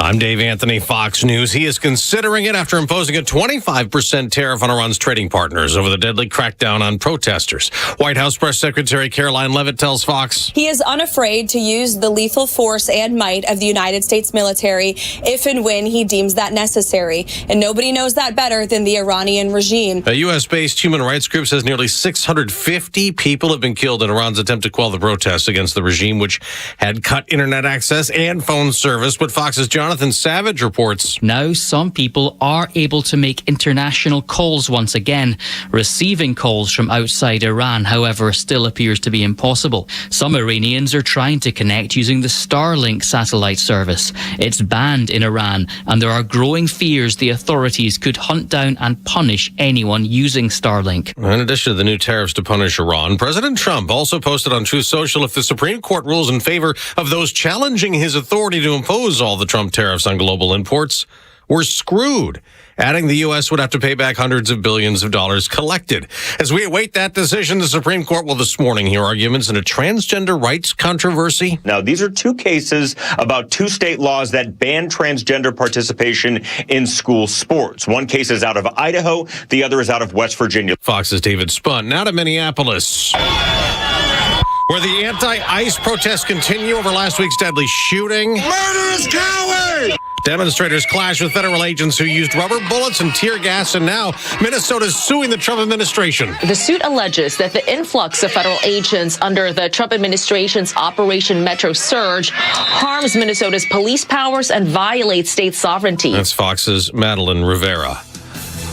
I'm Dave Anthony, Fox News. He is considering it after imposing a 25% tariff on Iran's trading partners over the deadly crackdown on protesters. White House Press Secretary Caroline Leavitt tells Fox he is unafraid to use the lethal force and might of the United States military if and when he deems that necessary. And nobody knows that better than the Iranian regime. A U.S.-based human rights group says nearly 650 people have been killed in Iran's attempt to quell the protests against the regime, which had cut internet access and phone service. But Fox's Jonathan Savage reports now some people are able to make international calls once again. Receiving calls from outside Iran, however, still appears to be impossible. Some Iranians are trying to connect using the Starlink satellite service. It's banned in Iran, and there are growing fears the authorities could hunt down and punish anyone using Starlink. In addition to the new tariffs to punish Iran, President Trump also posted on Truth Social, if the Supreme Court rules in favor of those challenging his authority to impose all the Trump tariffs on global imports, we're screwed, adding the U.S. would have to pay back hundreds of billions of dollars collected. As we await that decision, the Supreme Court will this morning hear arguments in a transgender rights controversy. Now, these are two cases about two state laws that ban transgender participation in school sports. One case is out of Idaho, the other is out of West Virginia. Fox's David Spunt. Now to Minneapolis, where the anti-ICE protests continue over last week's deadly shooting. Murderous coward! Demonstrators clashed with federal agents who used rubber bullets and tear gas, and now Minnesota's suing the Trump administration. The suit alleges that the influx of federal agents under the Trump administration's Operation Metro Surge harms Minnesota's police powers and violates state sovereignty. That's Fox's Madeline Rivera.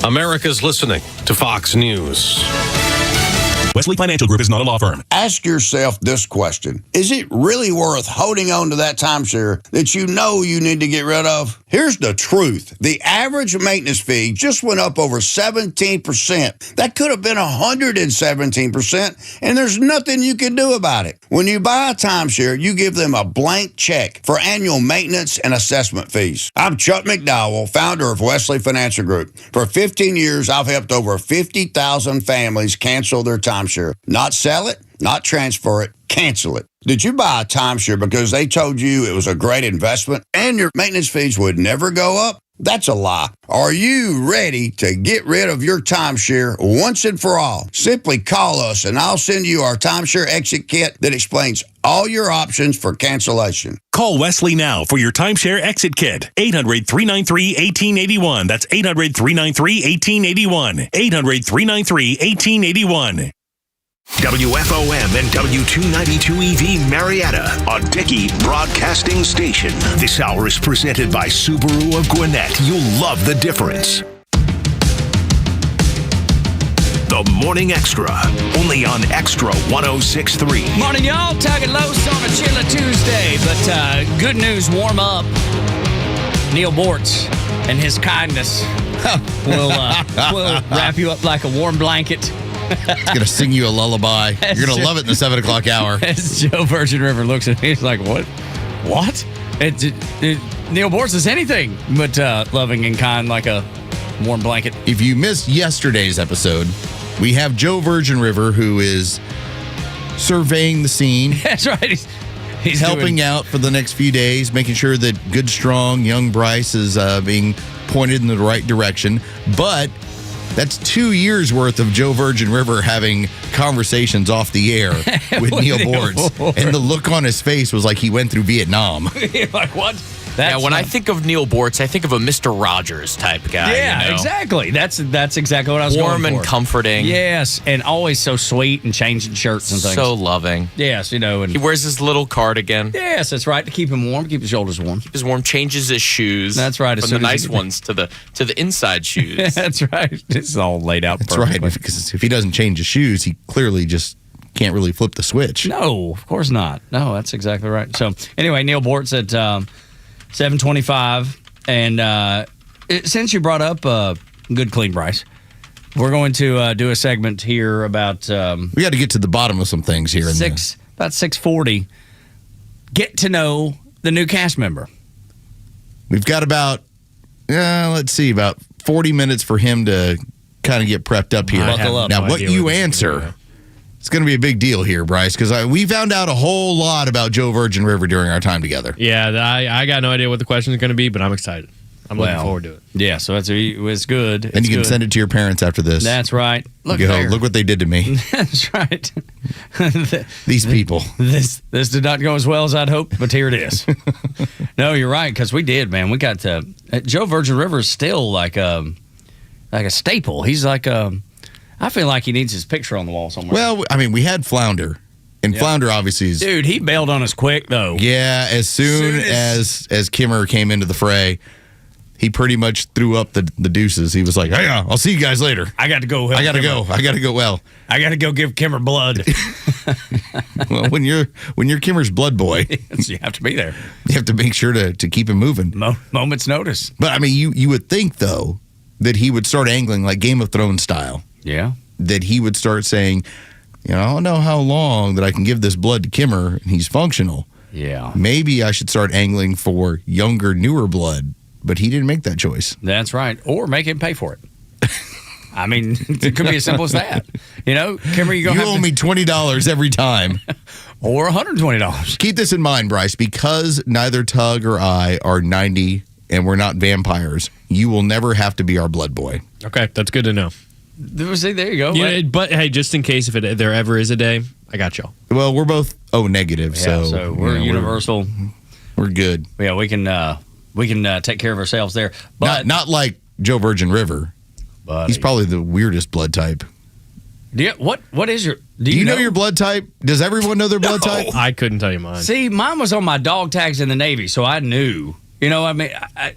America's listening to Fox News. Wesley Financial Group is not a law firm. Ask yourself this question. Is it really worth holding on to that timeshare that you know you need to get rid of? Here's the truth. The average maintenance fee just went up over 17%. That could have been 117%, and there's nothing you can do about it. When you buy a timeshare, you give them a blank check for annual maintenance and assessment fees. I'm Chuck McDowell, founder of Wesley Financial Group. For 15 years, I've helped over 50,000 families cancel their timeshare. Not sell it, not transfer it, cancel it. Did you buy a timeshare because they told you it was a great investment and your maintenance fees would never go up? That's a lie. Are you ready to get rid of your timeshare once and for all? Simply call us and I'll send you our timeshare exit kit that explains all your options for cancellation. Call Wesley now for your timeshare exit kit. 800-393-1881. That's 800-393-1881. 800-393-1881. WFOM and W292EV Marietta, a Dickey Broadcasting Station. This hour is presented by Subaru of Gwinnett. You'll love the difference. The Morning Extra, only on Extra 106.3. Morning, y'all. Tug and Los on a chilly Tuesday. But good news, warm up. Neil Bortz and his kindness will wrap you up like a warm blanket. It's going to sing you a lullaby. You're going to love it in the 7 o'clock hour. As Joe Virgin River looks at me, he's like, what? Neil Bortz is anything but loving and kind like a warm blanket. If you missed yesterday's episode, we have Joe Virgin River, who is surveying the scene. That's right. He's helping out for the next few days, making sure that good, strong, young Bryce is being pointed in the right direction. But that's 2 years worth of Joe Virgin River having conversations off the air with Neil Bortz. And the look on his face was like he went through Vietnam. Like, what? I think of Neil Bortz, I think of a Mr. Rogers type guy. Yeah, you know? Exactly. That's exactly what I was going for. Warm and comforting. Yes, and always so sweet and changing shirts and things. So loving. Yes, and he wears his little cardigan. Yes, that's right, to keep him warm, keep his shoulders warm. Keep his warm, changes his shoes. That's right. From the nice ones to the inside shoes. That's right. It's all laid out perfectly. That's right, because if he doesn't change his shoes, he clearly just can't really flip the switch. No, of course not. No, that's exactly right. So, anyway, Neil Bortz at 7:25, and since you brought up Good Clean Bryce, we're going to do a segment here about we got to get to the bottom of some things here. About 6:40. Get to know the new cast member. We've got about 40 minutes for him to kind of get prepped up here. Buckle up. Now, what you answer It's going to be a big deal here, Bryce, because we found out a whole lot about Joe Virgin River during our time together. Yeah, I got no idea what the questions are going to be, but I'm excited. I'm looking forward to it. Yeah, so it's good. And you can send it to your parents after this. That's right. Look what they did to me. That's right. These people. This did not go as well as I'd hoped, but here it is. No, you're right, because we did, man. We got Joe Virgin River is still like a staple. He's like I feel like he needs his picture on the wall somewhere. Well, I mean, we had Flounder. And Flounder obviously is... Dude, he bailed on us quick, though. Yeah, as soon as Kimmer came into the fray, he pretty much threw up the deuces. He was like, hey, I'll see you guys later. I got to go. I got to go. I got to go. Well, I got to go give Kimmer blood. Well, when you're Kimmer's blood boy, you have to be there. You have to make sure to keep him moving. Moment's notice. But I mean, you would think though that he would start angling like Game of Thrones style. Yeah. That he would start saying, I don't know how long that I can give this blood to Kimmer and he's functional. Yeah. Maybe I should start angling for younger, newer blood. But he didn't make that choice. That's right. Or make him pay for it. I mean, it could be as simple as that. Kimmer, you owe me $20 every time. Or $120. Keep this in mind, Bryce, because neither Tug or I are 90 and we're not vampires, you will never have to be our blood boy. Okay, that's good to know. See, there you go. Yeah, but hey, just in case if there ever is a day, I got y'all. Well, we're both O negative, so we're universal. We're good. Yeah, we can take care of ourselves there. But not like Joe Virgin River. Buddy. He's probably the weirdest blood type. What is your... Do you know your blood type? Does everyone know their blood type? I couldn't tell you mine. See, mine was on my dog tags in the Navy, so I knew. I mean, I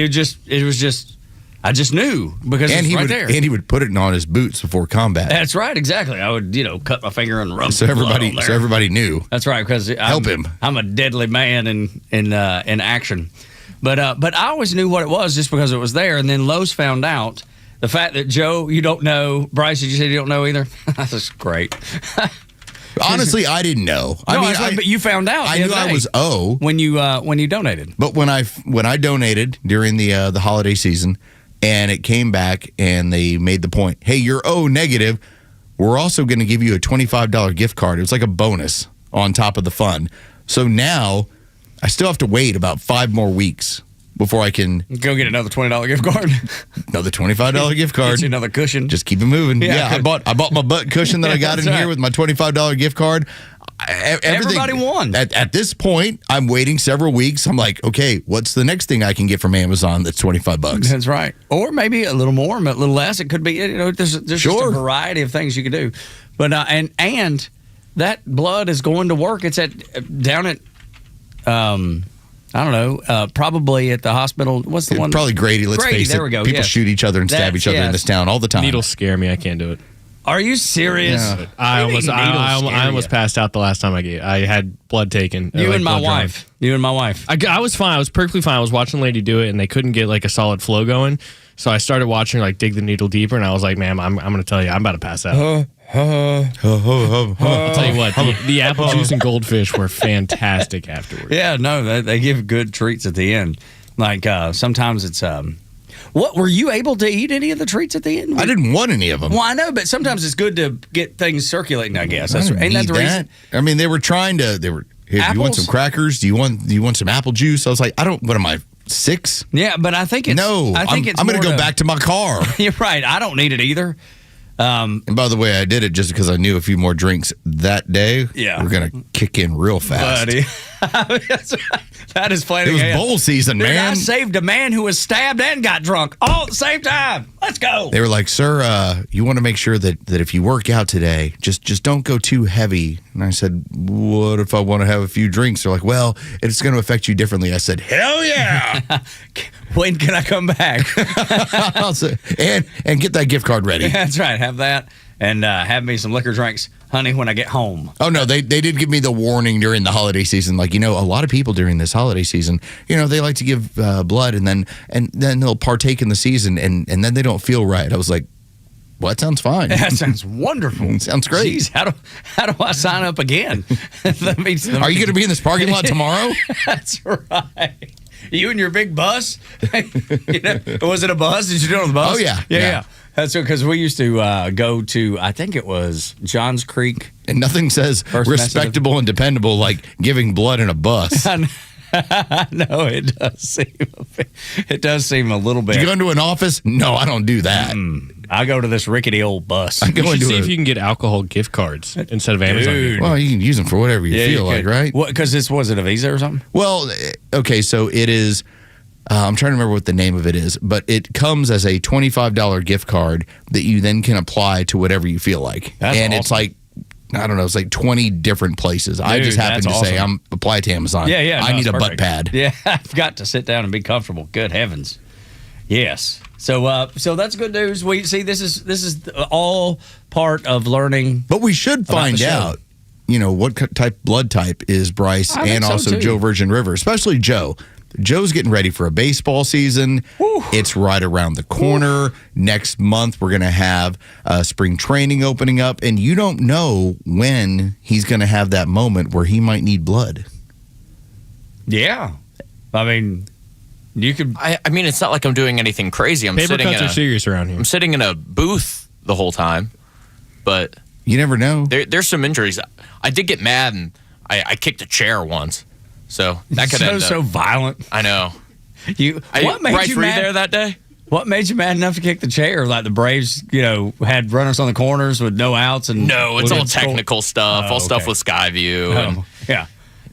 just knew because it's right there. And he would put it on his boots before combat. That's right, exactly. I would, cut my finger and rub. So everybody knew. That's right, because I'm a deadly man in action. But I always knew what it was just because it was there. And then Los found out the fact that Joe, you don't know. Bryce, did you say you don't know either? That's great. Honestly, I didn't know. But you found out. I knew I was O when you donated. But when I donated during the holiday season, and it came back and they made the point, hey, you're O negative. We're also going to give you a $25 gift card. It was like a bonus on top of the fund. So now I still have to wait about 5 more weeks before I can go get another $20 gift card. Another $25 gift card. Get you another cushion. Just keep it moving. Yeah, I bought my butt cushion that I got in here with my $25 gift card. Everybody won. At this point, I'm waiting several weeks. I'm like, okay, what's the next thing I can get from Amazon that's $25? That's right. Or maybe a little more, a little less. It could be, there's just a variety of things you could do. But and that blood is going to work. It's down at I don't know, probably at the hospital. What's the one? Probably Grady. Let's face it. There we go. People shoot each other and stab each other in this town all the time. Needles scare me. I can't do it. Are you serious? Yeah. I almost passed out the last time I had blood taken. You and my wife. I was fine. I was perfectly fine. I was watching a lady do it, and they couldn't get like a solid flow going. So I started watching her dig the needle deeper, and I was like, "Ma'am, I'm going to tell you, I'm about to pass out." I'll tell you what, the apple juice and goldfish were fantastic afterwards. Yeah, no, they give good treats at the end. Like sometimes it's what were you able to eat any of the treats at the end? I didn't want any of them. Well, I know, but sometimes it's good to get things circulating. I guess ain't that the reason? I mean, they were trying to. They were. Here, do you want some crackers? Do you want some apple juice? I was like, I don't. What am I? 6? Yeah, but I think it's no. I'm going to go back to my car. You're right. I don't need it either. And by the way, I did it just because I knew a few more drinks that day. Yeah, we're gonna kick in real fast, buddy. That is playing. It was bowl season, man. I saved a man who was stabbed and got drunk all at the same time. Let's go. They were like, "Sir, you want to make sure that if you work out today, just don't go too heavy." And I said, "What if I want to have a few drinks?" They're like, "Well, it's going to affect you differently." I said, "Hell yeah!" When can I come back? and get that gift card ready. That's right. Have that and have me some liquor drinks, honey, when I get home. Oh, no, they did give me the warning during the holiday season. Like, a lot of people during this holiday season, they like to give blood and then they'll partake in the season and then they don't feel right. I was like, well, that sounds fine. That sounds wonderful. Sounds great. Jeez, how do I sign up again? Are you going to be in this parking lot tomorrow? That's right. You and your big bus? Was it a bus? Did you do it on the bus? Oh, yeah. Yeah. That's because we used to go to, I think it was Johns Creek. And nothing says respectable and dependable like giving blood in a bus. No, it does seem a little bit. You go into an office? No, I don't do that. I go to this rickety old bus. You should see if you can get alcohol gift cards instead of Amazon. Dude. Well, you can use them for whatever you feel like, right? What? Because was it a Visa or something? Well, okay, so it is. I'm trying to remember what the name of it is, but it comes as a $25 gift card that you then can apply to whatever you feel like. That's and awesome. it's like, I don't know, it's like 20 different places. I just happen to say I'm applied to Amazon. Yeah. I need a perfect. butt pad. Yeah, I've got to sit down and be comfortable. Good heavens. Yes. So that's good news. We see this is all part of learning. But we should find out, what blood type is Bryce and also too. Joe Virgin River, especially Joe. Joe's getting ready for a baseball season. Woo. It's right around the corner. Next month, we're going to have spring training opening up, and you don't know when he's going to have that moment where he might need blood. Yeah. I mean, you could. I mean, it's not like I'm doing anything crazy. Paper cuts are serious around here. I'm sitting in a booth the whole time, but you never know. There's some injuries. I did get mad and I kicked a chair once. So that could end up. So violent. I know. What made you mad there that day? What made you mad enough to kick the chair? Like the Braves, had runners on the corners with no outs and no, it's all technical stuff, stuff with Skyview. And yeah.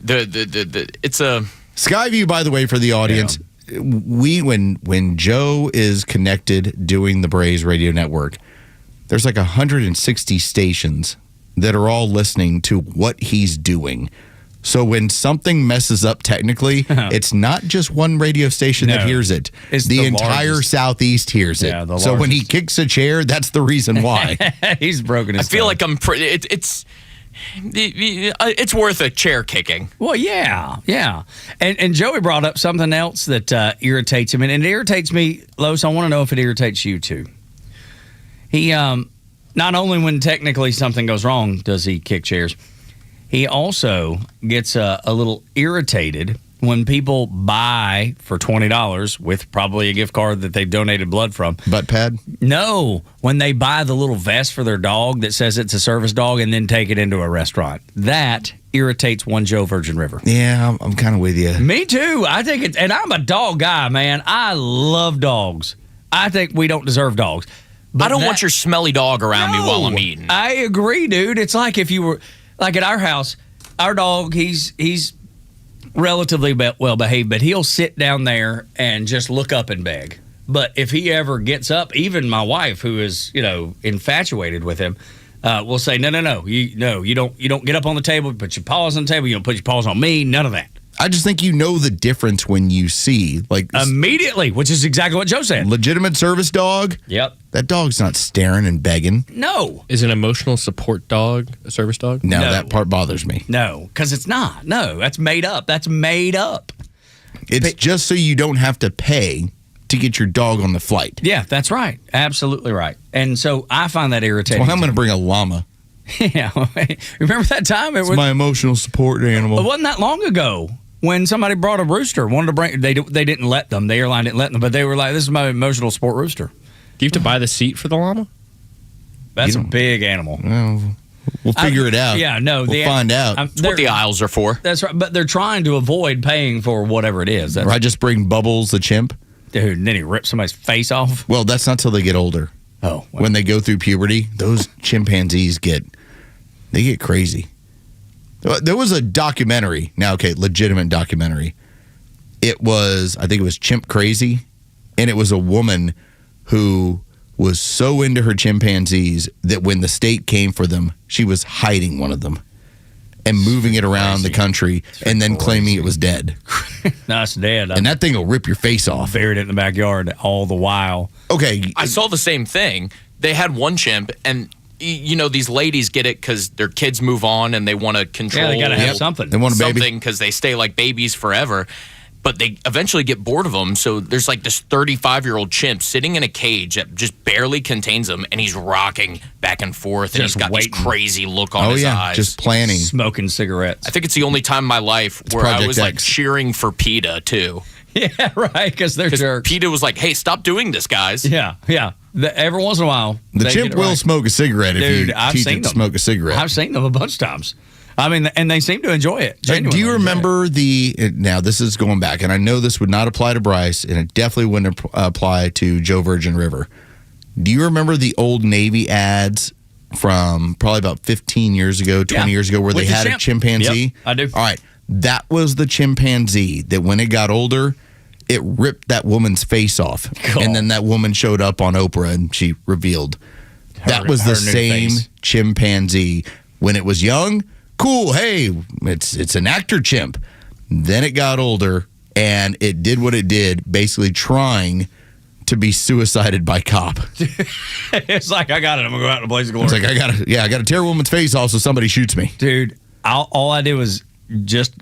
It's a Skyview, by the way, for the audience. Yeah. When Joe is connected doing the Braves radio network, there's like 160 stations that are all listening to what he's doing. So when something messes up technically, it's not just one radio station that hears it. It's the entire largest. Southeast hears it. Yeah, so when he kicks a chair, that's the reason why. He's broken his I feel toe. like I'm it's worth a chair kicking. Well, yeah. And Joey brought up something else that irritates him, and it irritates me, Los. I want to know if it irritates you too. He not only when technically something goes wrong does he kick chairs, he also gets a little irritated when people buy for $20 with probably a gift card that they've donated blood from. Butt pad? No, when they buy the little vest for their dog that says it's a service dog and then take it into a restaurant. That irritates one Joe Virgin River. Yeah, I'm kind of with you. Me too. I think it's, and I'm a dog guy, man. I love dogs. I think we don't deserve dogs. But I don't want your smelly dog around me while I'm eating. I agree, dude. It's like if you were, like at our house, our dog, he's relatively well behaved, but he'll sit down there and just look up and beg. But if he ever gets up, even my wife, who is infatuated with him, will say, no, you don't get up on the table, put your paws on the table, you don't put your paws on me, none of that. I just think you know the difference when you see, like, immediately, which is exactly what Joe said. Legitimate service dog. Yep. That dog's not staring and begging. No. Is an emotional support dog a service dog? No, that part bothers me. No, because it's not. No, that's made up. It's just so you don't have to pay to get your dog on the flight. Yeah, that's right. Absolutely right. And so I find that irritating. Well, I'm going to bring a llama. Yeah. Remember that time? It's my emotional support animal. It wasn't that long ago when somebody brought a rooster, wanted to bring. They didn't let them. The airline didn't let them, but they were like, "This is my emotional support rooster." Do you have to buy the seat for the llama? That's a big animal. Well, we'll figure it out. Yeah, no, we'll find out. That's what the aisles are for. That's right, but they're trying to avoid paying for whatever it is. Or I just bring Bubbles the chimp. Dude, and then he rips somebody's face off. Well, that's not till they get older. Oh, well. When they go through puberty, those chimpanzees get crazy. There was a documentary. Now, okay, legitimate documentary. I think it was Chimp Crazy, and it was a woman who was so into her chimpanzees that when the state came for them, she was hiding one of them and moving it around the country and then claiming it was dead. No, it's dead. And that thing will rip your face off. Buried it in the backyard all the while. Okay. I saw the same thing. They had one chimp, and these ladies get it because their kids move on and they want to control. Yeah, they got to have something. They want a baby. Something because they stay like babies forever. But they eventually get bored of them. So there's like this 35-year-old chimp sitting in a cage that just barely contains him, and he's rocking back and forth, and Just he's got waiting. this crazy look on his eyes. Just planning. Smoking cigarettes. I think it's the only time in my life where I Project was like X. cheering for PETA too. Yeah, right, because they're jerks. PETA was like, hey, stop doing this, guys. Yeah. Every once in a while. The chimp will smoke a cigarette if you I've teach seen it to them. smoke a cigarette. I've seen them a bunch of times. I mean, and they seem to enjoy it. Do you remember now this is going back, and I know this would not apply to Bryce, and it definitely wouldn't apply to Joe Virgin River. Do you remember the old Navy ads from probably about 15 years ago, 20 years ago, where With they the had a chimpanzee? Yep, I do. All right. That was the chimpanzee that when it got older, it ripped that woman's face off. Cool. And then that woman showed up on Oprah and she revealed that was the her new same face. chimpanzee. When it was young, cool, hey, it's an actor chimp. Then it got older and it did what it did, basically trying to be suicided by cop. It's like, I got it. I'm going to go out in a blaze of glory. It's like, I got to tear a woman's face off so somebody shoots me. Dude, all I did was just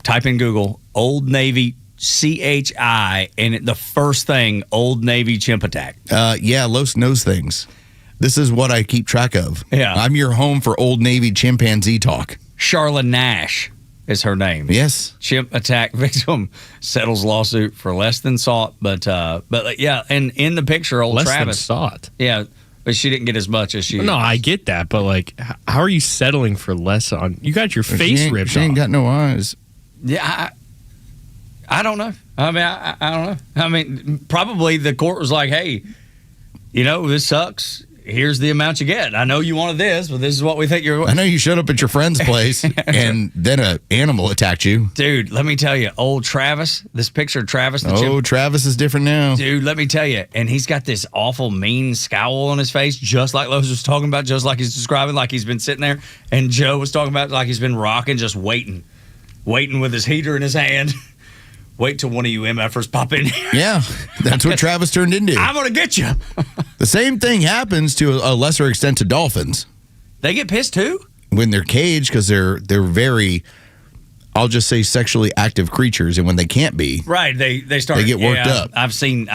type in Google, Old Navy CHI, and the first thing, Old Navy chimp attack. Los knows things. This is what I keep track of. Yeah. I'm your home for Old Navy chimpanzee talk. Charla Nash is her name. Yes. Chimp attack victim settles lawsuit for less than sought, but yeah, and in the picture, old Less Travis than sought. Yeah, but she didn't get as much as she. No, I get that, but like, how are you settling for less on? You got your face ripped She ain't off. got no eyes. Yeah, I don't know. I mean, I don't know. I mean, probably the court was like, hey, this sucks. Here's the amount you get. I know you wanted this, but this is what we think you're. I know you showed up at your friend's place and then an animal attacked you. Dude, let me tell you, old Travis, this picture of Travis. The chimp, Travis is different now. dude, let me tell you. And he's got this awful mean scowl on his face, just like Los was talking about, just like he's describing, like he's been sitting there. And Joe was talking about like he's been rocking, just waiting with his heater in his hand. Wait till one of you MFers pop in here. Yeah, that's what Travis turned into. I'm going to get you. The same thing happens to a lesser extent to dolphins. They get pissed too? When they're caged, because they're very, I'll just say, sexually active creatures, and when they can't be, Right, they start. They get worked up. I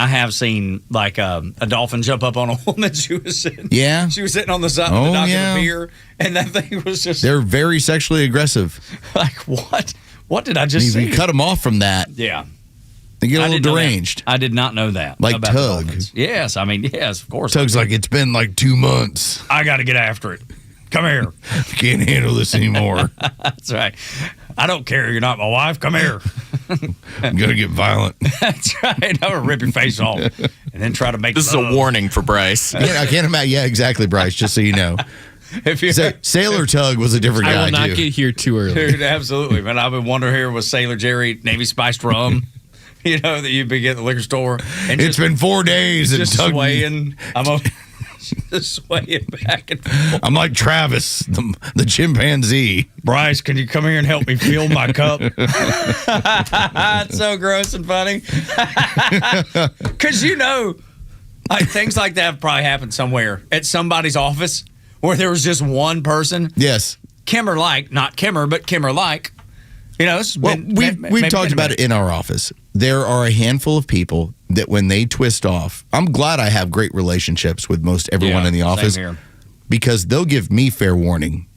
have seen like a dolphin jump up on a woman. She was sitting on the side of the dock of the pier, and that thing was just. They're very sexually aggressive. Like what? What did I just If see? you cut them off from that, Yeah, they get a I little didn't know that. deranged. I did not know that. Like about the Tug. dolphins. Yes, I mean yes, of course. Tug's like, it's been like 2 months. I got to get after it. Come here. I can't handle this anymore. That's right. I don't care. You're not my wife. Come here. I'm gonna get violent. That's right. I'm gonna rip your face off and then try to make. This is a warning for Bryce. I can't imagine. Yeah, exactly, Bryce. Just so you know. If you Sailor Tug was a different guy. I will not too. get here too early. Dude, absolutely, man. I've been wondering here with Sailor Jerry Navy spiced rum, that you'd be getting at the liquor store. And It's been 4 days and just Tug. swaying. Just swaying back and forth. I'm like Travis, the chimpanzee. Bryce, can you come here and help me fill my cup? It's so gross and funny. Because like things like that probably happened somewhere at somebody's office where there was just one person. Yes. Kimmer-like, not Kimmer, but Kimmer-like. We've talked about it in our office. There are a handful of people that when they twist off, I'm glad I have great relationships with most everyone in the office Same here. because they'll give me fair warning.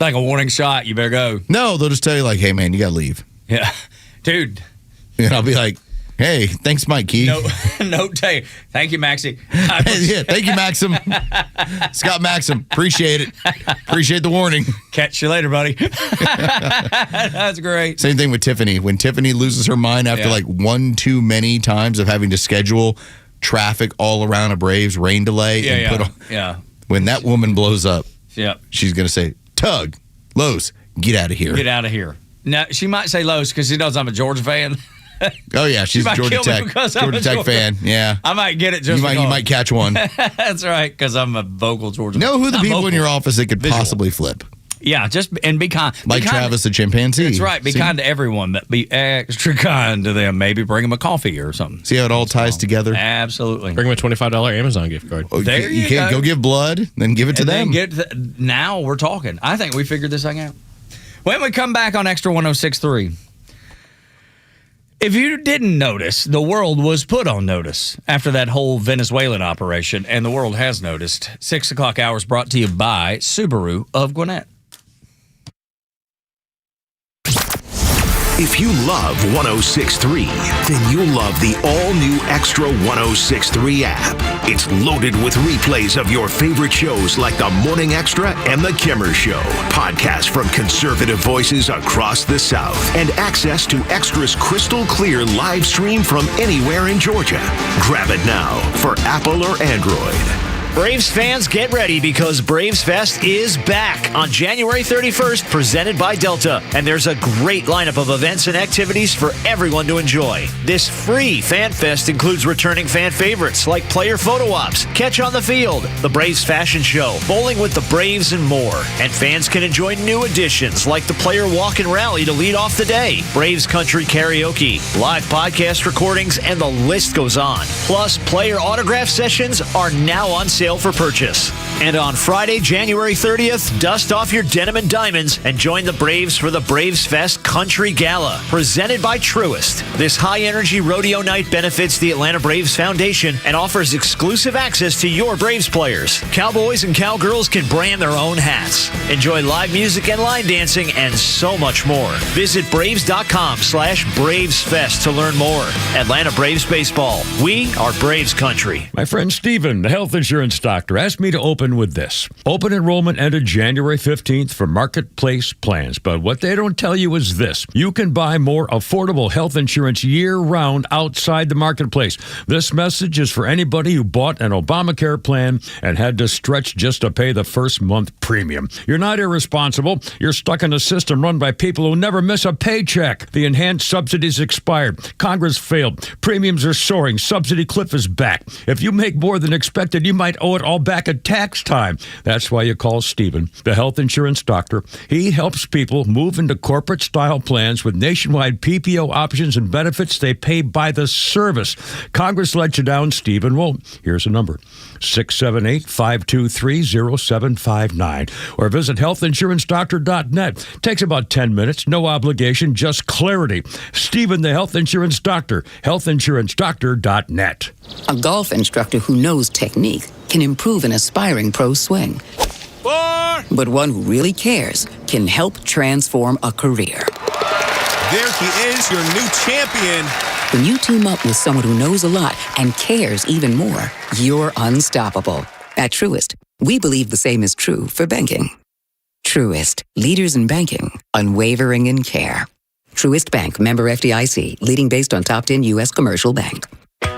Like a warning shot, you better go. No, they'll just tell you like, hey man, you got to leave. Yeah. Dude. And I'll be like, hey, thanks, Mike Key. Note take. Thank you, Maxie. Yeah, thank you, Maxim. Scott Maxim. Appreciate it. Appreciate the warning. Catch you later, buddy. That's great. Same thing with Tiffany. When Tiffany loses her mind after like one too many times of having to schedule traffic all around a Braves rain delay. When that woman blows up, she's going to say, Tug, Los, get out of here. Get out of here. Now, she might say Los because she knows I'm a Georgia fan. Oh, yeah. She's a Georgia Tech fan. Yeah. I might get it just You might catch one. That's right, because I'm a vocal Georgia fan. Know who the Not people vocal. in your office that could possibly flip. Yeah, and be kind. Like Travis the chimpanzee. That's right. Be kind to everyone, but be extra kind to them. Maybe bring them a coffee or something. See how it all ties together? Absolutely. Bring them a $25 Amazon gift card. There you can't go give blood, then give it to them. Now we're talking. I think we figured this thing out. When we come back on Extra 106.3, if you didn't notice, the world was put on notice after that whole Venezuelan operation, and the world has noticed. 6 o'clock hours brought to you by Subaru of Gwinnett. If you love 106.3, then you'll love the all-new Extra 106.3 app. It's loaded with replays of your favorite shows like the Morning Xtra and the Kimmer Show, podcasts from conservative voices across the South, and access to Extra's crystal clear live stream from anywhere in Georgia. Grab it now for Apple or Android. Braves fans, get ready because Braves Fest is back on January 31st, presented by Delta. And there's a great lineup of events and activities for everyone to enjoy. This free Fan Fest includes returning fan favorites like player photo ops, Catch on the Field, the Braves Fashion Show, Bowling with the Braves, and more. And fans can enjoy new additions like the Player Walk and Rally to lead off the day, Braves Country Karaoke, live podcast recordings, and the list goes on. Plus, player autograph sessions are now on sale for purchase. And on Friday, January 30th, dust off your denim and diamonds and join the Braves for the Braves Fest Country Gala, presented by Truist. This high-energy rodeo night benefits the Atlanta Braves Foundation and offers exclusive access to your Braves players. Cowboys and cowgirls can brand their own hats. Enjoy live music and line dancing and so much more. Visit Braves.com/BravesFest to learn more. Atlanta Braves Baseball. We are Braves Country. My friend Steven, the health insurance doctor, asked me to open with this. Open enrollment ended January 15th for Marketplace plans, but what they don't tell you is this. You can buy more affordable health insurance year-round outside the Marketplace. This message is for anybody who bought an Obamacare plan and had to stretch just to pay the first month premium. You're not irresponsible. You're stuck in a system run by people who never miss a paycheck. The enhanced subsidies expired. Congress failed. Premiums are soaring. Subsidy cliff is back. If you make more than expected, you might owe it all back at tax time. That's why you call Stephen, the health insurance doctor. He helps people move into corporate-style plans with nationwide PPO options and benefits they pay by the service. Congress let you down, Stephen. Well, here's a number, 678-523-0759. Or visit healthinsurancedoctor.net. Takes about 10 minutes, no obligation, just clarity. Stephen, the health insurance doctor, healthinsurancedoctor.net. A golf instructor who knows technique can improve an aspiring pro swing. But one who really cares can help transform a career. There he is, your new champion. When you team up with someone who knows a lot and cares even more, you're unstoppable. At Truist, we believe the same is true for banking. Truist, leaders in banking, unwavering in care. Truist Bank, member FDIC, leading based on top 10 U.S. commercial bank.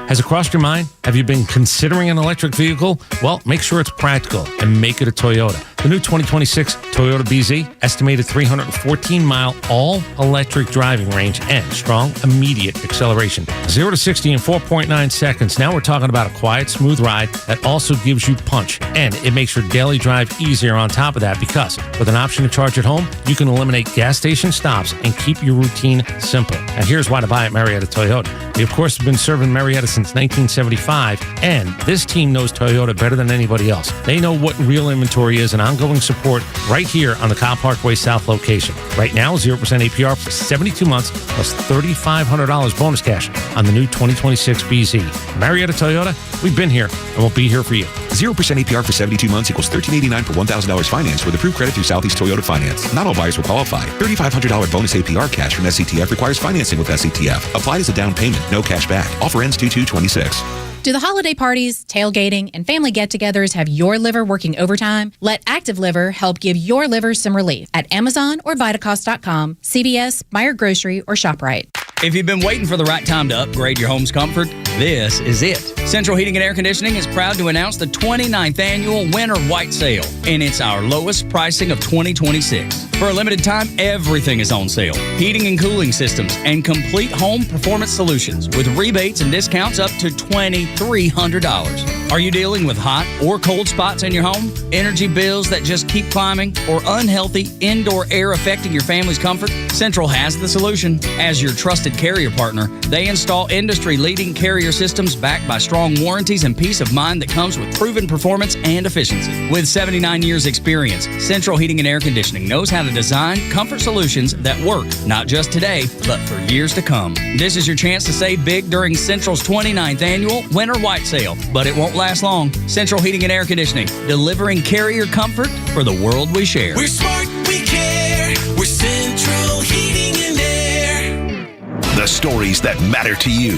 Has it crossed your mind? Have you been considering an electric vehicle? Well, make sure it's practical and make it a Toyota. The new 2026 Toyota BZ, estimated 314-mile all-electric driving range and strong immediate acceleration. 0 to 60 in 4.9 seconds. Now we're talking about a quiet, smooth ride that also gives you punch. And it makes your daily drive easier on top of that because with an option to charge at home, you can eliminate gas station stops and keep your routine simple. And here's why to buy at Marietta Toyota. We, of course, have been serving Marietta since 1975, and this team knows Toyota better than anybody else. They know what real inventory is and ongoing support right here on the Kyle Parkway South location. Right now, 0% APR for 72 months plus $3,500 bonus cash on the new 2026 BZ. Marietta Toyota, we've been here and we'll be here for you. 0% APR for 72 months equals $1,389 per $1,000 finance with approved credit through Southeast Toyota Finance. Not all buyers will qualify. $3,500 bonus APR cash from SCTF requires financing with SCTF. Applied as a down payment. No cash back. Offer ends 2/2/26. Do the holiday parties, tailgating, and family get-togethers have your liver working overtime? Let Active Liver help give your liver some relief at Amazon or Vitacost.com, CVS, Meijer Grocery, or ShopRite. If you've been waiting for the right time to upgrade your home's comfort, this is it. Central Heating and Air Conditioning is proud to announce the 29th annual Winter White Sale, and it's our lowest pricing of 2026. For a limited time, everything is on sale. Heating and cooling systems and complete home performance solutions with rebates and discounts up to $2,300. Are you dealing with hot or cold spots in your home? Energy bills that just keep climbing? Or unhealthy indoor air affecting your family's comfort? Central has the solution. As your trusted carrier partner, they install industry-leading carrier systems backed by strong warranties and peace of mind that comes with proven performance and efficiency. With 79 years experience, Central Heating and Air Conditioning knows how to design comfort solutions that work not just today, but for years to come. This is your chance to save big during Central's 29th annual Winter White Sale, but it won't last long. Central Heating and Air Conditioning, delivering carrier comfort for the world we share. We're smart, we care. We're Central Heating and Air. stories that matter to you.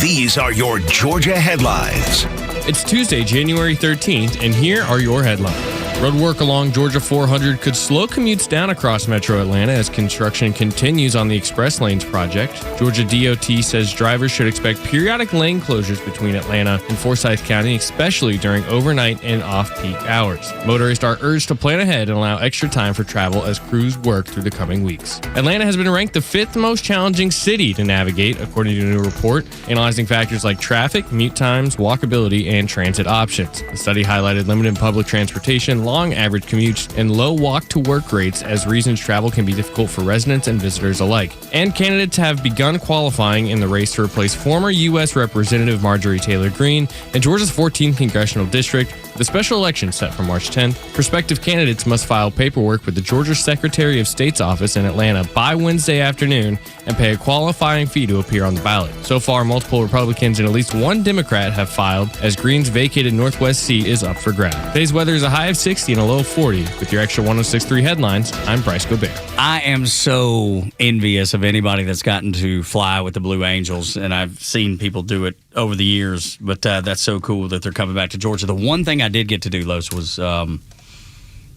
These are your Georgia headlines. It's Tuesday, January 13th, and here are your headlines. Road work along Georgia 400 could slow commutes down across metro Atlanta as construction continues on the express lanes project. Georgia DOT says drivers should expect periodic lane closures between Atlanta and Forsyth County, especially during overnight and off-peak hours. Motorists are urged to plan ahead and allow extra time for travel as crews work through the coming weeks. Atlanta has been ranked the 5th most challenging city to navigate, according to a new report, analyzing factors like traffic, commute times, walkability, and transit options. The study highlighted limited public transportation, long average commutes, and low walk-to-work rates as reasons travel can be difficult for residents and visitors alike. And candidates have begun qualifying in the race to replace former U.S. Representative Marjorie Taylor Greene in Georgia's 14th congressional district. The special election set for March 10th. Prospective candidates must file paperwork with the Georgia Secretary of State's office in Atlanta by Wednesday afternoon and pay a qualifying fee to appear on the ballot. So far, multiple Republicans and at least one Democrat have filed as Greene's vacated Northwest seat is up for grabs. Today's weather is a high of 60 and a low of 40. With your extra 106.3 headlines, I'm Bryce Gobert. I am so envious of anybody that's gotten to fly with the Blue Angels, and I've seen people do it over the years, but that's so cool that they're coming back to Georgia. The one thing I did get to do, Los, was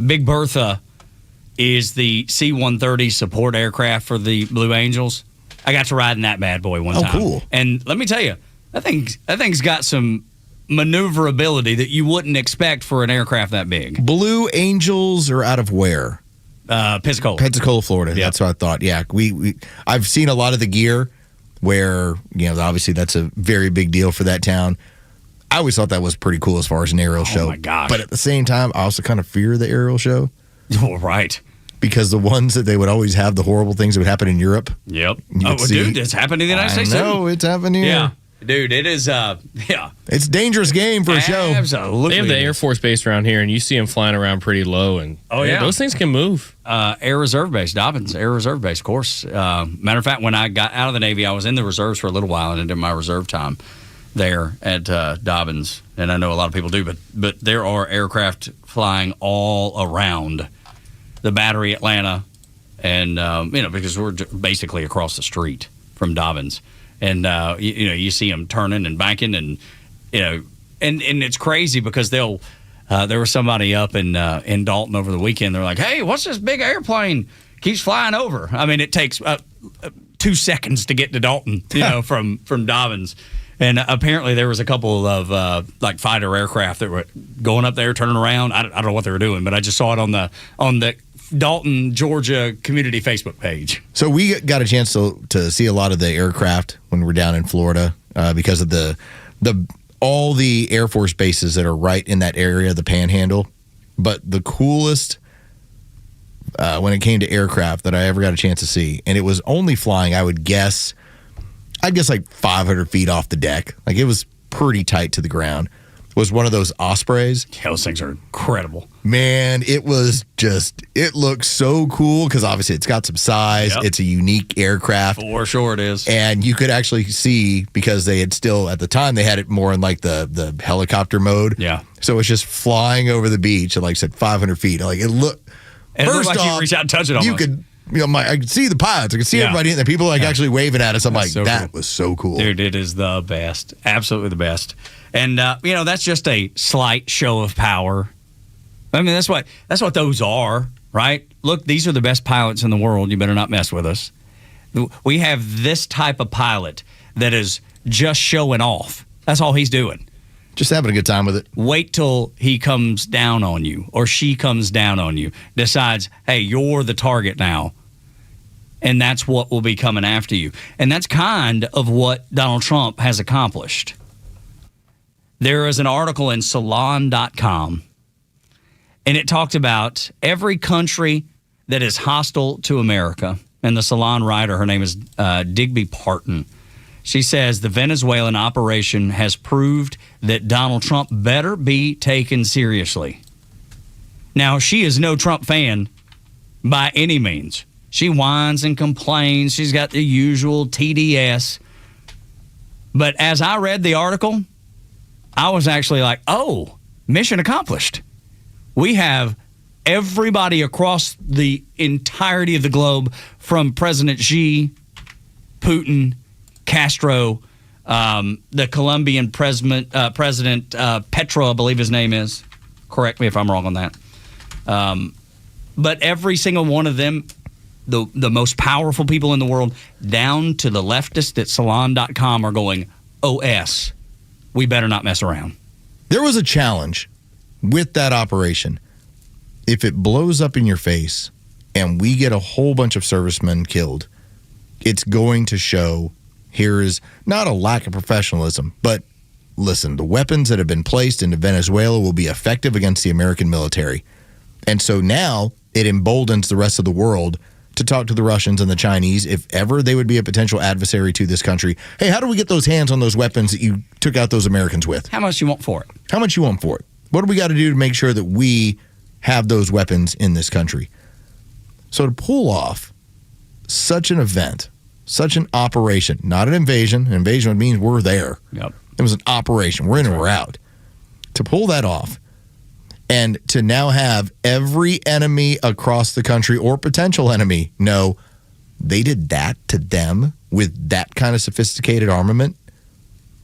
Big Bertha is the C-130 support aircraft for the Blue Angels. I got to ride in that bad boy one time. Oh, cool. And let me tell you, that thing's got some maneuverability that you wouldn't expect for an aircraft that big. Blue Angels are out of where? Pensacola, Florida. Yep. That's what I thought. Yeah, I've seen a lot of the gear where, obviously that's a very big deal for that town. I always thought that was pretty cool as far as an aerial show. Oh, my gosh. But at the same time, I also kind of fear the aerial show. Oh, right. Because the ones that they would always have the horrible things that would happen in Europe. Yep. Dude, it's happened in the United States, too. No, it's happened here. Yeah. Dude, it is, It's a dangerous game for a show. Absolutely. They have the Air Force Base around here, and you see them flying around pretty low, and those things can move. Air Reserve Base, Dobbins, Air Reserve Base, of course. Matter of fact, when I got out of the Navy, I was in the reserves for a little while, and I did my reserve time there at Dobbins, and I know a lot of people do, but there are aircraft flying all around the Battery, Atlanta, and because we're basically across the street from Dobbins, and you see them turning and banking, and and it's crazy because there was somebody up in Dalton over the weekend. They're like, "Hey, what's this big airplane keeps flying over?" I mean, it takes 2 seconds to get to Dalton, from Dobbins. And apparently there was a couple of fighter aircraft that were going up there, turning around. I don't know what they were doing, but I just saw it on the Dalton, Georgia community Facebook page. So we got a chance to see a lot of the aircraft when we're down in Florida because of all the Air Force bases that are right in that area, the Panhandle. But the coolest when it came to aircraft that I ever got a chance to see, and it was only flying, I'd guess like 500 feet off the deck. Like it was pretty tight to the ground. Was one of those Ospreys. Yeah, those things are incredible. Man, it looks so cool because obviously it's got some size. Yep. It's a unique aircraft. For sure it is. And you could actually see, because they had still, at the time, they had it more in like the helicopter mode. Yeah. So it's just flying over the beach at, like I said, 500 feet. Like it looked. And it looked like you reach out and touch it almost. You could. I could see the pilots. I could see everybody in there. People actually waving at us. I'm like, that was so cool. Dude, it is the best. Absolutely the best. And, that's just a slight show of power. I mean, that's what those are, right? Look, these are the best pilots in the world. You better not mess with us. We have this type of pilot that is just showing off. That's all he's doing. Just having a good time with it. Wait till he comes down on you or she comes down on you, decides, hey, you're the target now. And that's what will be coming after you. And that's kind of what Donald Trump has accomplished. There is an article in Salon.com, and it talked about every country that is hostile to America. And the Salon writer, her name is Digby Parton. She says the Venezuelan operation has proved that Donald Trump better be taken seriously. Now, she is no Trump fan by any means. She whines and complains. She's got the usual TDS. But as I read the article, I was actually like, oh, mission accomplished. We have everybody across the entirety of the globe, from President Xi, Putin, Castro, the Colombian President Petro, I believe his name is. Correct me if I'm wrong on that. But every single one of them, the most powerful people in the world, down to the leftists at Salon.com, are going, OS, we better not mess around. There was a challenge with that operation. If it blows up in your face and we get a whole bunch of servicemen killed, it's going to show here is not a lack of professionalism, but listen, the weapons that have been placed into Venezuela will be effective against the American military. And so now it emboldens the rest of the world to talk to the Russians and the Chinese if ever they would be a potential adversary to this country. Hey, how do we get those hands on those weapons that you took out those Americans with? How much you want for it? How much you want for it? What do we got to do to make sure that we have those weapons in this country? So to pull off such an event, such an operation, not an invasion. An invasion means we're there. Yep. It was an operation. We're in and we're out. To pull that off and to now have every enemy across the country or potential enemy know they did that to them with that kind of sophisticated armament.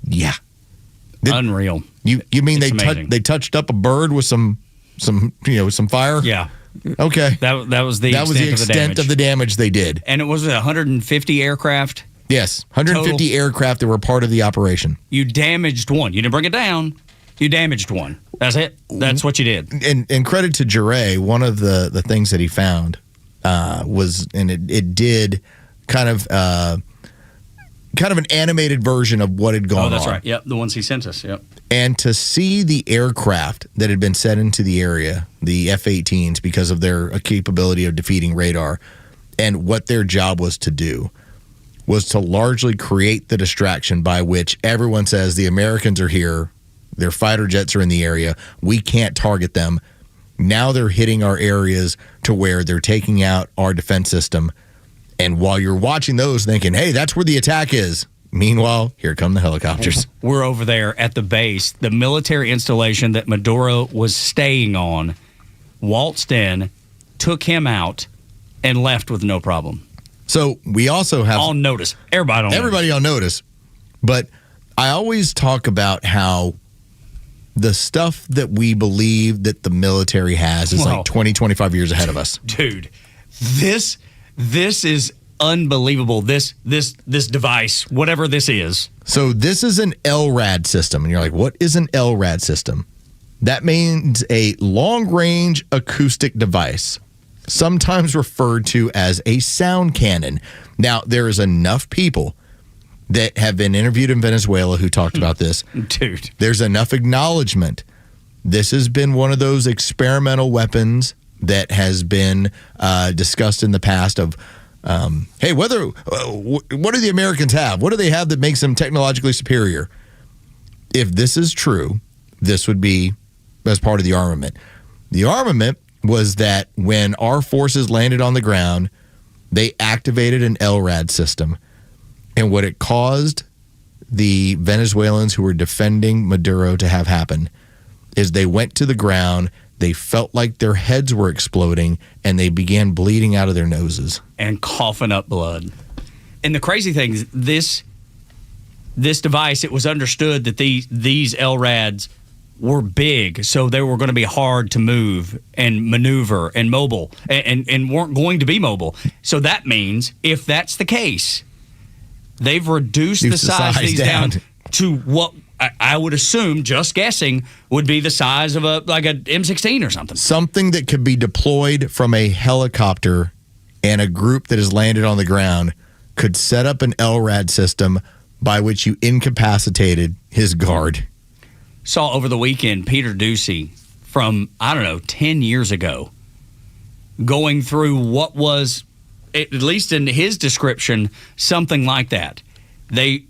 Yeah. Unreal. You mean It's they touched up a bird with some fire? Yeah. Okay. That was the extent of the damage they did. And it was 150 aircraft? Yes, 150 total. Aircraft that were part of the operation. You damaged one. You didn't bring it down. You damaged one. That's it. That's what you did. And credit to Jure, one of the things that he found was, and it did kind of an animated version of what had gone on. Oh, that's right. Yep, the ones he sent us. Yep. And to see the aircraft that had been sent into the area, the F-18s, because of their capability of defeating radar, and what their job was to do, was to largely create the distraction by which everyone says the Americans are here, their fighter jets are in the area, we can't target them. Now they're hitting our areas to where they're taking out our defense system. And while you're watching those thinking, hey, that's where the attack is, meanwhile, here come the helicopters. We're over there at the base. The military installation that Maduro was staying on waltzed in, took him out, and left with no problem. So we also have... On notice. Everybody on notice. But I always talk about how the stuff that we believe that the military has is like 20, 25 years ahead of us. Dude, this is unbelievable. This device, whatever this is. So this is an LRAD system. And you're like, what is an LRAD system? That means a long-range acoustic device, sometimes referred to as a sound cannon. Now, there is enough people that have been interviewed in Venezuela who talked about this. Dude. There's enough acknowledgement. This has been one of those experimental weapons that has been discussed in the past of, hey, what do the Americans have? What do they have that makes them technologically superior? If this is true, this would be as part of the armament. The armament was that when our forces landed on the ground, they activated an LRAD system. And what it caused the Venezuelans who were defending Maduro to have happen is they went to the ground, they felt like their heads were exploding, and they began bleeding out of their noses. And coughing up blood. And the crazy thing is, this device, it was understood that these LRADs were big, so they were going to be hard to move and maneuver and mobile, and weren't going to be mobile. So that means, if that's the case, they've reduced the size of these down to what I would assume, just guessing, would be the size of an M16 or something. Something that could be deployed from a helicopter, and a group that has landed on the ground could set up an LRAD system by which you incapacitated his guard. Saw over the weekend Peter Ducey from, 10 years ago, going through what was, at least in his description, something like that. They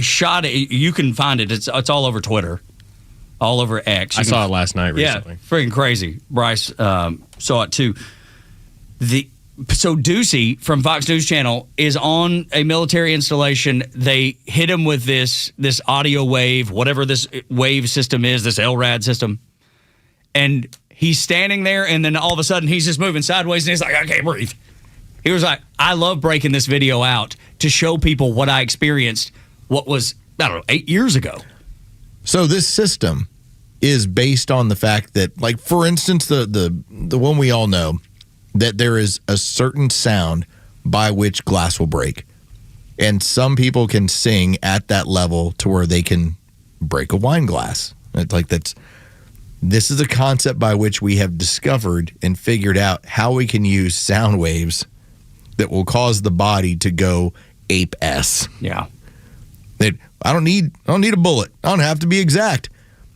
shot it. You can find it. It's all over Twitter, all over X. I saw it last night recently. Yeah, freaking crazy. Bryce saw it too. So Ducey from Fox News Channel is on a military installation. They hit him with this audio wave, whatever this wave system is, this LRAD system. And he's standing there, and then all of a sudden he's just moving sideways, and he's like, I can't breathe. He was like, I love breaking this video out to show people what I experienced, what was, 8 years ago. So this system is based on the fact that, like, for instance, the one we all know, that there is a certain sound by which glass will break. And some people can sing at that level to where they can break a wine glass. It's like this is a concept by which we have discovered and figured out how we can use sound waves that will cause the body to go ape-S. Yeah. I don't need a bullet. I don't have to be exact.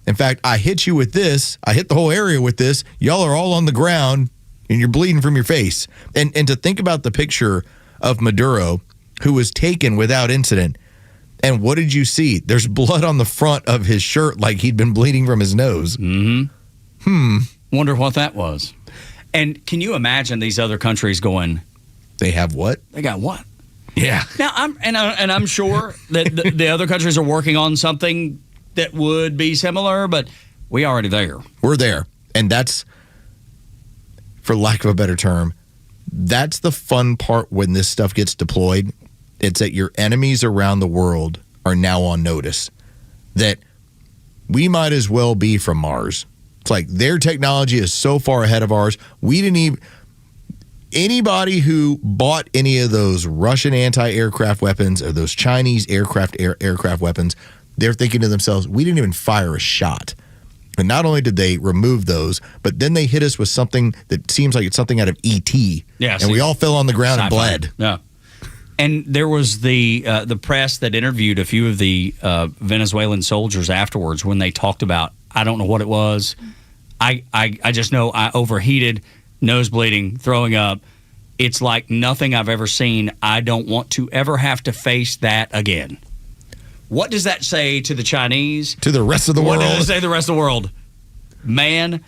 In fact, I hit you with this. I hit the whole area with this. Y'all are all on the ground and you're bleeding from your face. And to think about the picture of Maduro, who was taken without incident. And what did you see? There's blood on the front of his shirt like he'd been bleeding from his nose. Wonder what that was. And can you imagine these other countries going, they have what? They got what? Yeah. Now, I'm sure that the other countries are working on something that would be similar, but we already there. We're there. And that's, for lack of a better term, that's the fun part when this stuff gets deployed. It's that your enemies around the world are now on notice that we might as well be from Mars. It's like their technology is so far ahead of ours. We didn't even... Anybody who bought any of those Russian anti-aircraft weapons or those Chinese aircraft weapons, they're thinking to themselves, we didn't even fire a shot. And not only did they remove those, but then they hit us with something that seems like it's something out of E.T. Yeah, and we all fell on the ground and bled. Yeah. And there was the press that interviewed a few of the Venezuelan soldiers afterwards when they talked about, I don't know what it was. I just know I overheated, nose bleeding, throwing up. It's like nothing I've ever seen. I don't want to ever have to face that again. What does that say to the Chinese? To the rest of the world? What does it say to the rest of the world? Man,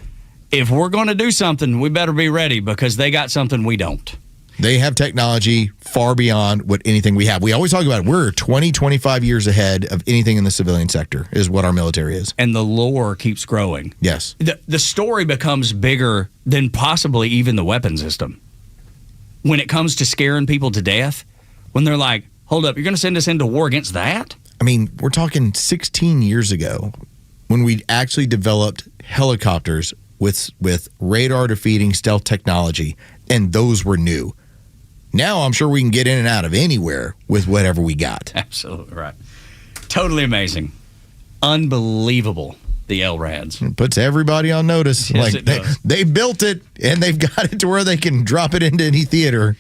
if we're going to do something, we better be ready because they got something we don't. They have technology far beyond what anything we have. We always talk about it. We're 20, 25 years ahead of anything in the civilian sector is what our military is. And the lore keeps growing. Yes. The story becomes bigger than possibly even the weapon system. When it comes to scaring people to death, when they're like, hold up, you're going to send us into war against that? I mean, we're talking 16 years ago when we actually developed helicopters with radar defeating stealth technology, and those were new. Now I'm sure we can get in and out of anywhere with whatever we got. Absolutely right. Totally amazing. Unbelievable, the LRADs. It puts everybody on notice. Yes, like it does. They built it, and they've got it to where they can drop it into any theater.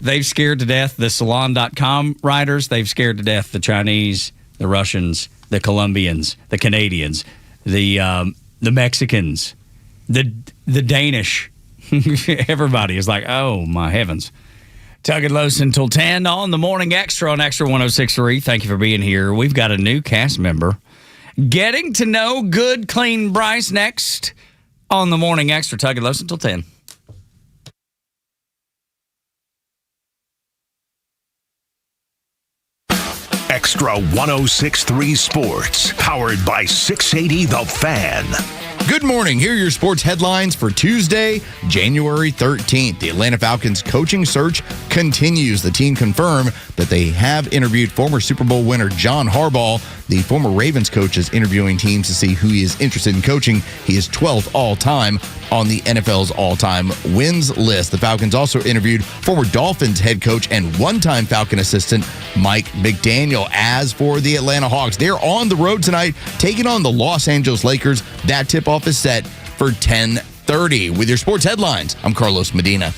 They've scared to death the Salon.com writers. They've scared to death the Chinese, the Russians, the Colombians, the Canadians, the Mexicans, the Danish. Everybody is like, oh, my heavens. Tug and Los until 10 on the Morning Extra on Xtra 106.3. Thank you for being here. We've got a new cast member. Getting to know good, clean Bryce next on the Morning Extra. Tug and Los until 10. Extra 106.3 Sports, powered by 680 The Fan. Good morning. Here are your sports headlines for Tuesday, January 13th. The Atlanta Falcons coaching search continues. The team confirmed that they have interviewed former Super Bowl winner John Harbaugh. The former Ravens coach is interviewing teams to see who he is interested in coaching. He is 12th all-time on the NFL's all-time wins list. The Falcons also interviewed former Dolphins head coach and one-time Falcon assistant Mike McDaniel. As for the Atlanta Hawks, they're on the road tonight, taking on the Los Angeles Lakers. That tip-off is set for 10:30. With your sports headlines, I'm Carlos Medina.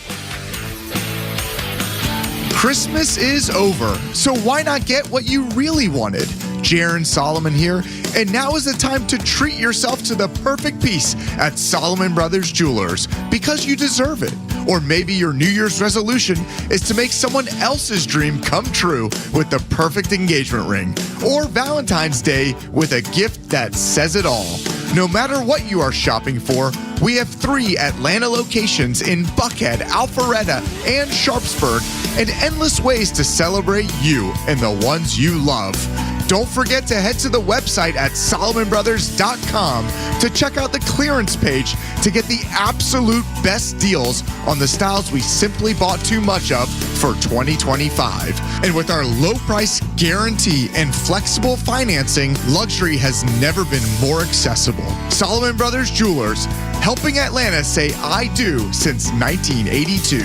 Christmas is over, so why not get what you really wanted? Jaron Solomon here, and now is the time to treat yourself to the perfect piece at Solomon Brothers Jewelers, because you deserve it. Or maybe your New Year's resolution is to make someone else's dream come true with the perfect engagement ring. Or Valentine's Day with a gift that says it all. No matter what you are shopping for, we have 3 Atlanta locations in Buckhead, Alpharetta, and Sharpsburg, and endless ways to celebrate you and the ones you love. Don't forget to head to the website at SolomonBrothers.com to check out the clearance page to get the absolute best deals on the styles we simply bought too much of for 2025. And with our low price guarantee and flexible financing, luxury has never been more accessible. Solomon Brothers Jewelers, helping Atlanta say I do since 1982.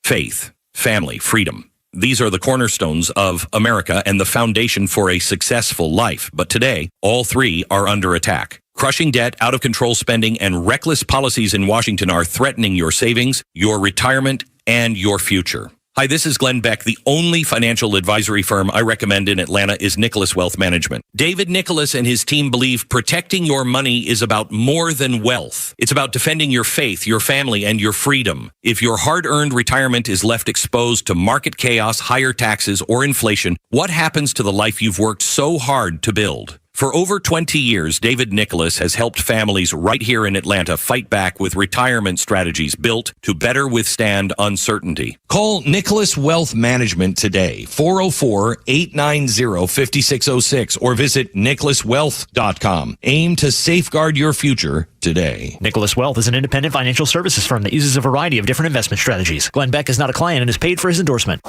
Faith, family, freedom. These are the cornerstones of America and the foundation for a successful life. But today, all three are under attack. Crushing debt, out-of-control spending, and reckless policies in Washington are threatening your savings, your retirement, and your future. Hi, this is Glenn Beck. The only financial advisory firm I recommend in Atlanta is Nicholas Wealth Management. David Nicholas and his team believe protecting your money is about more than wealth. It's about defending your faith, your family, and your freedom. If your hard-earned retirement is left exposed to market chaos, higher taxes, or inflation, what happens to the life you've worked so hard to build? For over 20 years, David Nicholas has helped families right here in Atlanta fight back with retirement strategies built to better withstand uncertainty. Call Nicholas Wealth Management today, 404-890-5606, or visit nicholaswealth.com. Aim to safeguard your future today. Nicholas Wealth is an independent financial services firm that uses a variety of different investment strategies. Glenn Beck is not a client and is paid for his endorsement.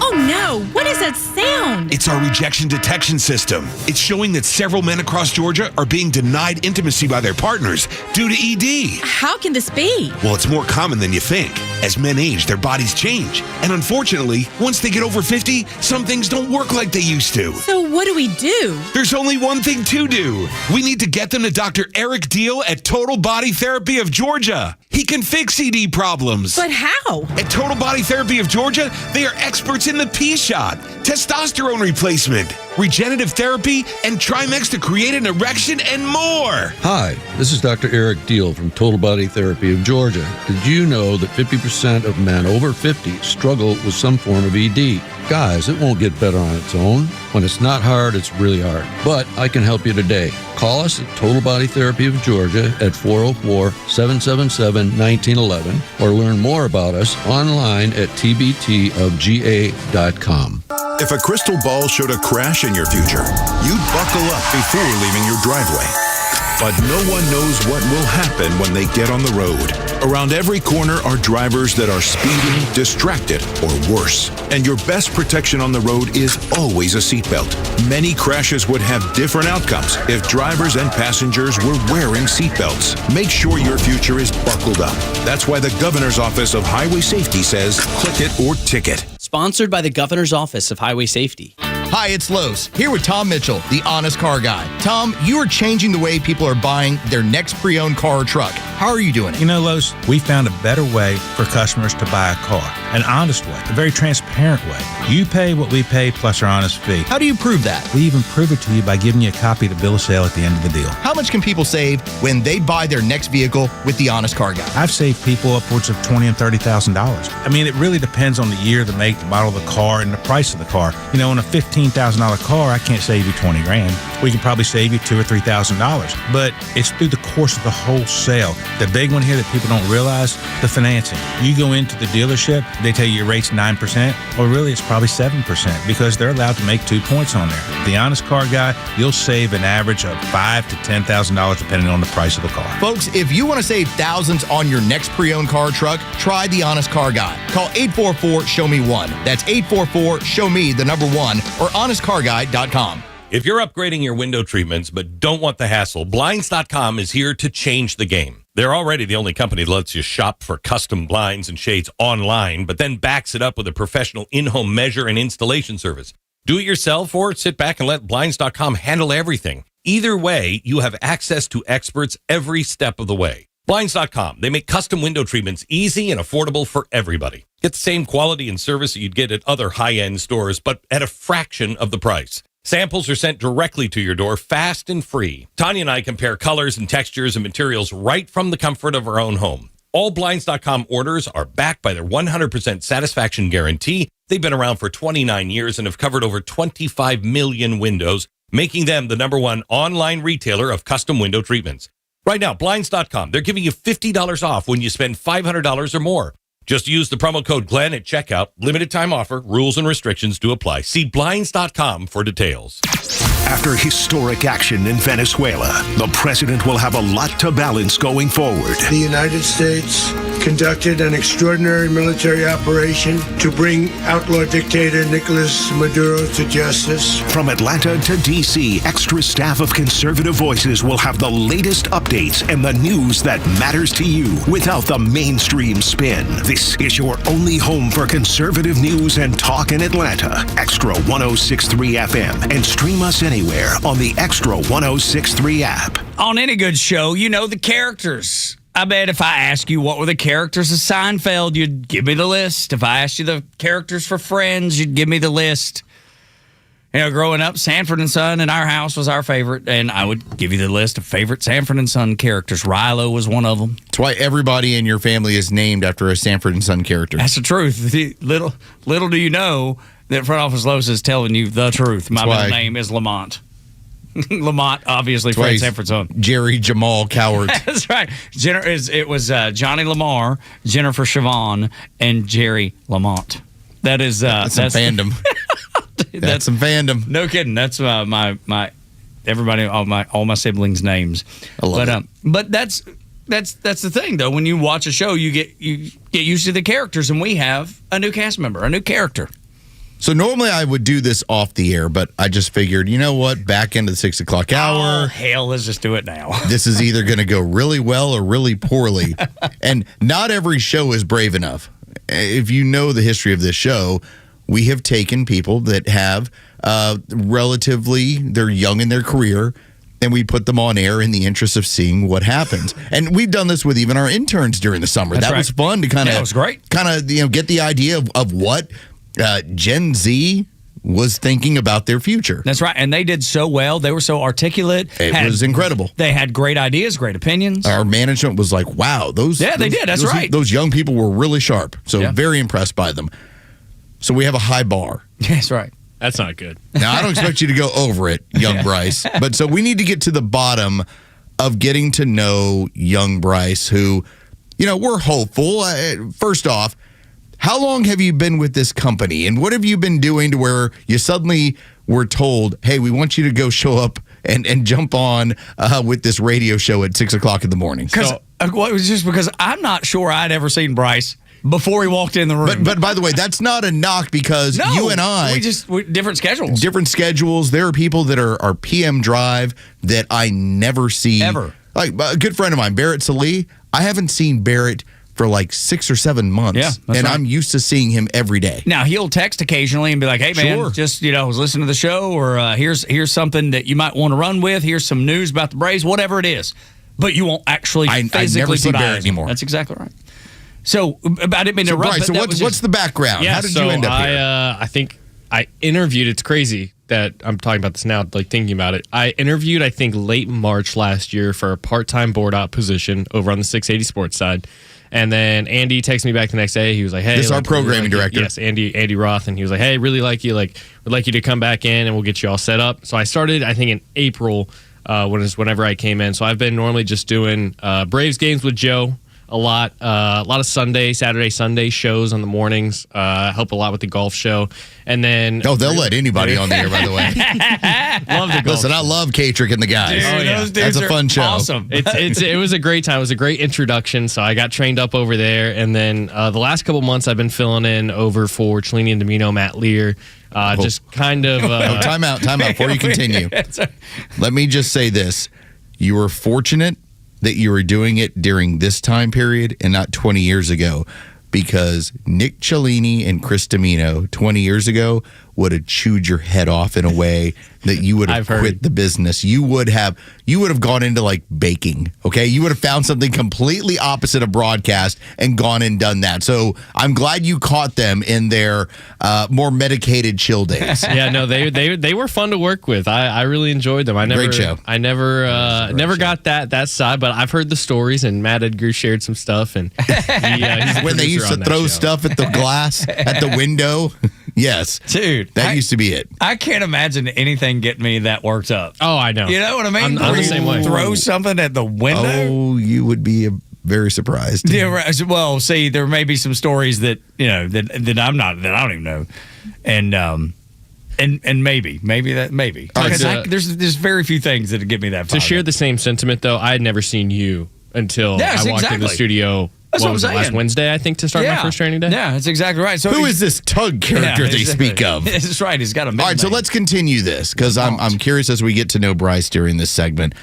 Oh no, what is that sound? It's our rejection detection system. It's showing that several men across Georgia are being denied intimacy by their partners due to ED. How can this be? Well, it's more common than you think. As men age, their bodies change. And unfortunately, once they get over 50, some things don't work like they used to. So what do we do? There's only one thing to do. We need to get them to Dr. Eric Deal at Total Body Therapy of Georgia. He can fix ED problems. But how? At Total Body Therapy of Georgia, they are experts in the P-shot, testosterone replacement, regenerative therapy, and Trimex to create an erection and more. Hi, this is Dr. Eric Deal from Total Body Therapy of Georgia. Did you know that 50% of men over 50 struggle with some form of ED? Guys, it won't get better on its own. When it's not hard, it's really hard. But I can help you today. Call us at Total Body Therapy of Georgia at 404-777-1911 or learn more about us online at tbtofga.com. If a crystal ball showed a crash in your future, you'd buckle up before leaving your driveway. But no one knows what will happen when they get on the road. Around every corner are drivers that are speeding, distracted, or worse. And your best protection on the road is always a seatbelt. Many crashes would have different outcomes if drivers and passengers were wearing seatbelts. Make sure your future is buckled up. That's why the Governor's Office of Highway Safety says, click it or ticket. Sponsored by the Governor's Office of Highway Safety. Hi, it's Los, here with Tom Mitchell, the Honest Car Guy. Tom, you are changing the way people are buying their next pre-owned car or truck. How are you doing it? You know, Los, we found a better way for customers to buy a car. An honest way, a very transparent way. You pay what we pay plus our honest fee. How do you prove that? We even prove it to you by giving you a copy of the bill of sale at the end of the deal. How much can people save when they buy their next vehicle with the Honest Car Guy? I've saved people upwards of $20,000 and $30,000. I mean, it really depends on the year, the make, the model of the car, and the price of the car. You know, on a $15,000 car, I can't save you $20,000. We can probably save you $2,000 or $3,000. But it's through the course of the whole sale. The big one here that people don't realize, the financing. You go into the dealership, they tell you your rate's 9%, or really it's probably 7% because they're allowed to make 2 points on there. The Honest Car Guy, you'll save an average of $5,000 to $10,000 depending on the price of the car. Folks, if you want to save thousands on your next pre-owned car or truck, try the Honest Car Guy. Call 844-SHOW-ME-1. That's 844-SHOW-ME-1 or honestcarguy.com. If you're upgrading your window treatments but don't want the hassle, Blinds.com is here to change the game. They're already the only company that lets you shop for custom blinds and shades online, but then backs it up with a professional in-home measure and installation service. Do it yourself or sit back and let Blinds.com handle everything. Either way, you have access to experts every step of the way. Blinds.com. They make custom window treatments easy and affordable for everybody. Get the same quality and service that you'd get at other high-end stores, but at a fraction of the price. Samples are sent directly to your door, fast and free. Tanya and I compare colors and textures and materials right from the comfort of our own home. All Blinds.com orders are backed by their 100% satisfaction guarantee. They've been around for 29 years and have covered over 25 million windows, making them the #1 online retailer of custom window treatments. Right now, Blinds.com, they're giving you $50 off when you spend $500 or more. Just use the promo code Glenn at checkout. Limited time offer. Rules and restrictions do apply. See Blinds.com for details. After historic action in Venezuela, the president will have a lot to balance going forward. The United States conducted an extraordinary military operation to bring outlaw dictator Nicolas Maduro to justice. From Atlanta to D.C., extra staff of conservative voices will have the latest updates and the news that matters to you without the mainstream spin. This is your only home for conservative news and talk in Atlanta. Extra 106.3 FM, and stream us anywhere on the Extra 106.3 app. On any good show, you know the characters. I bet if I ask you what were the characters of Seinfeld, you'd give me the list. If I asked you the characters for Friends, you'd give me the list. You know, growing up, Sanford and Son in our house was our favorite, and I would give you the list of favorite Sanford and Son characters. Rilo was one of them. That's why everybody in your family is named after a Sanford and Son character. That's the truth. Little do you know that Front Office Los is telling you the truth. My middle name is Lamont. Lamont, obviously, Fred Sanford's on. Jerry Jamal Cowart. That's right. It was Johnny Lamar, Jennifer Siobhan, and Jerry Lamont. That's some fandom. That's some fandom. No kidding. That's my everybody, all my siblings' names. I love it. But that's the thing though. When you watch a show, you get used to the characters, and we have a new cast member, a new character. So normally I would do this off the air, but I just figured, you know what? Back into the 6 o'clock hour. Oh, hell, let's just do it now. This is either going to go really well or really poorly. And not every show is brave enough. If you know the history of this show, we have taken people that have they're young in their career, and we put them on air in the interest of seeing what happens. And we've done this with even our interns during the summer. That's that right. was fun to kind of, it was great. Kind of, get the idea of what Gen Z was thinking about their future. That's right. And they did so well. They were so articulate. It was incredible. They had great ideas, great opinions. Our management was like, wow, they did. That's right. Those young people were really sharp. So very impressed by them. So we have a high bar. That's right. That's not good. Now, I don't expect you to go over it, young Bryce. But so we need to get to the bottom of getting to know young Bryce, who, we're hopeful. First off, how long have you been with this company? And what have you been doing to where you suddenly were told, hey, we want you to go show up and jump on with this radio show at 6 o'clock in the morning? It was just because I'm not sure I'd ever seen Bryce before he walked in the room. But by the way, that's not a knock because you and I... we different schedules. Different schedules. There are people that are PM Drive that I never see. Ever. Like a good friend of mine, Barrett Salee, I haven't seen Barrett for like 6 or 7 months. Yeah, and right. I'm used to seeing him every day. Now, he'll text occasionally and be like, hey, man, just, was listening to the show, or here's something that you might want to run with. Here's some news about the Braves, whatever it is. But you won't actually physically never see put Barrett eyes anymore. That's exactly right. So, I didn't mean to interrupt. Bryce, so what's the background? Yeah, How did you end up here? I think I interviewed, it's crazy that I'm talking about this now, like thinking about it. I interviewed, I think, late March last year for a part-time board op position over on the 680 sports side. And then Andy texted me back the next day. He was like, hey. This is our programming director. Yes, Andy Roth. And he was like, hey, really like you. Like, would like you to come back in and we'll get you all set up. So I started, I think, in April whenever I came in. So I've been normally just doing Braves games with Joe a lot of Saturday, Sunday shows on the mornings. Help a lot with the golf show. And then... they'll let anybody on the air, by the way. Love the golf. Listen, I love Katrick and the guys. Dude, those dudes That's a fun show. Awesome. It was a great time. It was a great introduction. So I got trained up over there. And then the last couple months I've been filling in over for Cellini and Domino, Matt Lear. Just kind of... time out before you continue. Let me just say this. You were fortunate that you were doing it during this time period and not 20 years ago, because Nick Cellini and Chris Domino 20 years ago would have chewed your head off in a way that you would have quit the business. You would have gone into like baking, okay? You would have found something completely opposite of broadcast and gone and done that. So I'm glad you caught them in their more medicated chill days. Yeah, no, they were fun to work with. I really enjoyed them. Great show. I never got that side, but I've heard the stories, and Matt Edgar shared some stuff, and he's when they used to throw stuff at the glass at the window. Yes, dude, that used to be it. I can't imagine anything getting me that worked up. Oh, I know. You know what I mean? I'm the same way. Throw something at the window. Oh, you would be a very surprised. Yeah, right. Well, see, there may be some stories that that I don't even know, and maybe. Because there's very few things that give me that. To share the same sentiment, though, I had never seen you until I walked in the studio. That's what was it, last Wednesday, I think, to start my first training day? Yeah, that's exactly right. So who is this Tug character they speak of? That's right. He's got a All right, so let's continue this because I'm curious as we get to know Bryce during this segment.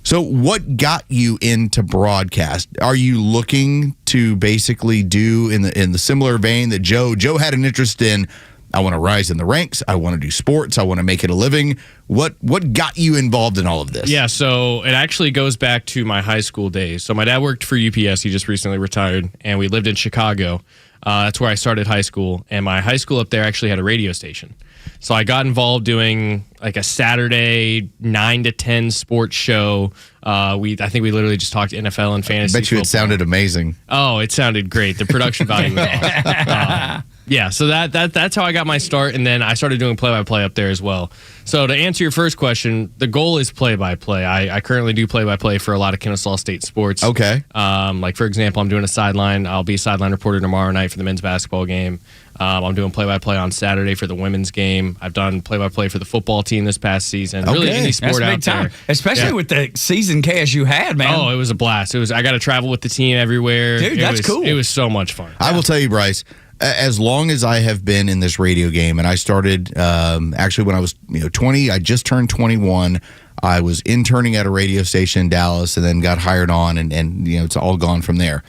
So what got you into broadcast? Are you looking to basically do in the similar vein that Joe had an interest in? I want to rise in the ranks. I want to do sports. I want to make it a living. What got you involved in all of this? Yeah, so it actually goes back to my high school days. So my dad worked for UPS. He just recently retired, and we lived in Chicago. That's where I started high school, and my high school up there actually had a radio station. So I got involved doing like a Saturday 9 to 10 sports show. I think we literally just talked NFL and fantasy. I bet you football. it sounded amazing. Oh, it sounded great. The production value was awesome. Yeah, so that's how I got my start, and then I started doing play-by-play up there as well. So to answer your first question, the goal is play-by-play. I currently do play-by-play for a lot of Kennesaw State sports. Okay. Like, for example, I'm doing a sideline. I'll be a sideline reporter tomorrow night for the men's basketball game. I'm doing play-by-play on Saturday for the women's game. I've done play-by-play for the football team this past season. Okay. Really any sport That's out big time. there. Especially with the season chaos you had, man. Oh, it was a blast. I got to travel with the team everywhere. Dude, that's cool. It was so much fun. I will tell you, Bryce, as long as I have been in this radio game, and I started actually when I was 20, I just turned 21. I was interning at a radio station in Dallas and then got hired on, and it's all gone from there.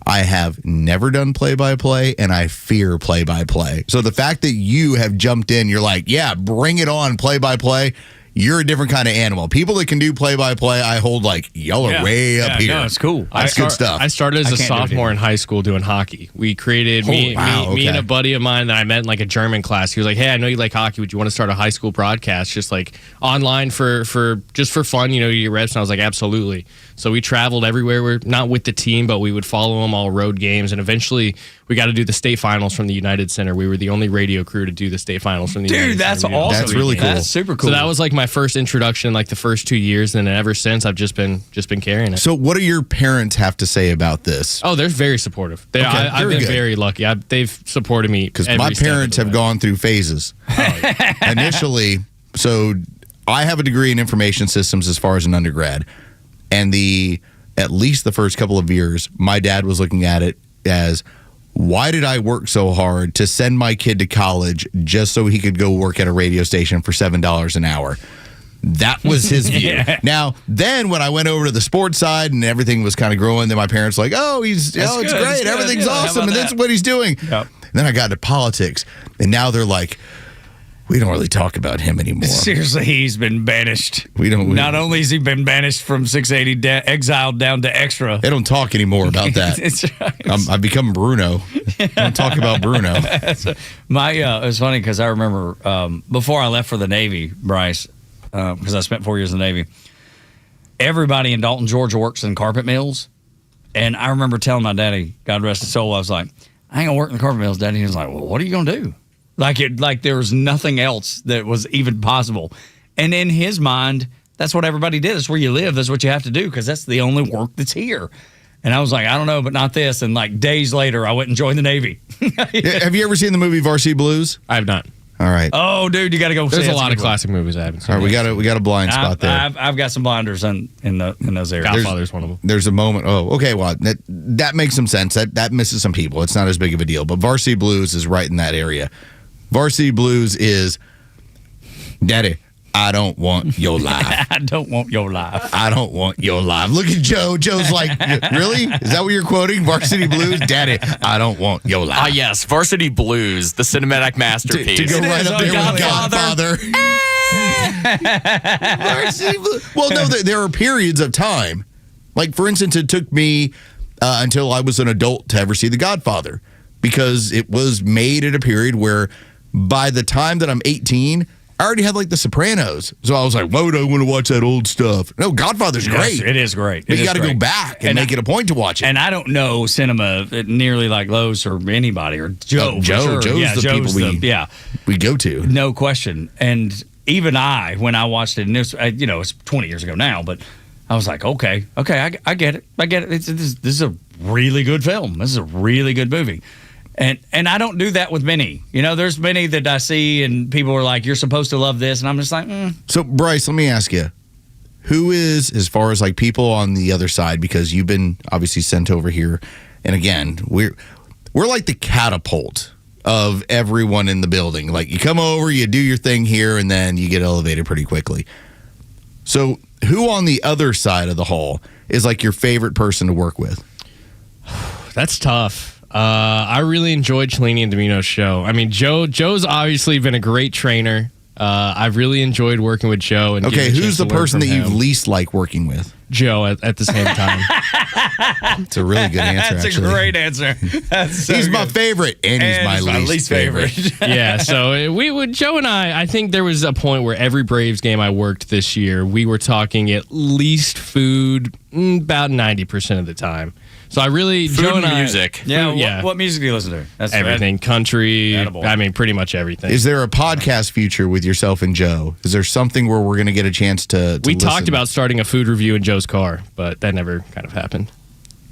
I have never done play-by-play, and I fear play-by-play. So the fact that you have jumped in, you're like, yeah, bring it on, play-by-play. You're a different kind of animal. People that can do play-by-play, I hold like, y'all are way up here. No, it's cool. That's good stuff. I started as a sophomore in high school doing hockey. We created, me and a buddy of mine that I met in like a German class. He was like, hey, I know you like hockey. Would you want to start a high school broadcast just like online for just for fun, you get reps? And I was like, absolutely. So we traveled everywhere. We're not with the team, but we would follow them all road games. And eventually we got to do the state finals from the United Center. We were the only radio crew to do the state finals from the United Center. Dude, that's awesome. That's really cool. That's super cool. So that was like my first introduction, like the first 2 years. And then ever since, I've just been carrying it. So what do your parents have to say about this? Oh, they're very supportive. I've been very lucky. They've supported me. Because my parents have gone through phases. Initially, so I have a degree in information systems as far as an undergrad. And at least the first couple of years, my dad was looking at it as, why did I work so hard to send my kid to college just so he could go work at a radio station for $7 an hour? That was his view. Yeah. Now, then when I went over to the sports side and everything was kind of growing, then my parents were like, it's great. Everything's awesome. And that's what he's doing. Yep. And then I got into politics, and now they're like, we don't really talk about him anymore. Seriously, he's been banished. Not only has he been banished from 680, exiled down to Extra. They don't talk anymore about that. That's right. I've become Bruno. Don't talk about Bruno. It was funny because I remember before I left for the Navy, Bryce, because I spent 4 years in the Navy, everybody in Dalton, Georgia works in carpet mills. And I remember telling my daddy, God rest his soul, I was like, I ain't going to work in the carpet mills, Daddy. He was like, well, what are you going to do? Like there was nothing else that was even possible. And in his mind, that's what everybody did. That's where you live. That's what you have to do because that's the only work that's here. And I was like, I don't know, but not this. And like days later, I went and joined the Navy. Have you ever seen the movie Varsity Blues? I have not. All right. Oh, dude, you got to go. There's a lot of classic movies I haven't seen. All right, we got a blind spot there. I've got some blinders in those areas. Godfather's one of them. There's a moment. Oh, okay. Well, that makes some sense. That misses some people. It's not as big of a deal. But Varsity Blues is right in that area. Varsity Blues is, Daddy, I don't want your life. I don't want your life. I don't want your life. Look at Joe. Joe's like, really? Is that what you're quoting? Varsity Blues? Daddy, I don't want your life. Yes. Varsity Blues, the cinematic masterpiece. To go right up there with Godfather. Varsity Blues. Well, no, there are periods of time. Like, for instance, it took me until I was an adult to ever see The Godfather because it was made at a period where by the time that I'm 18, I already had like The Sopranos. So I was like, why would I want to watch that old stuff? No, Godfather's great. It is great. But you got to go back and make it a point to watch it. And I don't know cinema nearly like Los or anybody or Joe. Joe's the people we go to. No question. And even when I watched it, and it's 20 years ago now, but I was like, okay, I get it. This is a really good film. This is a really good movie. And I don't do that with many. There's many that I see and people are like, you're supposed to love this. And I'm just like, So, Bryce, let me ask you, who is, as far as like people on the other side, because you've been obviously sent over here, and again, we're like the catapult of everyone in the building. Like, you come over, you do your thing here, and then you get elevated pretty quickly. So, who on the other side of the hall is like your favorite person to work with? That's tough. I really enjoyed Cellini and Domino's show. I mean, Joe's obviously been a great trainer. I've really enjoyed working with Joe. And okay, who's the person that you least like working with? Joe at the same time. It's a really good answer. That's actually. a great answer. He's my favorite, and he's my least favorite. Yeah, so Joe and I think there was a point where every Braves game I worked this year, we were talking at least food about 90% of the time. So I really, Food Joe and music. Yeah, What music do you listen to? That's everything. Country. Edible. I mean, pretty much everything. Is there a podcast future with yourself and Joe? Is there something where we're going to get a chance to we listen? talked about starting a food review in Joe's car, but that never kind of happened.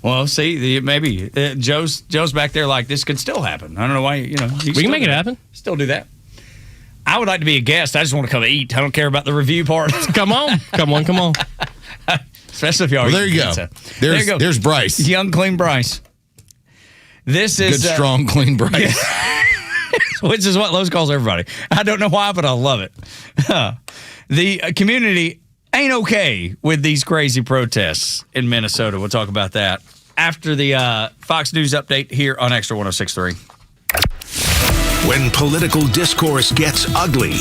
Well, see, maybe Joe's back there like this could still happen. I don't know why. We can make it happen. Still do that. I would like to be a guest. I just want to come eat. I don't care about the review part. Come on. Especially if y'all. Well, there you go. There you go. There's Bryce. Young, clean Bryce. This is good, strong, clean Bryce. Which is what Los calls everybody. I don't know why, but I love it. The community ain't okay with these crazy protests in Minnesota. We'll talk about that after the Fox News update here on Extra 106.3. When political discourse gets ugly,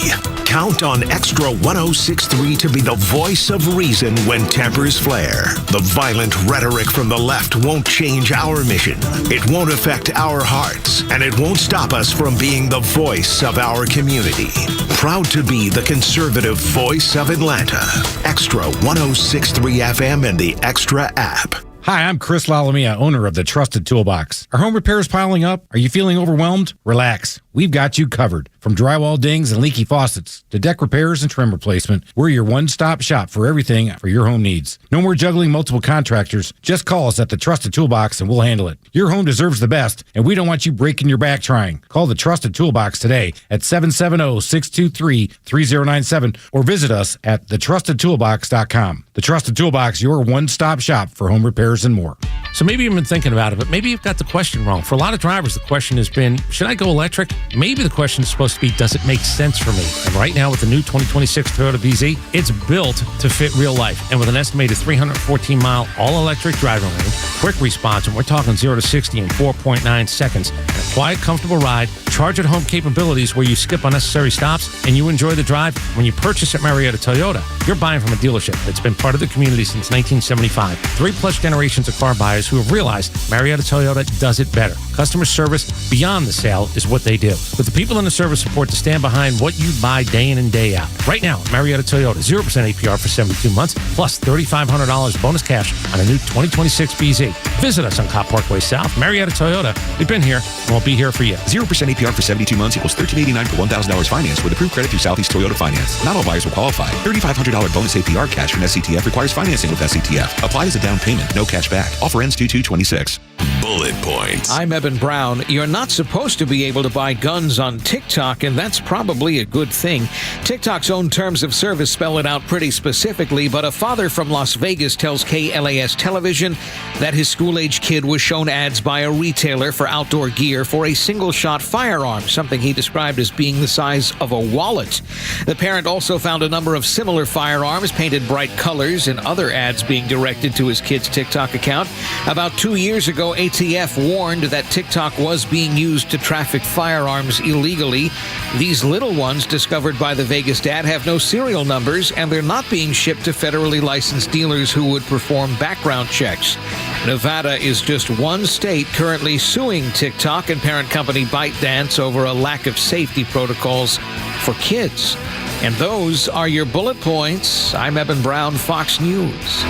count on Extra 106.3 to be the voice of reason when tempers flare. The violent rhetoric from the left won't change our mission. It won't affect our hearts, and it won't stop us from being the voice of our community. Proud to be the conservative voice of Atlanta. Extra 106.3 FM and the Extra app. Hi, I'm Chris Lalamia, owner of the Trusted Toolbox. Are home repairs piling up? Are you feeling overwhelmed? Relax. We've got you covered. From drywall dings and leaky faucets to deck repairs and trim replacement, we're your one-stop shop for everything for your home needs. No more juggling multiple contractors. Just call us at the Trusted Toolbox and we'll handle it. Your home deserves the best, and we don't want you breaking your back trying. Call the Trusted Toolbox today at 770-623-3097 or visit us at thetrustedtoolbox.com. The Trusted Toolbox, your one-stop shop for home repairs and more. So maybe you've been thinking about it, but maybe you've got the question wrong. For a lot of drivers, the question has been, should I go electric? Maybe the question is supposed to be, does it make sense for me? And right now with the new 2026 Toyota BZ, it's built to fit real life. And with an estimated 314-mile all-electric driving range, quick response, and we're talking 0 to 60 in 4.9 seconds, and a quiet, comfortable ride, charge-at-home capabilities where you skip unnecessary stops, and you enjoy the drive. When you purchase at Marietta Toyota, you're buying from a dealership that's been part of the community since 1975. 3+ generations of car buyers who have realized Marietta Toyota does it better. Customer service beyond the sale is what they do. With the people in the service support to stand behind what you buy day in and day out. Right now, Marietta Toyota, 0% APR for 72 months, plus $3,500 bonus cash on a new 2026 BZ. Visit us on Cop Parkway South. Marietta Toyota. We've been here and we'll be here for you. 0% APR for 72 months equals $1,389 for $1,000 finance with approved credit through Southeast Toyota Finance. Not all buyers will qualify. $3,500 bonus APR cash from SCTF requires financing with SCTF. Apply as a down payment. No cash back. Offer ends 2/2/26. Bullet points. I'm Eben Brown. You're not supposed to be able to buy guns on TikTok, and that's probably a good thing. TikTok's own terms of service spell it out pretty specifically, but a father from Las Vegas tells KLAS Television that his school-age kid was shown ads by a retailer for outdoor gear for a single-shot firearm, something he described as being the size of a wallet. The parent also found a number of similar firearms painted bright colors and other ads being directed to his kid's TikTok account. About 2 years ago, ATF warned that TikTok was being used to traffic firearms illegally. These little ones discovered by the Vegas dad have no serial numbers, and they're not being shipped to federally licensed dealers who would perform background checks. Nevada is just one state currently suing TikTok and parent company ByteDance over a lack of safety protocols for kids. And those are your bullet points. I'm Eben Brown, Fox News.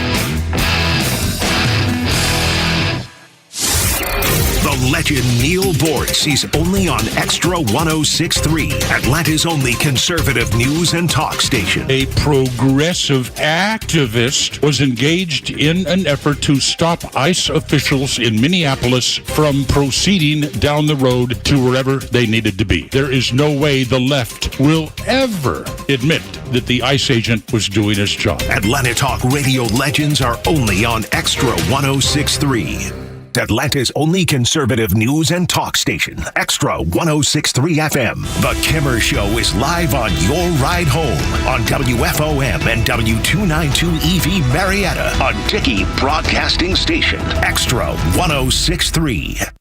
The The legend Neil Bortz is only on Extra 106.3, Atlanta's only conservative news and talk station. A progressive activist was engaged in an effort to stop ICE officials in Minneapolis from proceeding down the road to wherever they needed to be. There is no way the left will ever admit that the ICE agent was doing his job. Atlanta Talk radio legends are only on Extra 106.3. Atlanta's only conservative news and talk station, Extra 106.3 FM. The Kimmer Show is live on your ride home on WFOM and W292 EV Marietta, a Dickey Broadcasting Station, Extra 106.3.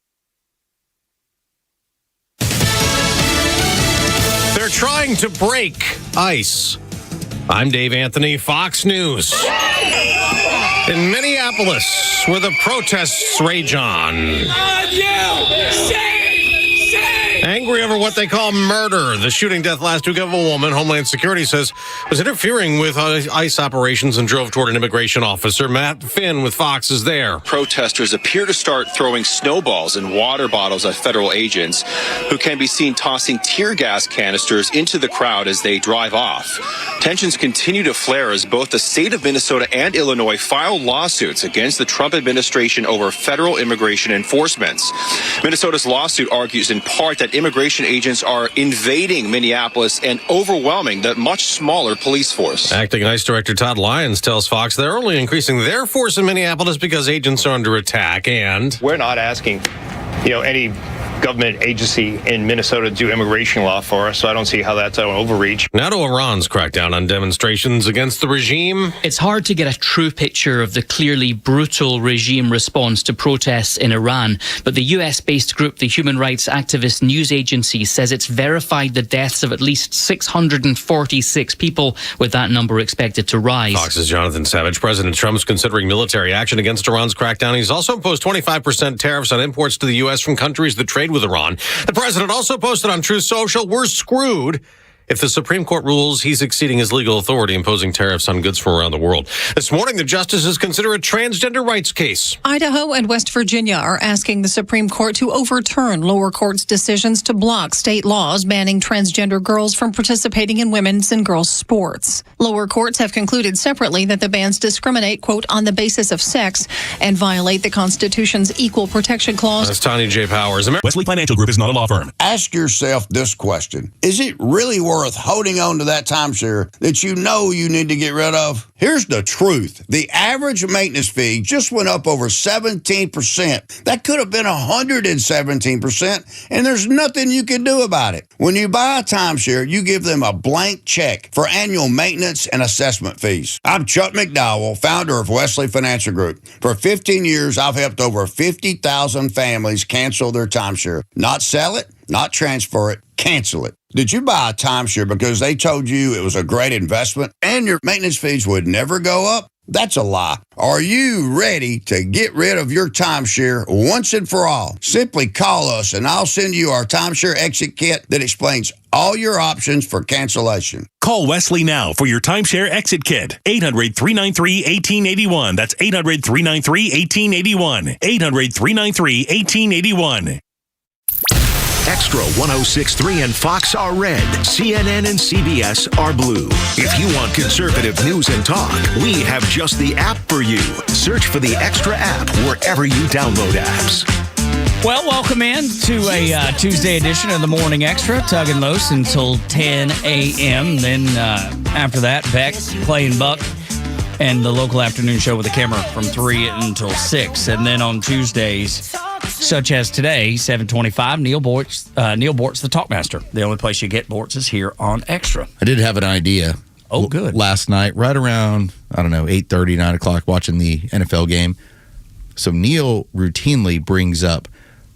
They're trying to break ICE. I'm Dave Anthony, Fox News. In Minneapolis, where the protests rage on. Angry over what they call murder. The shooting death last week of a woman, Homeland Security says, was interfering with ICE operations and drove toward an immigration officer. Matt Finn with Fox is there. Protesters appear to start throwing snowballs and water bottles at federal agents who can be seen tossing tear gas canisters into the crowd as they drive off. Tensions continue to flare as both the state of Minnesota and Illinois file lawsuits against the Trump administration over federal immigration enforcements. Minnesota's lawsuit argues in part that immigration agents are invading Minneapolis and overwhelming the much smaller police force. Acting ICE Director Todd Lyons tells Fox they're only increasing their force in Minneapolis because agents are under attack, and we're not asking, any government agency in Minnesota to do immigration law for us, so I don't see how that's an overreach. Now to Iran's crackdown on demonstrations against the regime. It's hard to get a true picture of the clearly brutal regime response to protests in Iran, but the US-based group, the human rights activist news agency, says it's verified the deaths of at least 646 people, with that number expected to rise. Fox's Jonathan Savage. President Trump's considering military action against Iran's crackdown. He's also imposed 25% tariffs on imports to the U.S. from countries that trade with Iran. The president also posted on Truth Social, "We're screwed. If the Supreme Court rules, he's exceeding his legal authority, imposing tariffs on goods from around the world." This morning, the justices consider a transgender rights case. Idaho and West Virginia are asking the Supreme Court to overturn lower courts' decisions to block state laws banning transgender girls from participating in women's and girls' sports. Lower courts have concluded separately that the bans discriminate, quote, on the basis of sex and violate the Constitution's Equal Protection Clause. That's Tanya J. Powers. Wesley Financial Group is not a law firm. Ask yourself this question. Is it really worth holding on to that timeshare that you know you need to get rid of? Here's the truth. The average maintenance fee just went up over 17%. That could have been 117%, and there's nothing you can do about it. When you buy a timeshare, you give them a blank check for annual maintenance and assessment fees. I'm Chuck McDowell, founder of Wesley Financial Group. For 15 years, I've helped over 50,000 families cancel their timeshare. Not sell it, not transfer it, cancel it. Did you buy a timeshare because they told you it was a great investment and your maintenance fees would never go up? That's a lie. Are you ready to get rid of your timeshare once and for all? Simply call us and I'll send you our timeshare exit kit that explains all your options for cancellation. Call Wesley now for your timeshare exit kit. 800-393-1881. That's 800-393-1881. 800-393-1881. Extra 106.3 and Fox are red. CNN and CBS are blue. If you want conservative news and talk, we have just the app for you. Search for the Extra app wherever you download apps. Well, welcome in to a Tuesday edition of the Morning Xtra, Tug and Los until 10 a.m. Then after that, Beck, Clay, and Buck, and the local afternoon show with the camera from 3 until 6. And then on Tuesdays, such as today, 7:25, Neil Bortz, the Talkmaster. The only place you get Bortz is here on Extra. I did have an idea. Oh, good. Last night, right around, 8:30, 9 o'clock, watching the NFL game. So Neil routinely brings up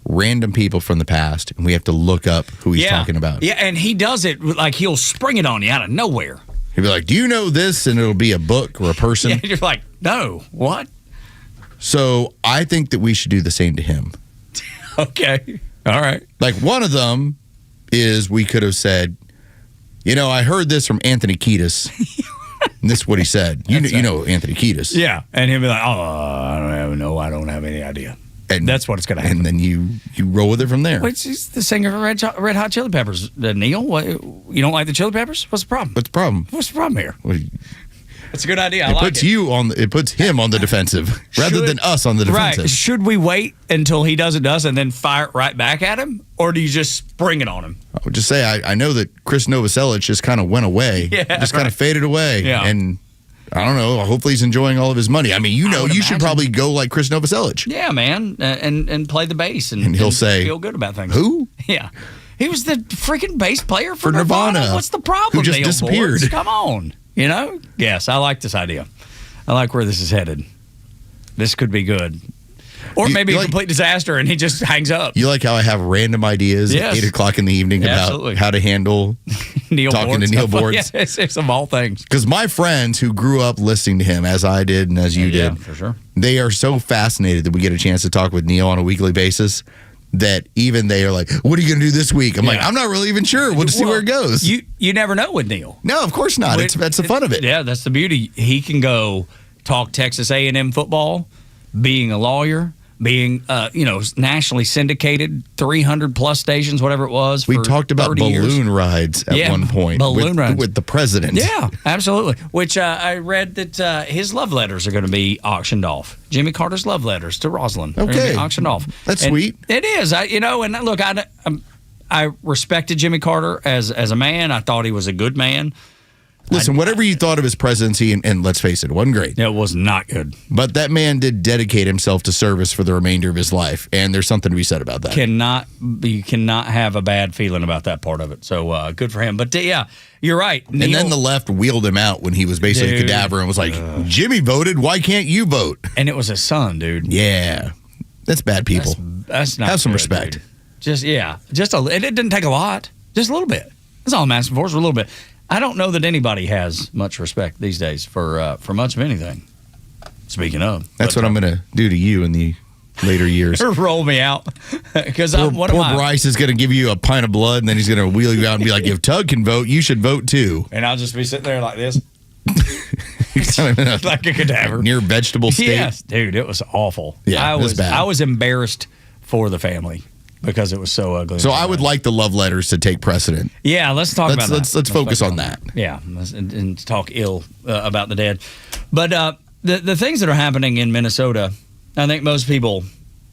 random people from the past, and we have to look up who he's talking about. Yeah, and he does it like he'll spring it on you out of nowhere. He'll be like, do you know this? And it'll be a book or a person. Yeah, you're like, no, what? So I think that we should do the same to him. Okay. All right. Like one of them is we could have said, I heard this from Anthony Kiedis. And this is what he said. You know Anthony Kiedis. Yeah. And he'll be like, I don't have any idea. And that's what it's going to happen. And then you roll with it from there. Which is the singer of Red Hot Chili Peppers. Neil, you don't like the Chili Peppers? What's the problem? What's the problem? What's the problem here? It's a good idea. I It like puts it. it puts him on the defensive rather than us on the defensive. Right. Should we wait until he does it to us and then fire it right back at him? Or do you just spring it on him? I would just say I know that Chris Novoselic just kind of went away. Yeah, kind of faded away. Yeah. And I don't know. Hopefully he's enjoying all of his money. I mean, you should probably go like Chris Novoselic. Yeah, man. And play the bass. And he'll say, feel good about things. Who? Yeah. He was the freaking bass player for Nirvana. What's the problem? Who just Neil disappeared. Boards? Come on. You know? Yes, I like this idea. I like where this is headed. This could be good. Or maybe a complete disaster and he just hangs up. You like how I have random ideas at 8 o'clock in the evening about how to handle talking to Neil Boards? Yes, it's of all things. Because my friends who grew up listening to him, as I did and as you did, for sure, they are so fascinated that we get a chance to talk with Neil on a weekly basis that even they are like, what are you going to do this week? I'm like, I'm not really even sure. We'll just see where it goes. You never know with Neil. No, of course not. That's the fun of it. Yeah, that's the beauty. He can go talk Texas A&M football, being a lawyer, being nationally syndicated, 300 plus stations, whatever it was. We talked about balloon rides at one point. Balloon rides with the president. Yeah, absolutely. Which I read that his love letters are going to be auctioned off. Jimmy Carter's love letters to Rosalind. They're gonna be auctioned off. That's sweet. It is. And look, I respected Jimmy Carter as a man. I thought he was a good man. Listen, whatever you thought of his presidency, and let's face it, it wasn't great. It was not good. But that man did dedicate himself to service for the remainder of his life, and there's something to be said about that. You cannot have a bad feeling about that part of it. So good for him. But yeah, you're right. Neil, and then the left wheeled him out when he was basically a cadaver and was like, Jimmy voted, why can't you vote? And it was his son, dude. Yeah. That's bad people. That's not have some good, respect. Dude. It didn't take a lot. Just a little bit. That's all I'm asking for is a little bit. I don't know that anybody has much respect these days for much of anything. Speaking of. That's what I'm going to do to you in the later years. Roll me out. Because poor Bryce is going to give you a pint of blood, and then he's going to wheel you out and be like, if Tug can vote, you should vote too. And I'll just be sitting there like this. Kind of like a cadaver. Near vegetable state. Yes, dude, it was awful. Yeah, it was bad. I was embarrassed for the family because it was so ugly. So I would like the love letters to take precedent. Yeah, let's talk about that. Let's focus on that. Yeah, and talk ill about the dead. But the things that are happening in Minnesota, I think most people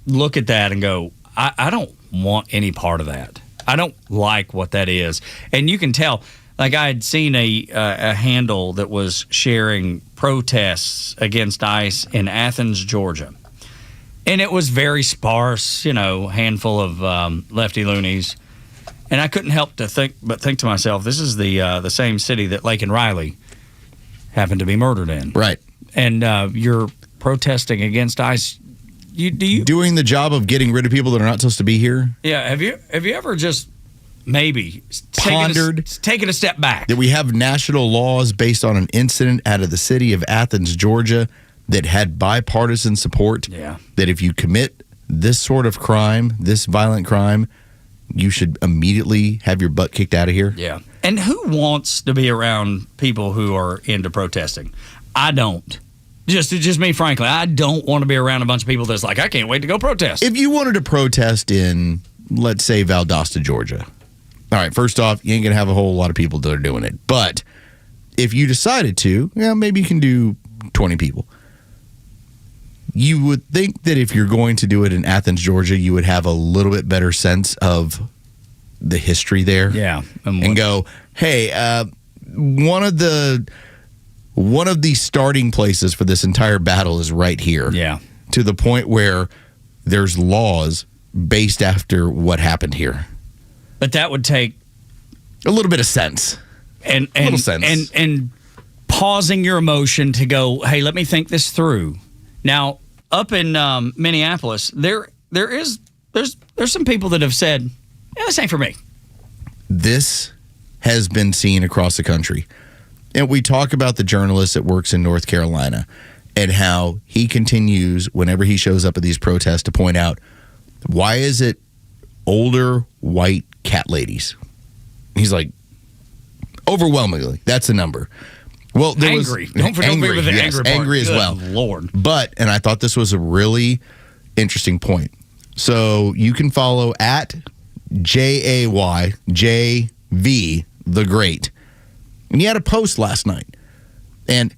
look at that and go, I don't want any part of that. I don't like what that is. And you can tell, like I had seen a handle that was sharing protests against ICE in Athens, Georgia. And it was very sparse, handful of lefty loonies. And I couldn't help to think to myself, this is the same city that Lake and Riley happened to be murdered in. Right. And you're protesting against ICE. Doing the job of getting rid of people that are not supposed to be here? Yeah. Have you ever just maybe pondered taken a step back? That we have national laws based on an incident out of the city of Athens, Georgia, that had bipartisan support. Yeah. That if you commit this sort of crime, this violent crime, you should immediately have your butt kicked out of here. Yeah. And who wants to be around people who are into protesting? I don't. Just me, frankly. I don't want to be around a bunch of people that's like, I can't wait to go protest. If you wanted to protest in, let's say, Valdosta, Georgia. All right, first off, you ain't going to have a whole lot of people that are doing it. But if you decided to, maybe you can do 20 people. You would think that if you're going to do it in Athens, Georgia, you would have a little bit better sense of the history there. Yeah. And go, hey, one of the starting places for this entire battle is right here. Yeah. To the point where there's laws based after what happened here. But that would take a little bit of sense. And a little sense. And pausing your emotion to go, hey, let me think this through. Now, up in Minneapolis, there's some people that have said, this ain't for me. This has been seen across the country. And we talk about the journalist that works in North Carolina and how he continues, whenever he shows up at these protests, to point out, why is it older white cat ladies? He's like, overwhelmingly, that's the number. Well, there angry. was Don't forget the angry part. angry as Good well. Lord. But, and I thought this was a really interesting point. So you can follow at JAYJV the Great. And he had a post last night. And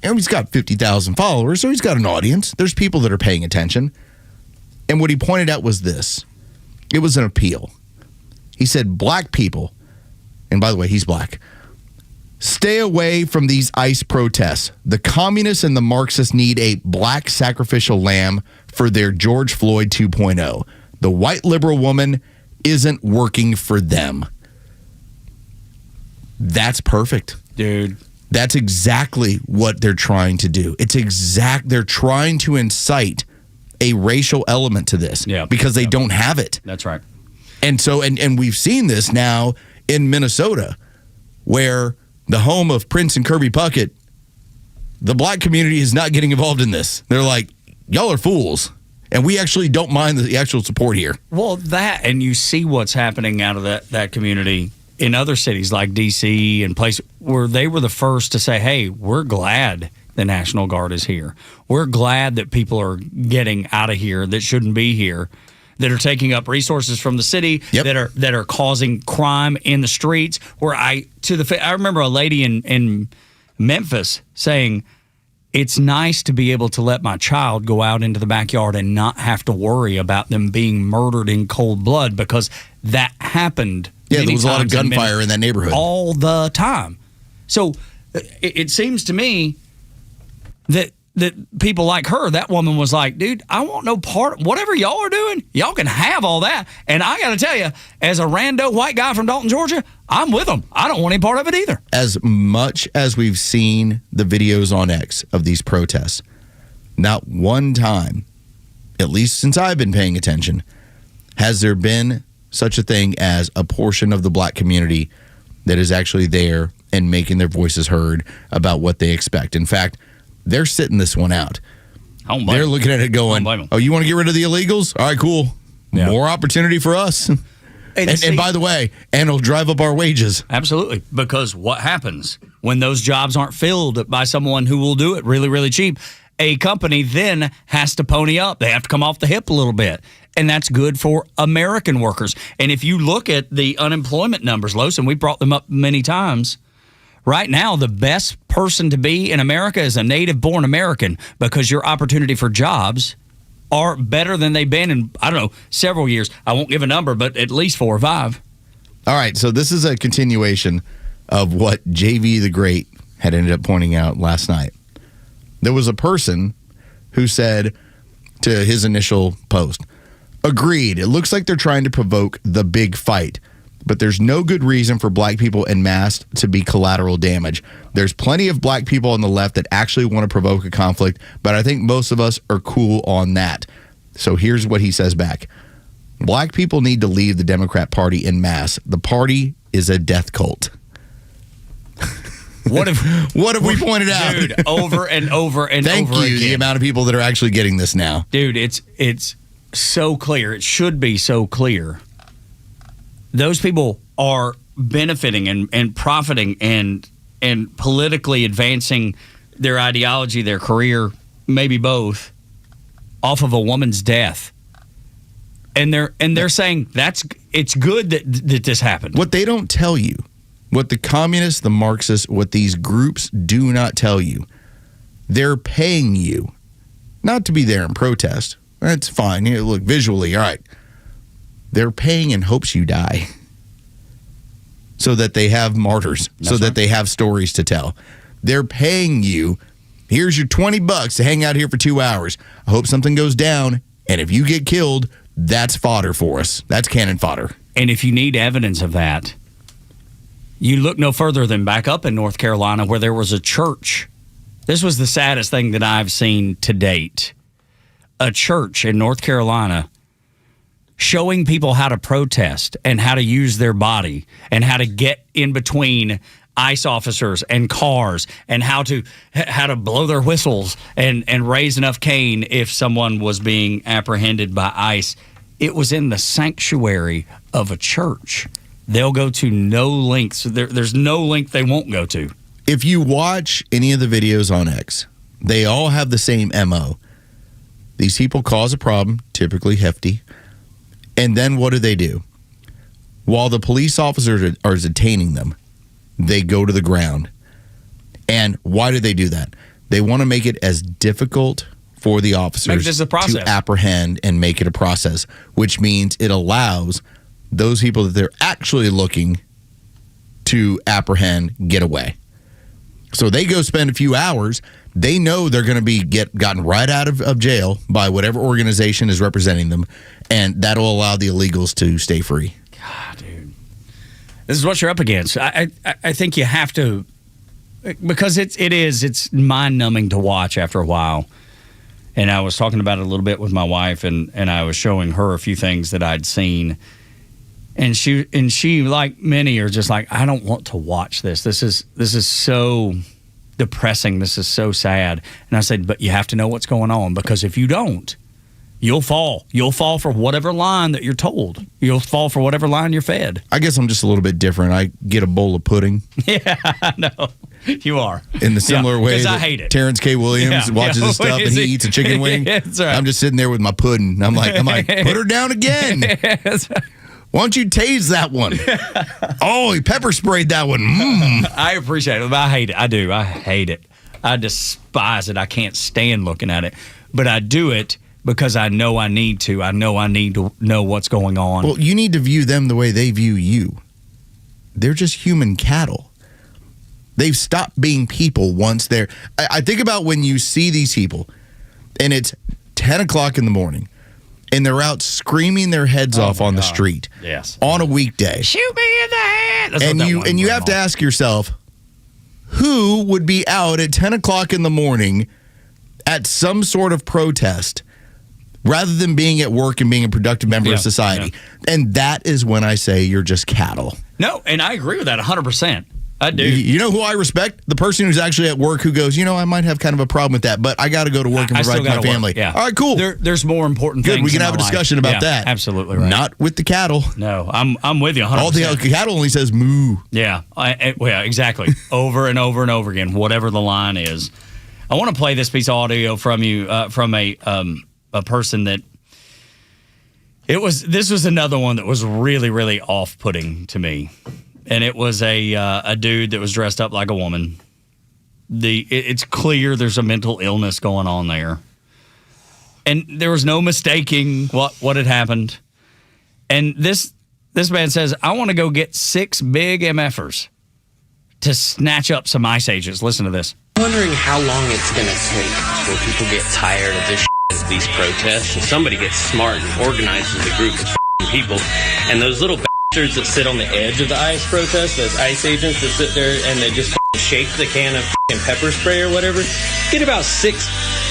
he's got 50,000 followers, so he's got an audience. There's people that are paying attention. And what he pointed out was this. It was an appeal. He said, black people, and by the way, he's black, stay away from these ICE protests. The communists and the Marxists need a black sacrificial lamb for their George Floyd 2.0. The white liberal woman isn't working for them. That's perfect. Dude. That's exactly what they're trying to do. They're trying to incite a racial element to this because they don't have it. That's right. And so, and we've seen this now in Minnesota, where the home of Prince and Kirby Puckett, the black community is not getting involved in this. They're like, y'all are fools. And we actually don't mind the actual support here. Well, and you see what's happening out of that community in other cities like D.C. and places where they were the first to say, hey, we're glad the National Guard is here. We're glad that people are getting out of here that shouldn't be here, that are taking up resources from the city, that are causing crime in the streets. I remember a lady in Memphis saying, it's nice to be able to let my child go out into the backyard and not have to worry about them being murdered in cold blood, because that happened. Yeah, there was a lot of gunfire in that neighborhood. All the time. So it seems to me that people like her, that woman was like, dude, I want no part of whatever y'all are doing. Y'all can have all that. And I got to tell you, as a rando white guy from Dalton, Georgia, I'm with them. I don't want any part of it either. As much as we've seen the videos on X of these protests, not one time, at least since I've been paying attention, has there been such a thing as a portion of the black community that is actually there and making their voices heard about what they expect. In fact, they're sitting this one out. They're looking at it going, oh, you want to get rid of the illegals? All right, cool. Yeah. More opportunity for us. And by the way, and it'll drive up our wages. Absolutely. Because what happens when those jobs aren't filled by someone who will do it really, really cheap? A company then has to pony up. They have to come off the hip a little bit. And that's good for American workers. And if you look at the unemployment numbers, Los, and we brought them up many times, right now the best person to be in America is a native-born American, because your opportunity for jobs are better than they've been in, I don't know, several years. I won't give a number, but at least 4 or 5. All right, so this is a continuation of what JV the Great had ended up pointing out last night. There was a person who said to his initial post, agreed, it looks like they're trying to provoke the big fight, but there's no good reason for black people en masse to be collateral damage. There's plenty of black people on the left that actually want to provoke a conflict, but I think most of us are cool on that. So here's what he says back. Black people need to leave the Democrat Party en masse. The party is a death cult. What have we pointed out? Dude, over and over and Thank over you, again. the amount of people that are actually getting this now. Dude, it's so clear. It should be so clear. Those people are benefiting and profiting and politically advancing their ideology, their career, maybe both, off of a woman's death. And they're saying it's good that this happened. What they don't tell you, what the communists, the Marxists, what these groups do not tell you, they're paying you not to be there and protest. That's fine. You look, visually, all right. They're paying in hopes you die so that they have martyrs, that they have stories to tell. They're paying you, here's your $20 to hang out here for 2 hours. I hope something goes down, and if you get killed, that's fodder for us. That's cannon fodder. And if you need evidence of that, you look no further than back up in North Carolina, where there was a church. This was the saddest thing that I've seen to date. A church in North Carolina showing people how to protest and how to use their body and how to get in between ICE officers and cars and how to blow their whistles and raise enough cane if someone was being apprehended by ICE. It was in the sanctuary of a church. They'll go to no lengths. There's no length they won't go to. If you watch any of the videos on X, they all have the same MO. These people cause a problem, typically hefty. And then what do? While the police officers are detaining them, they go to the ground. And why do they do that? They want to make it as difficult for the officers to apprehend and make it a process, which means it allows those people that they're actually looking to apprehend get away. So they go spend a few hours. They know they're going to be gotten right out of jail by whatever organization is representing them, and that'll allow the illegals to stay free. God, dude. This is what you're up against. I think you have to, because it's mind-numbing to watch after a while. And I was talking about it a little bit with my wife, and I was showing her a few things that I'd seen. And she, like many, are just like, I don't want to watch this. This is so depressing. This is so sad. And I said, but you have to know what's going on, because if you don't, you'll fall. You'll fall for whatever line that you're told. You'll fall for whatever line you're fed. I guess I'm just a little bit different. I get a bowl of pudding. Yeah, I know. You are. In the similar way that I hate it. Terrence K. Williams watches this stuff and he eats a chicken wing. That's right. I'm just sitting there with my pudding. I'm like, put her down again. That's right. Why don't you tase that one? Oh, he pepper sprayed that one. I appreciate it, but I hate it. I do. I hate it. I despise it. I can't stand looking at it. But I do it because I know I need to. I know I need to know what's going on. Well, you need to view them the way they view you. They're just human cattle. They've stopped being people once they're... I think about when you see these people, and it's 10 o'clock in the morning, and they're out screaming their heads off on the street. Yes. On a weekday. Shoot me in the head! That's And what that you one and you went have to on. ask yourself, who would be out at 10 o'clock in the morning at some sort of protest rather than being at work and being a productive member of society? And that is when I say you're just cattle. No, and I agree with that 100%. I do. You know who I respect? The person who's actually at work who goes, I might have kind of a problem with that, but I got to go to work and I provide still for my gotta family. work, yeah. All right, cool. There's more important Good. things. We can in have a my life. discussion about Yeah, that. Absolutely right. Not with the cattle. No, I'm with you 100%. All the cattle only says moo. Yeah, exactly. Over and over and over again, whatever the line is. I want to play this piece of audio from you, from a person that this was another one that was really, really off-putting to me. And it was a dude that was dressed up like a woman. It's clear there's a mental illness going on there. And there was no mistaking what had happened. And this man says, I want to go get 6 big MFers to snatch up some ICE agents. Listen to this. I'm wondering how long it's going to take before people get tired of this as these protests. If somebody gets smart and organizes a group of people, and those little bastards that sit on the edge of the ICE protest, those ICE agents that sit there and they just shake the can of pepper spray or whatever, get about 6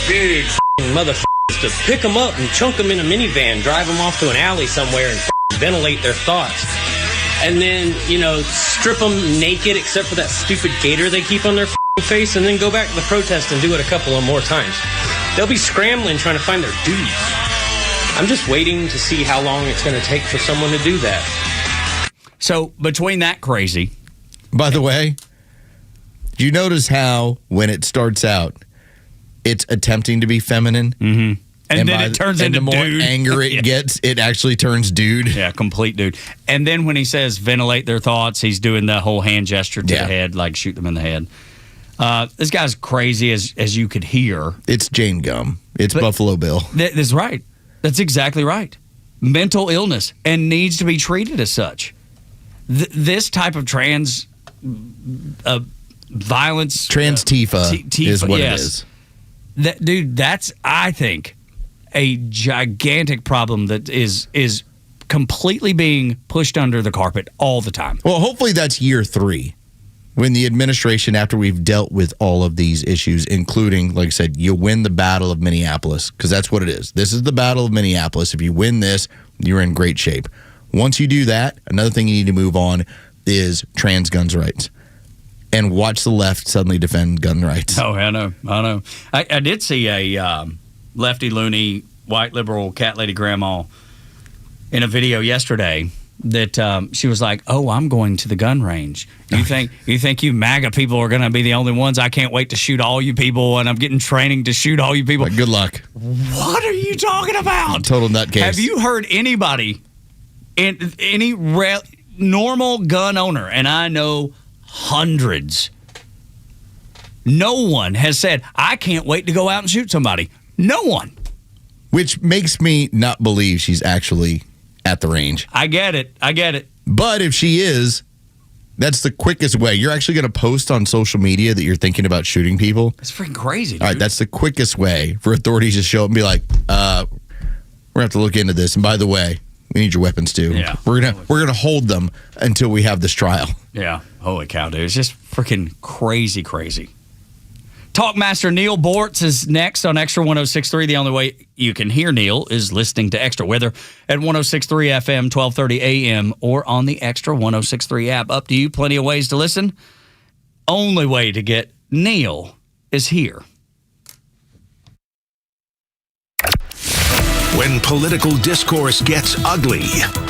big motherfuckers to pick them up and chunk them in a minivan, drive them off to an alley somewhere and ventilate their thoughts. And then, strip them naked except for that stupid gator they keep on their face, and then go back to the protest and do it a couple of more times. They'll be scrambling trying to find their dudes. I'm just waiting to see how long it's going to take for someone to do that. So between that crazy... By the way, do you notice how when it starts out, it's attempting to be feminine? Mm-hmm. And then it turns into the more dude. anger it gets, it actually turns dude. Yeah, complete dude. And then when he says ventilate their thoughts, he's doing the whole hand gesture to the head, like shoot them in the head. This guy's crazy as you could hear. It's Jane Gum. It's Buffalo Bill. That's right. That's exactly right. Mental illness and needs to be treated as such. This type of trans violence... Trans Tifa is what it is. Dude, that's, I think, a gigantic problem that is completely being pushed under the carpet all the time. Well, hopefully that's year 3. When the administration, after we've dealt with all of these issues, including, like I said, you win the Battle of Minneapolis, because that's what it is. This is the Battle of Minneapolis. If you win this, you're in great shape. Once you do that, another thing you need to move on is trans guns rights. And watch the left suddenly defend gun rights. Oh, I know. I did see a lefty, loony, white liberal cat lady grandma in a video yesterday that she was like, "Oh, I'm going to the gun range. You think you MAGA people are going to be the only ones? I can't wait to shoot all you people, and I'm getting training to shoot all you people." Good luck. What are you talking about? Total nutcase. Have you heard anybody in any normal gun owner, and I know hundreds, no one has said, "I can't wait to go out and shoot somebody." No one. Which makes me not believe she's actually at the range. I get it. But if she is, that's the quickest way. You're actually going to post on social media that you're thinking about shooting people. It's freaking crazy, dude. All right, that's the quickest way for authorities to show up and be like, we're going to have to look into this. And by the way, we need your weapons too. Yeah. We're gonna hold them until we have this trial. Yeah. Holy cow, dude. It's just freaking crazy. Talkmaster Neil Bortz is next on Extra 106.3. The only way you can hear Neil is listening to Extra Weather at 106.3 FM, 1230 AM, or on the Extra 106.3 app. Up to you. Plenty of ways to listen. Only way to get Neil is here. When political discourse gets ugly,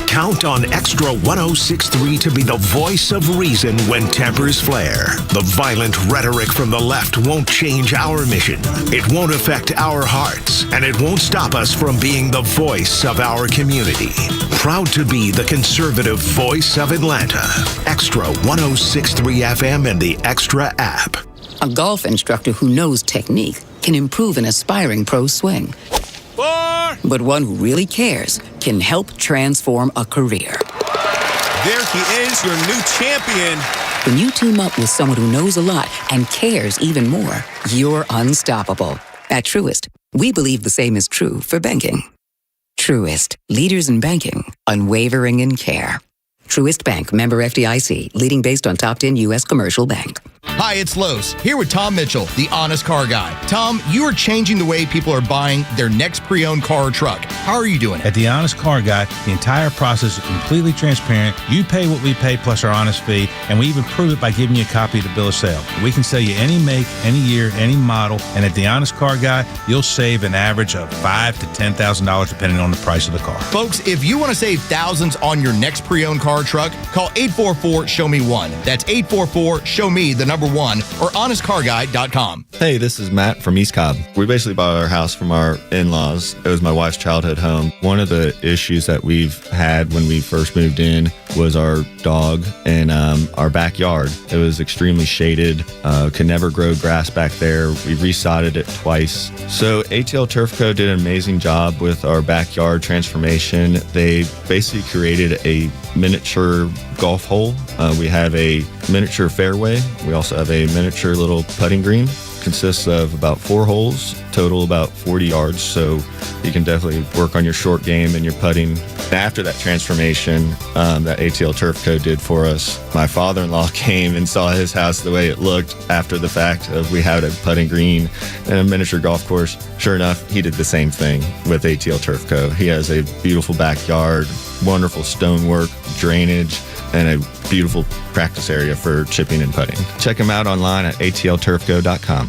count on Extra 106.3 to be the voice of reason when tempers flare. The violent rhetoric from the left won't change our mission. It won't affect our hearts, and it won't stop us from being the voice of our community. Proud to be the conservative voice of Atlanta. Extra 106.3 FM and the Extra app. A golf instructor who knows technique can improve an aspiring pro's swing. But one who really cares can help transform a career. There he is, your new champion. When you team up with someone who knows a lot and cares even more, you're unstoppable. At Truist, we believe the same is true for banking. Truist, leaders in banking, unwavering in care. Truist Bank, member FDIC, leading based on top 10 U.S. commercial bank. Hi, it's Los, here with Tom Mitchell, the honest car guy. Tom, you are changing the way people are buying their next pre-owned car or truck. How are you doing it? At the Honest Car Guy, the entire process is completely transparent. You pay what we pay plus our honest fee, and we even prove it by giving you a copy of the bill of sale. We can sell you any make, any year, any model, and at the Honest Car Guy, you'll save an average of $5,000 to $10,000 depending on the price of the car. Folks, if you want to save thousands on your next pre-owned car or truck, call 844-SHOW-ME-1. That's 844-SHOW-ME, the number 1, or honestcarguy.com. Hey, this is Matt from East Cobb. We basically bought our house from our in-laws. It was my wife's childhood home. One of the issues that we've had when we first moved in was our dog and our backyard. It was extremely shaded, could never grow grass back there. We resodded it twice. So ATL Turf Co. did an amazing job with our backyard transformation. They basically created a miniature golf hole. We have a miniature fairway. We also have a miniature little putting green. Consists of about 4 holes, total about 40 yards, so you can definitely work on your short game and your putting. After that transformation that ATL Turf Co. did for us, my father-in-law came and saw his house the way it looked after the fact of we had a putting green and a miniature golf course. Sure enough, he did the same thing with ATL Turf Co. He has a beautiful backyard, wonderful stonework, drainage, and a beautiful practice area for chipping and putting. Check them out online at atlturfco.com.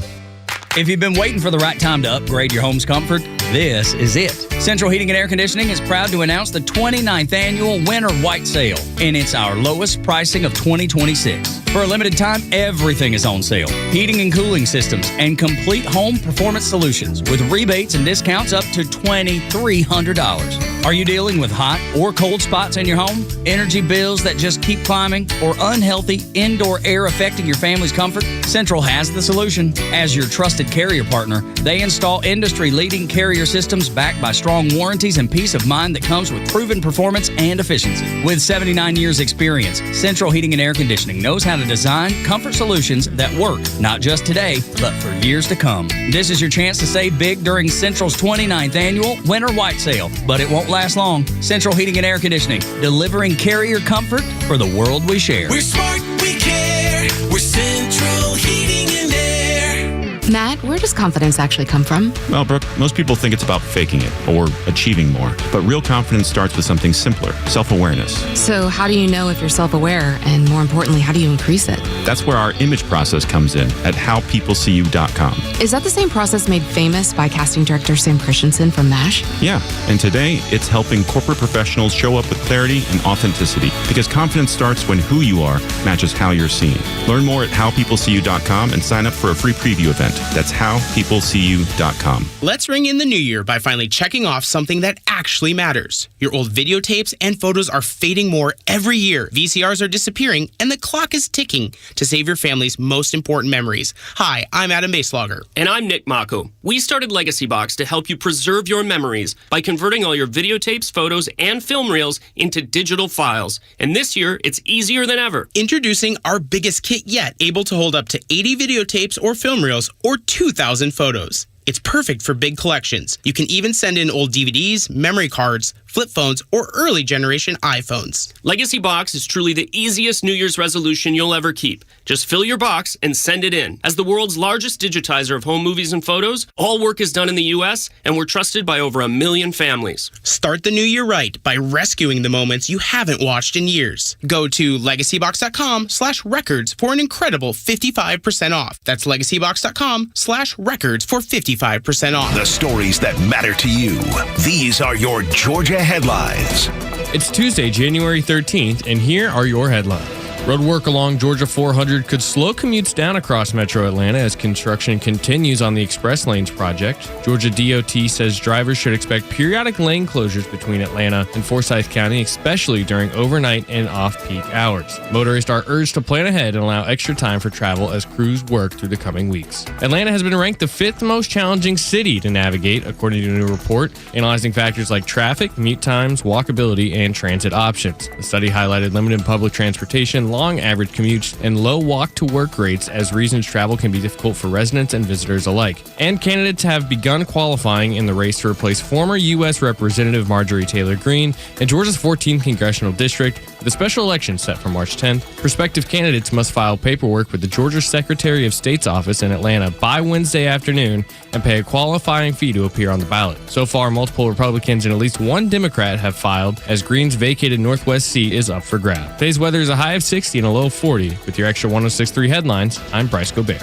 If you've been waiting for the right time to upgrade your home's comfort, this is it. Central Heating and Air Conditioning is proud to announce the 29th annual Winter White Sale, and it's our lowest pricing of 2026. For a limited time, everything is on sale. Heating and cooling systems and complete home performance solutions with rebates and discounts up to $2,300. Are you dealing with hot or cold spots in your home? Energy bills that just keep climbing? Or unhealthy indoor air affecting your family's comfort? Central has the solution. As your trusted carrier partner, they install industry-leading carrier systems backed by strong warranties and peace of mind that comes with proven performance and efficiency. With 79 years experience, Central Heating and Air Conditioning knows how to design comfort solutions that work, not just today, but for years to come. This is your chance to save big during Central's 29th annual Winter White Sale, but it won't last long. Central Heating and Air Conditioning, delivering carrier comfort for the world we share. We're smart, we care. We're Central Heating and Air. Matt, where does confidence actually come from? Well, Brooke, most people think it's about faking it or achieving more. But real confidence starts with something simpler, self-awareness. So how do you know if you're self-aware? And more importantly, how do you increase it? That's where our image process comes in at howpeopleseeyou.com. Is that the same process made famous by casting director Sam Christensen from MASH? Yeah, and today it's helping corporate professionals show up with clarity and authenticity, because confidence starts when who you are matches how you're seen. Learn more at howpeopleseeyou.com and sign up for a free preview event. That's howpeopleseeyou.com. Let's ring in the new year by finally checking off something that actually matters. Your old videotapes and photos are fading more every year. VCRs are disappearing, and the clock is ticking to save your family's most important memories. Hi, I'm Adam Baselogger. And I'm Nick Mako. We started Legacy Box to help you preserve your memories by converting all your videotapes, photos, and film reels into digital files. And this year, it's easier than ever. Introducing our biggest kit yet, able to hold up to 80 videotapes or film reels or 2,000 photos. It's perfect for big collections. You can even send in old DVDs, memory cards, flip phones, or early generation iPhones. Legacy Box is truly the easiest New Year's resolution you'll ever keep. Just fill your box and send it in. As the world's largest digitizer of home movies and photos, all work is done in the U.S., and we're trusted by over 1 million families. Start the new year right by rescuing the moments you haven't watched in years. Go to legacybox.com/records for an incredible 55% off. That's legacybox.com/records for 55% off. The stories that matter to you. These are your Georgia headlines. It's Tuesday, January 13th, and here are your headlines. Road work along Georgia 400 could slow commutes down across metro Atlanta as construction continues on the Express Lanes project. Georgia DOT says drivers should expect periodic lane closures between Atlanta and Forsyth County, especially during overnight and off-peak hours. Motorists are urged to plan ahead and allow extra time for travel as crews work through the coming weeks. Atlanta has been ranked the 5th most challenging city to navigate, according to a new report, analyzing factors like traffic, commute times, walkability, and transit options. The study highlighted limited public transportation, long average commutes, and low walk-to-work rates as reasons travel can be difficult for residents and visitors alike. And candidates have begun qualifying in the race to replace former U.S. Representative Marjorie Taylor Greene in Georgia's 14th congressional district, with a special election set for March 10th. Prospective candidates must file paperwork with the Georgia Secretary of State's office in Atlanta by Wednesday afternoon and pay a qualifying fee to appear on the ballot. So far, multiple Republicans and at least one Democrat have filed, as Greene's vacated Northwest seat is up for grabs. Today's weather is a high of 60 and a low of 40. With your extra 106.3 headlines, I'm Bryce Gobert.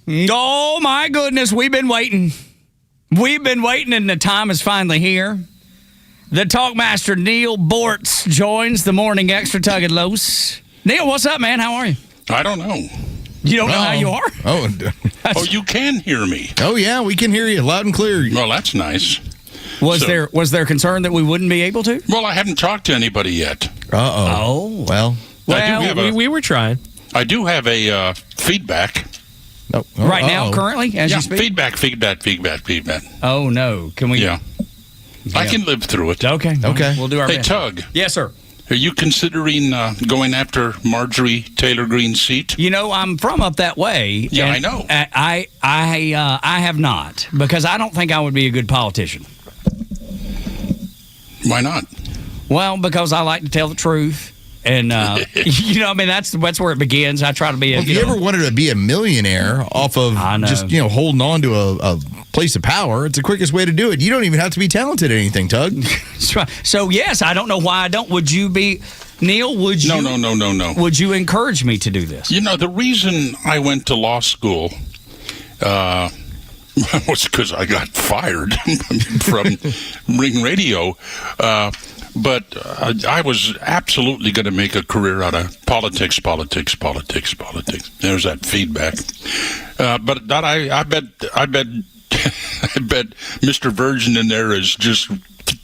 Oh, my goodness. We've been waiting. And the time is finally here. The Talkmaster Neil Bortz joins the Morning Xtra Tug and Los. Neil, what's up, man? How are you? I don't know. You don't know how you are? Oh, you can hear me. Oh, yeah, we can hear you loud and clear. Well, that's nice. Was there concern that we wouldn't be able to? Well, I haven't talked to anybody yet. Uh-oh. Well, we were trying. I do have a feedback. Right now, currently, as you speak? Feedback. Oh, no. Can we? Yeah. I can live through it. Okay. We'll do our best. Hey, Tug. Yes, sir. Are you considering going after Marjorie Taylor Greene's seat? You know, I'm from up that way. Yeah, I know. I have not, because I don't think I would be a good politician. Why not? Well, because I like to tell the truth. And, that's where it begins. I try to be if you ever wanted to be a millionaire off of just, holding on to a place of power, it's the quickest way to do it. You don't even have to be talented at anything, Tug. So, yes, I don't know why I don't. Would you be, Neil, would you? No. Would you encourage me to do this? You know, the reason I went to law school was because I got fired from Ring Radio. But I was absolutely going to make a career out of politics. There's that feedback. But that I bet Mr. Virgin in there is just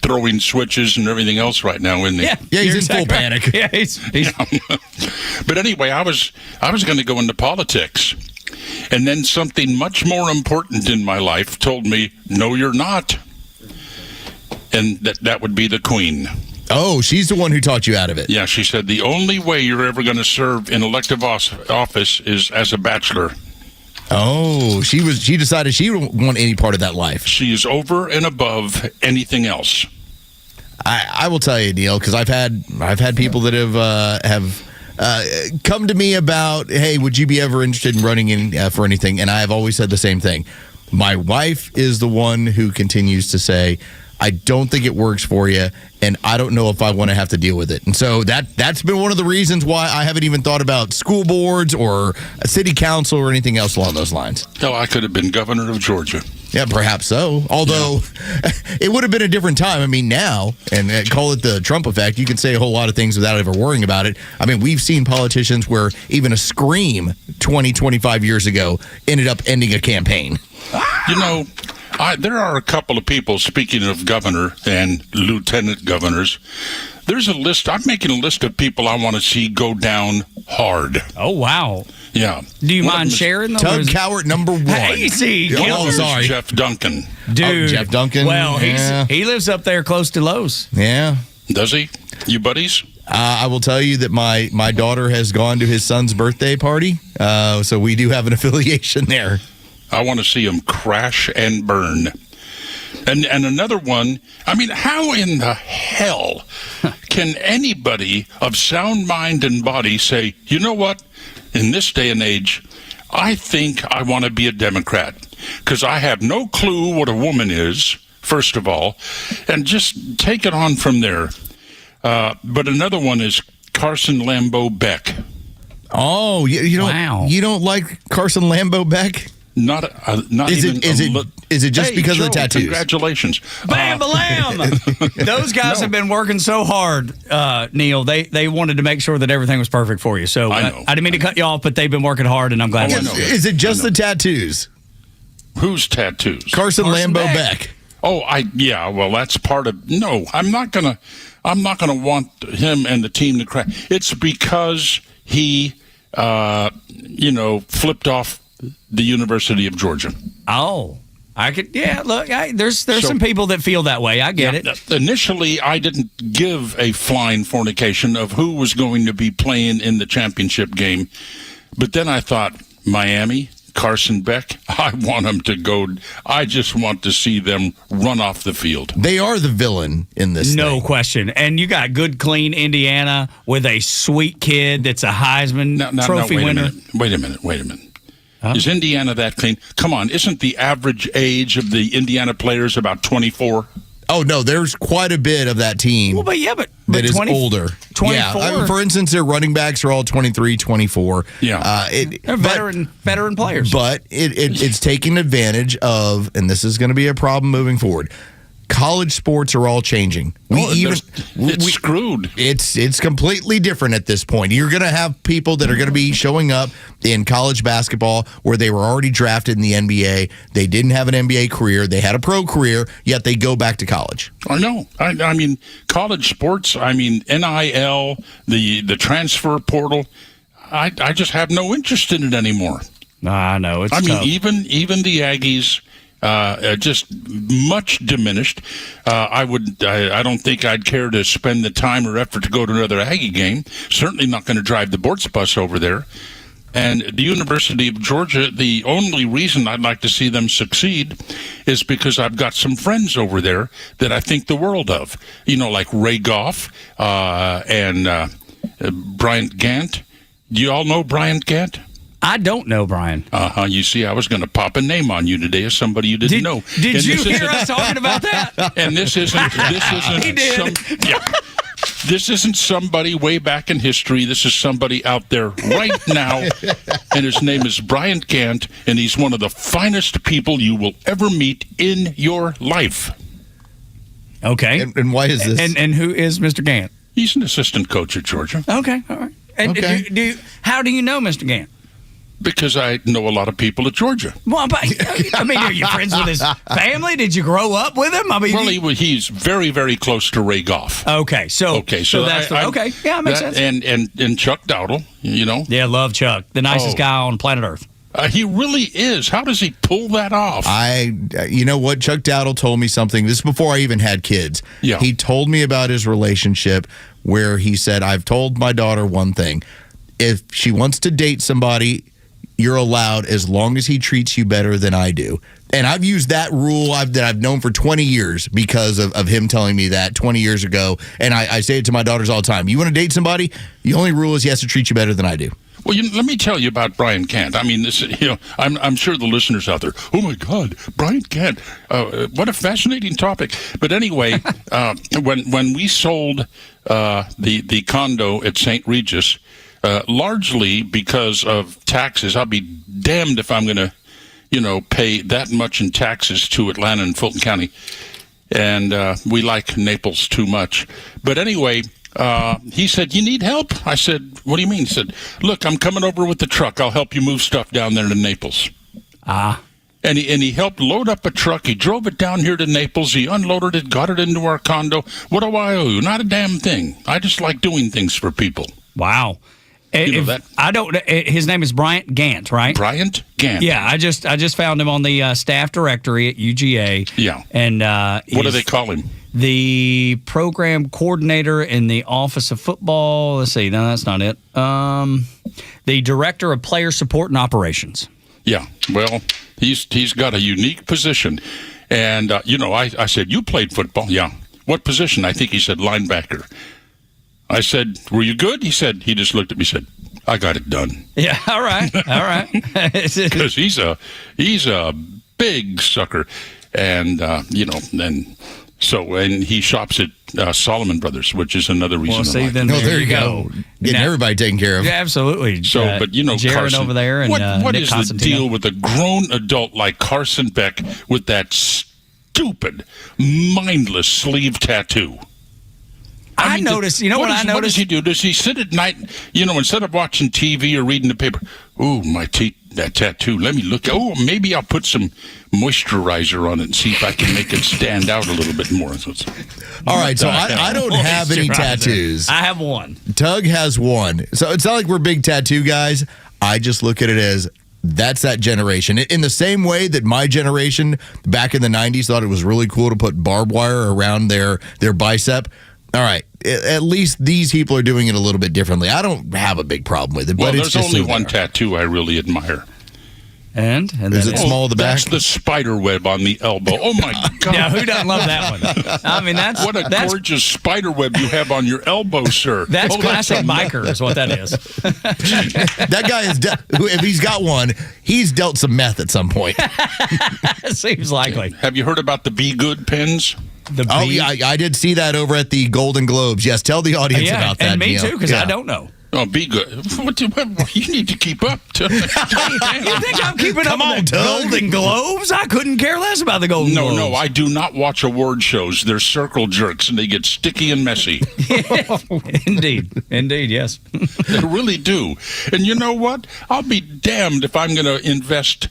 throwing switches and everything else right now, isn't he? Yeah, he's in full panic. Yeah, he's But anyway, I was going to go into politics. And then something much more important in my life told me, no, you're not. And that would be the Queen. Oh, she's the one who talked you out of it. Yeah, she said the only way you're ever going to serve in elective office is as a bachelor. Oh, she decided she didn't want any part of that life. She is over and above anything else. I will tell you, Neil, because I've had people that have come to me about, hey, would you be ever interested in running in for anything? And I have always said the same thing. My wife is the one who continues to say, I don't think it works for you, and I don't know if I want to have to deal with it. And so that's been one of the reasons why I haven't even thought about school boards or a city council or anything else along those lines. No, I could have been governor of Georgia. Yeah, perhaps so. Although it would have been a different time. I mean, now, and call it the Trump effect, you can say a whole lot of things without ever worrying about it. I mean, we've seen politicians where even a scream 20, 25 years ago ended up ending a campaign. You know, there are a couple of people, speaking of governor and lieutenant governors, there's a list. I'm making a list of people I want to see go down hard. Oh, wow. Yeah. Do you mind sharing those? Tug Cowart number 1. Easy. Oh, sorry. Jeff Duncan. Dude. Jeff Duncan. Well, he lives up there close to Los. Yeah. Does he? You buddies? I will tell you that my daughter has gone to his son's birthday party, so we do have an affiliation there. I want to see him crash and burn. And another one, I mean, how in the hell can anybody of sound mind and body say, you know what, in this day and age, I think I want to be a Democrat because I have no clue what a woman is, first of all, and just take it on from there. But another one is Carson Lambeau Beck. Oh, you don't like Carson Lambeau Beck? Not is even. Is it just because Joe, of the tattoos? Congratulations. Bam-a-lam! Those guys have been working so hard, Neil. They wanted to make sure that everything was perfect for you. So I didn't mean to cut you off, but they've been working hard, and I'm glad. Is it just the tattoos? Whose tattoos? Carson Lambeau Beck. Oh, well, that's part of. No, I'm not gonna want him and the team to crash. It's because he, flipped off the University of Georgia. Oh, I could. Yeah, look, there's some people that feel that way. I get it. Initially, I didn't give a flying fornication of who was going to be playing in the championship game, but then I thought, Miami, Carson Beck, I want them to go. I just want to see them run off the field. They are the villain in this No question. And you got good, clean Indiana with a sweet kid that's a Heisman Trophy winner. Wait a minute. Huh? Is Indiana that clean? Come on, isn't the average age of the Indiana players about 24? Oh, no, there's quite a bit of that team. Well, but that is older. 24. Yeah, for instance, their running backs are all 23, 24. Yeah. They're veteran players. But it's taking advantage of, and this is going to be a problem moving forward, college sports are all changing. It's screwed. It's completely different at this point. You're going to have people that are going to be showing up in college basketball where they were already drafted in the NBA. They didn't have an NBA career. They had a pro career, yet they go back to college. I know. I mean, college sports, NIL, the transfer portal, I just have no interest in it anymore. I know. It's tough. Even the Aggies, just much diminished. I don't think I'd care to spend the time or effort to go to another Aggie game. Certainly not going to drive the Bortz bus over there. And the University of Georgia, the only reason I'd like to see them succeed is because I've got some friends over there that I think the world of. Like Ray Goff and Bryant Gant. Do you all know Bryant Gant? I don't know, Brian. You see, I was going to pop a name on you today as somebody you didn't know. Did you hear us talking about that? And this isn't. He did. This isn't somebody way back in history. This is somebody out there right now, and his name is Bryant Gant, and he's one of the finest people you will ever meet in your life. Okay. And why is this? And who is Mr. Gant? He's an assistant coach at Georgia. Okay, all right. And how do you know Mr. Gant? Because I know a lot of people at Georgia. Well, but, are you friends with his family? Did you grow up with him? He's very, very close to Ray Goff. Okay, so that's okay. Yeah, it makes sense. And Chuck Dowdle, Yeah, love Chuck, the nicest guy on planet Earth. He really is. How does he pull that off? You know what? Chuck Dowdle told me something. This is before I even had kids. Yeah. He told me about his relationship where he said, I've told my daughter one thing. If she wants to date somebody, you're allowed as long as he treats you better than I do. And I've used that rule that I've known for 20 years because of him telling me that 20 years ago. And I say it to my daughters all the time. You want to date somebody? The only rule is he has to treat you better than I do. Well, let me tell you about Brian Kent. I mean, this, I'm sure the listeners out there, oh my God, Brian Kent, what a fascinating topic. But anyway, when we sold the condo at St. Regis, largely because of taxes, I'll be damned if I'm going to, pay that much in taxes to Atlanta and Fulton County. And we like Naples too much. But anyway, he said, you need help? I said, what do you mean? He said, look, I'm coming over with the truck. I'll help you move stuff down there to Naples. And he helped load up a truck. He drove it down here to Naples. He unloaded it, got it into our condo. What do I owe you? Not a damn thing. I just like doing things for people. Wow. That? I don't. His name is Bryant Gant, right? Bryant Gant. Yeah, I just found him on the staff directory at UGA. Yeah. And what do they call him? The program coordinator in the Office of Football. Let's see. No, that's not it. The director of player support and operations. Yeah. Well, he's got a unique position, and I said, you played football? Yeah. What position? I think he said linebacker. I said, were you good? He just looked at me and said, I got it done. Yeah, all right. Because he's a big sucker. And, and he shops at Solomon Brothers, which is another reason. Well, see, then there you go. Getting everybody taken care of. Yeah, absolutely. So, but Jaron Carson, over there and what Nick is Constantino. the deal with a grown adult like Carson Beck with that stupid, mindless sleeve tattoo? I noticed, what I noticed? What does he do? Does he sit at night, instead of watching TV or reading the paper, ooh, that tattoo, let me look. Oh, maybe I'll put some moisturizer on it and see if I can make it stand out a little bit more. All right, so I don't have any tattoos. I have one. Tug has one. So it's not like we're big tattoo guys. I just look at it as that's that generation. In the same way that my generation back in the 90s thought it was really cool to put barbed wire around their bicep. All right, at least these people are doing it a little bit differently. I don't have a big problem with it. Well, but there's only one tattoo I really admire. And is it small at the back? That's the spider web on the elbow. Oh my God! Yeah, who doesn't love that one? I mean, that's gorgeous spider web you have on your elbow, sir. That's classic biker, is what that is. That guy is, if he's got one, he's dealt some meth at some point. Seems likely. Have you heard about the Be Good pens? Yeah, I did see that over at the Golden Globes. Yes, tell the audience about that. And me too, because I don't know. Oh, Be Good. You need to keep up. You think I'm keeping up on the Golden Globes? I couldn't care less about the Golden Globes. No, I do not watch award shows. They're circle jerks, and they get sticky and messy. Indeed, yes. They really do. And you know what? I'll be damned if I'm going to invest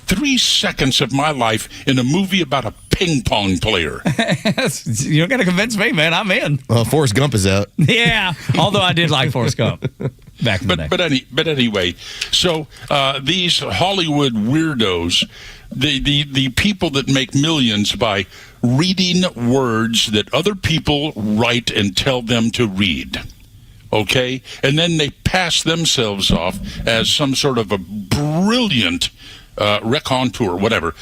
3 seconds of my life in a movie about a ping pong player. You're going to convince me, man. I'm in. Well, Forrest Gump is out. Yeah, although I did like Forrest Gump back in the day. But anyway, so these Hollywood weirdos, the people that make millions by reading words that other people write and tell them to read. Okay? And then they pass themselves off as some sort of a brilliant raconteur, whatever.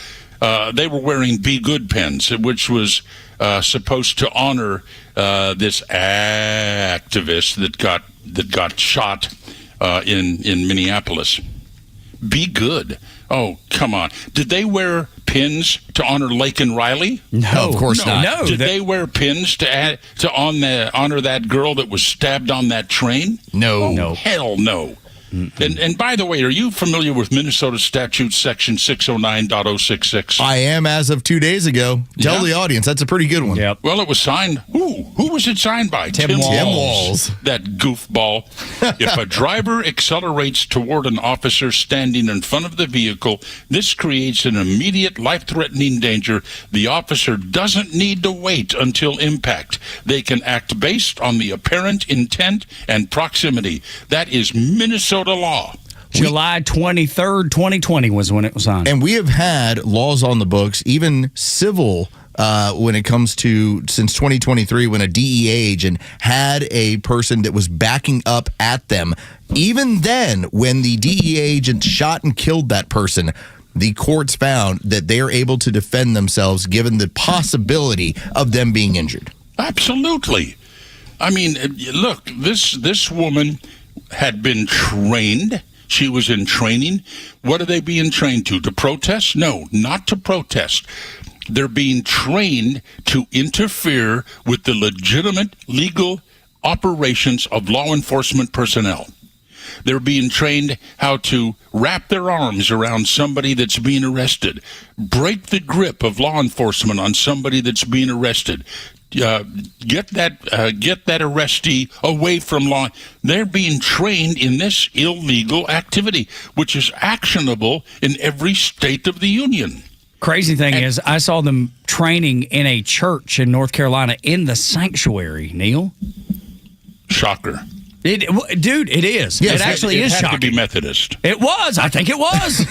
They were wearing Be Good pens, which was supposed to honor this activist that got shot in Minneapolis. Be Good. Oh, come on. Did they wear pins to honor Laken Riley? No, of course not. No, Did they wear pins to honor that girl that was stabbed on that train? No. Hell no. And by the way, are you familiar with Minnesota Statute Section 609.066? I am as of 2 days ago. Tell the audience, that's a pretty good one. Yep. Well, it was signed. Who was it signed by? Tim Walz. That goofball. If a driver accelerates toward an officer standing in front of the vehicle, this creates an immediate life-threatening danger. The officer doesn't need to wait until impact. They can act based on the apparent intent and proximity. That is Minnesota law. July 23rd, 2020 was when it was on. And we have had laws on the books, even civil, when it comes to since 2023, when a DEA agent had a person that was backing up at them. Even then, when the DEA agent shot and killed that person, the courts found that they are able to defend themselves given the possibility of them being injured. Absolutely. I mean, look, this woman had been trained. She was in training. What are they being trained to? To protest? No, not to protest. They're being trained to interfere with the legitimate legal operations of law enforcement personnel. They're being trained how to wrap their arms around somebody that's being arrested, break the grip of law enforcement on somebody that's being arrested, get that arrestee away from law. They're being trained in this illegal activity, which is actionable in every state of the union. Crazy thing is, I saw them training in a church in North Carolina in the sanctuary, Neil. Shocker. Dude, it is. Yes, it actually is shocking. It shocking. had to be Methodist. It was. I think it was.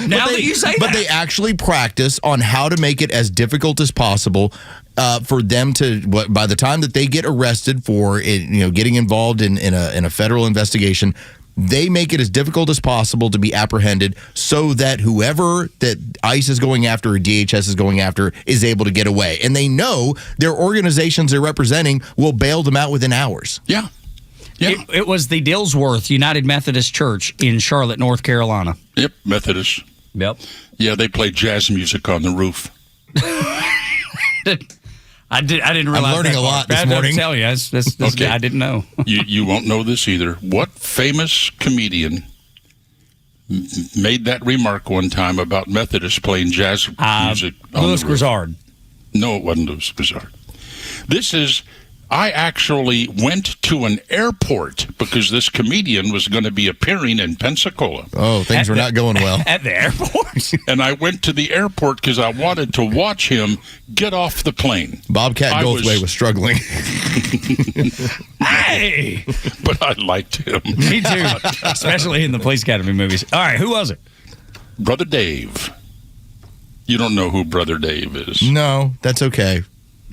Now that you say that. But they actually practice on how to make it as difficult as possible for them to, by the time that they get arrested for getting involved in a federal investigation, they make it as difficult as possible to be apprehended so that whoever that ICE is going after or DHS is going after is able to get away. And they know their organizations they're representing will bail them out within hours. Yeah. Yeah. It was the Dillsworth United Methodist Church in Charlotte, North Carolina. Yep, Methodist. Yep. Yeah, they play jazz music on the roof. I didn't realize. I'm learning a lot this morning. I tell you, Okay. I didn't know. you won't know this either. What famous comedian made that remark one time about Methodists playing jazz music? Louis Grizzard. No, it wasn't Louis Grizzard. I actually went to an airport because this comedian was going to be appearing in Pensacola. Oh, things were not going well. At the airport? And I went to the airport because I wanted to watch him get off the plane. Bobcat Goldthwait was struggling. Hey! But I liked him. Me too, especially in the Police Academy movies. All right, who was it? Brother Dave. You don't know who Brother Dave is. No, that's okay.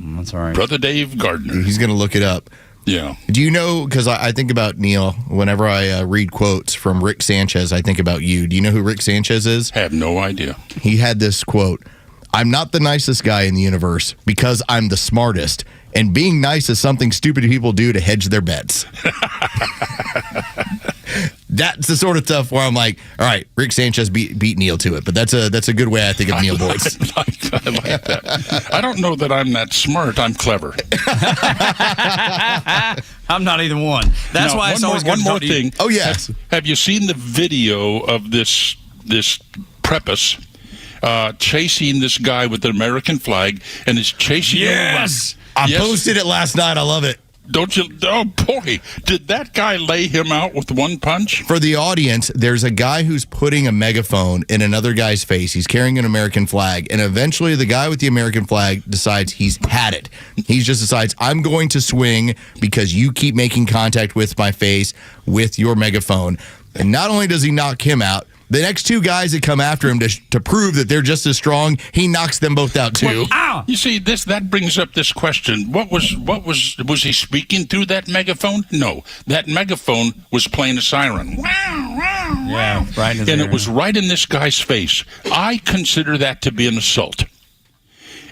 That's all right. Brother Dave Gardner. He's going to look it up. Yeah. Do you know, because I think about Neil, whenever I read quotes from Rick Sanchez, I think about you. Do you know who Rick Sanchez is? Have no idea. He had this quote, "I'm not the nicest guy in the universe because I'm the smartest. And being nice is something stupid people do to hedge their bets." That's the sort of stuff where I'm like, all right, Rick Sanchez beat Neil to it. But that's a good way I think of Neil Boyce. I like that. I don't know that I'm that smart. I'm clever. I'm not either one. That's why it's always good one to more talk to you. thing. Oh, yes. Have you seen the video of this prepuce chasing this guy with the American flag and is chasing him around? Yes. I posted it last night. I love it. Don't you? Oh, boy. Did that guy lay him out with one punch? For the audience, there's a guy who's putting a megaphone in another guy's face. He's carrying an American flag. And eventually the guy with the American flag decides he's had it. He just decides, I'm going to swing because you keep making contact with my face with your megaphone. And not only does he knock him out, the next two guys that come after him to prove that they're just as strong, he knocks them both out too. Well, you see, that brings up this question: was he speaking through that megaphone? No, that megaphone was playing a siren. Yeah, right. And it was right in this guy's face. I consider that to be an assault.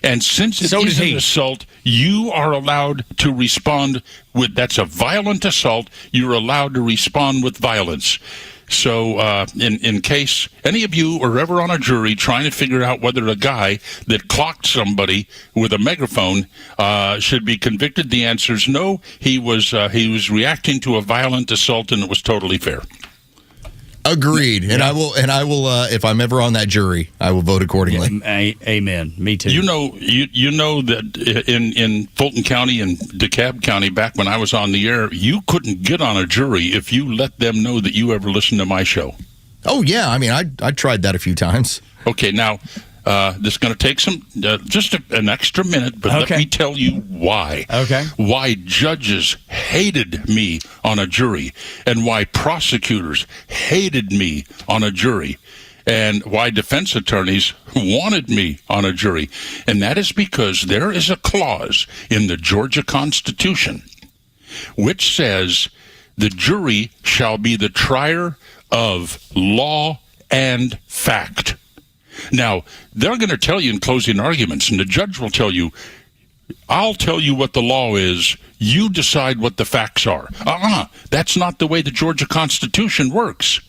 And since it is an assault, you are allowed to respond with. That's a violent assault. You're allowed to respond with violence. So in case any of you are ever on a jury trying to figure out whether a guy that clocked somebody with a megaphone should be convicted, the answer is no. He was reacting to a violent assault, and it was totally fair. Agreed. And I will if I'm ever on that jury, I will vote accordingly. Yeah, amen. Me too. You know that in Fulton County and DeKalb County, back when I was on the air, you couldn't get on a jury if you let them know that you ever listened to my show. Oh yeah, I mean I tried that a few times. Okay, now this is going to take some just an extra minute, but let me tell you why. Okay. Why judges hated me on a jury, and why prosecutors hated me on a jury, and why defense attorneys wanted me on a jury. And that is because there is a clause in the Georgia Constitution which says the jury shall be the trier of law and fact. Now, they're going to tell you in closing arguments, and the judge will tell you, I'll tell you what the law is. You decide what the facts are. That's not the way the Georgia Constitution works.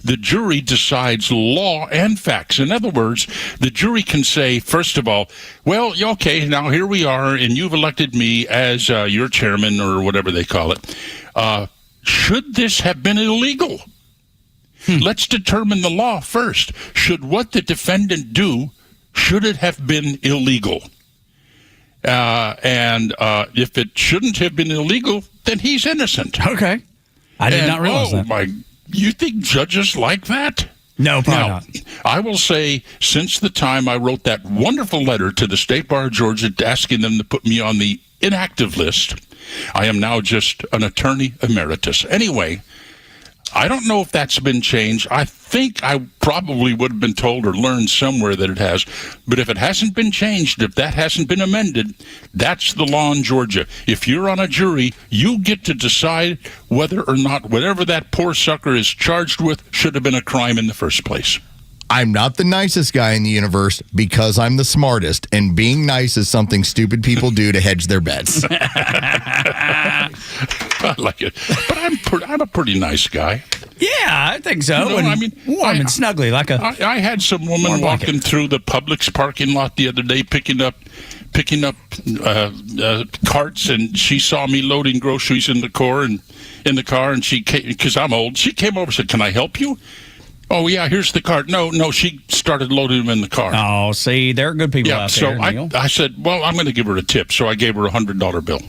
The jury decides law and facts. In other words, the jury can say, first of all, well, okay, now here we are, and you've elected me as your chairman or whatever they call it. Should this have been illegal? Let's determine the law first. Should what the defendant do, should it have been illegal? And if it shouldn't have been illegal, then he's innocent. Okay. I did not realize that. You think judges like that? No, probably not. I will say, since the time I wrote that wonderful letter to the State Bar of Georgia asking them to put me on the inactive list, I am now just an attorney emeritus. Anyway, I don't know if that's been changed. I think I probably would have been told or learned somewhere that it has. But if it hasn't been changed, if that hasn't been amended, that's the law in Georgia. If you're on a jury, you get to decide whether or not whatever that poor sucker is charged with should have been a crime in the first place. I'm not the nicest guy in the universe because I'm the smartest, and being nice is something stupid people do to hedge their bets. I like it. But I'm a pretty nice guy. Yeah, I think so. You know, I mean, warm and snuggly, like a. I had some woman walking through the Publix parking lot the other day, picking up carts, and she saw me loading groceries in the car, and she came, because I'm old. She came over and said, "Can I help you?" Oh, yeah, here's the cart. No, she started loading them in the car. Oh, see, there are good people out there, Neil. I said, well, I'm going to give her a tip. So I gave her a $100 bill.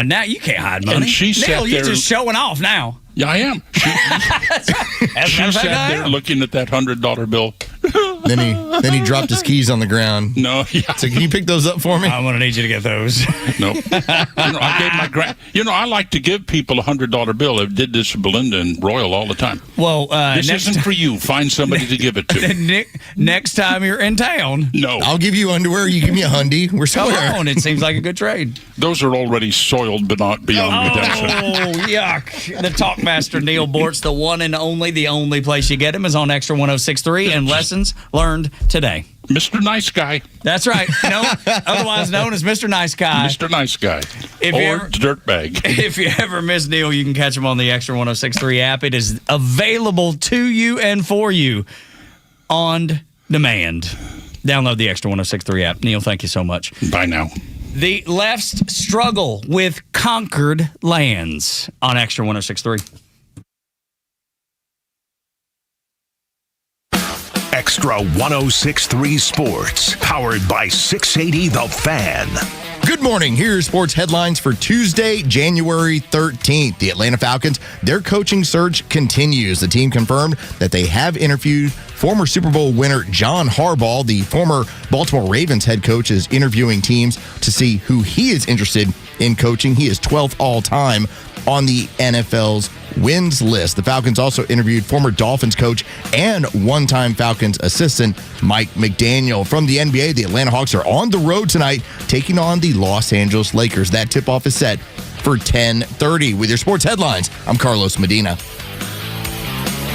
Now you can't hide money. And she sat Neil, you're there, just showing off now. Yeah, I am. She sat there looking at that $100 bill. Then he dropped his keys on the ground. No, yeah. So can you pick those up for me? I'm going to need you to get those. No. I gave my I like to give people a $100 bill. I did this to Belinda and Royal all the time. Well, this isn't for you. Find somebody to give it to. Next time you're in town. No. I'll give you underwear. You give me a hundy. We're square. Come on. It seems like a good trade. Those are already soiled, but not beyond redemption. Oh, yuck. The Talkmaster Neil Bortz, the one and only, the only place you get him is on Extra 106.3 and lessons learned today. Mr. Nice Guy. That's right. No, otherwise known as Mr. Nice Guy. Mr. Nice Guy. Or Dirtbag. If you ever miss Neil, you can catch him on the Extra 106.3 app. It is available to you and for you on demand. Download the Extra 106.3 app. Neil, thank you so much. Bye now. The left's struggle with conquered lands on Extra 106.3. Extra 106.3 Sports, powered by 680 The Fan. Good morning. Here are sports headlines for Tuesday, January 13th. The Atlanta Falcons, their coaching search continues. The team confirmed that they have interviewed former Super Bowl winner John Harbaugh. The former Baltimore Ravens head coach is interviewing teams to see who he is interested in coaching. He is 12th all-time on the NFL's wins list. The Falcons also interviewed former Dolphins coach and one-time Falcons assistant Mike McDaniel. From the NBA, the Atlanta Hawks are on the road tonight, taking on the Los Angeles Lakers. That tip-off is set for 10:30. With your sports headlines, I'm Carlos Medina.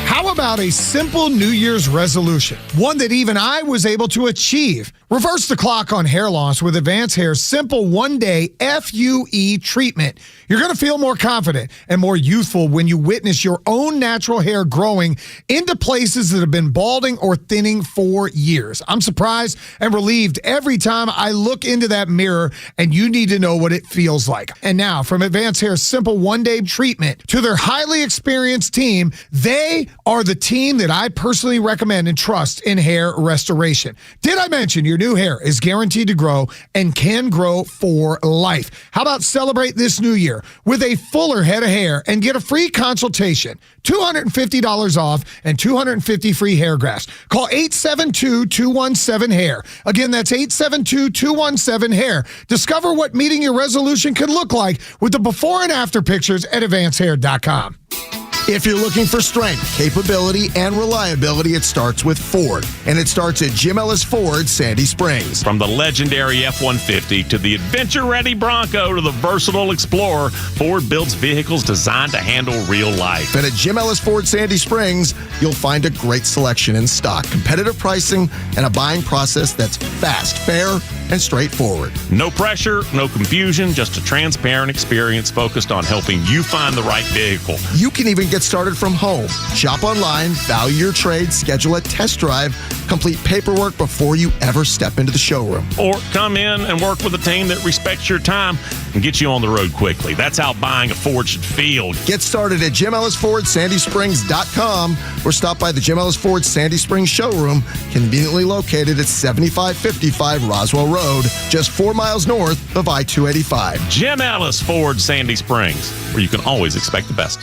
How about a simple New Year's resolution? One that even I was able to achieve. Reverse the clock on hair loss with Advanced Hair's simple one-day FUE treatment. You're going to feel more confident and more youthful when you witness your own natural hair growing into places that have been balding or thinning for years. I'm surprised and relieved every time I look into that mirror, and you need to know what it feels like. And now, from Advanced Hair's simple one-day treatment to their highly experienced team, they are the team that I personally recommend and trust in hair restoration. Did I mention your new hair is guaranteed to grow and can grow for life? How about celebrate this new year with a fuller head of hair and get a free consultation, $250 off, and 250 free hair grafts. Call 872-217-HAIR. Again, that's 872-217-HAIR. Discover what meeting your resolution could look like with the before and after pictures at AdvancedHair.com. If you're looking for strength, capability, and reliability, it starts with Ford. And it starts at Jim Ellis Ford, Sandy Springs. From the legendary F-150 to the adventure-ready Bronco to the versatile Explorer, Ford builds vehicles designed to handle real life. And at Jim Ellis Ford, Sandy Springs, you'll find a great selection in stock, competitive pricing, and a buying process that's fast, fair, and straightforward. No pressure, no confusion, just a transparent experience focused on helping you find the right vehicle. You can even get started from home. Shop online, value your trade, schedule a test drive, complete paperwork before you ever step into the showroom. Or come in and work with a team that respects your time and gets you on the road quickly. That's how buying a Ford should feel. Get started at JimEllisFordSandySprings.com or stop by the Jim Ellis Ford Sandy Springs showroom, conveniently located at 7555 Roswell Road, just 4 miles north of I-285. Jim Ellis Ford Sandy Springs, where you can always expect the best.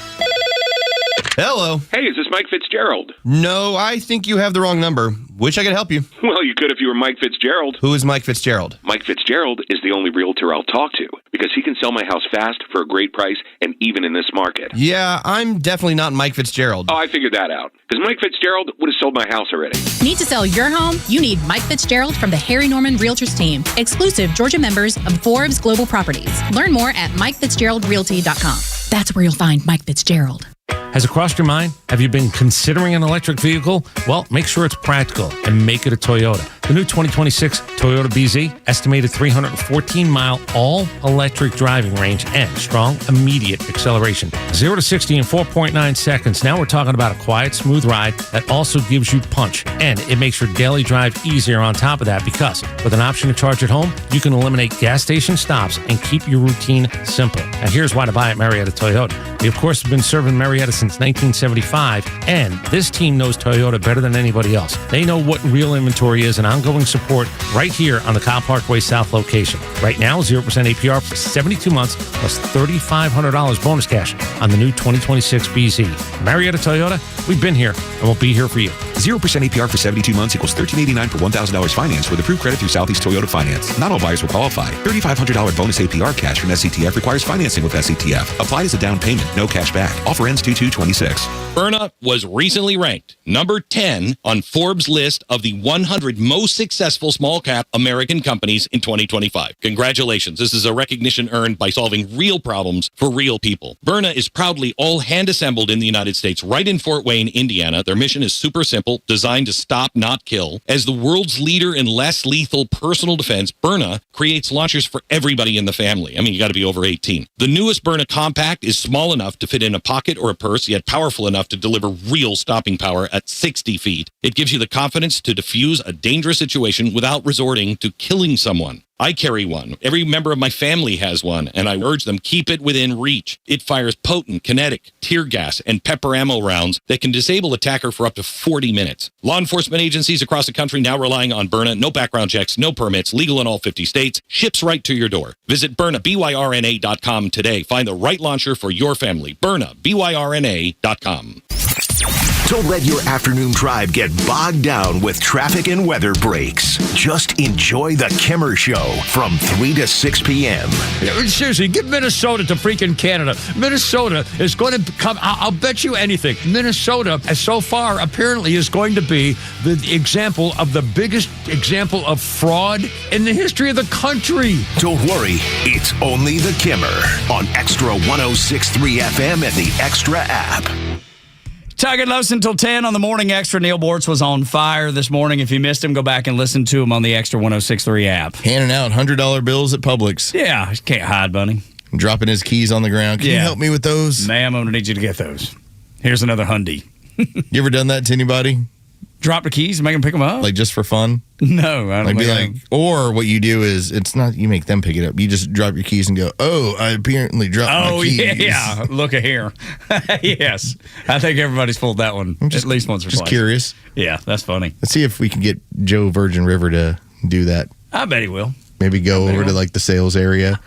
Hello. Hey, is this Mike Fitzgerald? No, I think you have the wrong number. Wish I could help you. Well, you could if you were Mike Fitzgerald. Who is Mike Fitzgerald? Mike Fitzgerald is the only realtor I'll talk to because he can sell my house fast for a great price and even in this market. Yeah, I'm definitely not Mike Fitzgerald. Oh, I figured that out because Mike Fitzgerald would have sold my house already. Need to sell your home? You need Mike Fitzgerald from the Harry Norman Realtors team, exclusive Georgia members of Forbes Global Properties. Learn more at MikeFitzgeraldRealty.com. That's where you'll find Mike Fitzgerald. Has it crossed your mind? Have you been considering an electric vehicle? Well, make sure it's practical and make it a Toyota. The new 2026 Toyota BZ, estimated 314-mile all-electric driving range and strong immediate acceleration. 0 to 60 in 4.9 seconds. Now we're talking about a quiet, smooth ride that also gives you punch. And it makes your daily drive easier on top of that because with an option to charge at home, you can eliminate gas station stops and keep your routine simple. Now here's why to buy at Marietta Toyota. We, of course, have been serving Marietta since 1975, and this team knows Toyota better than anybody else. They know what real inventory is and ongoing support right here on the Kyle Parkway South location. Right now, 0% APR for 72 months plus $3,500 bonus cash on the new 2026 BZ. Marietta Toyota, we've been here and we'll be here for you. 0% APR for 72 months equals $1,389 for $1,000 finance with approved credit through Southeast Toyota Finance. Not all buyers will qualify. $3,500 bonus APR cash from SCTF requires financing with SCTF. Applied as a down payment, no cash back. Offer ends 2/2/26. Byrna was recently ranked number 10 on Forbes' list of the 100 most successful small-cap American companies in 2025. Congratulations. This is a recognition earned by solving real problems for real people. Byrna is proudly all hand-assembled in the United States, right in Fort Wayne, Indiana. Their mission is super simple, designed to stop, not kill. As the world's leader in less lethal personal defense, Byrna creates launchers for everybody in the family. I mean, you got to be over 18. The newest Byrna Compact is small enough to fit in a pocket or a purse, yet powerful enough to deliver real stopping power at 60 feet. It gives you the confidence to defuse a dangerous situation without resorting to killing someone. I carry one. Every member of my family has one, and I urge them keep it within reach. It fires potent, kinetic, tear gas, and pepper ammo rounds that can disable attacker for up to 40 minutes. Law enforcement agencies across the country now relying on Byrna. No background checks, no permits, legal in all 50 states. Ships right to your door. Visit Byrna, BYRNA.com today. Find the right launcher for your family. Byrna, BYRNA.com. Don't let your afternoon drive get bogged down with traffic and weather breaks. Just enjoy the Kimmer Show from 3 to 6 p.m. Seriously, give Minnesota to freaking Canada. Minnesota is going to come, I'll bet you anything. Minnesota, so far, apparently is going to be the example of the biggest example of fraud in the history of the country. Don't worry, it's only the Kimmer on Extra 106.3 FM and the Extra app. Tug and Los until 10 on the Morning Extra. Neil Bortz was on fire this morning. If you missed him, go back and listen to him on the Extra 106.3 app. Handing out $100 bills at Publix. Yeah, can't hide, buddy. Dropping his keys on the ground. Can you help me with those? Ma'am, I'm going to need you to get those. Here's another hundy. You ever done that to anybody? Drop the keys and make them pick them up? Like just for fun? No, I don't think or what you do is, it's not, you make them pick it up. You just drop your keys and go, oh, I apparently dropped my keys. Oh, yeah. Look at here. Yes. I think everybody's pulled that one at least once or twice. Just curious. Yeah, that's funny. Let's see if we can get Joe Virgin River to do that. I bet he will. Maybe go over to like the sales area.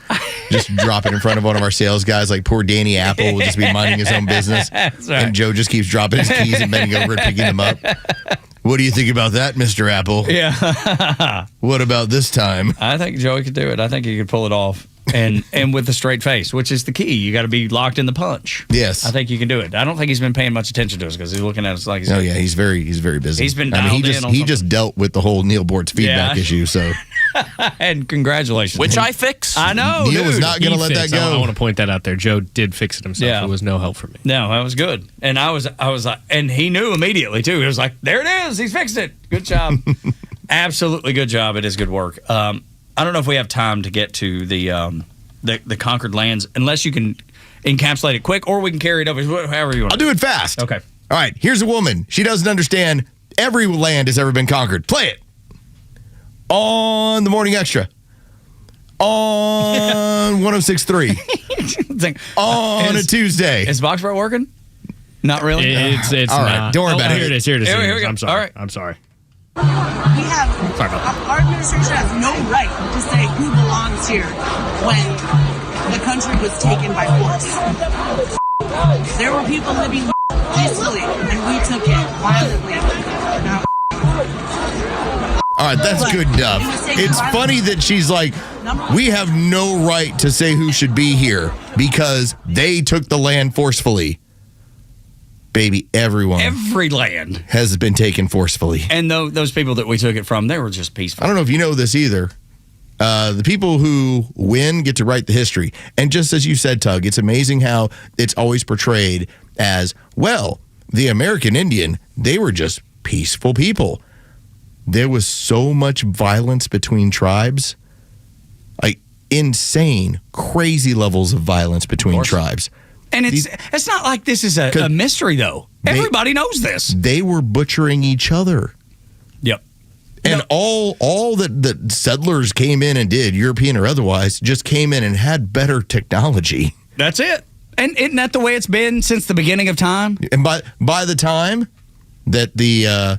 Just drop it in front of one of our sales guys. Like poor Danny Apple will just be minding his own business. That's right. And Joe just keeps dropping his keys and bending over and picking them up. What do you think about that, Mr. Apple? Yeah. What about this time? I think Joey could do it. I think he could pull it off. and with a straight face, which is the key. You got to be locked in the punch. Yes. I think you can do it. I don't think he's been paying much attention to us because he's looking at us like he's. Oh yeah, he's very busy. He's been dialed he just dealt with the whole Neil Bort's feedback issue. So, and congratulations, which I fix. I know Neil was not going to let that go. I want to point that out there. Joe did fix it himself. Yeah. It was no help from me. No, that was good. And I was like, and he knew immediately too. He was like, "There it is. He's fixed it. Good job. Absolutely good job. It is good work." I don't know if we have time to get to the conquered lands, unless you can encapsulate it quick, or we can carry it over. However you want. I'll do it fast. Okay. All right. Here's a woman. She doesn't understand every land has ever been conquered. Play it on the Morning Extra. On 106.3 on a Tuesday. Is Boxborough working? Not really. It's all right. not. Don't worry about it. Here it is. Here it is. Here we go. I'm sorry. All right. I'm sorry. We have our administration has no right to say who belongs here when the country was taken by force. There were people living peacefully, and we took it violently. Now, all right, that's good enough. It's funny that she's like, we have no right to say who should be here because they took the land forcefully. Baby, Every land has been taken forcefully. And those people that we took it from, they were just peaceful. I don't know if you know this either. The people who win get to write the history. And just as you said, Tug, it's amazing how it's always portrayed as, well, the American Indian, they were just peaceful people. There was so much violence between tribes, like insane, crazy levels of violence between tribes. And it's not like this is a mystery, though. Everybody knows this. They were butchering each other. Yep. And all that settlers came in and did, European or otherwise, just came in and had better technology. That's it. And isn't that the way it's been since the beginning of time? And by the time that the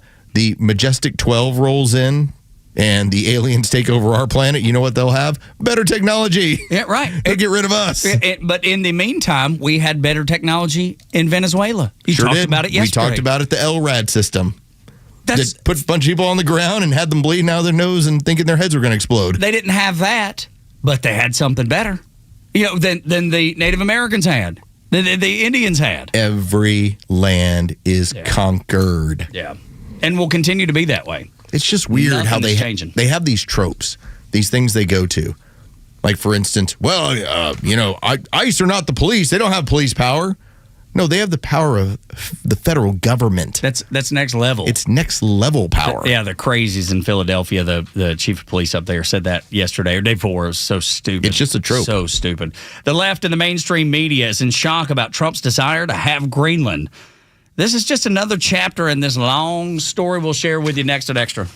Majestic 12 rolls in and the aliens take over our planet, you know what they'll have? Better technology. Yeah, right. They'll get rid of us. But in the meantime, we had better technology in Venezuela. You talked about it yesterday. We talked about it, the LRAD system. That put a bunch of people on the ground and had them bleeding out of their nose and thinking their heads were going to explode. They didn't have that, but they had something better, than the Native Americans had, than the Indians had. Every land is conquered. Yeah, and will continue to be that way. It's just weird how they have these tropes, these things they go to. Like, for instance, ICE are not the police. They don't have police power. No, they have the power of the federal government. That's next level. It's next level power. Yeah, the crazies in Philadelphia, the chief of police up there said that yesterday or day before. It was so stupid. It's just a trope. So stupid. The left and the mainstream media is in shock about Trump's desire to have Greenland. This is just another chapter in this long story we'll share with you next at Extra.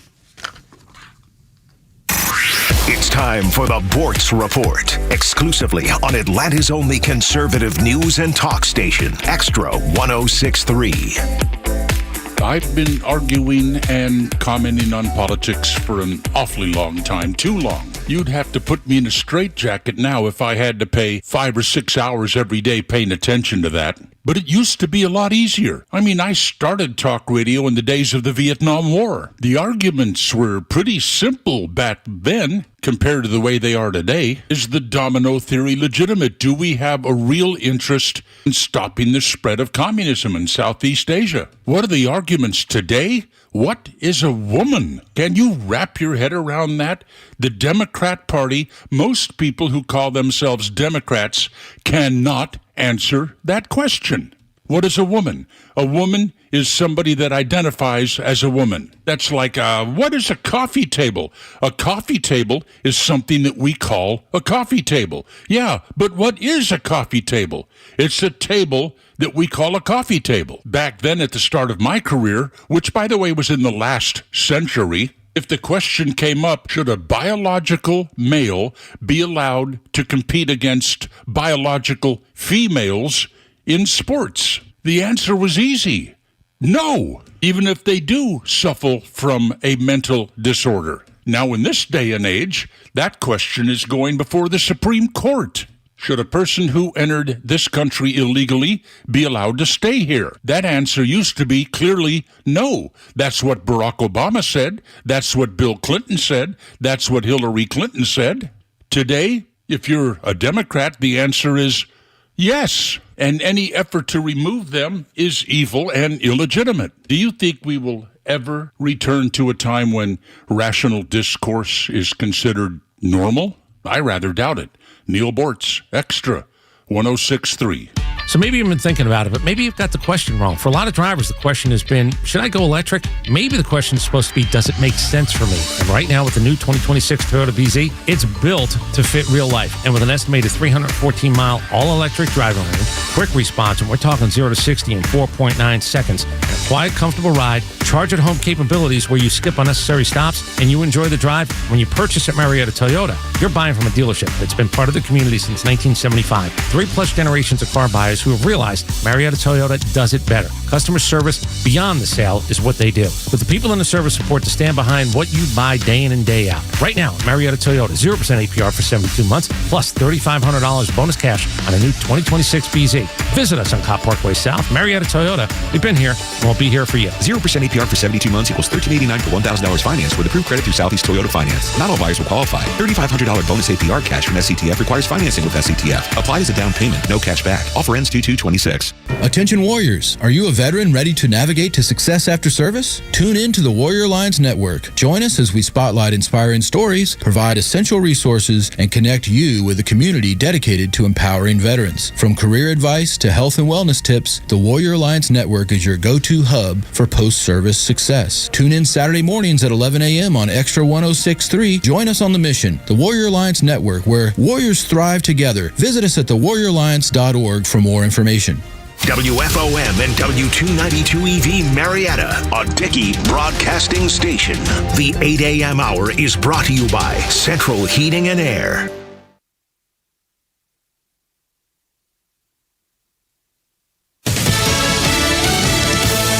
It's time for the Bortz Report, exclusively on Atlanta's only conservative news and talk station, Extra 106.3. I've been arguing and commenting on politics for an awfully long time, too long. You'd have to put me in a straitjacket now if I had to pay 5 or 6 hours every day paying attention to that. But it used to be a lot easier. I mean, I started talk radio in the days of the Vietnam War. The arguments were pretty simple back then compared to the way they are today. Is the domino theory legitimate? Do we have a real interest in stopping the spread of communism in Southeast Asia? What are the arguments today? What is a woman? Can you wrap your head around that? The Democrat Party, most people who call themselves Democrats, cannot answer that question. What is a woman? A woman is somebody that identifies as a woman. That's like, what is a coffee table? A coffee table is something that we call a coffee table. Yeah, but what is a coffee table? It's a table that we call a coffee table. Back then at the start of my career, which by the way was in the last century, if the question came up, should a biological male be allowed to compete against biological females in sports? The answer was easy. No, even if they do suffer from a mental disorder. Now, in this day and age, that question is going before the Supreme Court. Should a person who entered this country illegally be allowed to stay here? That answer used to be clearly no. That's what Barack Obama said. That's what Bill Clinton said. That's what Hillary Clinton said. Today, If you're a Democrat, the answer is yes. And any effort to remove them is evil and illegitimate. Do you think we will ever return to a time when rational discourse is considered normal? I rather doubt it. Neil Bortz, Extra, 106.3. So maybe you've been thinking about it, but maybe you've got the question wrong. For a lot of drivers, the question has been, should I go electric? Maybe the question is supposed to be, does it make sense for me? And right now with the new 2026 Toyota BZ, it's built to fit real life. And with an estimated 314-mile all-electric driving range, quick response, and we're talking 0 to 60 in 4.9 seconds, and a quiet, comfortable ride, charge-at-home capabilities where you skip unnecessary stops and you enjoy the drive. When you purchase at Marietta Toyota, you're buying from a dealership that's been part of the community since 1975. 3+ generations of car buyers who have realized Marietta Toyota does it better. Customer service beyond the sale is what they do. With the people in the service support to stand behind what you buy day in and day out. Right now, Marietta Toyota, 0% APR for 72 months, plus $3,500 bonus cash on a new 2026 BZ. Visit us on Cop Parkway South. Marietta Toyota. We've been here and we'll be here for you. 0% APR for 72 months equals $1,389 for $1,000 finance with approved credit through Southeast Toyota Finance. Not all buyers will qualify. $3,500 bonus APR cash from SCTF requires financing with SCTF. Applied as a down payment. No cash back. Offer ends 2/2/26. Attention Warriors, are you a veteran ready to navigate to success after service? Tune in to the Warrior Alliance Network. Join us as we spotlight inspiring stories, provide essential resources, and connect you with a community dedicated to empowering veterans. From career advice to health and wellness tips, the Warrior Alliance Network is your go-to hub for post-service success. Tune in Saturday mornings at 11 a.m. on Extra 106.3. Join us on the mission, the Warrior Alliance Network, where warriors thrive together. Visit us at thewarrioralliance.org for more information. WFOM and W292EV Marietta, a Dickey broadcasting station. The 8 a.m. hour is brought to you by Central Heating and Air.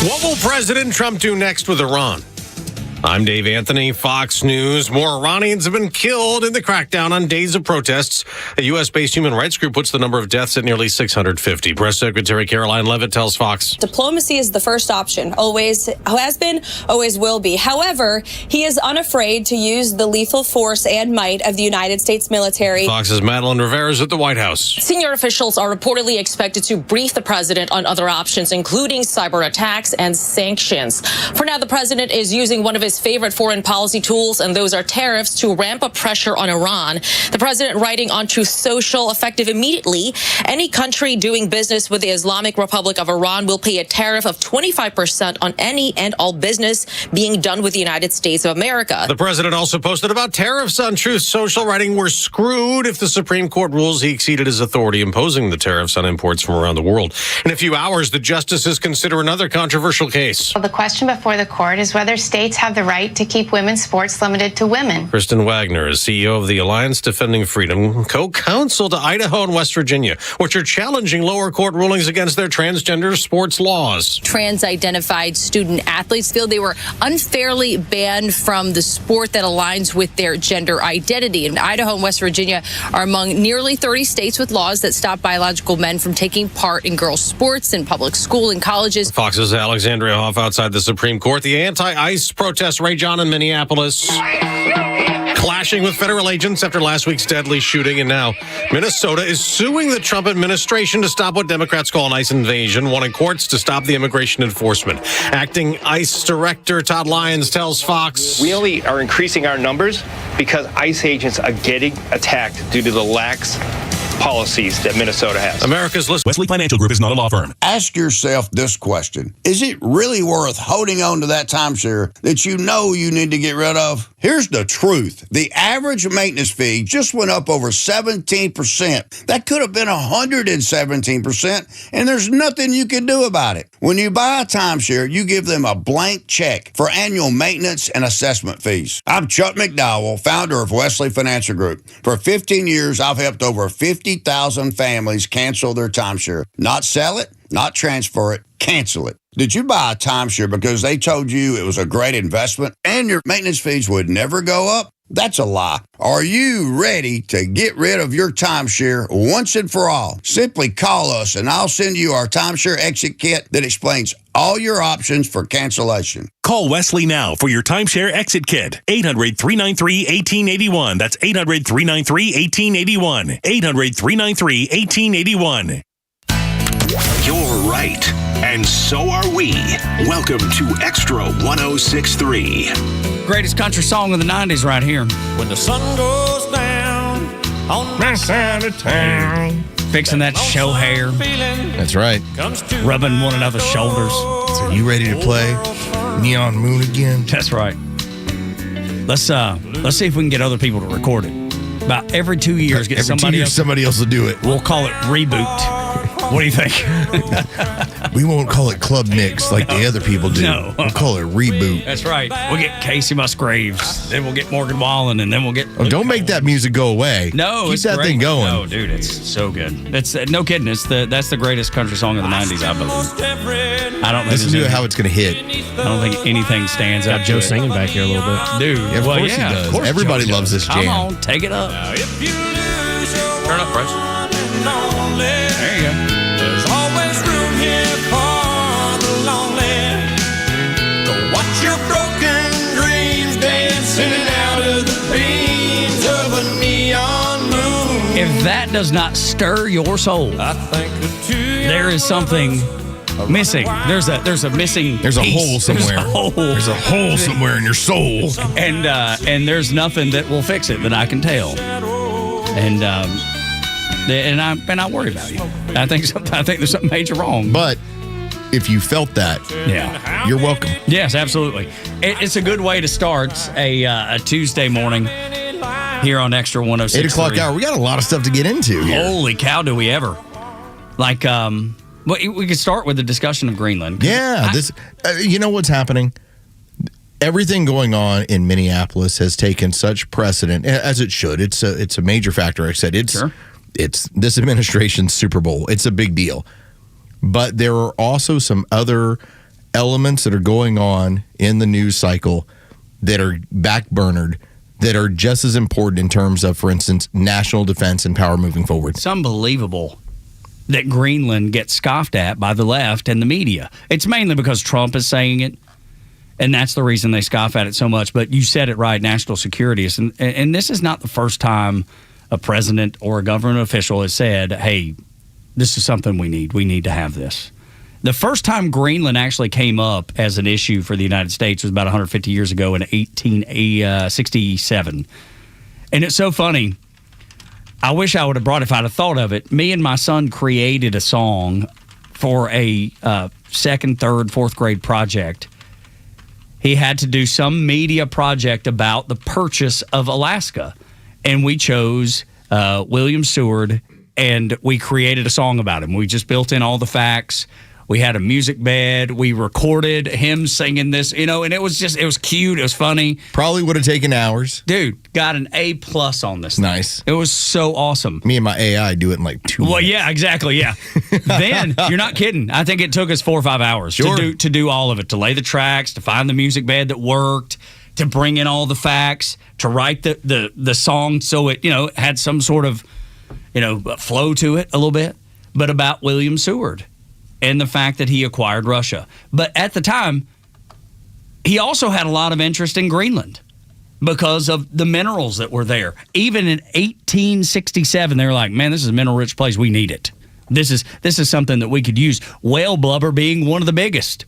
What will President Trump do next with Iran? I'm Dave Anthony, Fox News. More Iranians have been killed in the crackdown on days of protests. A U.S.-based human rights group puts the number of deaths at nearly 650. Press Secretary Caroline Leavitt tells Fox. Diplomacy is the first option, always has been, always will be. However, he is unafraid to use the lethal force and might of the United States military. Fox's Madeline Rivera is at the White House. Senior officials are reportedly expected to brief the president on other options, including cyber attacks and sanctions. For now, the president is using one of his favorite foreign policy tools, and those are tariffs to ramp up pressure on Iran. The president writing on Truth Social, effective immediately, any country doing business with the Islamic Republic of Iran will pay a tariff of 25% on any and all business being done with the United States of America. The president also posted about tariffs on Truth Social, writing, "We're screwed if the Supreme Court rules he exceeded his authority imposing the tariffs on imports from around the world." In a few hours, the justices consider another controversial case. Well, the question before the court is whether states have the right to keep women's sports limited to women. Kristen Wagner is CEO of the Alliance Defending Freedom, co-counsel to Idaho and West Virginia, which are challenging lower court rulings against their transgender sports laws. Trans-identified student athletes feel they were unfairly banned from the sport that aligns with their gender identity. And Idaho and West Virginia are among nearly 30 states with laws that stop biological men from taking part in girls' sports in public school and colleges. Fox's Alexandria Hoff outside the Supreme Court. The anti-ICE protests rage on in Minneapolis, clashing with federal agents after last week's deadly shooting. And now Minnesota is suing the Trump administration to stop what Democrats call an ICE invasion, wanting courts to stop the immigration enforcement. Acting ICE Director Todd Lyons tells Fox, "We only are increasing our numbers because ICE agents are getting attacked due to the lax policies that Minnesota has." America's list. Wesley Financial Group is not a law firm. Ask yourself this question. Is it really worth holding on to that timeshare that you know you need to get rid of? Here's the truth. The average maintenance fee just went up over 17%. That could have been 117%, and there's nothing you can do about it. When you buy a timeshare, you give them a blank check for annual maintenance and assessment fees. I'm Chuck McDowell, founder of Wesley Financial Group. For 15 years, I've helped over 50,000 families cancel their timeshare. Not sell it, not transfer it, cancel it. Did you buy a timeshare because they told you it was a great investment and your maintenance fees would never go up? That's a lie. Are you ready to get rid of your timeshare once and for all? Simply call us and I'll send you our timeshare exit kit that explains all your options for cancellation. Call Wesley now for your timeshare exit kit. 800-393-1881. That's 800-393-1881. 800-393-1881. You're right, and so are we. Welcome to Extra 106.3. Greatest country song of the 90s right here. When the sun goes down on my side of town. Fixing that show hair. That's right. Rubbing one another's shoulders. So you ready to play Neon Moon again? That's right. Let's see if we can get other people to record it. About every 2 years, get somebody else. Somebody else will do it. We'll call it Reboot. What do you think? We won't call it Club Mix like the other people do. No. We'll call it Reboot. That's right. We'll get Casey Musgraves. Then we'll get Morgan Wallen. And then we'll get... Oh, don't make that music go away. No, Keep it's that great. thing going. No, dude, it's so good. It's no kidding. That's the greatest country song of the 90s, I believe. I don't think Listen to how it's going to hit. I don't think anything stands up. Joe singing back here a little bit. Dude, Yeah, of course he does. of course Everybody Joe loves does. this jam. Come on, take it up. Turn up, Bryce. There you go. There's always room here for the lonely. Go watch your broken dreams dancing out of the beams of a neon moon. If that does not stir your soul, I think of there is something missing. There's a missing. There's a piece. hole somewhere. There's a hole somewhere in your soul. And there's nothing that will fix it that I can tell. And I'm not worried about you. I think there's something major wrong. But if you felt that, yeah, you're welcome. Yes, absolutely. It's a good way to start a Tuesday morning here on Extra 106.3. 8 o'clock hour. We got a lot of stuff to get into here. Holy cow, do we ever? Like, we could start with the discussion of Greenland. Yeah, you know what's happening? Everything going on in Minneapolis has taken such precedent, as it should. It's a major factor. Like I said, it's this administration's Super Bowl. It's a big deal. But there are also some other elements that are going on in the news cycle that are backburnered that are just as important in terms of, for instance, national defense and power moving forward. It's unbelievable that Greenland gets scoffed at by the left and the media. It's mainly because Trump is saying it, and that's the reason they scoff at it so much. But you said it right, national security is, and this is not the first time a president or a government official has said, hey, this is something we need. We need to have this. The first time Greenland actually came up as an issue for the United States was about 150 years ago in 1867. And it's so funny. I wish I would have brought it if I'd have thought of it. Me and my son created a song for a second, third, fourth grade project. He had to do some media project about the purchase of Alaska. And we chose William Seward, and we created a song about him. We just built in all the facts. We had a music bed. We recorded him singing this, and it was cute. It was funny. Probably would have taken hours. Dude, got an A+ on this thing. Nice. It was so awesome. Me and my AI do it in like 2 minutes. Well, yeah, exactly, yeah. Then, you're not kidding. I think it took us 4 or 5 hours to do all of it, to lay the tracks, to find the music bed that worked, to bring in all the facts, to write the song so it, had some sort of, flow to it a little bit, but about William Seward and the fact that he acquired Russia. But at the time, he also had a lot of interest in Greenland because of the minerals that were there. Even in 1867, they were like, man, this is a mineral-rich place. We need it. This is something that we could use. Whale blubber being one of the biggest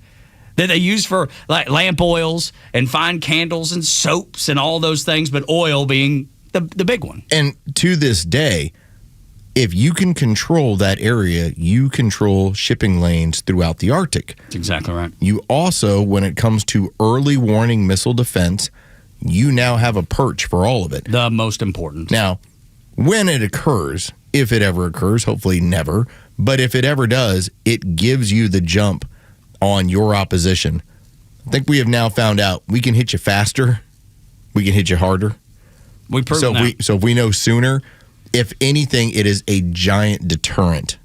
that they use for like lamp oils and fine candles and soaps and all those things, but oil being the big one. And to this day, if you can control that area, you control shipping lanes throughout the Arctic. That's exactly right. You also, when it comes to early warning missile defense, you now have a perch for all of it. The most important. Now, when it occurs, if it ever occurs, hopefully never, but if it ever does, it gives you the jump on your opposition. I think we have now found out we can hit you faster, we can hit you harder. We proved that. So if we know sooner, if anything, it is a giant deterrent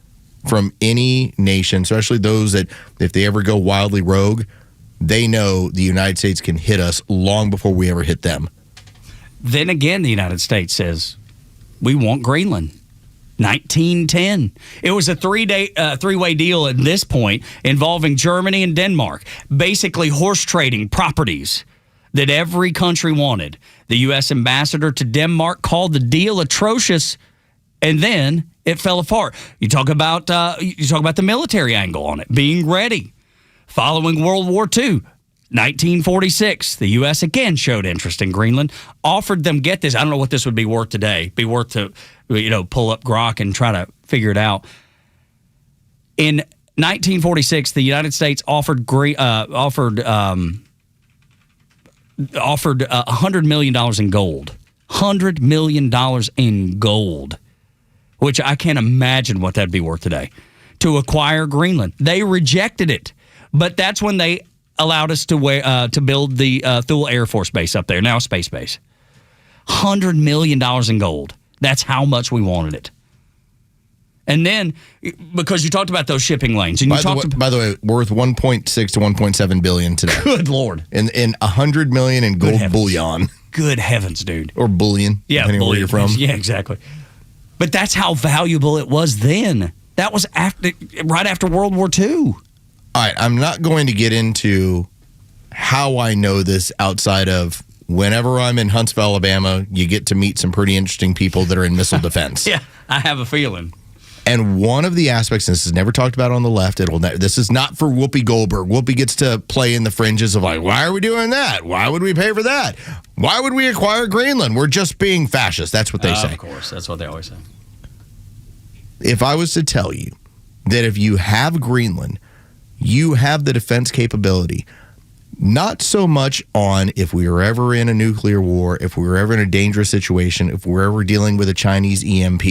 from any nation, especially those that, if they ever go wildly rogue, they know the United States can hit us long before we ever hit them. then again, the United States says, we want Greenland. 1910. It was a three-way deal at this point involving Germany and Denmark, basically horse trading properties that every country wanted. The U.S. ambassador to Denmark called the deal atrocious, and then it fell apart. You talk about the military angle on it, being ready. Following World War II, 1946, the U.S. again showed interest in Greenland, offered them, get this, I don't know what this would be worth today, be worth to, pull up grok and try to figure it out. In 1946, the United States offered $100 million in gold. $100 million in gold, which I can't imagine what that'd be worth today, to acquire Greenland. They rejected it, but that's when they allowed us to build the Thule Air Force Base up there, now a space base. $100 million in gold. That's how much we wanted it. And then, because you talked about those shipping lanes, and by the way, worth 1.6 to 1.7 billion today. Good Lord! In 100 million in gold bullion. Good heavens, dude! Or bullion, depending on where you're from. Yeah, exactly. But that's how valuable it was then. That was right after World War II. All right, I'm not going to get into how I know this outside of whenever I'm in Huntsville, Alabama, you get to meet some pretty interesting people that are in missile defense. Yeah, I have a feeling. And one of the aspects, and this is never talked about on the left, this is not for Whoopi Goldberg. Whoopi gets to play in the fringes of like, why are we doing that? Why would we pay for that? Why would we acquire Greenland? We're just being fascist. That's what they say. Of course, that's what they always say. If I was to tell you that if you have Greenland, you have the defense capability, not so much on if we were ever in a nuclear war, if we were ever in a dangerous situation, if we're ever dealing with a Chinese EMP,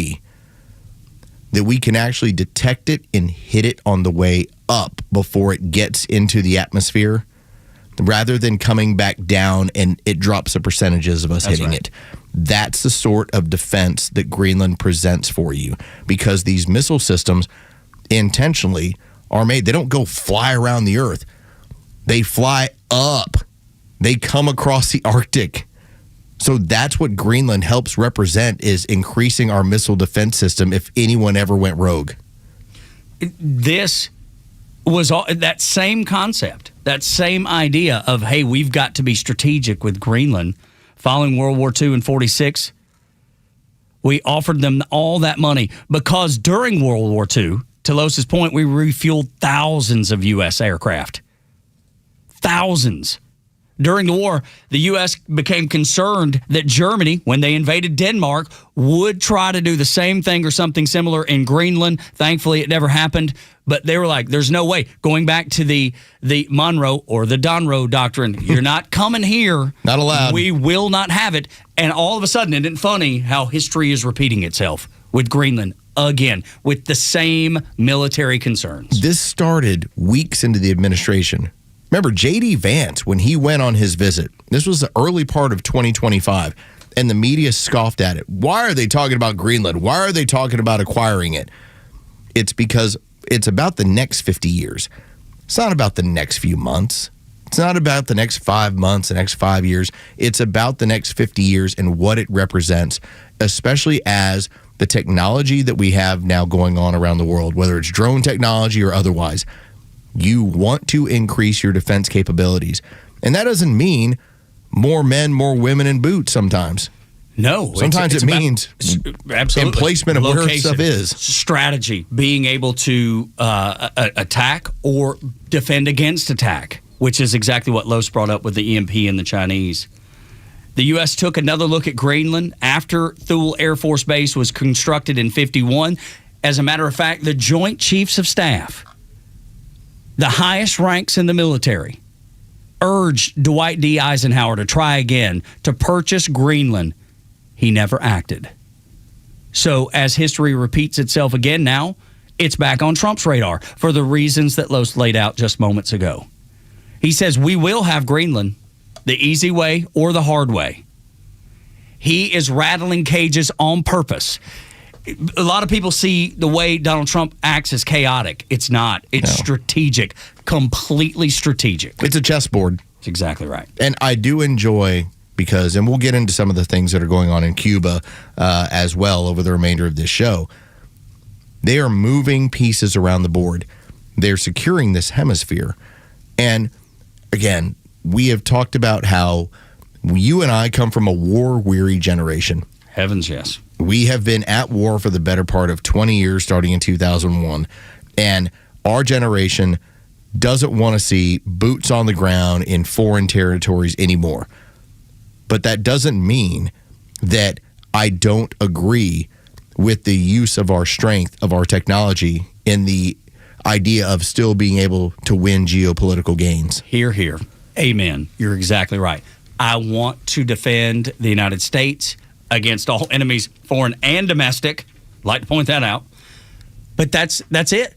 that we can actually detect it and hit it on the way up before it gets into the atmosphere, rather than coming back down and it drops the percentages of us hitting it. That's the sort of defense that Greenland presents for you, because these missile systems intentionally are made. They don't go fly around the Earth. They fly up. They come across the Arctic. So that's what Greenland helps represent, is increasing our missile defense system if anyone ever went rogue. This was that same concept, that same idea of, hey, we've got to be strategic with Greenland. Following World War II in 46, we offered them all that money because during World War II, to Los's point, we refueled thousands of U.S. aircraft. Thousands. During the war, the U.S. became concerned that Germany, when they invaded Denmark, would try to do the same thing or something similar in Greenland. Thankfully, it never happened. But they were like, there's no way. Going back to the Monroe or the Donroe Doctrine, you're not coming here. Not allowed. We will not have it. And all of a sudden, isn't it funny how history is repeating itself with Greenland again, with the same military concerns? This started weeks into the administration. Remember, J.D. Vance, when he went on his visit, this was the early part of 2025, and the media scoffed at it. Why are they talking about Greenland? Why are they talking about acquiring it? It's because it's about the next 50 years. It's not about the next few months. It's not about the next 5 months, the next 5 years. It's about the next 50 years and what it represents, especially as the technology that we have now going on around the world, whether it's drone technology or otherwise. You want to increase your defense capabilities. And that doesn't mean more men, more women in boots sometimes. No. Sometimes it means emplacement of where stuff is. Strategy, being able to attack or defend against attack, which is exactly what Los brought up with the EMP and the Chinese. The U.S. took another look at Greenland after Thule Air Force Base was constructed in 1951. As a matter of fact, the Joint Chiefs of Staff, the highest ranks in the military, urged Dwight D. Eisenhower to try again to purchase Greenland. He never acted. So as history repeats itself again now, it's back on Trump's radar for the reasons that Los laid out just moments ago. He says we will have Greenland the easy way or the hard way. He is rattling cages on purpose. A lot of people see the way Donald Trump acts as chaotic. It's not. It's strategic, completely strategic. It's a chessboard. That's exactly right. And I do enjoy because, and we'll get into some of the things that are going on in Cuba as well over the remainder of this show. They are moving pieces around the board. They're securing this hemisphere. And again, we have talked about how you and I come from a war-weary generation. Heavens, yes. We have been at war for the better part of 20 years, starting in 2001. And our generation doesn't want to see boots on the ground in foreign territories anymore. But that doesn't mean that I don't agree with the use of our strength, of our technology, in the idea of still being able to win geopolitical gains. Hear, hear. Amen. You're exactly right. I want to defend the United States against all enemies, foreign and domestic. I'd like to point that out. But that's it.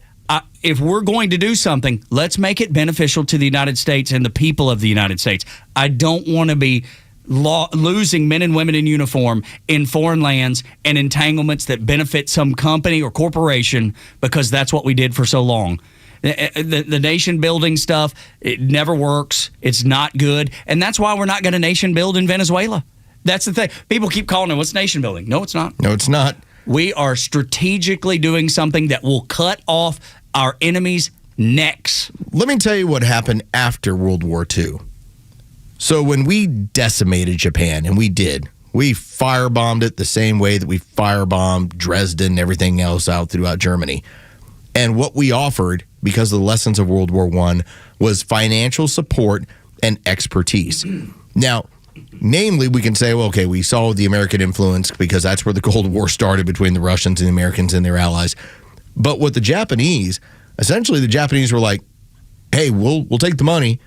If we're going to do something, let's make it beneficial to the United States and the people of the United States. I don't want to be losing men and women in uniform in foreign lands and entanglements that benefit some company or corporation, because that's what we did for so long. The nation building stuff, it never works. It's not good. And that's why we're not going to nation build in Venezuela. That's the thing. People keep calling it, what's nation building? No, it's not. No, it's not. We are strategically doing something that will cut off our enemies' necks. Let me tell you what happened after World War II. So when we decimated Japan, and we firebombed it the same way that we firebombed Dresden and everything else out throughout Germany. And what we offered, because of the lessons of World War I, was financial support and expertise. Now, namely, we can say, well, okay, we saw the American influence because that's where the Cold War started between the Russians and the Americans and their allies. But with the Japanese, essentially the Japanese were like, hey, we'll take the money,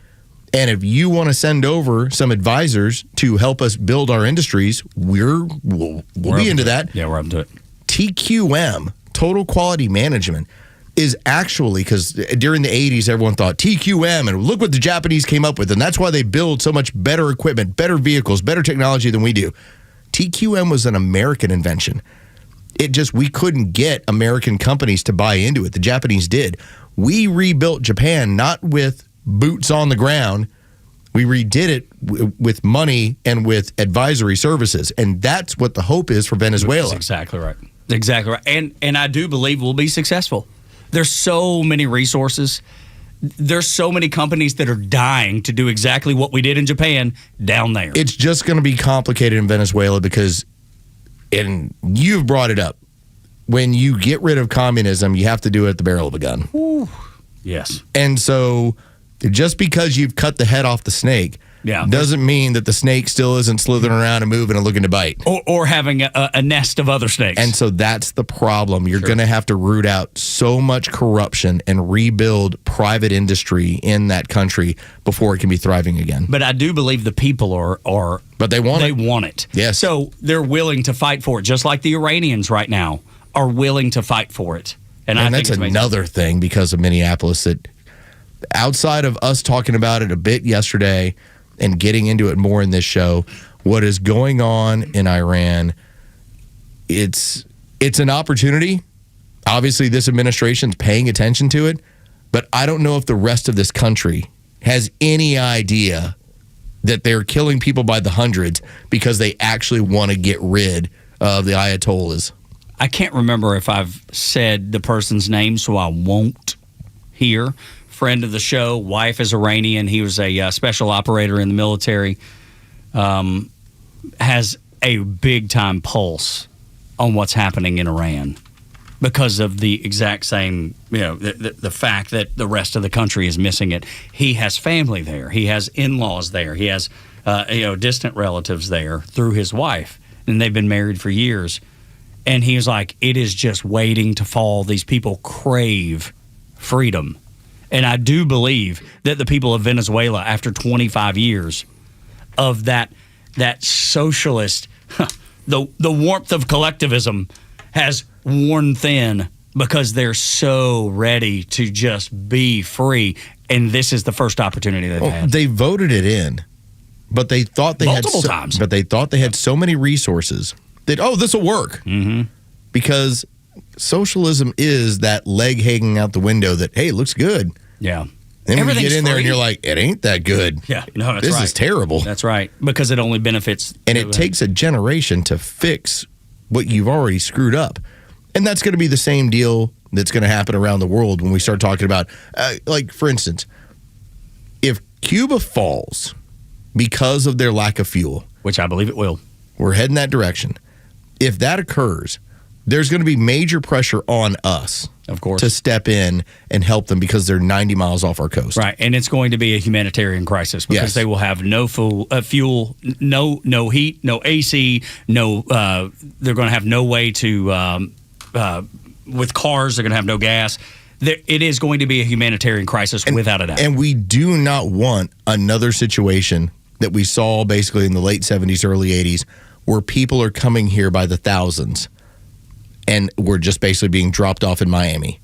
and if you want to send over some advisors to help us build our industries, we'll be into that. Yeah, we're up to it. TQM, Total Quality Management, is actually, because during the 80s, everyone thought TQM, and look what the Japanese came up with, and that's why they build so much better equipment, better vehicles, better technology than we do. TQM was an American invention. We couldn't get American companies to buy into it. The Japanese did. We rebuilt Japan not with boots on the ground. We redid it with money and with advisory services, and that's what the hope is for Venezuela. That's exactly right. Exactly right. And I do believe we'll be successful. There's so many resources. There's so many companies that are dying to do exactly what we did in Japan down there. It's just going to be complicated in Venezuela because, and you've brought it up, when you get rid of communism, you have to do it at the barrel of a gun. Ooh. Yes. And so just because you've cut the head off the snake doesn't mean that the snake still isn't slithering around and moving and looking to bite. Or having a nest of other snakes. And so that's the problem. You're going to have to root out so much corruption and rebuild private industry in that country before it can be thriving again. But I do believe the people are but they want it. Yes. So they're willing to fight for it, just like the Iranians right now are willing to fight for it. And I think that's another thing because of Minneapolis that outside of us talking about it a bit yesterday and getting into it more in this show, what is going on in Iran, it's an opportunity. Obviously, this administration's paying attention to it, but I don't know if the rest of this country has any idea that they're killing people by the hundreds because they actually want to get rid of the Ayatollahs. I can't remember if I've said the person's name, so I won't here. Friend of the show, wife is Iranian. He was a special operator in the military. Has a big-time pulse on what's happening in Iran because of the exact same, the fact that the rest of the country is missing it. He has family there. He has in-laws there. He has, distant relatives there through his wife, and they've been married for years. And he was like, it is just waiting to fall. These people crave freedom. And I do believe that the people of Venezuela, after 25 years of that socialist, the warmth of collectivism has worn thin because they're so ready to just be free. And this is the first opportunity they've had. They voted it in, but they thought they multiple times. But they thought they had so many resources that, this will work. Mm-hmm. Because socialism is that leg hanging out the window that, hey, looks good. Yeah. Then when you Everything's get in there and free. you're like, it ain't that good. Yeah, no, that's This right. is terrible. That's right. Because it only benefits. And it takes a generation to fix what you've already screwed up. And that's going to be the same deal that's going to happen around the world when we start talking about, like, for instance, if Cuba falls because of their lack of fuel, which I believe it will, we're heading that direction. If that occurs, there's going to be major pressure on us, of course, to step in and help them because they're 90 miles off our coast. Right, and it's going to be a humanitarian crisis because Yes. they will have no fuel, no heat, no AC, they're going to have no way to, with cars, they're going to have no gas. It is going to be a humanitarian crisis without a doubt. And we do not want another situation that we saw basically in the late 70s, early 80s, where people are coming here by the thousands and we're just basically being dropped off in Miami.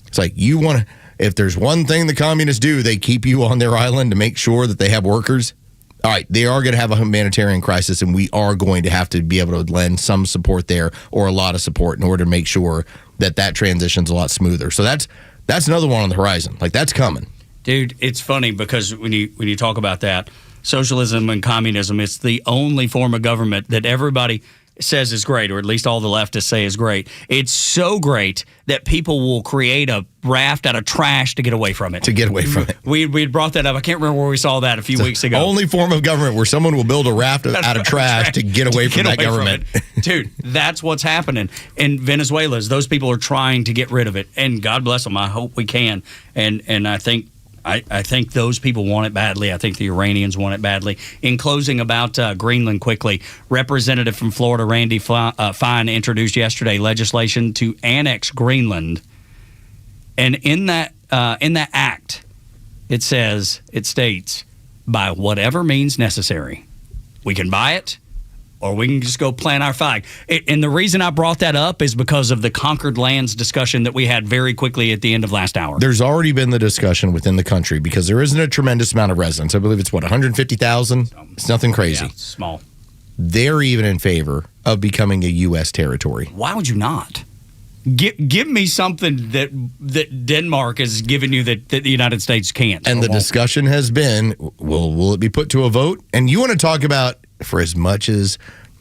It's like, if there's one thing the communists do, they keep you on their island to make sure that they have workers. All right, they are going to have a humanitarian crisis, and we are going to have to be able to lend some support there or a lot of support in order to make sure that transition's a lot smoother. So that's another one on the horizon. Like, that's coming. Dude, it's funny because when you talk about that, socialism and communism, it's the only form of government that everybody says is great, or at least all the leftists say is great. It's so great that people will create a raft out of trash to get away from it. To get away from it. We brought that up. I can't remember where we saw that a few weeks ago. Only form of government where someone will build a raft out of trash to get away from that government. Dude, that's what's happening. In Venezuela, those people are trying to get rid of it. And God bless them. I hope we can. And I think those people want it badly. I think the Iranians want it badly. In closing, about Greenland quickly, Representative from Florida Randy Fine introduced yesterday legislation to annex Greenland. And in that act, it states, by whatever means necessary. We can buy it, or we can just go plant our flag. And the reason I brought that up is because of the conquered lands discussion that we had very quickly at the end of last hour. There's already been the discussion within the country because there isn't a tremendous amount of residents. I believe it's, 150,000? It's nothing crazy. Yeah, small. They're even in favor of becoming a U.S. territory. Why would you not? Give me something that Denmark has given you that the United States can't. And the discussion has been, will it be put to a vote? And you want to talk about, for as much as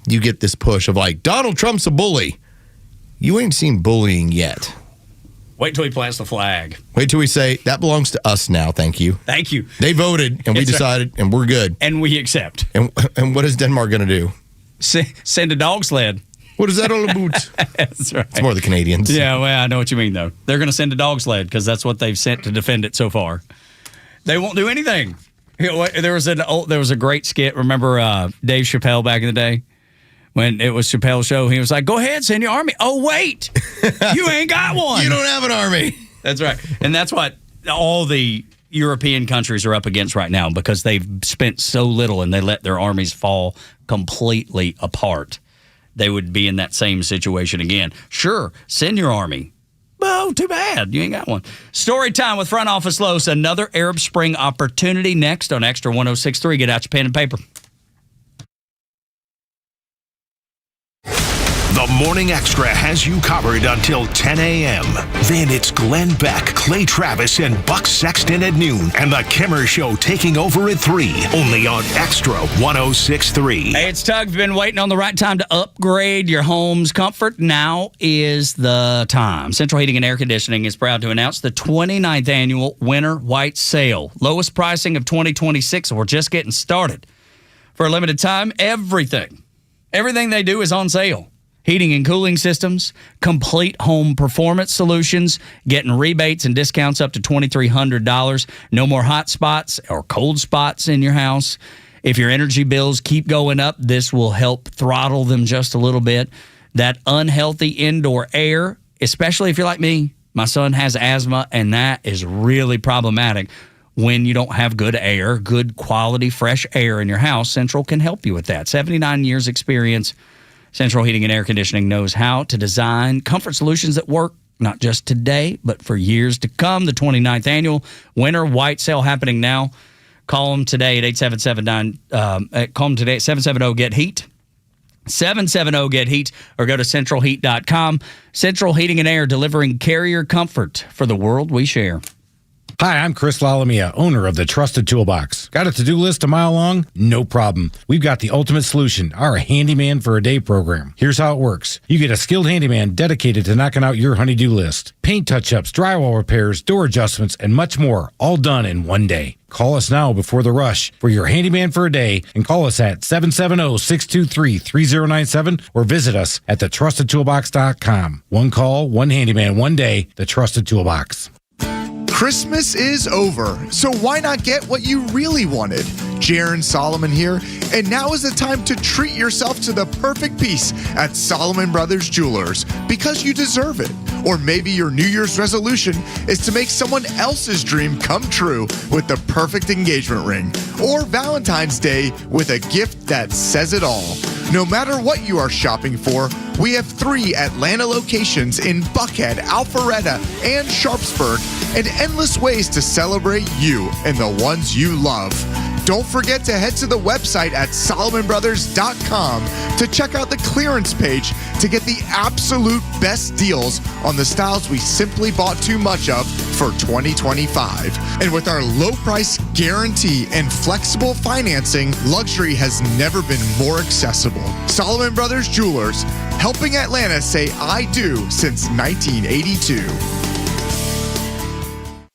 you get this push of like, Donald Trump's a bully, you ain't seen bullying yet. Wait till he plants the flag. Wait till we say, that belongs to us now, thank you. Thank you. They voted, and we decided, and we're good. And we accept. And what is Denmark going to do? Send a dog sled. What is that all about? That's right. It's more the Canadians. Yeah, well, I know what you mean, though. They're going to send a dog sled because that's what they've sent to defend it so far. They won't do anything. There was a great skit. Remember Dave Chappelle back in the day when it was Chappelle's show? He was like, "Go ahead, send your army." Oh wait, you ain't got one. You don't have an army. That's right, and that's what all the European countries are up against right now because they've spent so little and they let their armies fall completely apart. They would be in that same situation again. Sure, send your army. Well, too bad. You ain't got one. Story time with Front Office Los. Another Arab Spring opportunity next on Extra 106.3. Get out your pen and paper. The Morning Extra has you covered until 10 a.m. Then it's Glenn Beck, Clay Travis, and Buck Sexton at noon, and the Kimmer Show taking over at 3, only on Extra 106.3. Hey, it's Tug. You've been waiting on the right time to upgrade your home's comfort. Now is the time. Central Heating and Air Conditioning is proud to announce the 29th annual Winter White Sale. Lowest pricing of 2026, and we're just getting started. For a limited time, everything they do is on sale. Heating and cooling systems, complete home performance solutions, getting rebates and discounts up to $2,300. No more hot spots or cold spots in your house. If your energy bills keep going up, this will help throttle them just a little bit. That unhealthy indoor air, especially if you're like me, my son has asthma, and that is really problematic. When you don't have good air, good quality, fresh air in your house, Central can help you with that. 79 years experience. Central Heating and Air Conditioning knows how to design comfort solutions that work not just today, but for years to come. The 29th annual Winter White Sale happening now. Call them today at 770-GET-HEAT. 770-GET-HEAT, or go to centralheat.com. Central Heating and Air, delivering carrier comfort for the world we share. Hi, I'm Chris Lalamia, owner of the Trusted Toolbox. Got a to-do list a mile long? No problem. We've got the ultimate solution, our Handyman for a Day program. Here's how it works. You get a skilled handyman dedicated to knocking out your honey-do list. Paint touch-ups, drywall repairs, door adjustments, and much more, all done in one day. Call us now before the rush for your Handyman for a Day and call us at 770-623-3097 or visit us at thetrustedtoolbox.com. One call, one handyman, one day, The Trusted Toolbox. Christmas is over, so why not get what you really wanted? Jaron Solomon here, and now is the time to treat yourself to the perfect piece at Solomon Brothers Jewelers, because you deserve it. Or maybe your New Year's resolution is to make someone else's dream come true with the perfect engagement ring. Or Valentine's Day with a gift that says it all. No matter what you are shopping for, we have 3 Atlanta locations in Buckhead, Alpharetta, and Sharpsburg, and endless ways to celebrate you and the ones you love. Don't forget to head to the website at SolomonBrothers.com to check out the clearance page to get the absolute best deals on the styles we simply bought too much of for 2025. And with our low price guarantee and flexible financing, luxury has never been more accessible. Solomon Brothers Jewelers, helping Atlanta say I do since 1982.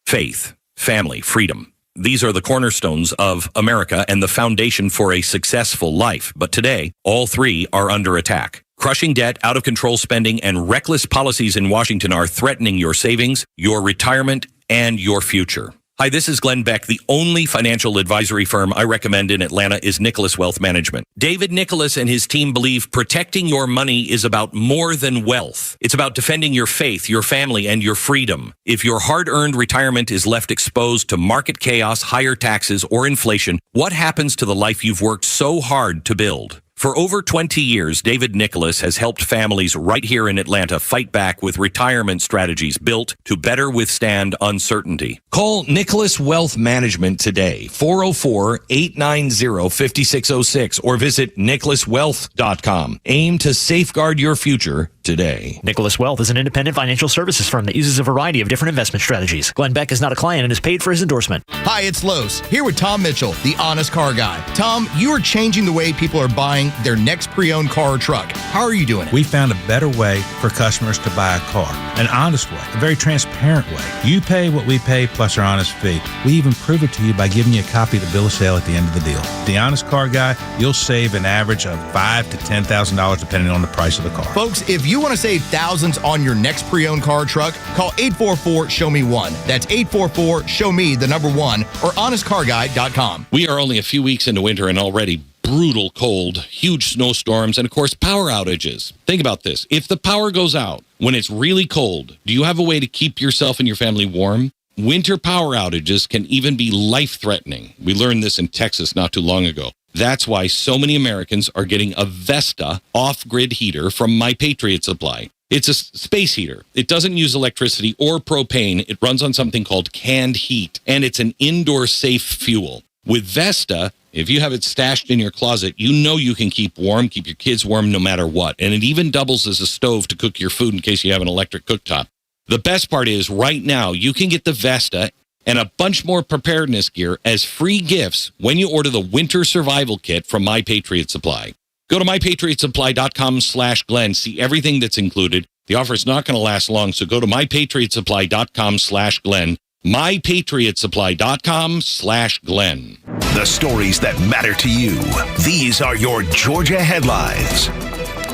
Faith, family, freedom. These are the cornerstones of America and the foundation for a successful life. But today, all 3 are under attack. Crushing debt, out-of-control spending, and reckless policies in Washington are threatening your savings, your retirement, and your future. Hi, this is Glenn Beck. The only financial advisory firm I recommend in Atlanta is Nicholas Wealth Management. David Nicholas and his team believe protecting your money is about more than wealth. It's about defending your faith, your family, and your freedom. If your hard-earned retirement is left exposed to market chaos, higher taxes, or inflation, what happens to the life you've worked so hard to build? For over 20 years, David Nicholas has helped families right here in Atlanta fight back with retirement strategies built to better withstand uncertainty. Call Nicholas Wealth Management today, 404-890-5606, or visit nicholaswealth.com. Aim to safeguard your future today. Nicholas Wealth is an independent financial services firm that uses a variety of different investment strategies. Glenn Beck is not a client and is paid for his endorsement. Hi, it's Los, here with Tom Mitchell, the honest car guy. Tom, you are changing the way people are buying their next pre-owned car or truck. How are you doing it? We found a better way for customers to buy a car. An honest way, a very transparent way. You pay what we pay plus our honest fee. We even prove it to you by giving you a copy of the bill of sale at the end of the deal. The honest car guy, you'll save an average of $5,000 to $10,000 depending on the price of the car. Folks, if you want to save thousands on your next pre-owned car or truck, call 844-SHOW-ME-1. That's 844-SHOW-ME1 or honestcarguy.com. We are only a few weeks into winter and already brutal cold, huge snowstorms, and of course, power outages. Think about this. If the power goes out when it's really cold, do you have a way to keep yourself and your family warm? Winter power outages can even be life-threatening. We learned this in Texas not too long ago. That's why so many Americans are getting a Vesta off-grid heater from My Patriot Supply. It's a space heater. It doesn't use electricity or propane. It runs on something called canned heat, and it's an indoor safe fuel. With Vesta, if you have it stashed in your closet, you know you can keep warm, keep your kids warm no matter what. And it even doubles as a stove to cook your food in case you have an electric cooktop. The best part is right now you can get the Vesta and a bunch more preparedness gear as free gifts when you order the Winter Survival Kit from My Patriot Supply. Go to mypatriotsupply.com/Glenn. See everything that's included. The offer is not going to last long, so go to mypatriotsupply.com/Glenn. mypatriotsupply.com/Glenn. The stories that matter to you. These are your Georgia headlines.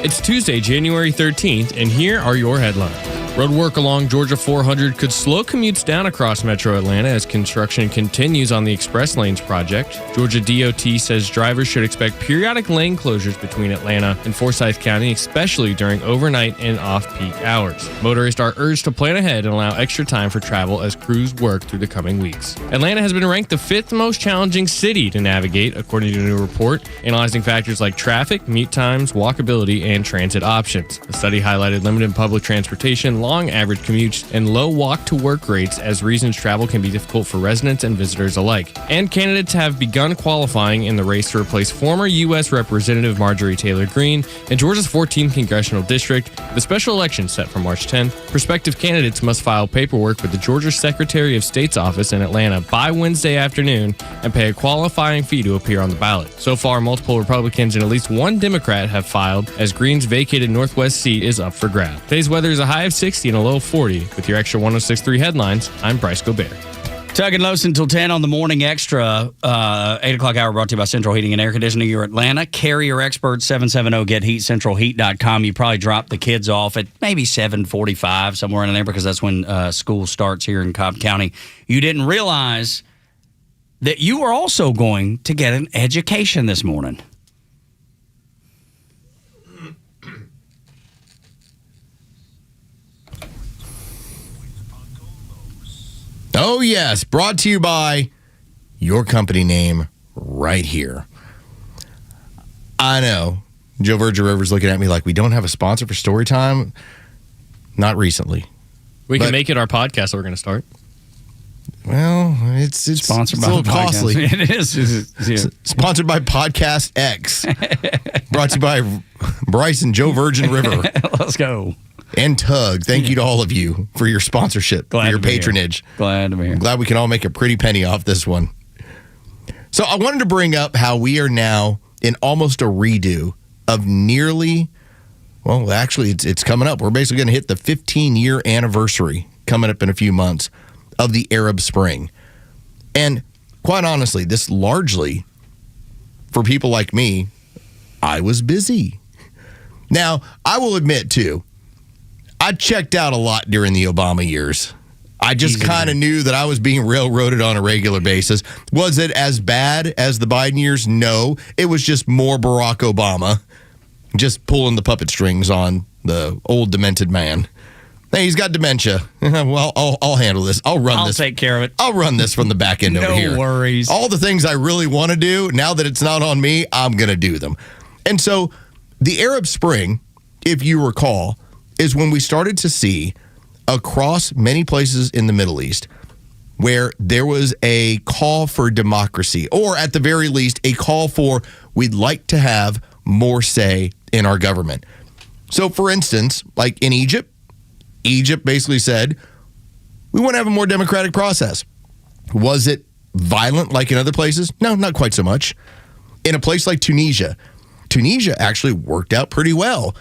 It's Tuesday, January 13th, and here are your headlines. Road work along Georgia 400 could slow commutes down across metro Atlanta as construction continues on the Express Lanes project. Georgia DOT says drivers should expect periodic lane closures between Atlanta and Forsyth County, especially during overnight and off-peak hours. Motorists are urged to plan ahead and allow extra time for travel as crews work through the coming weeks. Atlanta has been ranked the 5th most challenging city to navigate, according to a new report, analyzing factors like traffic, commute times, walkability, and transit options. The study highlighted limited public transportation, long long average commutes and low walk-to-work rates, as reasons travel can be difficult for residents and visitors alike. And candidates have begun qualifying in the race to replace former U.S. Representative Marjorie Taylor Greene in Georgia's 14th congressional district. The special election set for March 10th. Prospective candidates must file paperwork with the Georgia Secretary of State's office in Atlanta by Wednesday afternoon and pay a qualifying fee to appear on the ballot. So far, multiple Republicans and at least one Democrat have filed, as Greene's vacated Northwest seat is up for grabs. Today's weather is a high of 60 and a low of 40. With your extra 106.3 headlines, I'm Bryce Gobert. Tug and Los until 10 on the Morning Extra. 8 o'clock hour brought to you by Central Heating and Air Conditioning. Your Atlanta Carrier Expert, 770-GET-HEAT, centralheat.com. You probably dropped the kids off at maybe 7:45, somewhere in there, because that's when school starts here in Cobb County. You didn't realize that you are also going to get an education this morning. Oh, yes. Brought to you by your company name right here. I know. Joe Virgin River's looking at me like we don't have a sponsor for Storytime. Not recently. We can make it our podcast that we're going to start. Well, it's sponsored by a little costly. It is. Yeah. Sponsored by Podcast X. Brought to you by Bryce and Joe Virgin River. Let's go. And Tug. Thank you to all of you for your sponsorship, for your patronage. Glad to be here. I'm glad we can all make a pretty penny off this one. So I wanted to bring up how we are now in almost a redo of nearly, well, actually, it's coming up. We're basically going to hit the 15-year anniversary coming up in a few months of the Arab Spring. And quite honestly, this largely, for people like me, I was busy. Now, I will admit, too, I checked out a lot during the Obama years. I just kind of knew that I was being railroaded on a regular basis. Was it as bad as the Biden years? No. It was just more Barack Obama, just pulling the puppet strings on the old demented man. Hey, he's got dementia. Well, I'll handle this. I'll take care of it. I'll run this from the back end over here. No worries. All the things I really want to do, now that it's not on me, I'm going to do them. And so the Arab Spring, if you recall, is when we started to see across many places in the Middle East where there was a call for democracy, or at the very least, a call for we'd like to have more say in our government. So, for instance, like in Egypt basically said, we want to have a more democratic process. Was it violent like in other places? No, not quite so much. In a place like Tunisia actually worked out pretty well.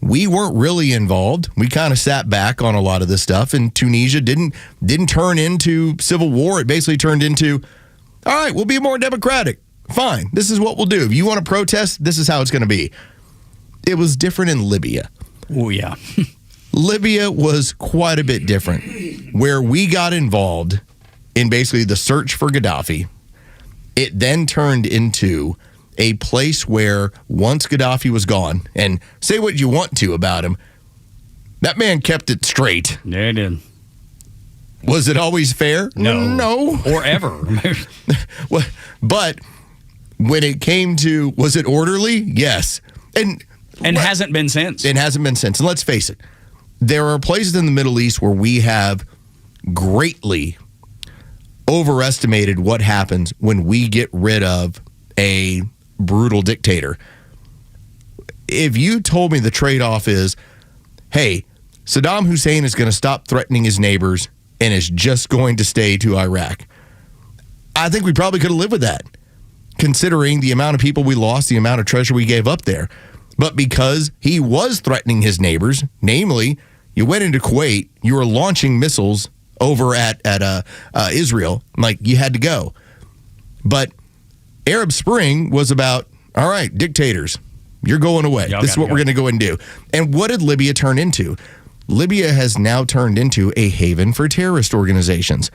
We weren't really involved. We kind of sat back on a lot of this stuff, and Tunisia didn't turn into civil war. It basically turned into, all right, we'll be more democratic. Fine. This is what we'll do. If you want to protest, this is how it's going to be. It was different in Libya. Oh, yeah. Libya was quite a bit different, where we got involved in basically the search for Gaddafi. It then turned into a place where once Gaddafi was gone, and say what you want to about him, that man kept it straight. Yeah, he did. Was it always fair? No. Or ever. But when it came to, was it orderly? Yes. And hasn't been since. It hasn't been since. And let's face it, there are places in the Middle East where we have greatly overestimated what happens when we get rid of a brutal dictator. If you told me the trade-off is, hey, Saddam Hussein is going to stop threatening his neighbors and is just going to stay to Iraq, I think we probably could have lived with that, considering the amount of people we lost, the amount of treasure we gave up there. But because he was threatening his neighbors, namely, you went into Kuwait, you were launching missiles over at Israel, like you had to go. But Arab Spring was about, all right, dictators, you're going away. This is what we're going to go and do. And what did Libya turn into? Libya has now turned into a haven for terrorist organizations.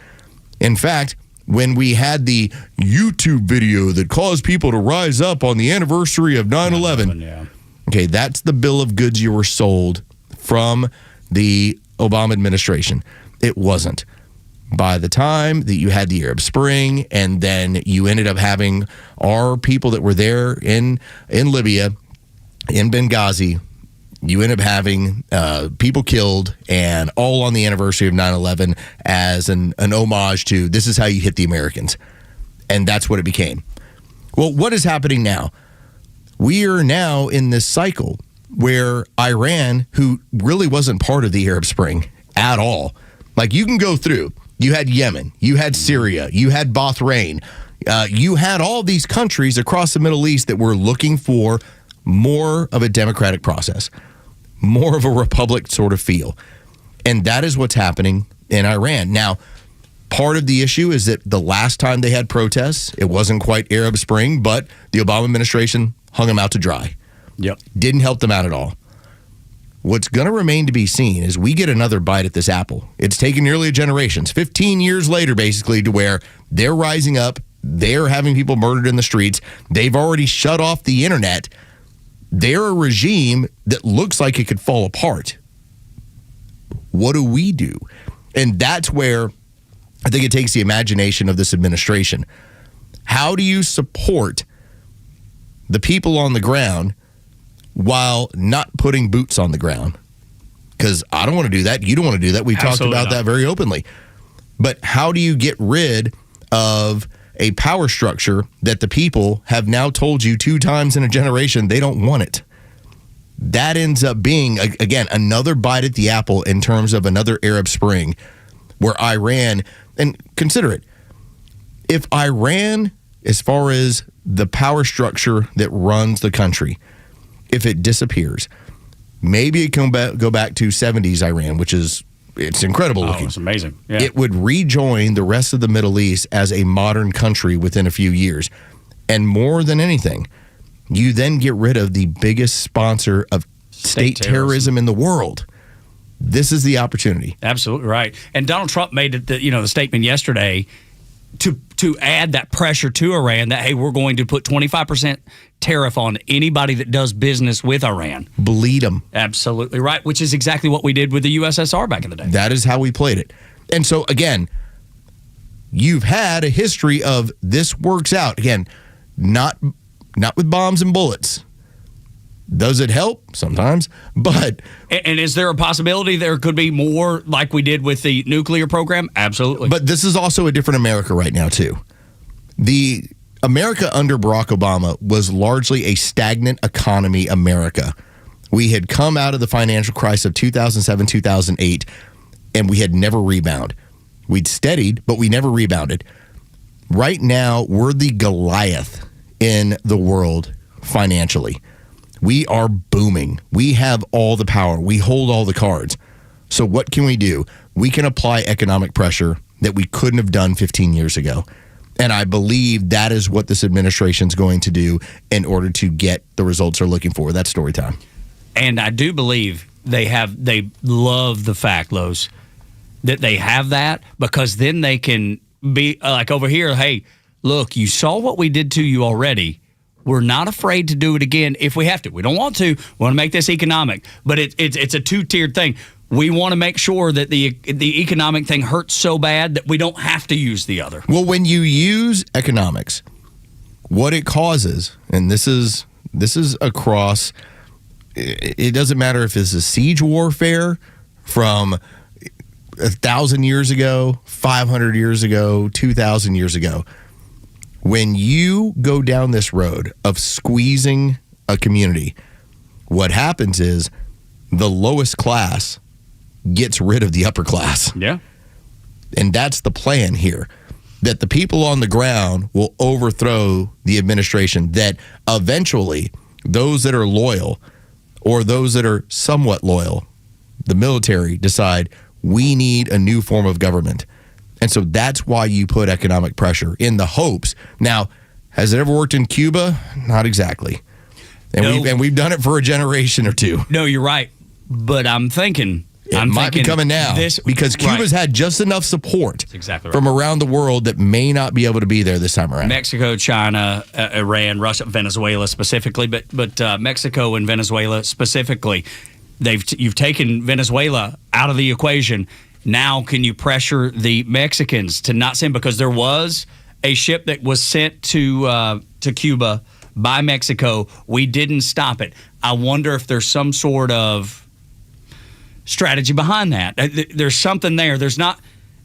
In fact, when we had the YouTube video that caused people to rise up on the anniversary of 9/11, okay, that's the bill of goods you were sold from the Obama administration. It wasn't. By the time that you had the Arab Spring, and then you ended up having our people that were there in Libya, in Benghazi, You end up having people killed, and all on the anniversary of 9/11 as an homage to this is how you hit the Americans. And that's what it became. Well, what is happening now? We are now in this cycle where Iran, who really wasn't part of the Arab Spring at all, like you can go through, you had Yemen, you had Syria, you had Bahrain, you had all these countries across the Middle East that were looking for more of a democratic process, more of a republic sort of feel. And that is what's happening in Iran. Now, part of the issue is that the last time they had protests, it wasn't quite Arab Spring, but the Obama administration hung them out to dry. Yep. Didn't help them out at all. What's going to remain to be seen is we get another bite at this apple. It's taken nearly a generation, 15 years later, basically, to where they're rising up. They're having people murdered in the streets. They've already shut off the internet. They're a regime that looks like it could fall apart. What do we do? And that's where I think it takes the imagination of this administration. How do you support the people on the ground while not putting boots on the ground? Because I don't want to do that. You don't want to do that. We've talked about that very openly. But how do you get rid of a power structure that the people have now told you 2 times in a generation they don't want it? That ends up being, again, another bite at the apple in terms of another Arab Spring where Iran, and consider it, if Iran, as far as the power structure that runs the country, if it disappears, maybe it can go back to 70s Iran, which is, it's incredible looking. It's amazing. Yeah. It would rejoin the rest of the Middle East as a modern country within a few years. And more than anything, you then get rid of the biggest sponsor of state terrorism in the world. This is the opportunity. Absolutely right. And Donald Trump made the statement yesterday to add that pressure to Iran that, hey, we're going to put 25% tariff on anybody that does business with Iran. Bleed them. Absolutely right, which is exactly what we did with the USSR back in the day. That is how we played it. And so, again, you've had a history of this works out. Again, not with bombs and bullets. Does it help? Sometimes. But and is there a possibility there could be more like we did with the nuclear program? Absolutely. But this is also a different America right now, too. The America under Barack Obama was largely a stagnant economy America. We had come out of the financial crisis of 2007, 2008, and we had never rebounded. We'd steadied, but we never rebounded. Right now, we're the Goliath in the world financially. We are booming. We have all the power. We hold all the cards. So what can we do? We can apply economic pressure that we couldn't have done 15 years ago. And I believe that is what this administration is going to do in order to get the results they're looking for. That's story time. And I do believe they love the fact, Los, that they have that, because then they can be like over here, hey, look, you saw what we did to you already. We're not afraid to do it again if we have to. We don't want to. We want to make this economic. But it's a two-tiered thing. We want to make sure that the economic thing hurts so bad that we don't have to use the other. Well, when you use economics, what it causes, and this is across, it doesn't matter if it's a siege warfare from 1,000 years ago, 500 years ago, 2,000 years ago. When you go down this road of squeezing a community, what happens is the lowest class gets rid of the upper class. Yeah. And that's the plan here, that the people on the ground will overthrow the administration, that eventually those that are loyal or those that are somewhat loyal, the military, decide we need a new form of government. And so that's why you put economic pressure in the hopes. Now, has it ever worked in Cuba? Not exactly. And we've done it for a generation or two. No, you're right. But I'm thinking it might be coming now because Cuba's had just enough support from around the world that may not be able to be there this time around. Mexico, China, Iran, Russia, Venezuela specifically, but Mexico and Venezuela specifically, you've taken Venezuela out of the equation. Now, can you pressure the Mexicans to not send? Because there was a ship that was sent to Cuba by Mexico. We didn't stop it. I wonder if there's some sort of strategy behind that. There's something there. There's not.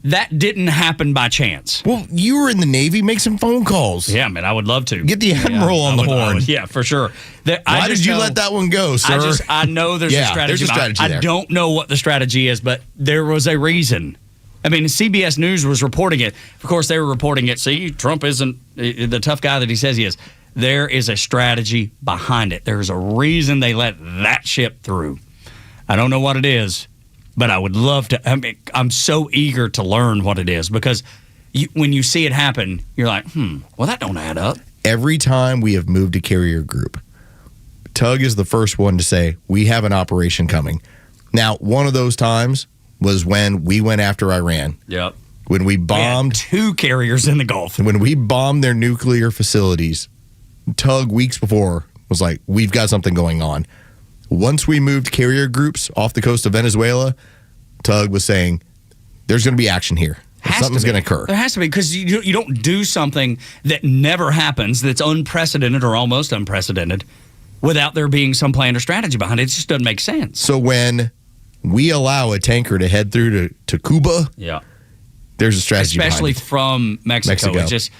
That didn't happen by chance. Well, you were in the Navy. Make some phone calls. Yeah, man, I would love to. Get the Admiral on the horn. Yeah, for sure. Why did you let that one go, sir? I know there's a strategy. There's a strategy there. I don't know what the strategy is, but there was a reason. I mean, CBS News was reporting it. Of course, they were reporting it. See, Trump isn't the tough guy that he says he is. There is a strategy behind it. There's a reason they let that ship through. I don't know what it is. But I would love to. I mean, I'm so eager to learn what it is because when you see it happen, you're like, well, that don't add up. Every time we have moved a carrier group, Tug is the first one to say, we have an operation coming. Now, one of those times was when we went after Iran. Yep. When we bombed. We had 2 carriers in the Gulf. When we bombed their nuclear facilities, Tug, weeks before, was like, we've got something going on. Once we moved carrier groups off the coast of Venezuela, Tug was saying, there's going to be action here. Something's going to occur. There has to be, because you don't do something that never happens, that's unprecedented or almost unprecedented, without there being some plan or strategy behind it. It just doesn't make sense. So when we allow a tanker to head through to Cuba, there's a strategy especially behind it. From Mexico. It's just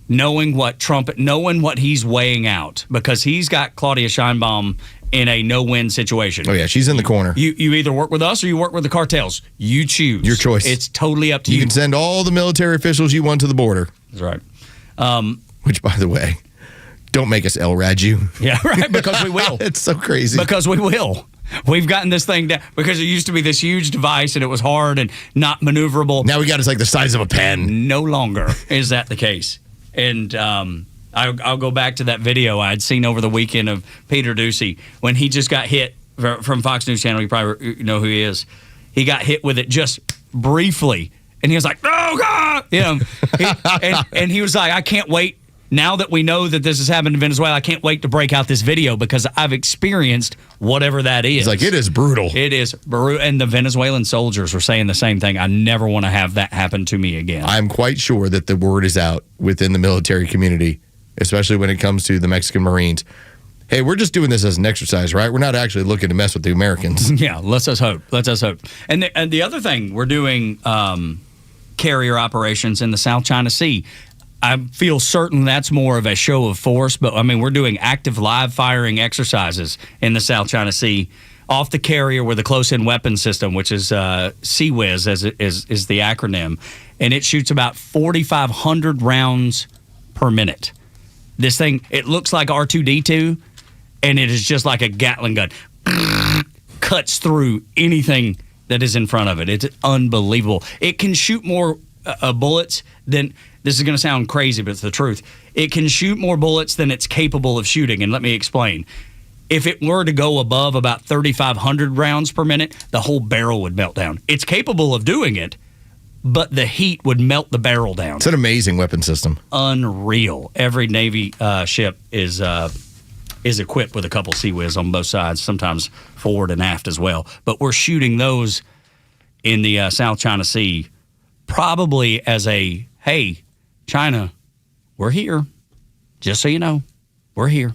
knowing what he's weighing out, because he's got Claudia Sheinbaum in a no-win situation. Oh, yeah, she's in the corner. You either work with us or you work with the cartels. You choose. Your choice. It's totally up to you. You can send all the military officials you want to the border. That's right. Which, by the way, don't make us LRAD you. Yeah, right, because we will. It's so crazy. Because we will. We've gotten this thing down, because it used to be this huge device and it was hard and not maneuverable. Now we got it like the size of a pen. No longer is that the case. And I'll go back to that video I had seen over the weekend of Peter Ducey when he just got hit from Fox News Channel. You probably know who he is. He got hit with it just briefly, and he was like, "Oh God!" And he was like, "I can't wait. Now that we know that this has happened in Venezuela, I can't wait to break out this video because I've experienced whatever that is." He's like, "It is brutal. It is brutal." And the Venezuelan soldiers were saying the same thing. I never want to have that happen to me again. I'm quite sure that the word is out within the military community, especially when it comes to the Mexican Marines. Hey, we're just doing this as an exercise, right? We're not actually looking to mess with the Americans. Yeah, let's us hope. And the other thing, we're doing carrier operations in the South China Sea. I feel certain that's more of a show of force, but I mean, we're doing active live firing exercises in the South China Sea off the carrier with a close-in weapon system, which is CWIS is the acronym, and it shoots about 4,500 rounds per minute. This thing, it looks like R2-D2, and it is just like a Gatling gun. Cuts through anything that is in front of it. It's unbelievable. It can shoot more bullets than... This is going to sound crazy, but it's the truth. It can shoot more bullets than it's capable of shooting, and let me explain. If it were to go above about 3,500 rounds per minute, the whole barrel would melt down. It's capable of doing it, but the heat would melt the barrel down. It's an amazing weapon system. Unreal. Every Navy ship is equipped with a couple CWIS on both sides, sometimes forward and aft as well. But we're shooting those in the South China Sea probably as a, hey, China, we're here. Just so you know, we're here.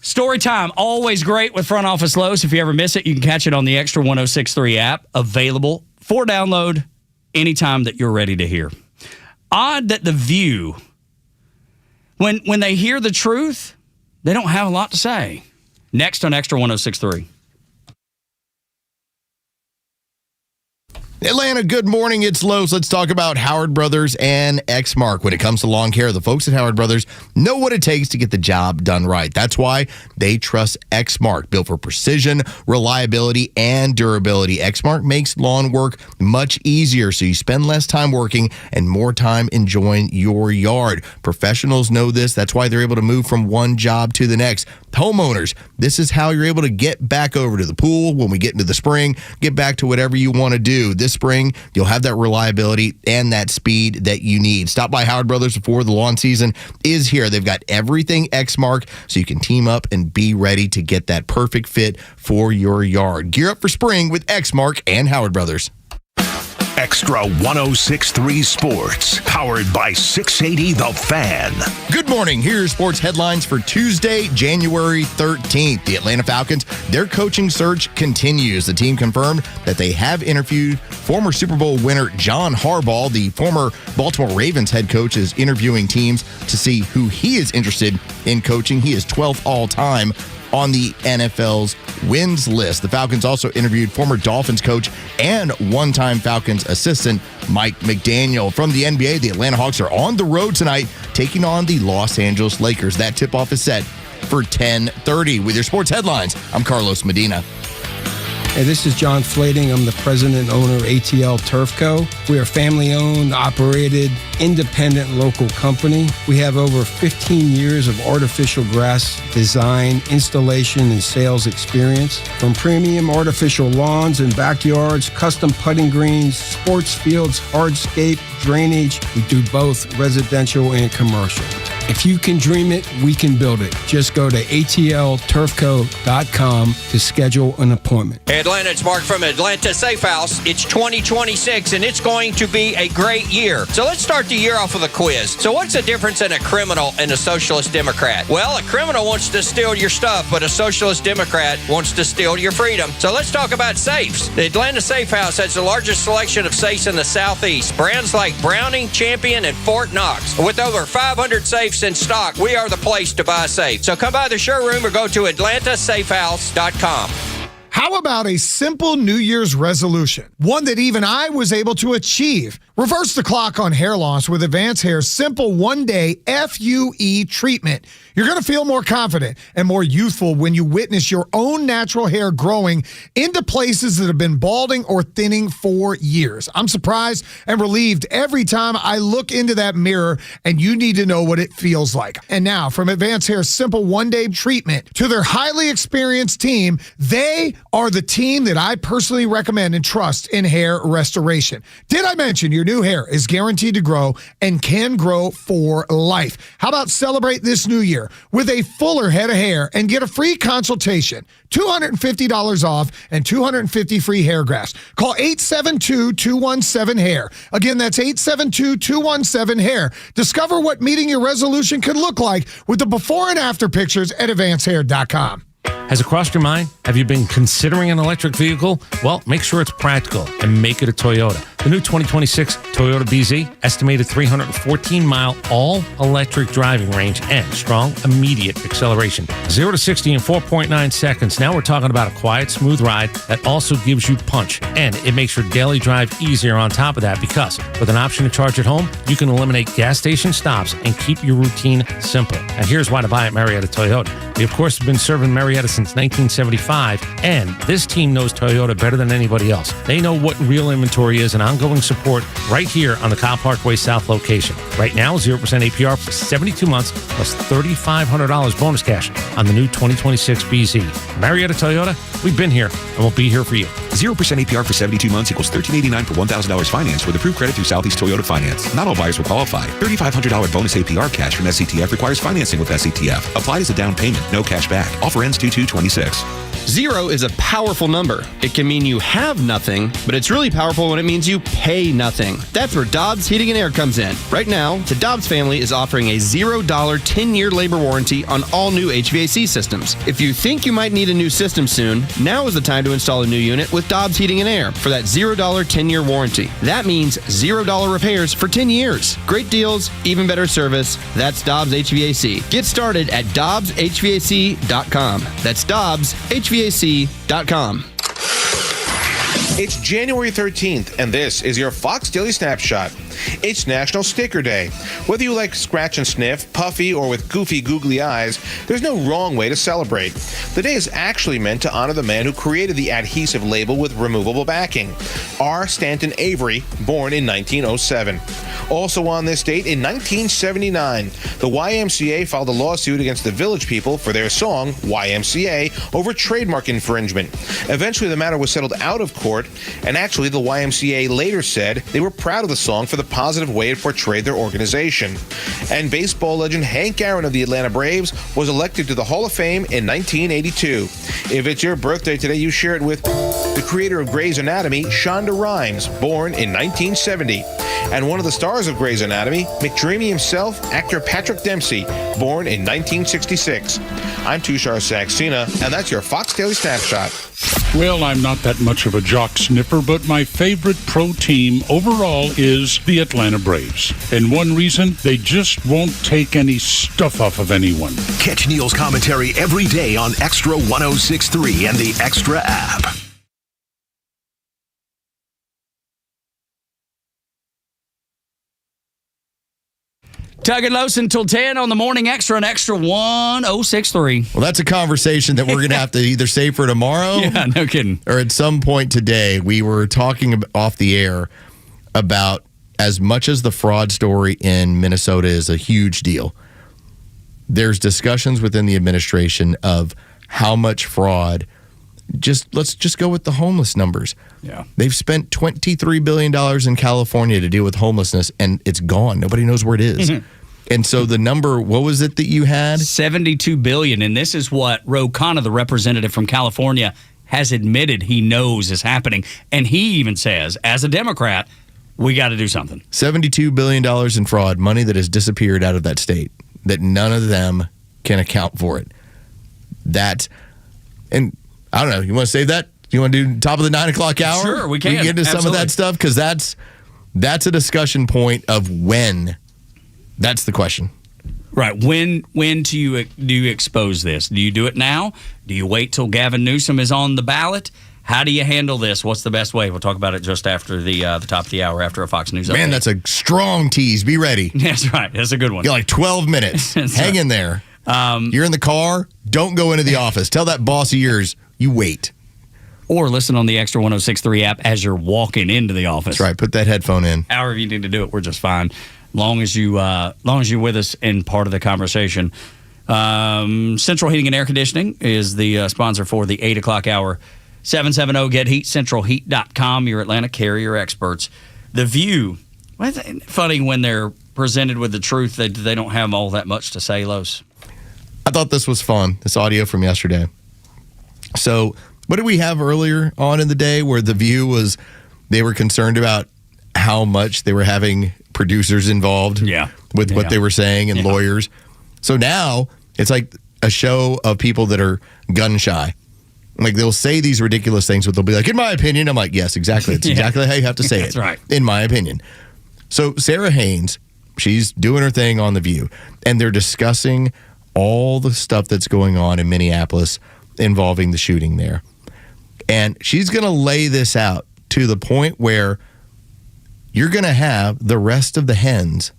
Story time, always great with Front Office Lowe's. If you ever miss it, you can catch it on the Xtra 106.3 app, available for download anytime that you're ready to hear. Odd that The View, when they hear the truth, they don't have a lot to say. Next on Xtra 106.3. Atlanta, good morning. It's Lowe's. Let's talk about Howard Brothers and Exmark. When it comes to lawn care, the folks at Howard Brothers know what it takes to get the job done right. That's why they trust Exmark, built for precision, reliability, and durability. Exmark makes lawn work much easier, so you spend less time working and more time enjoying your yard. Professionals know this. That's why they're able to move from one job to the next. Homeowners, this is how you're able to get back over to the pool when we get into the spring, get back to whatever you want to do. This spring, you'll have that reliability and that speed that you need. Stop by Howard Brothers before the lawn season is here. They've got everything Exmark, so you can team up and be ready to get that perfect fit for your yard. Gear up for spring with Exmark and Howard Brothers. Xtra 106.3 Sports, powered by 680 The Fan. Good morning. Here are sports headlines for Tuesday, January 13th. The Atlanta Falcons, their coaching search continues. The team confirmed that they have interviewed former Super Bowl winner John Harbaugh. The former Baltimore Ravens head coach is interviewing teams to see who he is interested in coaching. He is 12th all-time on the NFL's wins list. The Falcons also interviewed former Dolphins coach and one-time Falcons assistant Mike McDaniel. From the NBA, the Atlanta Hawks are on the road tonight, taking on the Los Angeles Lakers. That tip-off is set for 10:30. With your sports headlines, I'm Carlos Medina. Hey, this is John Flading. I'm the president and owner of ATL Turf Co. We are a family-owned, operated, independent local company. We have over 15 years of artificial grass design, installation, and sales experience. From premium artificial lawns and backyards, custom putting greens, sports fields, hardscape, drainage. We do both residential and commercial. If you can dream it, we can build it. Just go to atlturfco.com to schedule an appointment. Hey Atlanta, it's Mark from Atlanta Safe House. It's 2026 and it's going to be a great year. So let's start the year off with a quiz. So what's the difference in a criminal and a socialist Democrat? Well, a criminal wants to steal your stuff, but a socialist Democrat wants to steal your freedom. So let's talk about safes. The Atlanta Safe House has the largest selection of safes in the Southeast. Brands like Browning, Champion, and Fort Knox. With over 500 safes in stock, we are the place to buy safe. So come by the showroom or go to atlantasafehouse.com. How about a simple New Year's resolution? One that even I was able to achieve. Reverse the clock on hair loss with Advanced Hair's simple one-day FUE treatment. You're going to feel more confident and more youthful when you witness your own natural hair growing into places that have been balding or thinning for years. I'm surprised and relieved every time I look into that mirror, and you need to know what it feels like. And now, from Advanced Hair's simple one-day treatment to their highly experienced team, they are the team that I personally recommend and trust in hair restoration. Did I mention your new hair is guaranteed to grow and can grow for life? How about celebrate this new year with a fuller head of hair and get a free consultation, $250 off, and 250 free hair grafts. Call 872-217-HAIR. Again, that's 872-217-HAIR. Discover what meeting your resolution could look like with the before and after pictures at advancedhair.com. Has it crossed your mind? Have you been considering an electric vehicle? Well, make sure it's practical and make it a Toyota. The new 2026 Toyota BZ, estimated 314-mile all-electric driving range and strong immediate acceleration. 0 to 60 in 4.9 seconds. Now we're talking about a quiet, smooth ride that also gives you punch. And it makes your daily drive easier on top of that, because with an option to charge at home, you can eliminate gas station stops and keep your routine simple. And here's why to buy at Marietta Toyota. We, of course, have been serving Marietta since 1975, and this team knows Toyota better than anybody else. They know what real inventory is and ongoing support right here on the Kyle Parkway South location. Right now, 0% APR for 72 months plus $3,500 bonus cash on the new 2026 BZ. Marietta Toyota, we've been here and we'll be here for you. 0% APR for 72 months equals $1,389 for $1,000 finance with approved credit through Southeast Toyota Finance. Not all buyers will qualify. $3,500 bonus APR cash from SCTF requires financing with SCTF. Applied as a down payment, no cash back. Offer ends 2/2/26. 0 is a powerful number. It can mean you have nothing, but it's really powerful when it means you pay nothing. That's where Dobbs Heating and Air comes in. Right now, the Dobbs family is offering a $0 10-year labor warranty on all new HVAC systems. If you think you might need a new system soon, now is the time to install a new unit with Dobbs Heating and Air for that $0 10-year warranty. That means $0 repairs for 10 years. Great deals, even better service. That's Dobbs HVAC. Get started at DobbsHVAC.com. That's DobbsHVAC.com. It's January 13th, and this is your Fox Daily Snapshot. It's National Sticker Day. Whether you like scratch and sniff, puffy, or with goofy, googly eyes, there's no wrong way to celebrate. The day is actually meant to honor the man who created the adhesive label with removable backing, R. Stanton Avery, born in 1907. Also on this date, in 1979, the YMCA filed a lawsuit against the Village People for their song, YMCA, over trademark infringement. Eventually, the matter was settled out of court, and actually, the YMCA later said they were proud of the song for the positive way it portrayed their organization. And baseball legend Hank Aaron of the Atlanta Braves was elected to the Hall of Fame in 1982. If it's your birthday today, you share it with the creator of Grey's Anatomy, Shonda Rhimes, born in 1970. And one of the stars of Grey's Anatomy, McDreamy himself, actor Patrick Dempsey, born in 1966. I'm Tushar Saxena, and that's your Fox Daily Snapshot. Well, I'm not that much of a jock sniffer, but my favorite pro team overall is the Atlanta Braves. And one reason, they just won't take any stuff off of anyone. Catch Neil's commentary every day on Extra 106.3 and the Extra app. Tug and Los until 10 on the Morning Extra and Extra 106.3. Well, that's a conversation that we're going to have to either save for tomorrow. Yeah, no kidding. Or at some point today. We were talking off the air about as much as the fraud story in Minnesota is a huge deal, there's discussions within the administration of how much fraud. Let's just go with the homeless numbers. Yeah. They've spent $23 billion in California to deal with homelessness, and it's gone. Nobody knows where it is. Mm-hmm. And so the number, what was it that you had? $72 billion. And this is what Ro Khanna, the representative from California, has admitted he knows is happening. And he even says, as a Democrat, we got to do something. $72 billion in fraud, money that has disappeared out of that state, that none of them can account for it. And I don't know, you want to save that? You want to do top of the 9 o'clock hour? Sure, we can. We get into some of that stuff, because that's a discussion point of when. That's the question. Right. When do you expose this? Do you do it now? Do you wait till Gavin Newsom is on the ballot? How do you handle this? What's the best way? We'll talk about it just after the top of the hour, after a Fox News update. Man, that's a strong tease. Be ready. That's right. That's a good one. You got like 12 minutes. Hang in there. You're in the car. Don't go into the office. Tell that boss of yours, you wait. Or listen on the Extra 106.3 app as you're walking into the office. That's right. Put that headphone in. However you need to do it, we're just fine. Long as you're with us in part of the conversation. Central Heating and Air Conditioning is the sponsor for the 8 o'clock hour. 770 Get Heat, centralheat.com, your Atlanta carrier experts. The View. Well, it's funny when they're presented with the truth that they don't have all that much to say, Los. I thought this was fun, this audio from yesterday. So, what did we have earlier on in the day where The View was, they were concerned about how much they were having producers involved with what they were saying and lawyers. So now it's like a show of people that are gun shy. Like, they'll say these ridiculous things, but they'll be like, in my opinion. I'm like, yes, exactly. It's exactly how you have to say it. That's right. In my opinion. So Sarah Haynes, she's doing her thing on The View, and they're discussing all the stuff that's going on in Minneapolis involving the shooting there. And she's going to lay this out to the point where you're going to have the rest of the hens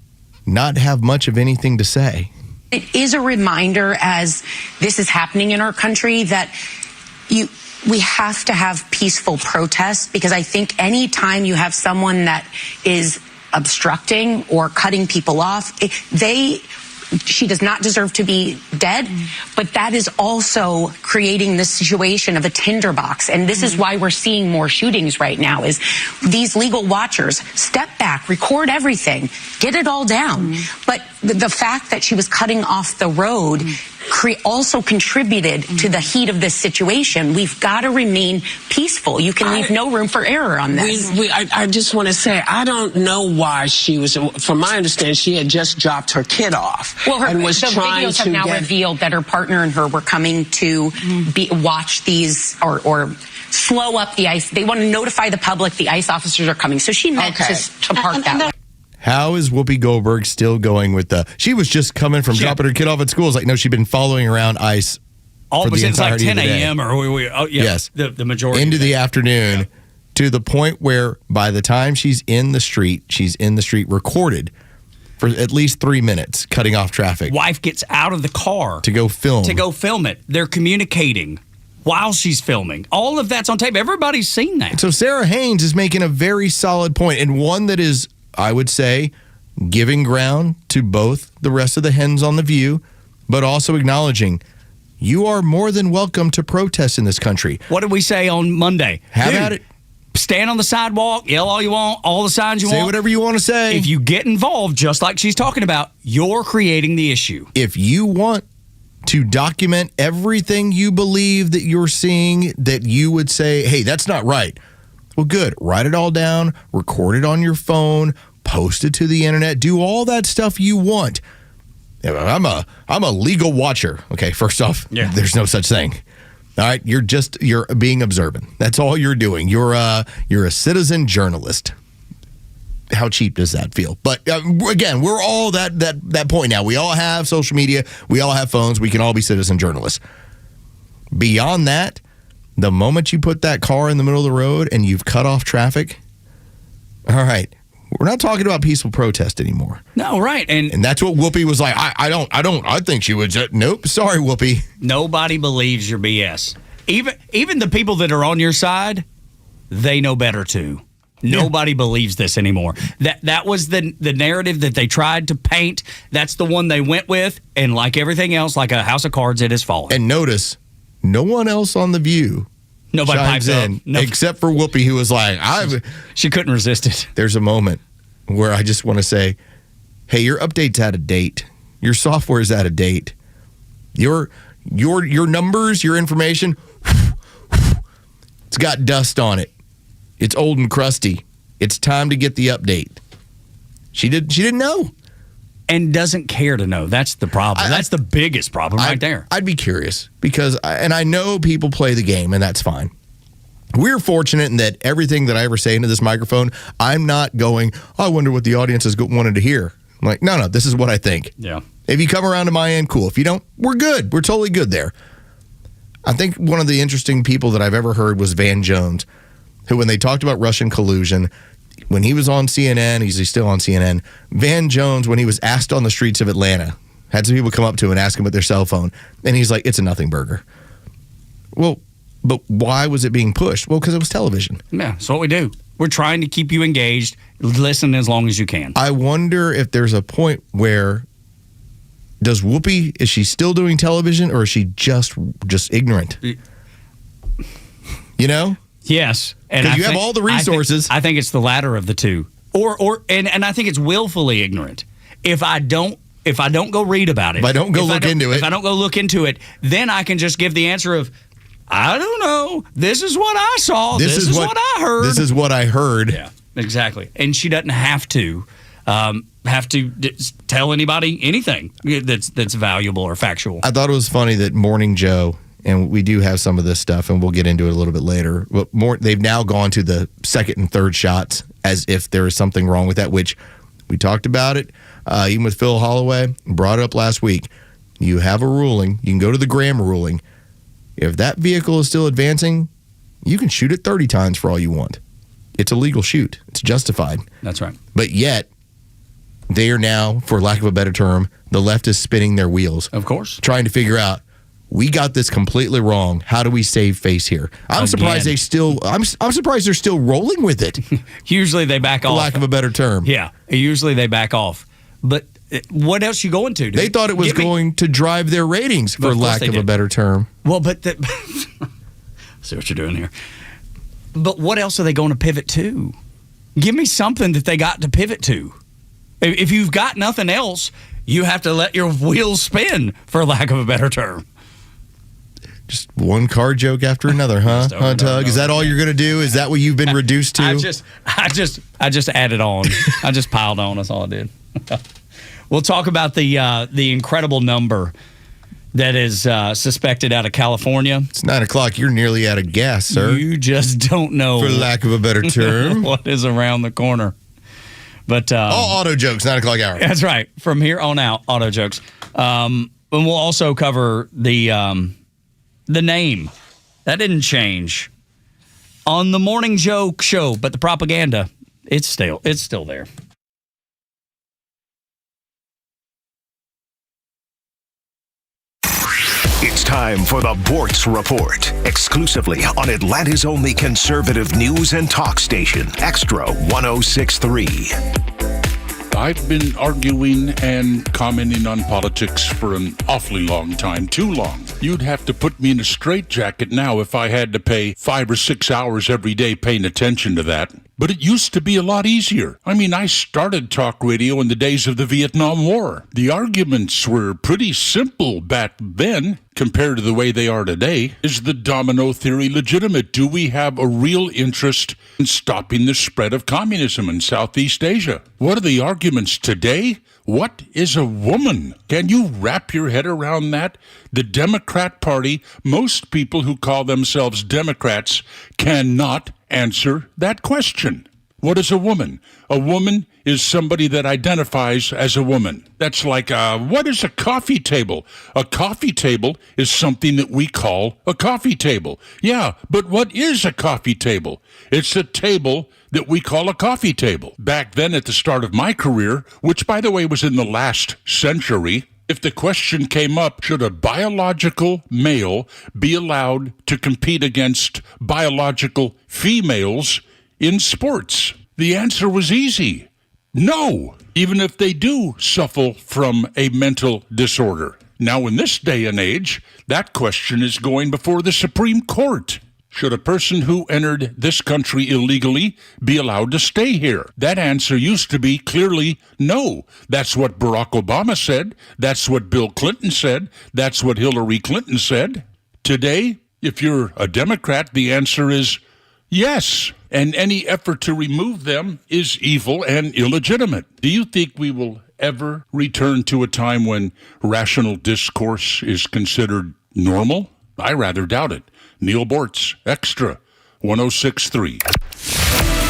not have much of anything to say. It is a reminder, as this is happening in our country, that we have to have peaceful protests, because I think any time you have someone that is obstructing or cutting people off, she does not deserve to be dead, but that is also creating this situation of a tinderbox. And this is why we're seeing more shootings right now, is these legal watchers step back, record everything, get it all down. But the fact that she was cutting off the road also contributed to the heat of this situation. We've got to remain peaceful. You can leave no room for error on this. I just want to say, I don't know why she was, from my understanding, she had just dropped her kid off. Well, and was the trying videos have to now get... revealed that her partner and her were coming to watch these or slow up the ICE. They want to notify the public the ICE officers are coming. So she meant to park that way. How is Whoopi Goldberg still going with she was just coming from dropping her kid off at school. It's like, no, she'd been following around ICE for the entirety like 10 of the day. a.m. or yes, the majority. Into the afternoon, to the point where by the time she's in the street recorded for at least 3 minutes, cutting off traffic. Wife gets out of the car to go film it. They're communicating while she's filming. All of that's on tape. Everybody's seen that. So Sarah Haynes is making a very solid point, and one that is, I would say, giving ground to both the rest of the hens on The View, but also acknowledging you are more than welcome to protest in this country. What did we say on Monday? Have at it. stand on the sidewalk, yell all you want, all the signs you want. Say whatever you want to say. If you get involved, just like she's talking about, you're creating the issue. If you want to document everything you believe that you're seeing, that you would say, hey, that's not right. Well, good. Write it all down, record it on your phone, post it to the internet, do all that stuff you want. I'm a legal watcher. Okay, first off, there's no such thing. All right, you're being observant. That's all you're doing. You're a citizen journalist. How cheap does that feel? But again, we're all that point now. We all have social media. We all have phones. We can all be citizen journalists. Beyond that, the moment you put that car in the middle of the road and you've cut off traffic, all right, we're not talking about peaceful protest anymore. No, right. And that's what Whoopi was like. I think she would. Nope. Sorry, Whoopi. Nobody believes your BS. Even the people that are on your side, they know better too. Nobody believes this anymore. That was the narrative that they tried to paint. That's the one they went with. And like everything else, like a house of cards, it has fallen. And notice, no one else on The View Nobody chimes pipes in, except for Whoopi, who was like, she couldn't resist it. There's a moment where I just want to say, hey, your update's out of date. Your software is out of date. Your numbers, your information, it's got dust on it. It's old and crusty. It's time to get the update. She didn't know. And doesn't care to know. That's the problem. That's the biggest problem right there. I'd be curious because, and I know people play the game, and that's fine. We're fortunate in that everything that I ever say into this microphone, I'm not going, I wonder what the audience is wanted to hear. I'm like, no, this is what I think. Yeah. If you come around to my end, cool. If you don't, we're good. We're totally good there. I think one of the interesting people that I've ever heard was Van Jones, who, when they talked about Russian collusion, when he was on CNN, he's still on CNN, Van Jones, when he was asked on the streets of Atlanta, had some people come up to him and ask him with their cell phone, and he's like, it's a nothing burger. Well, but why was it being pushed? Well, because it was television. Yeah, that's what we do. We're trying to keep you engaged. Listen as long as you can. I wonder if there's a point where, does Whoopi, is she still doing television, or is she just ignorant? You know? Yes. And you have all the resources. I think it's the latter of the two. And I think it's willfully ignorant. If I don't go read about it. If I don't go look into it. If I don't go look into it, then I can just give the answer of, I don't know. This is what I saw. This is what I heard. This is what I heard. Yeah, exactly. And she doesn't have to tell anybody anything that's valuable or factual. I thought it was funny that Morning Joe, and we do have some of this stuff, and we'll get into it a little bit later, but they've now gone to the second and third shots as if there is something wrong with that, which we talked about it, even with Phil Holloway, brought it up last week. You have a ruling. You can go to the Graham ruling. If that vehicle is still advancing, you can shoot it 30 times for all you want. It's a legal shoot. It's justified. That's right. But yet, they are now, for lack of a better term, the left is spinning their wheels. Of course. Trying to figure out, we got this completely wrong. How do we save face here? I'm surprised I'm surprised they're still rolling with it. Usually they back off. For lack of a better term. Yeah. Usually they back off. But what else you going to, dude? They thought it was going to drive their ratings, for lack of a better term. Well, but see what you're doing here. But what else are they going to pivot to? Give me something that they got to pivot to. If you've got nothing else, you have to let your wheels spin, for lack of a better term. Just one car joke after another, huh? Tug? Is that all you're going to do? Is that what you've been reduced to? I just added on. I just piled on. That's all I did. We'll talk about the incredible number that is suspected out of California. It's 9 o'clock. You're nearly out of gas, sir. You just don't know. For lack of a better term. What is around the corner. But all auto jokes, 9 o'clock hour. That's right. From here on out, auto jokes. And we'll also cover the name. That didn't change on the Morning Joke show, but the propaganda, it's still there. It's time for the Bortz Report, exclusively on Atlanta's only conservative news and talk station, Xtra 106.3. I've been arguing and commenting on politics for an awfully long time, too long. You'd have to put me in a straitjacket now if I had to pay 5 or 6 hours every day paying attention to that. But it used to be a lot easier. I mean, I started talk radio in the days of the Vietnam War. The arguments were pretty simple back then compared to the way they are today. Is the domino theory legitimate? Do we have a real interest in stopping the spread of communism in Southeast Asia? What are the arguments today? What is a woman? Can you wrap your head around that? The Democrat Party, most people who call themselves Democrats, cannot answer that question. What is a woman? A woman is somebody that identifies as a woman. That's like, what is a coffee table? A coffee table is something that we call a coffee table. Yeah, but what is a coffee table? It's a table that we call a coffee table. Back then at the start of my career, which by the way was in the last century, if the question came up, should a biological male be allowed to compete against biological females in sports? The answer was easy. No, even if they do suffer from a mental disorder. Now, in this day and age, that question is going before the Supreme Court. Should a person who entered this country illegally be allowed to stay here? That answer used to be clearly no. That's what Barack Obama said. That's what Bill Clinton said. That's what Hillary Clinton said. Today, if you're a Democrat, the answer is yes. And any effort to remove them is evil and illegitimate. Do you think we will ever return to a time when rational discourse is considered normal? I rather doubt it. Neil Bortz, Extra, 106.3.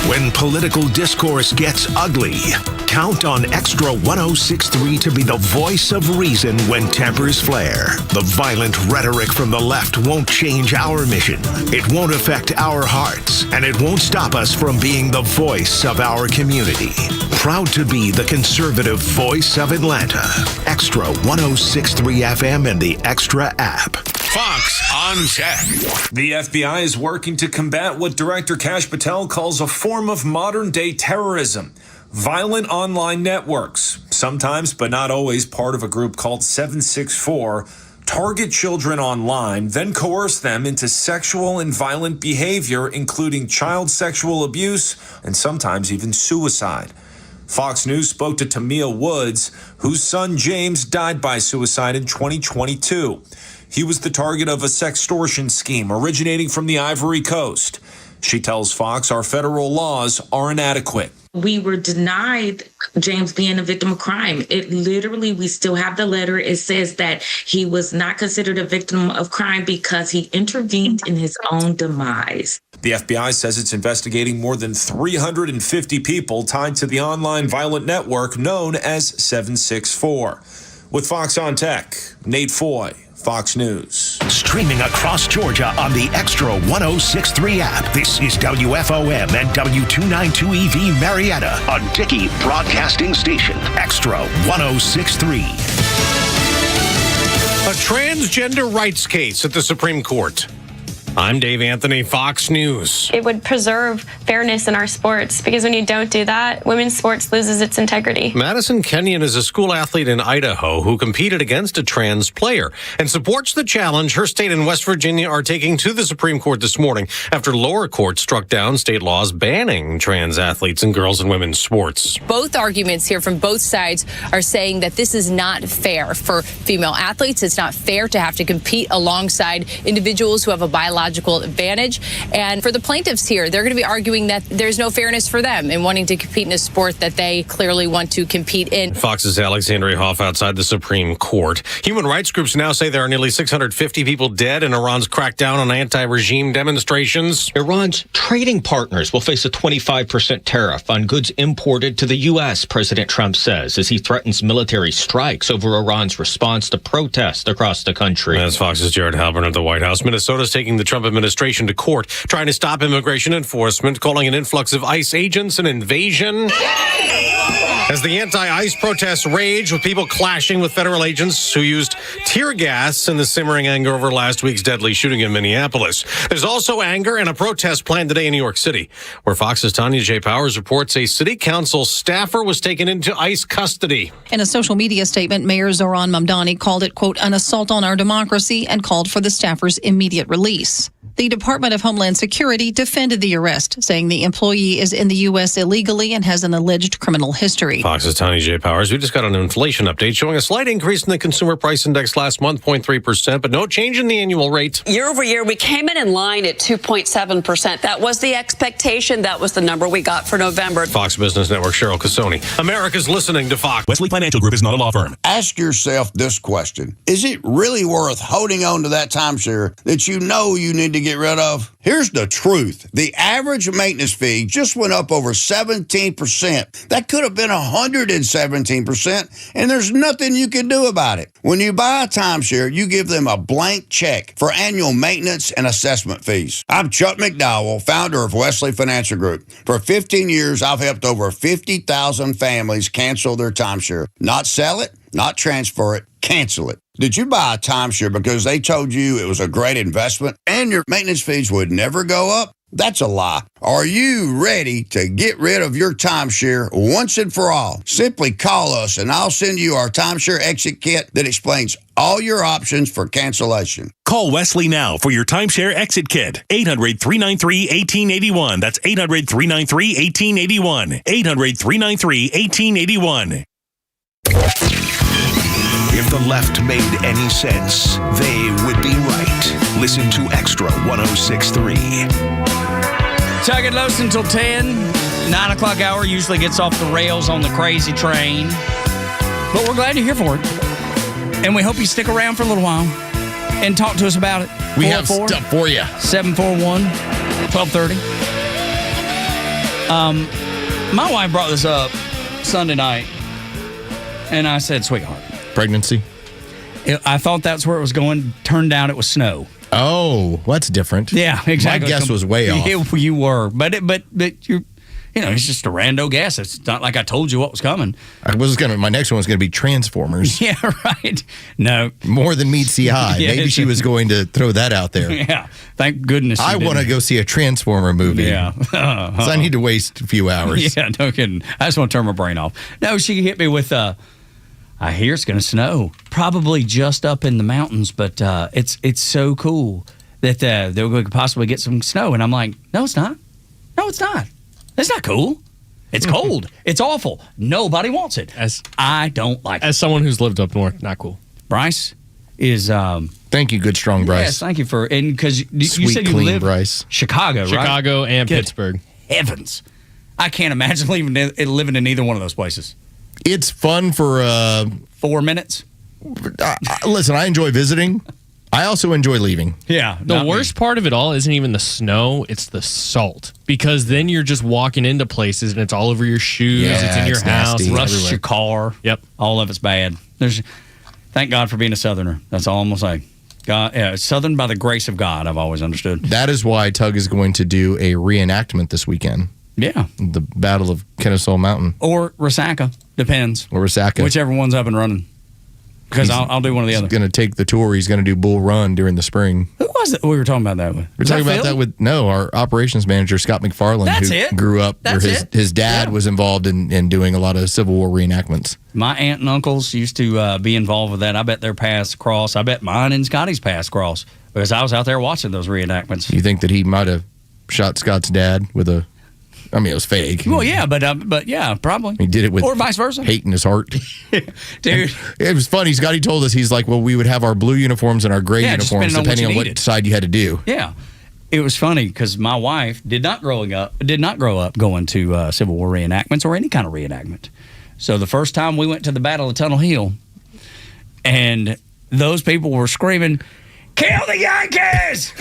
When political discourse gets ugly, count on Extra 106.3 to be the voice of reason when tempers flare. The violent rhetoric from the left won't change our mission. It won't affect our hearts, and it won't stop us from being the voice of our community. Proud to be the conservative voice of Atlanta. Extra 106.3 FM and the Extra app. Fox on Tech. The FBI is working to combat what Director Kash Patel calls a form of modern-day terrorism. Violent online networks, sometimes but not always part of a group called 764, target children online, then coerce them into sexual and violent behavior, including child sexual abuse and sometimes even suicide. Fox News spoke to Tamia Woods, whose son James died by suicide in 2022. He was the target of a sextortion scheme originating from the Ivory Coast. She tells Fox our federal laws are inadequate. We were denied James being a victim of crime. It literally, we still have the letter. It says that he was not considered a victim of crime because he intervened in his own demise. The FBI says it's investigating more than 350 people tied to the online violent network known as 764. With Fox on Tech, Nate Foy, Fox News. Streaming across Georgia on the Extra 106.3 app. This is WFOM and W292EV Marietta on Dickey Broadcasting Station. Extra 106.3. A transgender rights case at the Supreme Court. I'm Dave Anthony, Fox News. It would preserve fairness in our sports because when you don't do that, women's sports loses its integrity. Madison Kenyon is a school athlete in Idaho who competed against a trans player and supports the challenge her state and West Virginia are taking to the Supreme Court this morning after lower courts struck down state laws banning trans athletes in girls and women's sports. Both arguments here from both sides are saying that this is not fair for female athletes. It's not fair to have to compete alongside individuals who have a biological advantage. And for the plaintiffs here, they're going to be arguing that there's no fairness for them in wanting to compete in a sport that they clearly want to compete in. Fox's Alexandria Hoff outside the Supreme Court. Human rights groups now say there are nearly 650 people dead in Iran's crackdown on anti-regime demonstrations. Iran's trading partners will face a 25% tariff on goods imported to the U.S., President Trump says, as he threatens military strikes over Iran's response to protests across the country. As Fox's Jared Halpern at the White House, Minnesota's taking the Trump administration to court, trying to stop immigration enforcement, calling an influx of ICE agents an invasion. As the anti-ICE protests rage with people clashing with federal agents who used tear gas in the simmering anger over last week's deadly shooting in Minneapolis. There's also anger and a protest planned today in New York City, where Fox's Tanya J. Powers reports a city council staffer was taken into ICE custody. In a social media statement, Mayor Zoran Mamdani called it, quote, an assault on our democracy and called for the staffer's immediate release. The Department of Homeland Security defended the arrest, saying the employee is in the U.S. illegally and has an alleged criminal history. Fox's Tanya J. Powers. We just got an inflation update showing a slight increase in the consumer price index last month, 0.3%, but no change in the annual rate. Year over year, we came in line at 2.7%. That was the expectation. That was the number we got for November. Fox Business Network, Cheryl Casoni. America's listening to Fox. Wesley Financial Group is not a law firm. Ask yourself this question. Is it really worth holding on to that timeshare that you know you need to get rid of? Here's the truth. The average maintenance fee just went up over 17%. That could have been 117%, and there's nothing you can do about it. When you buy a timeshare, you give them a blank check for annual maintenance and assessment fees. I'm Chuck McDowell, founder of Wesley Financial Group. For 15 years, I've helped over 50,000 families cancel their timeshare. Not sell it, not transfer it, cancel it. Did you buy a timeshare because they told you it was a great investment and your maintenance fees would never go up? That's a lie. Are you ready to get rid of your timeshare once and for all? Simply call us and I'll send you our timeshare exit kit that explains all your options for cancellation. Call Wesley now for your timeshare exit kit. 800-393-1881. That's 800-393-1881. 800-393-1881. If the left made any sense, they would be right. Listen to Extra 106.3. Tug and Los until 10. 9 o'clock hour usually gets off the rails on the crazy train. But we're glad you're here for it. And we hope you stick around for a little while and talk to us about it. We have stuff for you. 741-1230. My wife brought this up Sunday night. And I said, sweetheart. Pregnancy? I thought that's where it was going. Turned out it was snow. Oh, that's different. Yeah, exactly. My guess was way off. You were, but you're, it's just a rando guess. It's not like I told you what was coming. My next one was going to be Transformers. Yeah, right. No, more than meets the eye. Yeah, maybe she was going to throw that out there. Yeah, thank goodness. I want to go see a Transformer movie. Yeah, so I need to waste a few hours. Yeah, no kidding. I just want to turn my brain off. No, she hit me with. I hear it's going to snow, probably just up in the mountains, but it's so cool that they could possibly get some snow. And I'm like, no, it's not. No, it's not. It's not cool. It's cold. It's awful. Nobody wants it. I don't like it. As someone who's lived up north, not cool. Bryce is... thank you, good, strong Bryce. Yes, thank you for... And because you said you clean live Bryce. Chicago, right? Chicago and Good Pittsburgh. Heavens. I can't imagine living in either one of those places. It's fun for 4 minutes. Listen, I enjoy visiting. I also enjoy leaving. Yeah. The worst part of it all isn't even the snow, it's the salt. Because then you're just walking into places and it's all over your shoes, it's in your house, rusts your car. Yep. All of it's bad. Thank God for being a Southerner. That's all I'm going to say. God, Southern by the grace of God, I've always understood. That is why Tug is going to do a reenactment this weekend. Yeah. The Battle of Kennesaw Mountain. Or Resaca. Depends. Or Resaca. Whichever one's up and running. Because I'll do one or the other. He's going to take the tour. He's going to do Bull Run during the spring. Who was it we were talking about that with? We're talking about that with, our operations manager, Scott McFarland, who grew up where his dad was involved in doing a lot of Civil War reenactments. My aunt and uncles used to be involved with that. I bet their paths cross. I bet mine and Scotty's paths cross. Because I was out there watching those reenactments. You think that he might have shot Scott's dad with a... I mean, it was fake. Well, yeah, but yeah, probably. He did it with or vice versa. Hate in his heart. Dude. And it was funny. Scotty told us, he's like, well, we would have our blue uniforms and our gray uniforms depending on what side you had to do. Yeah. It was funny because my wife did not grow up going to Civil War reenactments or any kind of reenactment. So the first time we went to the Battle of Tunnel Hill and those people were screaming, "Kill the Yankees!"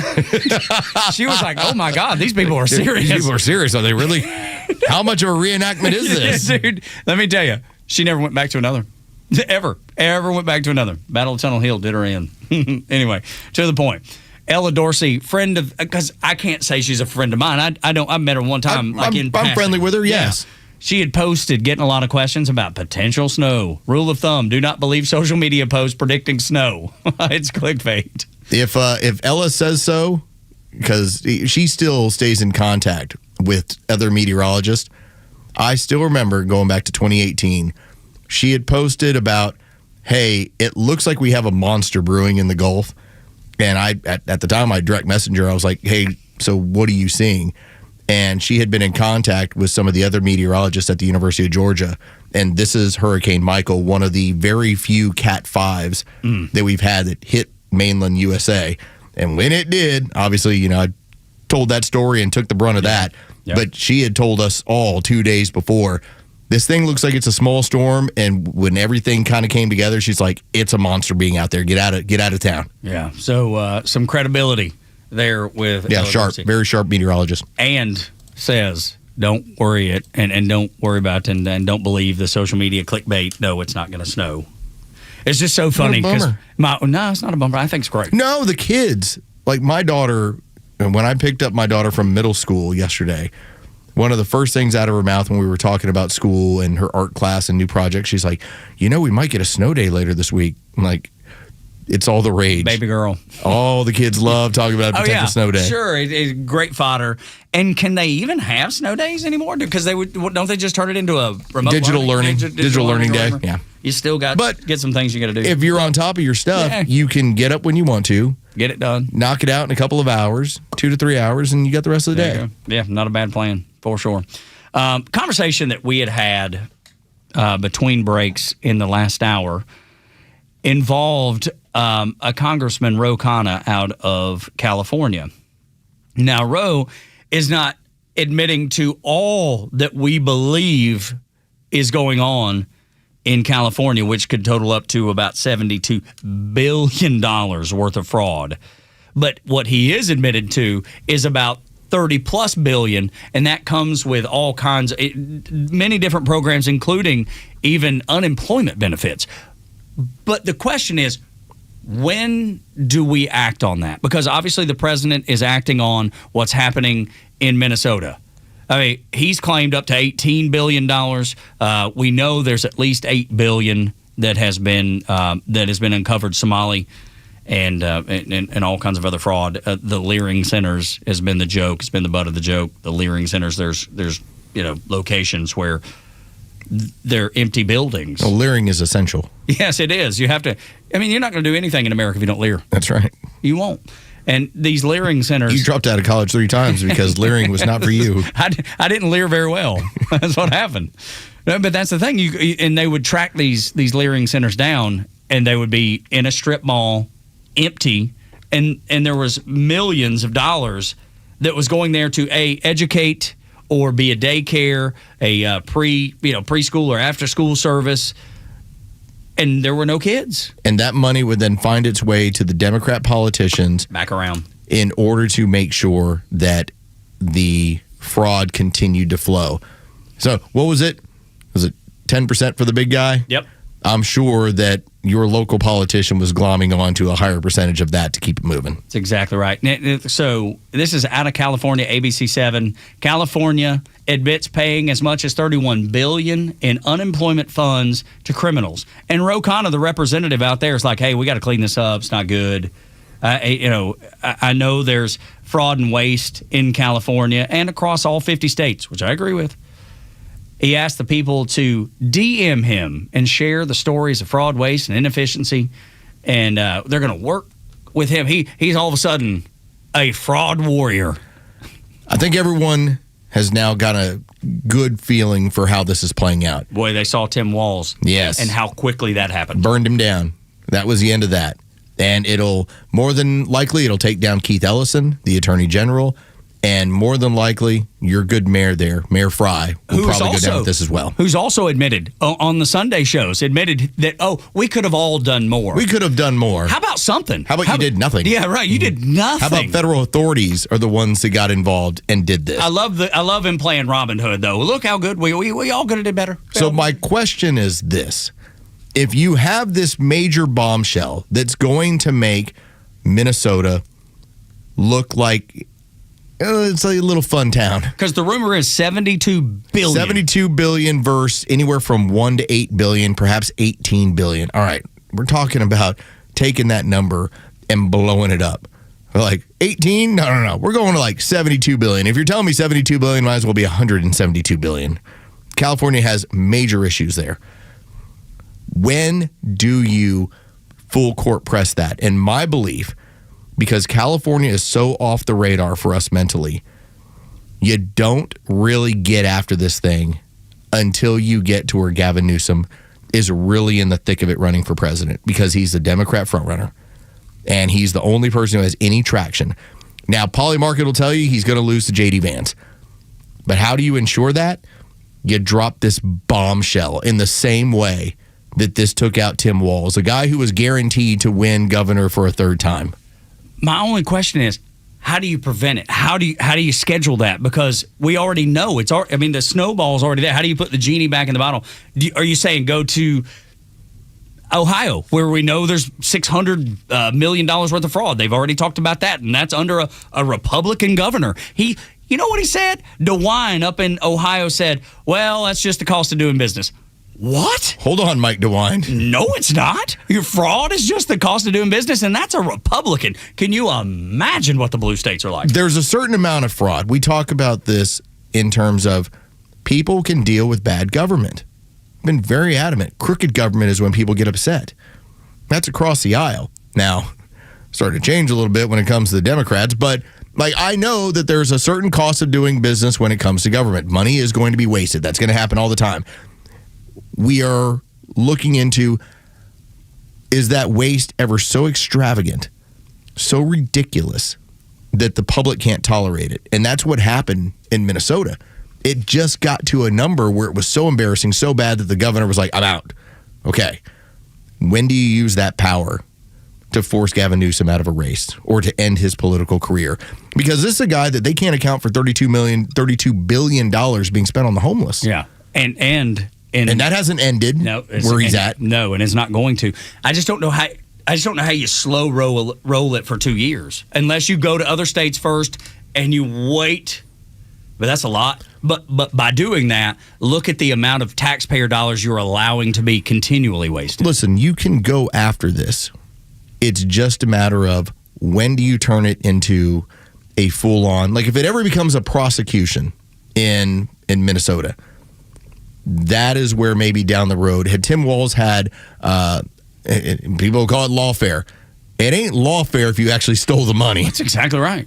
She was like, "Oh my God, these people are serious." These people are serious. Are they really? How much of a reenactment is this? Dude, let me tell you, she never went back to another. Ever went back to another. Battle of Tunnel Hill did her in. Anyway, to the point. Ella Dorsey, friend of, because I can't say she's a friend of mine. I met her one time. I'm friendly with her, yes. she had posted, getting a lot of questions about potential snow. Rule of thumb, do not believe social media posts predicting snow. It's clickbait. If Ella says so, because she still stays in contact with other meteorologists, I still remember going back to 2018, she had posted about, hey, it looks like we have a monster brewing in the Gulf. And at the time, I direct messenger, I was like, hey, so what are you seeing? And she had been in contact with some of the other meteorologists at the University of Georgia. And this is Hurricane Michael, one of the very few Cat 5s that we've had that hit mainland USA. And when it did, obviously, I told that story and took the brunt of that. Yep. But she had told us all 2 days before, this thing looks like it's a small storm. And when everything kind of came together, she's like, it's a monster being out there. Get out of town. Yeah. So some credibility there with very sharp meteorologist, and says don't worry it and don't worry about it and don't believe the social media clickbait. No, it's not going to snow. It's just so funny because no, it's not a bummer. I think it's great. No, the kids, like my daughter, when I picked up my daughter from middle school yesterday, one of the first things out of her mouth when we were talking about school and her art class and new projects, she's like, we might get a snow day later this week. I'm like, it's all the rage. Baby girl. All the kids love talking about a potential snow day. Sure, it's great fodder. And can they even have snow days anymore? Because don't they just turn it into a remote digital learning day? Yeah. You still got to get some things you got to do. If you're on top of your stuff, you can get up when you want to. Get it done. Knock it out in a couple of hours, 2 to 3 hours, and you got the rest of the day. Yeah, not a bad plan, for sure. Conversation that we had between breaks in the last hour involved a Congressman, Ro Khanna, out of California. Now, Ro is not admitting to all that we believe is going on in California, which could total up to about $72 billion worth of fraud. But what he is admitted to is about 30 plus billion, and that comes with all kinds of many different programs, including even unemployment benefits. But the question is, when do we act on that? Because obviously the president is acting on what's happening in Minnesota. I mean, he's claimed up to $18 billion. We know there's at least $8 billion that has been uncovered, Somali and all kinds of other fraud. The Leering Centers has been the joke. It's been the butt of the joke. The Leering Centers, there's locations where they're empty buildings. Well, leering is essential. Yes, it is. You have to. I mean, you're not going to do anything in America if you don't leer. That's right. You won't. And these Leering Centers. You dropped out of college 3 times because leering was not for you. I didn't leer very well. That's what happened. No, but that's the thing. And they would track these Leering Centers down, and they would be in a strip mall, empty, and there was millions of dollars that was going there to educate or be a daycare, a preschool or after school service, and there were no kids. And that money would then find its way to the Democrat politicians back around in order to make sure that the fraud continued to flow. So what was it? Was it 10% for the big guy? Yep. I'm sure that your local politician was glomming on to a higher percentage of that to keep it moving. That's exactly right. So this is out of California, ABC7. California admits paying as much as $31 billion in unemployment funds to criminals. And Ro Khanna, the representative out there, is like, hey, we got to clean this up. It's not good. I know there's fraud and waste in California and across all 50 states, which I agree with. He asked the people to DM him and share the stories of fraud, waste, and inefficiency, and they're going to work with him. He's all of a sudden a fraud warrior. I think everyone has now got a good feeling for how this is playing out. Boy, they saw Tim Walz. Yes. And how quickly that happened. Burned him down. That was the end of that. And it'll take down Keith Ellison, the Attorney General. And more than likely, your good mayor there, Mayor Fry, will probably go down with this as well. Who's also admitted on the Sunday shows, that, we could have all done more. We could have done more. How about something? How about you did nothing? Yeah, right. You did nothing. How about federal authorities are the ones that got involved and did this? I love him playing Robin Hood, though. Look how good we all could have did better. So my question is this. If you have this major bombshell that's going to make Minnesota look like It's a little fun town. Because the rumor is $72 billion. $72 billion versus anywhere from $1 to $8 billion, perhaps $18 billion. All right, we're talking about taking that number and blowing it up. We're like 18? No. We're going to like $72 billion. If you're telling me $72 billion, might as well be $172 billion. California has major issues there. When do you full court press that? And my belief, because California is so off the radar for us mentally, you don't really get after this thing until you get to where Gavin Newsom is really in the thick of it running for president, because he's the Democrat frontrunner and he's the only person who has any traction. Now, Polymarket will tell you he's going to lose to J.D. Vance. But how do you ensure that? You drop this bombshell in the same way that this took out Tim Walz, a guy who was guaranteed to win governor for a third time. My only question is, how do you prevent it? How do you schedule that? Because we already know the snowball's already there. How do you put the genie back in the bottle? Are you saying go to Ohio, where we know there's $600 million worth of fraud? They've already talked about that, and that's under a Republican governor. You know what he said? DeWine up in Ohio said, well, that's just the cost of doing business. What? Hold on, Mike DeWine. No, it's not. Your fraud is just the cost of doing business, and that's a Republican. Can you imagine what the blue states are like? There's a certain amount of fraud. We talk about this in terms of people can deal with bad government. I've been very adamant. Crooked government is when people get upset. That's across the aisle. Now, starting to change a little bit when it comes to the Democrats, but I know that there's a certain cost of doing business when it comes to government. Money is going to be wasted. That's going to happen all the time. We are looking into, is that waste ever so extravagant, so ridiculous that the public can't tolerate it? And that's what happened in Minnesota. It just got to a number where it was so embarrassing, so bad that the governor was like, I'm out. Okay. When do you use that power to force Gavin Newsom out of a race or to end his political career? Because this is a guy that they can't account for $32 billion being spent on the homeless. Yeah. And that hasn't ended where he's at. No, and it's not going to. I just don't know how you slow roll it for 2 years, unless you go to other states first and you wait. But that's a lot. But by doing that, look at the amount of taxpayer dollars you're allowing to be continually wasted. Listen, you can go after this. It's just a matter of when do you turn it into a full-on, like if it ever becomes a prosecution in Minnesota, that is where maybe down the road, had Tim Walz had, people call it lawfare. It ain't lawfare if you actually stole the money. That's exactly right.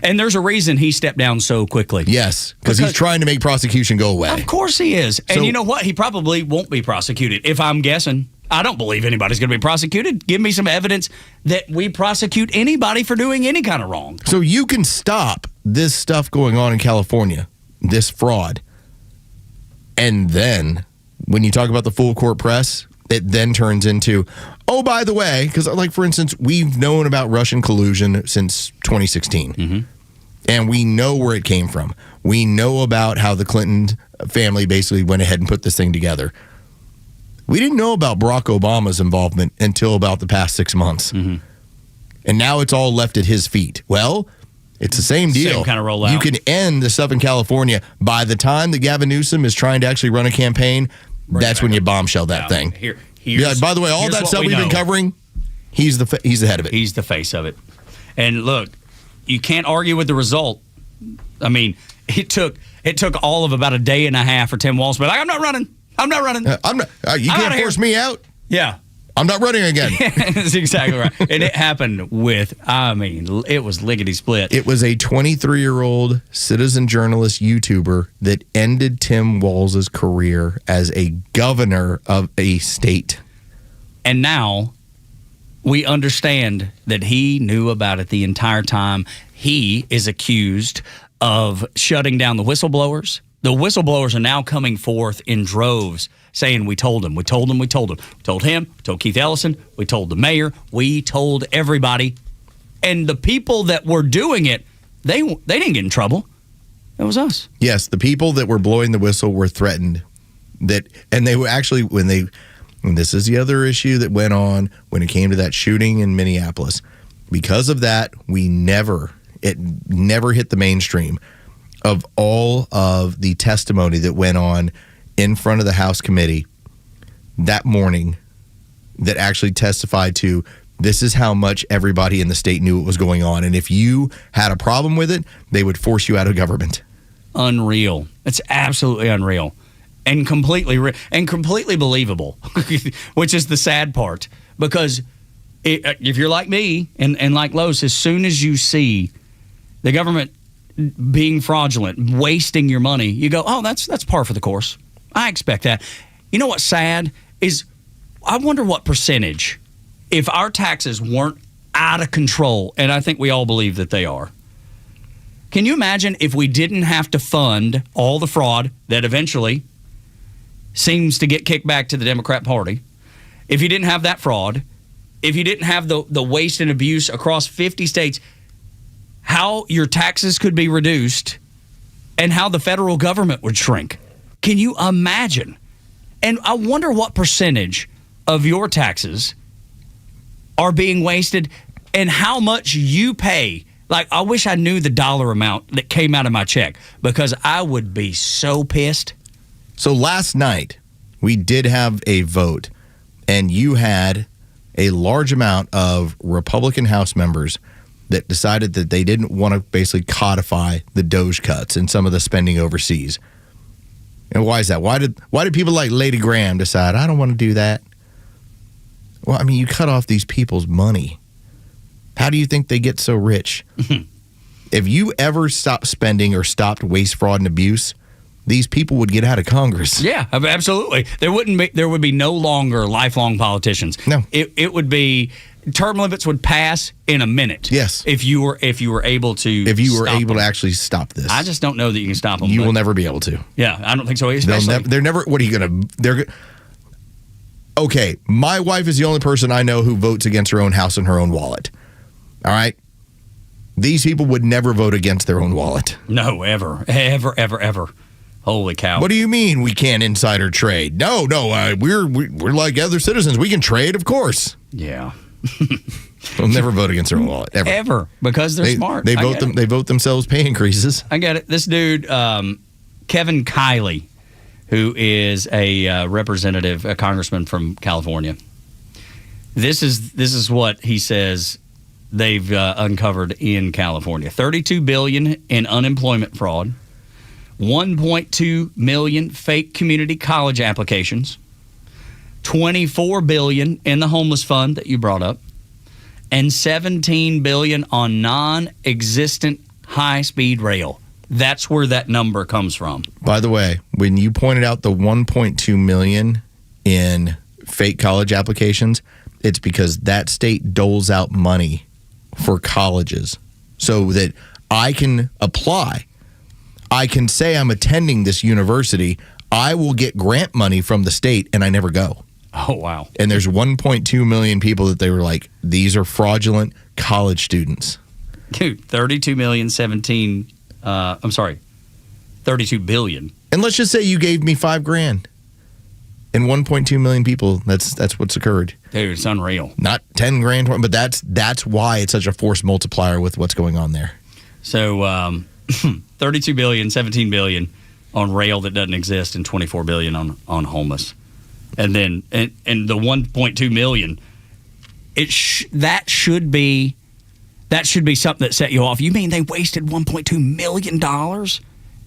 And there's a reason he stepped down so quickly. Yes, because he's trying to make prosecution go away. Of course he is. And you know what? He probably won't be prosecuted, if I'm guessing. I don't believe anybody's going to be prosecuted. Give me some evidence that we prosecute anybody for doing any kind of wrong. So you can stop this stuff going on in California, this fraud. And then when you talk about the full court press, it then turns into, oh, by the way, because like, for instance, we've known about Russian collusion since 2016. Mm-hmm. And we know where it came from. We know about how the Clinton family basically went ahead and put this thing together. We didn't know about Barack Obama's involvement until about the past 6 months. Mm-hmm. And now it's all left at his feet. Well, it's the same deal. Same kind of rollout. You can end the stuff in California. By the time that Gavin Newsom is trying to actually run a campaign, that's when you bombshell that thing. By the way, all that stuff we've been covering, he's the head of it. He's the face of it. And look, you can't argue with the result. I mean, it took all of about a day and a half for Tim Walz to be like, I'm not running. You can't force me out. Yeah. I'm not running again. That's exactly right. And it happened it was lickety split. It was a 23-year-old citizen journalist YouTuber that ended Tim Walz's career as a governor of a state. And now we understand that he knew about it the entire time. He is accused of shutting down the whistleblowers. The whistleblowers are now coming forth in droves saying, we told him. We told him. We told him. We told Keith Ellison. We told the mayor. We told everybody. And the people that were doing it, they didn't get in trouble. It was us. Yes, the people that were blowing the whistle were threatened. And they were actually, and this is the other issue that went on when it came to that shooting in Minneapolis. Because of that, we never it never hit the mainstream, of all of the testimony that went on in front of the House committee that morning that actually testified to this is how much everybody in the state knew what was going on. And if you had a problem with it, they would force you out of government. Unreal. It's absolutely unreal. And completely believable, which is the sad part. Because if you're like me and like Los, as soon as you see the government being fraudulent, wasting your money, you go, oh, that's par for the course. I expect that. You know what's sad is I wonder what percentage, if our taxes weren't out of control, and I think we all believe that they are. Can you imagine if we didn't have to fund all the fraud that eventually seems to get kicked back to the Democrat Party? If you didn't have that fraud, if you didn't have the waste and abuse across 50 states, how your taxes could be reduced and how the federal government would shrink. Can you imagine? And I wonder what percentage of your taxes are being wasted and how much you pay. Like, I wish I knew the dollar amount that came out of my check because I would be so pissed. So last night, we did have a vote, and you had a large amount of Republican House members that decided that they didn't want to basically codify the DOGE cuts and some of the spending overseas. And why is that? Why did people like Lady Graham decide, I don't want to do that? Well, I mean, you cut off these people's money. How do you think they get so rich? If you ever stopped spending or stopped waste, fraud, and abuse, these people would get out of Congress. Yeah, absolutely. There would be no longer lifelong politicians. No. It would be term limits would pass in a minute. Yes. If you were able to to actually stop this. I just don't know that you can stop them. You will never be able to. Yeah, I don't think so. They're never. What are you going to? Okay, my wife is the only person I know who votes against her own house and her own wallet. All right? These people would never vote against their own wallet. No, ever. Holy cow. What do you mean we can't insider trade? No, we're like other citizens. We can trade, of course. Yeah. They'll never vote against their own wallet, ever. Because they're smart. They vote themselves pay increases. I get it. This dude, Kevin Kiley, who is a representative, a congressman from California. This is what he says they've uncovered in California: $32 billion in unemployment fraud, 1.2 million fake community college applications, $24 billion in the homeless fund that you brought up, and $17 billion on non-existent high-speed rail. That's where that number comes from. By the way, when you pointed out the 1.2 million in fake college applications, it's because that state doles out money for colleges so that I can apply. I can say I'm attending this university. I will get grant money from the state, and I never go. Oh, wow. And there's 1.2 million people that they were like, these are fraudulent college students. Dude, 32 million, 32 billion. And let's just say you gave me $5,000 and 1.2 million people. That's what's occurred. Dude, it's unreal. Not 10 grand, but that's why it's such a force multiplier with what's going on there. So 32 billion, 17 billion on rail that doesn't exist, and 24 billion on homeless. And then and the 1.2 million, that should be something that set you off. You mean they wasted $1.2 million?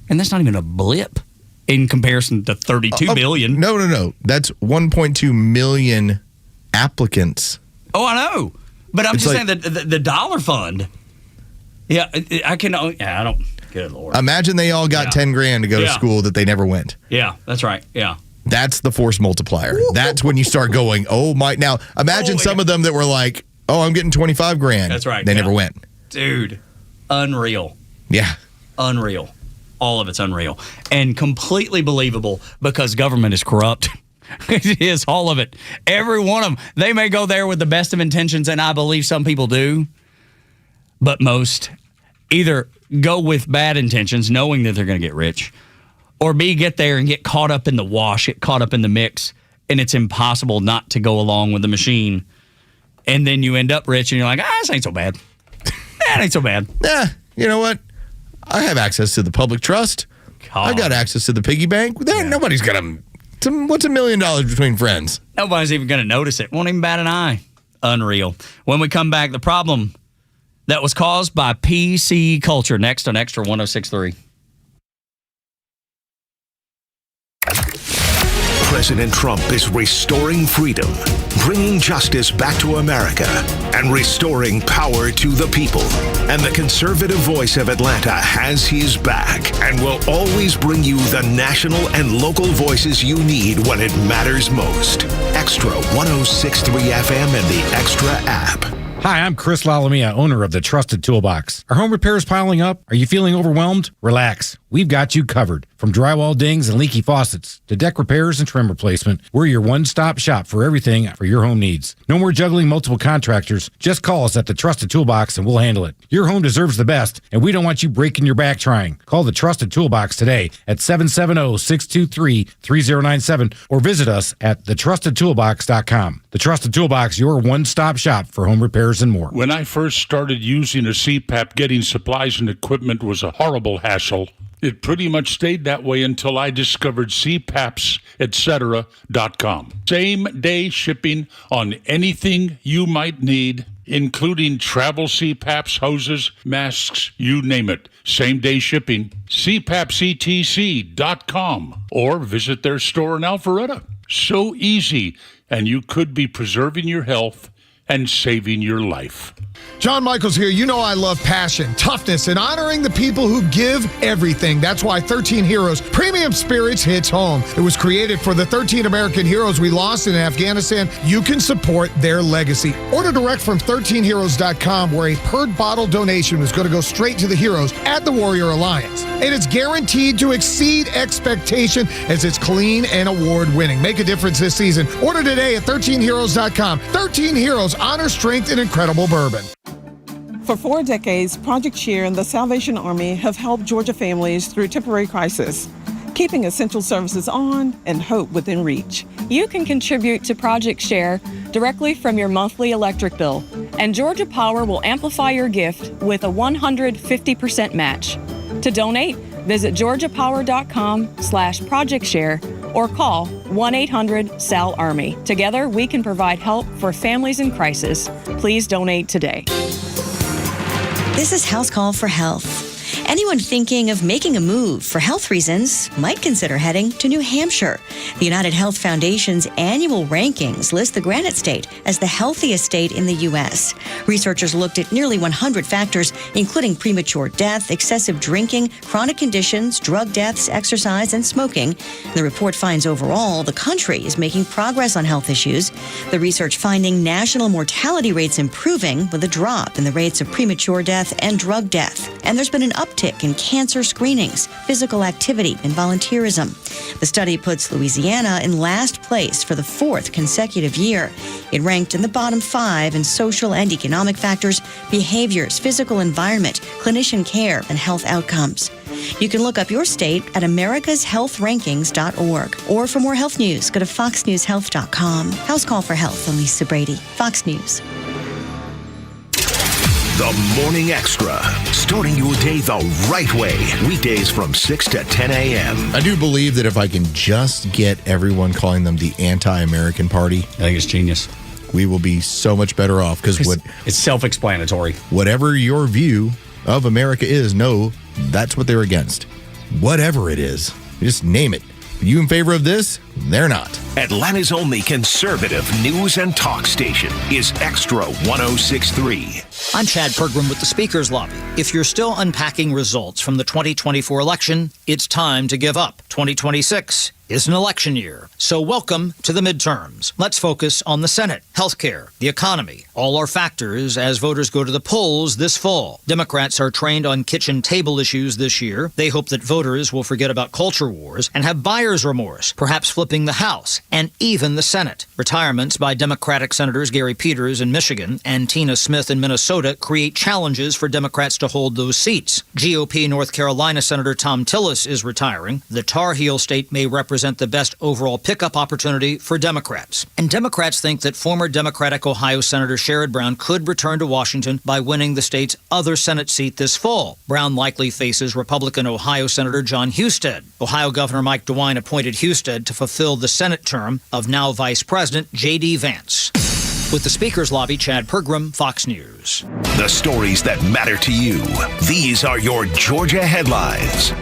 And that's not even a blip in comparison to $32 billion. No. That's 1.2 million applicants. Oh, I know. But I'm just saying that the dollar fund. Yeah, I don't. Good Lord. Imagine they all got 10 grand to go to school that they never went. Yeah, that's right. Yeah. That's the force multiplier. That's when you start going, oh my. Now, imagine some of them that were like, oh, I'm getting 25 grand. That's right. They never went. Dude, unreal. Yeah. Unreal. All of it's unreal. And completely believable because government is corrupt. It is, all of it. Every one of them. They may go there with the best of intentions, and I believe some people do. But most either go with bad intentions, knowing that they're going to get rich, or B, get there and get caught up in the wash, get caught up in the mix, and it's impossible not to go along with the machine. And then you end up rich, and you're like, this ain't so bad. That ain't so bad. you know what? I have access to the public trust. I got access to the piggy bank. Nobody's got what's $1 million between friends? Nobody's even going to notice it. Won't even bat an eye. Unreal. When we come back, the problem that was caused by PC culture. Next on Extra 106.3. President Trump is restoring freedom, bringing justice back to America, and restoring power to the people. And the conservative voice of Atlanta has his back and will always bring you the national and local voices you need when it matters most. Extra 106.3 FM and the Extra app. Hi, I'm Chris Lalamia, owner of the Trusted Toolbox. Are home repairs piling up? Are you feeling overwhelmed? Relax. We've got you covered. From drywall dings and leaky faucets to deck repairs and trim replacement, we're your one-stop shop for everything for your home needs. No more juggling multiple contractors. Just call us at the Trusted Toolbox and we'll handle it. Your home deserves the best, and we don't want you breaking your back trying. Call the Trusted Toolbox today at 770-623-3097 or visit us at thetrustedtoolbox.com. The Trusted Toolbox, your one-stop shop for home repairs and more. When I first started using a CPAP, getting supplies and equipment was a horrible hassle. It pretty much stayed that way until I discovered CPAPsetcetera.com. Same-day shipping on anything you might need, including travel CPAPs, hoses, masks, you name it. Same-day shipping. CPAPsetc.com or visit their store in Alpharetta. So easy, and you could be preserving your health and saving your life. John Michaels here. You know I love passion, toughness, and honoring the people who give everything. That's why 13 Heroes Premium Spirits hits home. It was created for the 13 American heroes we lost in Afghanistan. You can support their legacy. Order direct from 13heroes.com, where a per bottle donation is going to go straight to the heroes at the Warrior Alliance. And it's guaranteed to exceed expectation as it's clean and award-winning. Make a difference this season. Order today at 13heroes.com. 13 Heroes, honor, strength, and incredible bourbon. For 4 decades, Project Share and the Salvation Army have helped Georgia families through temporary crisis, keeping essential services on and hope within reach. You can contribute to Project Share directly from your monthly electric bill, and Georgia Power will amplify your gift with a 150% match. To donate, visit georgiapower.com/projectshare or call 1-800-SAL-ARMY. Together, we can provide help for families in crisis. Please donate today. This is House Call for Health. Anyone thinking of making a move for health reasons might consider heading to New Hampshire. The United Health Foundation's annual rankings list the Granite State as the healthiest state in the U.S. Researchers looked at nearly 100 factors, including premature death, excessive drinking, chronic conditions, drug deaths, exercise, and smoking. The report finds overall the country is making progress on health issues. The research finding national mortality rates improving with a drop in the rates of premature death and drug death. And there's been an uptick in cancer screenings, physical activity, and volunteerism. The study puts Louisiana in last place for the 4th consecutive year. It ranked in the bottom 5 in social and economic factors, behaviors, physical environment, clinician care, and health outcomes. You can look up your state at americashealthrankings.org. Or for more health news, go to foxnewshealth.com. House Call for Health, I'm Lisa Brady, Fox News. The Morning Extra, starting your day the right way. Weekdays from 6 to 10 a.m. I do believe that if I can just get everyone calling them the anti-American party, I think it's genius. We will be so much better off because it's self-explanatory. Whatever your view of America is, no, that's what they're against. Whatever it is, just name it. You in favor of this? They're not. Atlanta's only conservative news and talk station is Extra 106.3. I'm Chad Pergram with the Speaker's Lobby. If you're still unpacking results from the 2024 election, it's time to give up. 2026 is an election year. So welcome to the midterms. Let's focus on the Senate, healthcare, the economy. All are factors as voters go to the polls this fall. Democrats are trained on kitchen table issues this year. They hope that voters will forget about culture wars and have buyer's remorse, perhaps flipping the House and even the Senate. Retirements by Democratic Senators Gary Peters in Michigan and Tina Smith in Minnesota create challenges for Democrats to hold those seats. GOP North Carolina Senator Tom Tillis is retiring. The Tar Heel state may represent present the best overall pickup opportunity for Democrats. And Democrats think that former Democratic Ohio Senator Sherrod Brown could return to Washington by winning the state's other Senate seat this fall. Brown likely faces Republican Ohio Senator John Husted. Ohio Governor Mike DeWine appointed Husted to fulfill the Senate term of now Vice President J.D. Vance. With the Speaker's Lobby, Chad Pergram, Fox News. The stories that matter to you. These are your Georgia headlines.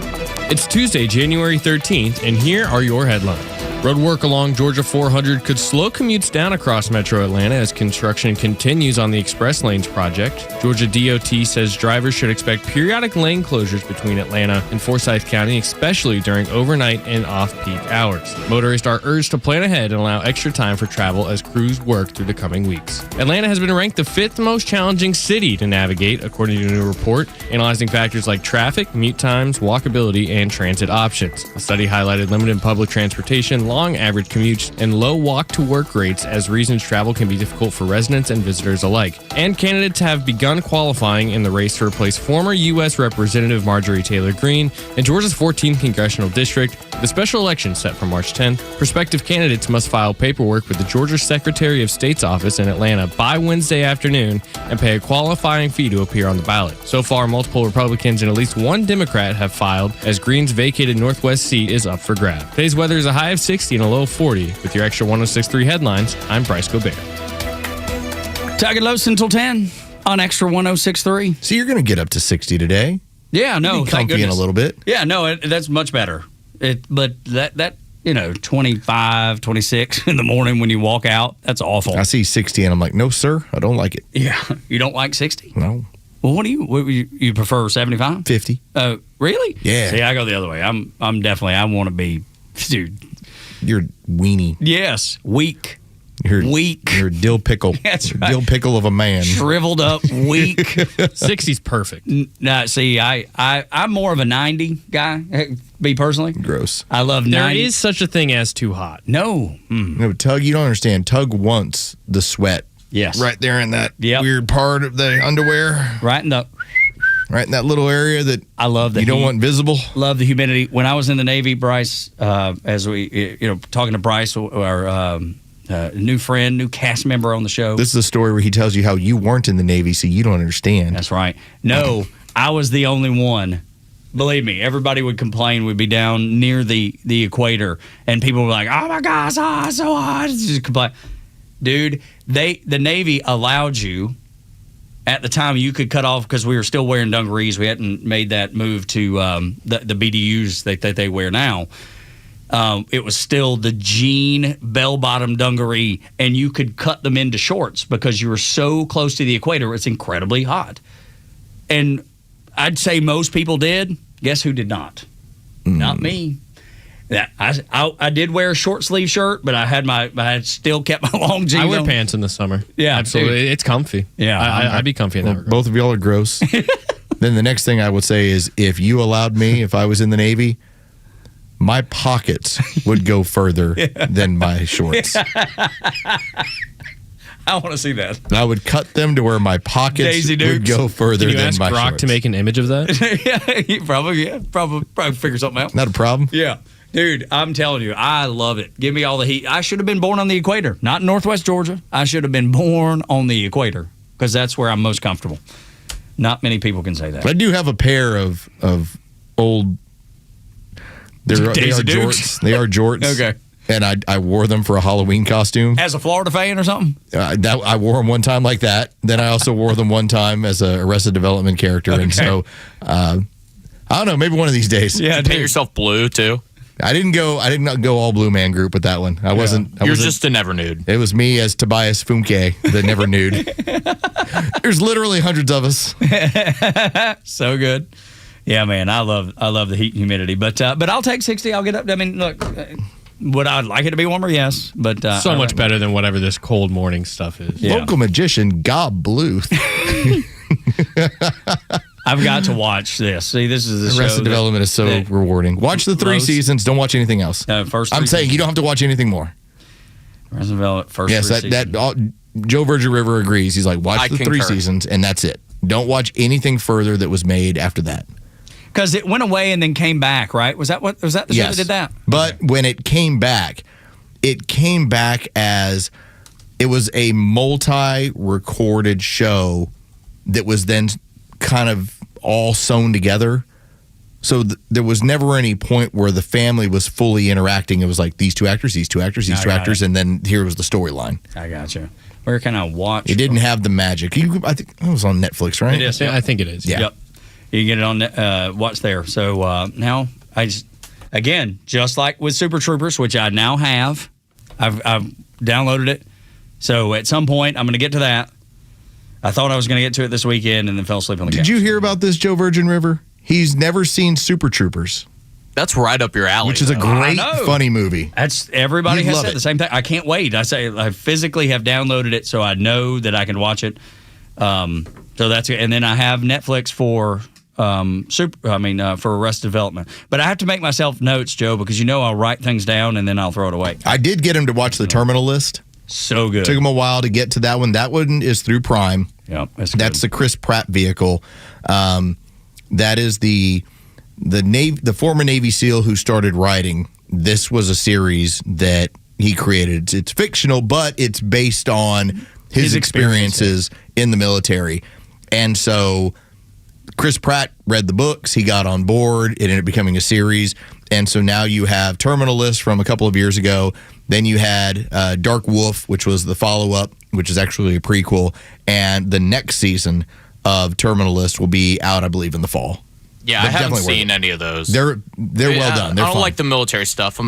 It's Tuesday, January 13th, and here are your headlines. Road work along Georgia 400 could slow commutes down across metro Atlanta as construction continues on the Express Lanes project. Georgia DOT says drivers should expect periodic lane closures between Atlanta and Forsyth County, especially during overnight and off-peak hours. Motorists are urged to plan ahead and allow extra time for travel as crews work through the coming weeks. Atlanta has been ranked the 5th most challenging city to navigate, according to a new report, analyzing factors like traffic, commute times, walkability, and transit options. The study highlighted limited public transportation, long average commutes, and low walk-to-work rates as reasons travel can be difficult for residents and visitors alike. And candidates have begun qualifying in the race to replace former U.S. Representative Marjorie Taylor Greene in Georgia's 14th congressional district. The special election set for March 10th. Prospective candidates must file paperwork with the Georgia Secretary of State's office in Atlanta by Wednesday afternoon and pay a qualifying fee to appear on the ballot. So far, multiple Republicans and at least one Democrat have filed as Greene's vacated Northwest seat is up for grab. Today's weather is a high of 60 and a low of 40. With your extra 106.3 headlines, I'm Bryce Gobert. Tug and Los until 10 on Extra 106.3. So you're going to get up to 60 today. Yeah, no, be comfy in a little bit. Yeah, no, that's much better. But that 25, 26 in the morning when you walk out, that's awful. I see 60 and I'm like, no, sir, I don't like it. Yeah, you don't like 60? No. Well, what do you prefer 75? 50. Really? Yeah. See, I go the other way. I'm definitely, I want to be, dude. You're weenie. Yes, weak. Weak. You're a dill pickle. That's right. Dill pickle of a man. Shriveled up, weak. 60's perfect. No, see, I'm more of a 90 guy, me personally. Gross. I love 90. There is such a thing as too hot. No. No, Tug, you don't understand. Tug wants the sweat. Yes. Right there in that weird part of the underwear. Right in that little area that I love the you don't want visible. Love the humidity. When I was in the Navy, Bryce, as we, talking to Bryce, our new friend, new cast member on the show. This is a story where he tells you how you weren't in the Navy, so you don't understand. That's right. No, I was the only one. Believe me, everybody would complain. We'd be down near the equator, and people were like, "Oh my God, it's hot, so hot!" Just complain. Dude, the Navy allowed you. At the time, you could cut off because we were still wearing dungarees. We hadn't made that move to the BDUs that they wear now. It was still the jean bell-bottom dungaree, and you could cut them into shorts because you were so close to the equator. It's incredibly hot. And I'd say most people did. Guess who did not? Not me. I did wear a short sleeve shirt, but I still kept my long jeans. I wear on. pants in the summer. Yeah, absolutely. dude. It's comfy. Yeah, I'd be comfy in that regard. Both of y'all are gross. Then the next thing I would say is, if you allowed me, if I was in the Navy, my pockets would go further than my shorts. I want to see that. I would cut them to where my pockets would go further Can you than ask my Grok shorts. to make an image of that? Yeah, probably figure something out. Not a problem. Yeah. Dude, I'm telling you, I love it. Give me all the heat. I should have been born on the equator, not in Northwest Georgia. I should have been born on the equator because that's where I'm most comfortable. Not many people can say that. I do have a pair of old. They are jorts. They are jorts. Okay. And I wore them for a Halloween costume. As a Florida fan or something? I wore them one time like that. Then I also wore them one time as a Arrested Development character. Okay. And so, I don't know, maybe one of these days. Yeah, paint yourself blue too. I did not go all Blue Man Group with that one. I wasn't. You're just a never nude. It was me as Tobias Funke, the never nude. There's literally hundreds of us. So good. Yeah, man, I love the heat and humidity. But I'll take 60. I'll get up. I mean, look, would I like it to be warmer? Yes, but so much better than whatever this cold morning stuff is. Yeah. Local magician Gob Bluth. I've got to watch this. See, this is the Arrested Development is so rewarding. Watch the 3 seasons. Don't watch anything else. First. I'm saying you don't have to watch anything more. Arrested Development first. Yes, Joe Virgin River agrees. He's like, watch the 3 seasons, and that's it. Don't watch anything further that was made after that. Because it went away and then came back, right? Was that the show that did that? But when it came back as it was a multi-recorded show that was then kind of all sewn together. So there was never any point where the family was fully interacting. It was like these two actors, and then here was the storyline. I gotcha. Where can I watch? It didn't have the magic. I think it was on Netflix, right? It is. Yeah, I think it is. Yeah. Yep. You can get it on watch there. So now again, just like with Super Troopers, which I now have, I've downloaded it. So at some point, I'm going to get to that. I thought I was going to get to it this weekend and then fell asleep on the couch. Did you hear about this, Joe Virgin River? He's never seen Super Troopers. That's right up your alley. Which is a great, funny movie. Everybody has said it. the same thing. I can't wait. I physically have downloaded it, so I know that I can watch it. So that's it. And then I have Netflix for for Arrested Development. But I have to make myself notes, Joe, because I'll write things down and then I'll throw it away. I did get him to watch The Terminal List. So good. Took him a while to get to that one. That one is through Prime. Yeah, that's the Chris Pratt vehicle. That is the former Navy SEAL who started writing. This was a series that he created. It's fictional, but it's based on his experiences in the military. And so Chris Pratt read the books. He got on board. It ended up becoming a series. And so now you have Terminal List from a couple of years ago. Then you had Dark Wolf, which was the follow-up, which is actually a prequel. And the next season of Terminal List will be out, I believe, in the fall. Yeah, I haven't seen any of those. They're well done. They're I don't fun. like the military stuff.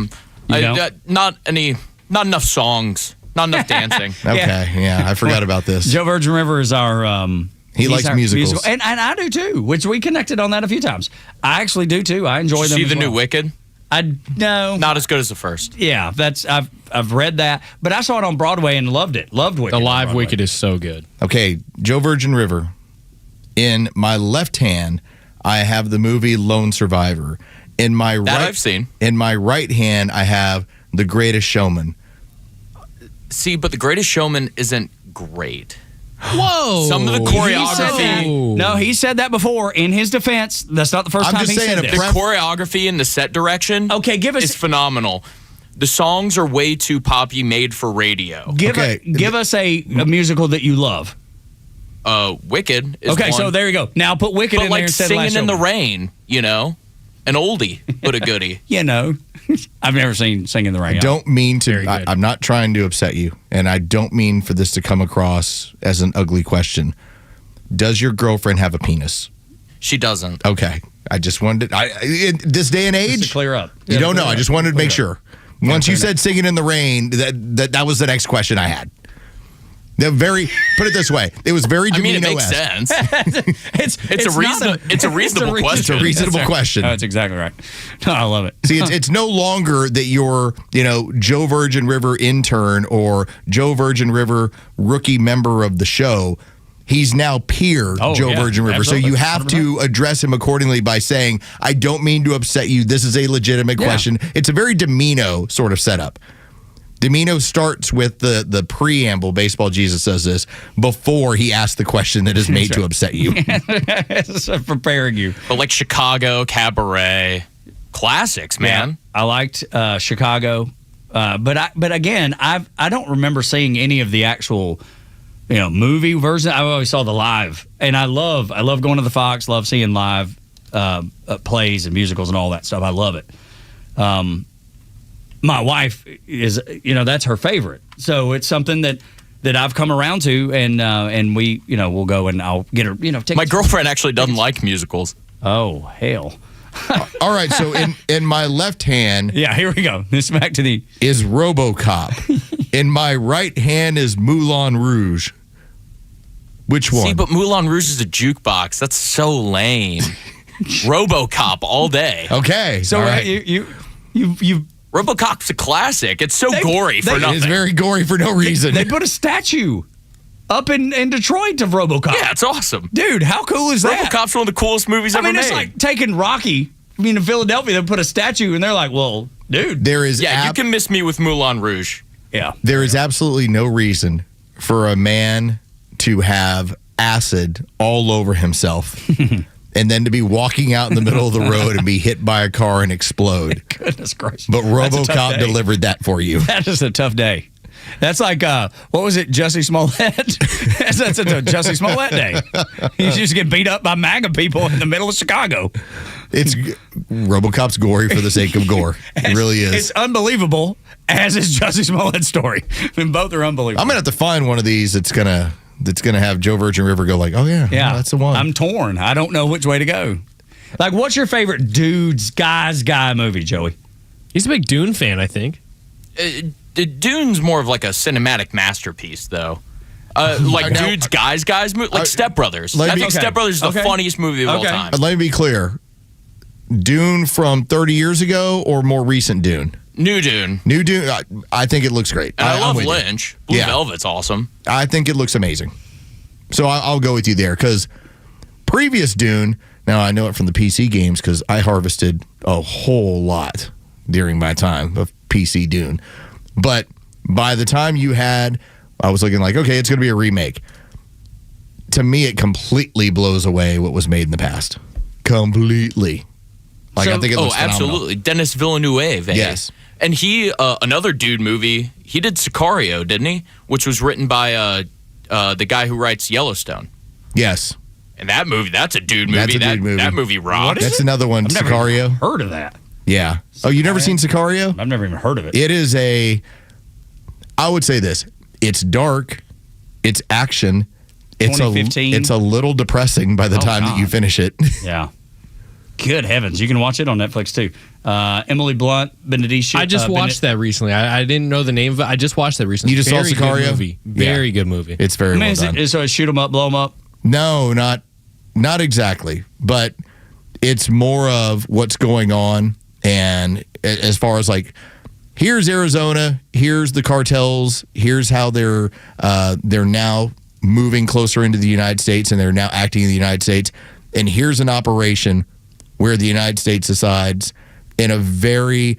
Not enough songs, not enough dancing. Okay, yeah, I forgot about this. Joe Virgin River is our... he likes musicals. And I do too, which we connected on that a few times. I actually do too. I enjoy them. See the new Wicked? No. Not as good as the first. Yeah, I've read that, but I saw it on Broadway and loved it. Loved Wicked. The live Wicked is so good. Okay, Joe Virgin River. In my left hand, I have the movie Lone Survivor. In my I've seen. In my right hand, I have The Greatest Showman. See, but The Greatest Showman isn't great. Whoa! Some of the choreography. No, he said that before. In his defense, that's not the first time he said the choreography and the set direction. Okay, is phenomenal. The songs are way too poppy, made for radio. Give us a musical that you love. Wicked. Is okay, one. so there you go. Now put Wicked in there instead of Singing in the Rain. An oldie, but a goodie. I've never seen Singing in the Rain. I don't mean to. I'm not trying to upset you, and I don't mean for this to come across as an ugly question. Does your girlfriend have a penis? She doesn't. Okay, I just wanted. In this day and age, just to clear up. You don't know. I just wanted to make sure. Once you said "Singing in the Rain," that was the next question I had. Put it this way, it was very Domino-esque. it makes sense. it's a reasonable question. It's a reasonable question. That's exactly right. No, I love it. See, it's no longer that you're, Joe Virgin River intern or Joe Virgin River rookie member of the show. He's now peer Joe Virgin River. Absolutely. So you have to address him accordingly by saying, I don't mean to upset you. This is a legitimate question. It's a very Domino sort of setup. Domino starts with the preamble, Baseball Jesus says this, before he asks the question that is made to upset you. It's preparing you. But like Chicago, Cabaret, classics, man. Yeah, I liked Chicago. But again, I don't remember seeing any of the actual movie version. I always saw the live. And I love going to the Fox, love seeing live plays and musicals and all that stuff. I love it. My wife is, that's her favorite. So it's something that I've come around to, and we, we'll go and I'll get her, tickets. My girlfriend actually doesn't like musicals. Oh, hell. All right, so in my left hand... Yeah, here we go. This is back to the... ...is RoboCop. In my right hand is Moulin Rouge. Which one? See, but Moulin Rouge is a jukebox. That's so lame. RoboCop all day. Okay. So right. you RoboCop's a classic. It's so gory for nothing. It's very gory for no reason. They put a statue up in Detroit of RoboCop. Yeah, it's awesome. Dude, how cool is that? RoboCop's one of the coolest movies ever made. It's like taking Rocky. In Philadelphia, they put a statue, and they're like, well, dude. There is you can miss me with Moulin Rouge. Yeah. There is absolutely no reason for a man to have acid all over himself and then to be walking out in the middle of the road and be hit by a car and explode. Goodness gracious. But That's a tough RoboCop day. delivered that for you. That is a tough day. That's like, what was it, Jussie Smollett? that's a Jussie Smollett day. You just get beat up by MAGA people in the middle of Chicago. It's RoboCop's gory for the sake of gore. It really is. It's unbelievable, as is Jussie Smollett's story. I mean, both are unbelievable. I'm going to have to find one of these that's gonna have Joe Virgin River go like, oh, yeah, that's the one. I'm torn. I don't know which way to go. Like, what's your favorite guy movie, Joey? He's a big Dune fan, I think. Dune's more of like a cinematic masterpiece, though. Like dudes, guys movie, like Step Brothers. I think Step Brothers is the funniest movie of all time. Let me be clear. Dune from 30 years ago or more recent Dune? New Dune. New Dune. I think it looks great. And I love I'm with you. Lynch. Blue Velvet's awesome. I think it looks amazing. So I'll go with you there because previous Dune, now I know it from the PC games because I harvested a whole lot during my time of PC Dune. But by the time I was looking like, okay, it's going to be a remake. To me, it completely blows away what was made in the past. Completely. I think it looks phenomenal. Absolutely. Denis Villeneuve. Yes. And he, another dude movie, he did Sicario, didn't he? Which was written by the guy who writes Yellowstone. Yes. And that movie, that's a dude movie. That's a dude movie. That movie rocks. That's another one, I've never Sicario. even heard of that. Yeah. Oh, you've never seen Sicario? I've never even heard of it. It is I would say this. It's dark. It's action. It's 2015. It's a little depressing by the time that you finish it. Yeah. Good heavens. You can watch it on Netflix, too. Emily Blunt, Benedict. I just watched that recently. I didn't know the name of it. I just watched that recently. You just saw Very Sicario? Good movie. Very good movie. It's very well done. So shoot 'em up, blow 'em up? No, not exactly. But it's more of what's going on. And as far as like, here's Arizona, here's the cartels, here's how they're now moving closer into the United States and they're now acting in the United States. And here's an operation where the United States decides in a very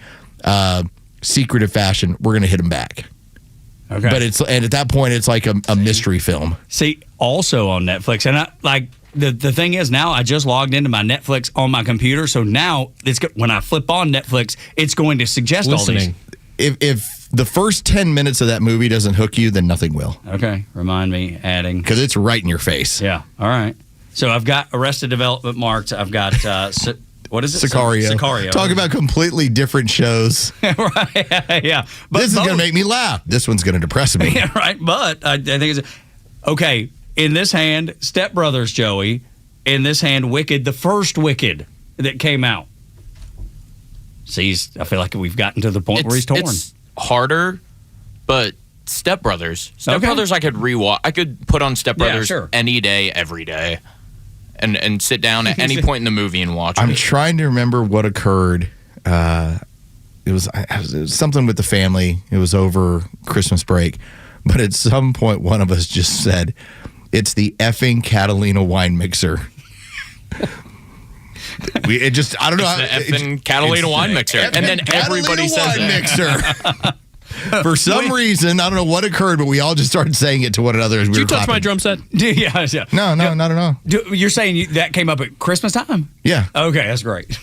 secretive fashion, we're going to hit them back. Okay. But and at that point, it's like a mystery film. See, also on Netflix. And the thing is now I just logged into my Netflix on my computer. So now when I flip on Netflix, it's going to suggest all these. If the first 10 minutes of that movie doesn't hook you, then nothing will. Okay. Remind me, adding. Because it's right in your face. Yeah. All right. So I've got Arrested Development marked. I've got, what is it? Sicario. Sicario. Talk about completely different shows. Right. Yeah. But this is going to make me laugh. This one's going to depress me. Yeah, right. But I think it's, okay, in this hand, Step Brothers, Joey. In this hand, Wicked, the first Wicked that came out. See, I feel like we've gotten to the point where he's torn. It's harder, but Step Brothers. Step Brothers I could rewatch. I could put on Step Brothers any day, every day. And sit down at any point in the movie and watch it. I'm trying to remember what occurred. It was something with the family. It was over Christmas break. But at some point, one of us just said, it's the effing Catalina wine mixer. I don't know. It's the effing Catalina wine mixer. And then everybody says mixer. For some reason, I don't know what occurred, but we all just started saying it to one another as we were Did you touch clapping. my drum set? Yeah. No, not at all. You're saying that came up at Christmas time? Yeah. Okay, that's great.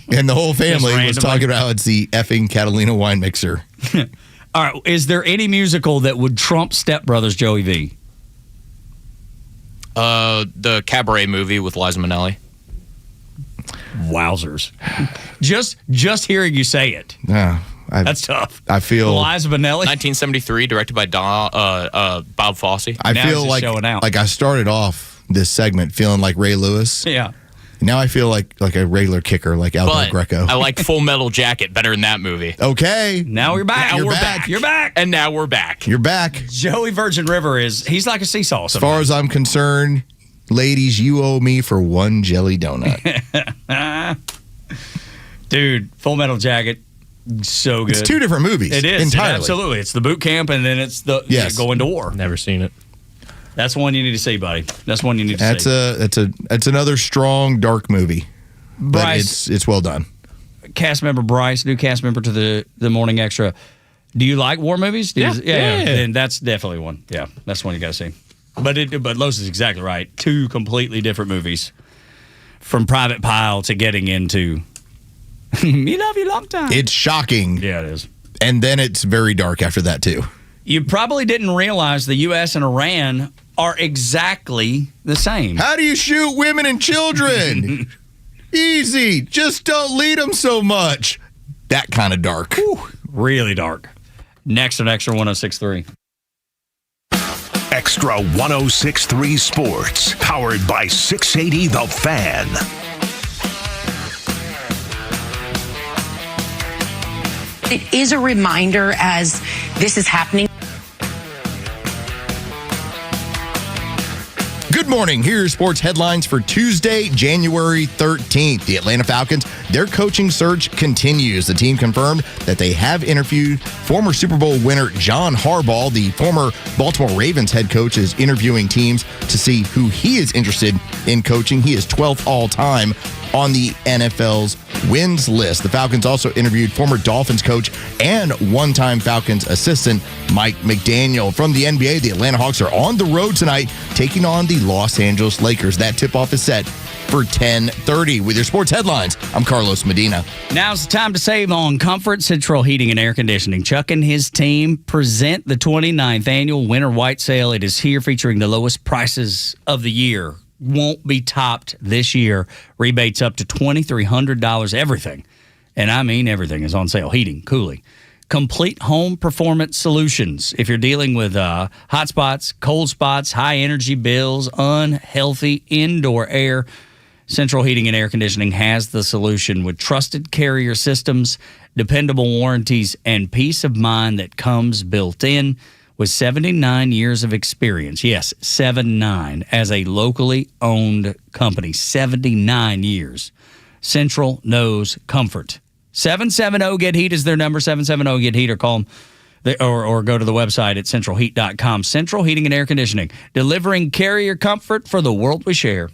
And the whole family was randomly. talking about it's the effing Catalina wine mixer. All right. Is there any musical that would trump Step Brothers, Joey V? The Cabaret movie with Liza Minnelli. Wowzers. Just hearing you say it. That's tough. I feel Liza Minnelli. 1973, directed by Bob Fosse. I feel like I started off this segment feeling like Ray Lewis. Yeah. Now I feel like a regular kicker, like Aldo Greco. I like Full Metal Jacket better than that movie. Okay. Now we're back. Now we're back. You're back. And now we're back. You're back. Joey Virgin River he's like a seesaw. As far as I'm concerned, ladies, you owe me for one jelly donut. Dude, Full Metal Jacket, so good. It's two different movies. It is. Entirely. Absolutely. It's the boot camp and then it's the going to war. Never seen it. That's one you need to see, buddy. That's one you need to see. That's another strong, dark movie. But Bryce, it's well done. Cast member Bryce, new cast member to the Morning Extra. Do you like war movies? Yeah. Then that's definitely one. Yeah, that's one you got to see. But Los is exactly right. Two completely different movies from private pile to getting into me love you long time. It's shocking. Yeah, it is. And then it's very dark after that, too. You probably didn't realize the U.S. and Iran are exactly the same. How do you shoot women and children? Easy. Just don't lead them so much. That kind of dark. Whew, really dark. Next on Extra 106.3. Extra 106.3 Sports, powered by 680 The Fan. It is a reminder as this is happening. Good morning. Here are your sports headlines for Tuesday, January 13th. The Atlanta Falcons, their coaching search continues. The team confirmed that they have interviewed former Super Bowl winner John Harbaugh. The former Baltimore Ravens head coach is interviewing teams to see who he is interested in coaching. He is 12th all-time on the NFL's wins list. The Falcons also interviewed former Dolphins coach and one-time Falcons assistant Mike McDaniel. From the NBA, the Atlanta Hawks are on the road tonight, taking on the Los Angeles Lakers. That tip-off is set for 10:30. With your sports headlines, I'm Carlos Medina. Now's the time to save on comfort. Central Heating and Air Conditioning. Chuck and his team present the 29th annual Winter White Sale. It is here, featuring the lowest prices of the year. Won't be topped this year. Rebates up to $2,300. Everything, and I mean everything, is on sale. Heating, cooling, complete home performance solutions. If you're dealing with hot spots, cold spots, high energy bills, unhealthy indoor air, Central Heating and Air Conditioning has the solution with trusted carrier systems, dependable warranties, and peace of mind that comes built in. With 79 years of experience, yes, 79, as a locally owned company, 79 years. Central knows comfort. 770-GET-HEAT is their number, 770-GET-HEAT, or call them, or go to the website at centralheat.com. Central Heating and Air Conditioning, delivering carrier comfort for the world we share.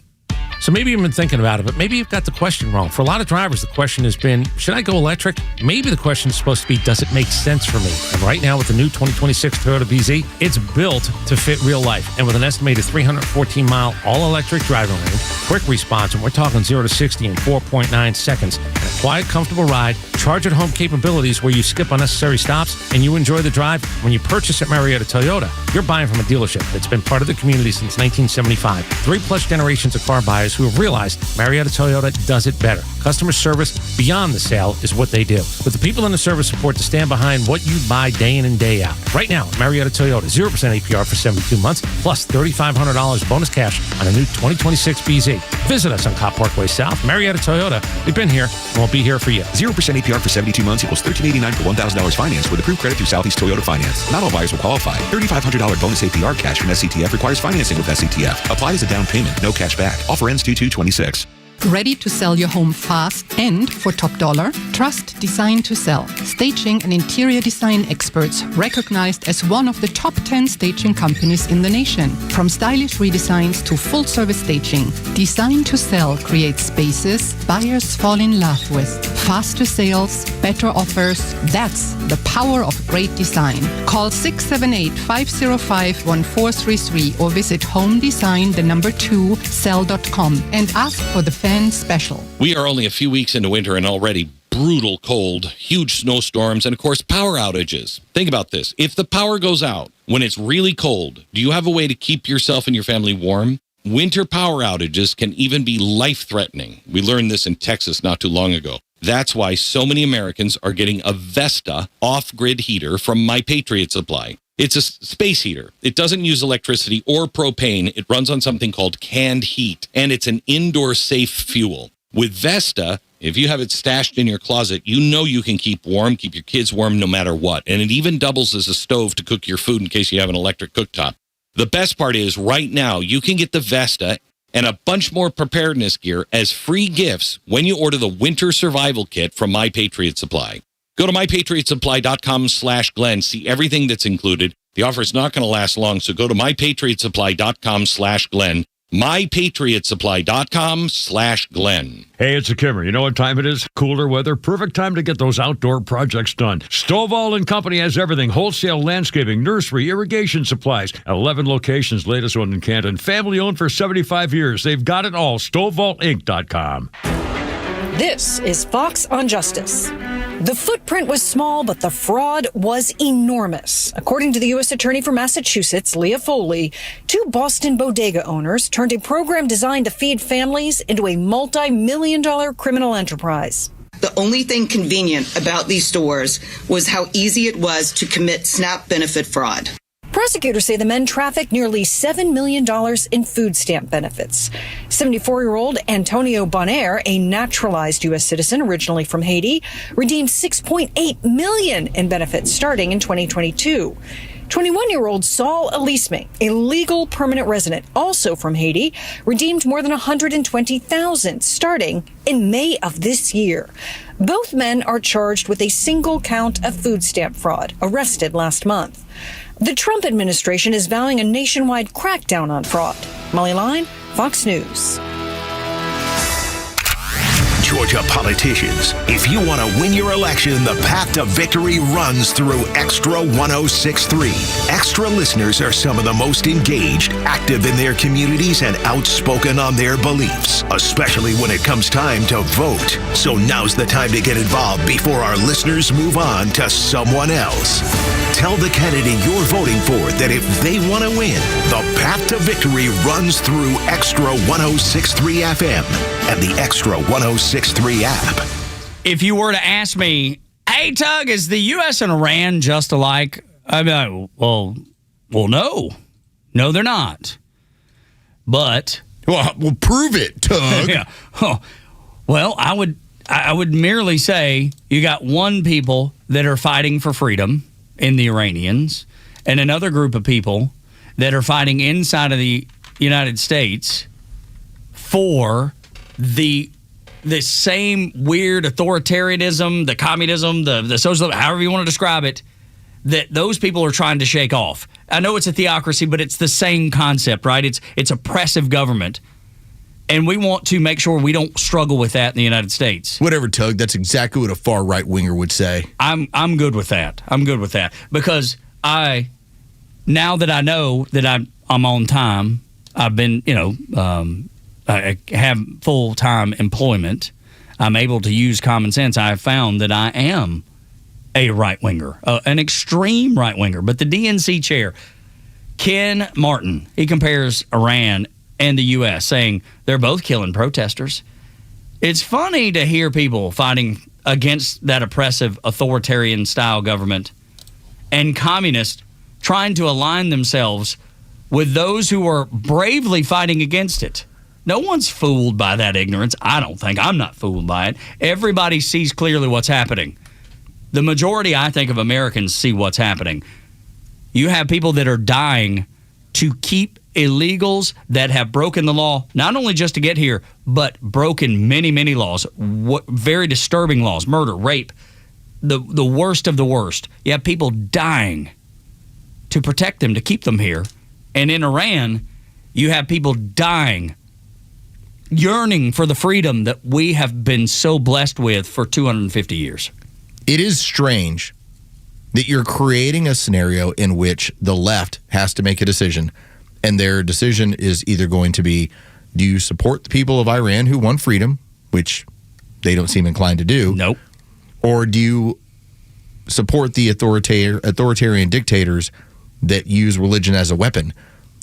So maybe you've been thinking about it, but maybe you've got the question wrong. For a lot of drivers, the question has been, should I go electric? Maybe the question is supposed to be, does it make sense for me? And right now with the new 2026 Toyota BZ, it's built to fit real life. And with an estimated 314-mile all-electric driving range, quick response, and we're talking 0 to 60 in 4.9 seconds, and a quiet, comfortable ride, charge-at-home capabilities where you skip unnecessary stops and you enjoy the drive. When you purchase at Marietta Toyota, you're buying from a dealership that's been part of the community since 1975. 3+ generations of car buyers who have realized Marietta Toyota does it better. Customer service beyond the sale is what they do. With the people in the service support to stand behind what you buy day in and day out. Right now, Marietta Toyota, 0% APR for 72 months, plus $3,500 bonus cash on a new 2026 BZ. Visit us on Cop Parkway South. Marietta Toyota, we've been here and we'll be here for you. 0% APR for 72 months equals $1,389 for $1,000 finance with approved credit through Southeast Toyota Finance. Not all buyers will qualify. $3,500 bonus APR cash from SCTF requires financing with SCTF. Applied as a down payment. No cash back. Offer ends 2/2/26. Ready to sell your home fast and for top dollar? Trust Design to Sell. Staging and interior design experts recognized as one of the top 10 staging companies in the nation. From stylish redesigns to full-service staging, Design to Sell creates spaces buyers fall in love with. Faster sales, better offers. That's the power of great design. Call 678-505-1433 or visit homedesign2sell.com and ask for the Fan Special. We are only a few weeks into winter and already brutal cold, huge snowstorms, and of course power outages. Think about this. If the power goes out when it's really cold, do you have a way to keep yourself and your family warm? Winter power outages can even be life-threatening. We learned this in Texas not too long ago. That's why so many Americans are getting a Vesta off-grid heater from My Patriot Supply. It's a space heater. It doesn't use electricity or propane. It runs on something called canned heat, and it's an indoor safe fuel. With Vesta, if you have it stashed in your closet, you know you can keep warm, keep your kids warm no matter what. And it even doubles as a stove to cook your food in case you have an electric cooktop. The best part is right now you can get the Vesta and a bunch more preparedness gear as free gifts when you order the Winter Survival Kit from My Patriot Supply. Go to mypatriotsupply.com/Glenn. See everything that's included. The offer is not going to last long, so go to mypatriotsupply.com/Glenn. MyPatriotSupply.com/Glenn. Hey, it's a Kimmer. You know what time it is? Cooler weather. Perfect time to get those outdoor projects done. Stovall & Company has everything. Wholesale landscaping, nursery, irrigation supplies. 11 locations, latest one in Canton. Family owned for 75 years. They've got it all. StovallInc.com. This is Fox on Justice. The footprint was small, but the fraud was enormous. According to the U.S. Attorney for Massachusetts, Leah Foley, 2 Boston bodega owners turned a program designed to feed families into a multi-million-dollar criminal enterprise. The only thing convenient about these stores was how easy it was to commit SNAP benefit fraud. Prosecutors say the men trafficked nearly $7 million in food stamp benefits. 74-year-old Antonio Bonaire, a naturalized U.S. citizen originally from Haiti, redeemed $6.8 million in benefits starting in 2022. 21-year-old Saul Elisme, a legal permanent resident, also from Haiti, redeemed more than $120,000 starting in May of this year. Both men are charged with a single count of food stamp fraud, arrested last month. The Trump administration is vowing a nationwide crackdown on fraud. Molly Line, Fox News. Georgia politicians, if you want to win your election, the path to victory runs through Xtra 106.3. Xtra listeners are some of the most engaged, active in their communities, and outspoken on their beliefs, especially when it comes time to vote. So now's the time to get involved before our listeners move on to someone else. Tell the candidate you're voting for that if they want to win, the path to victory runs through Xtra 106.3 FM and the Xtra 106.3 app. If you were to ask me, hey, Tug, is the U.S. and Iran just alike? I'd be like, well, no. No, they're not. But... Well, prove it, Tug. Yeah. Oh, well, I would merely say you got one people that are fighting for freedom in the Iranians and another group of people that are fighting inside of the United States for the same weird authoritarianism, the communism, the socialism, however you want to describe it, that those people are trying to shake off. I know it's a theocracy, but it's the same concept, right? It's oppressive government. And we want to make sure we don't struggle with that in the United States. Whatever, Tug. That's exactly what a far right winger would say. I'm good with that. I'm good with that because now that I know that I'm on time, I've been I have full-time employment. I'm able to use common sense. I have found that I am a right-winger, an extreme right-winger. But the DNC chair, Ken Martin, he compares Iran and the U.S., saying they're both killing protesters. It's funny to hear people fighting against that oppressive authoritarian-style government and communists trying to align themselves with those who are bravely fighting against it. No one's fooled by that ignorance. I don't think. I'm not fooled by it. Everybody sees clearly what's happening. The majority, I think, of Americans see what's happening. You have people that are dying to keep illegals that have broken the law, not only just to get here, but broken many, many laws, very disturbing laws, murder, rape, the worst of the worst. You have people dying to protect them, to keep them here. And in Iran, you have people dying, yearning for the freedom that we have been so blessed with for 250 years. It is strange that you're creating a scenario in which the left has to make a decision, and their decision is either going to be, do you support the people of Iran who want freedom, which they don't seem inclined to do? Nope. Or do you support the authoritarian dictators that use religion as a weapon?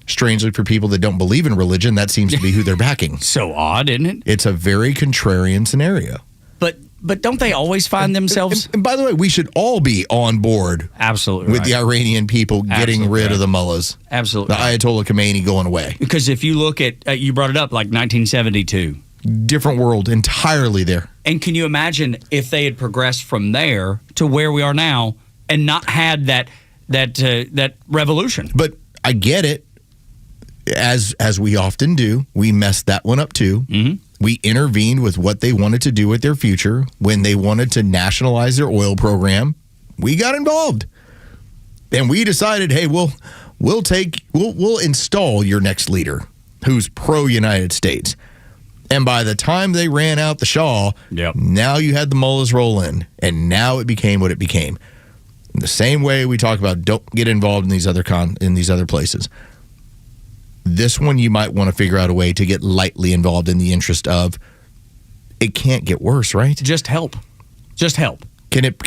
Strangely, for people that don't believe in religion, that seems to be who they're backing. So odd, isn't it? It's a very contrarian scenario. But don't they always find themselves... And by the way, we should all be on board absolutely with the Iranian people getting rid of the mullahs. Absolutely. The Ayatollah Khomeini going away. Because if you look at, you brought it up, like 1972. Different world entirely there. And can you imagine if they had progressed from there to where we are now and not had that revolution? But I get it. As we often do, we messed that one up too. Mm-hmm. We intervened with what they wanted to do with their future. When they wanted to nationalize their oil program, we got involved. And we decided, hey, we'll install your next leader. who's pro-United States. And by the time they ran out the Shaw, now you had the mullahs roll in, and now it became what it became. In the same way we talk about don't get involved in these other places. This one you might want to figure out a way to get lightly involved in the interest of it can't get worse, right? Just help. Just help. Can it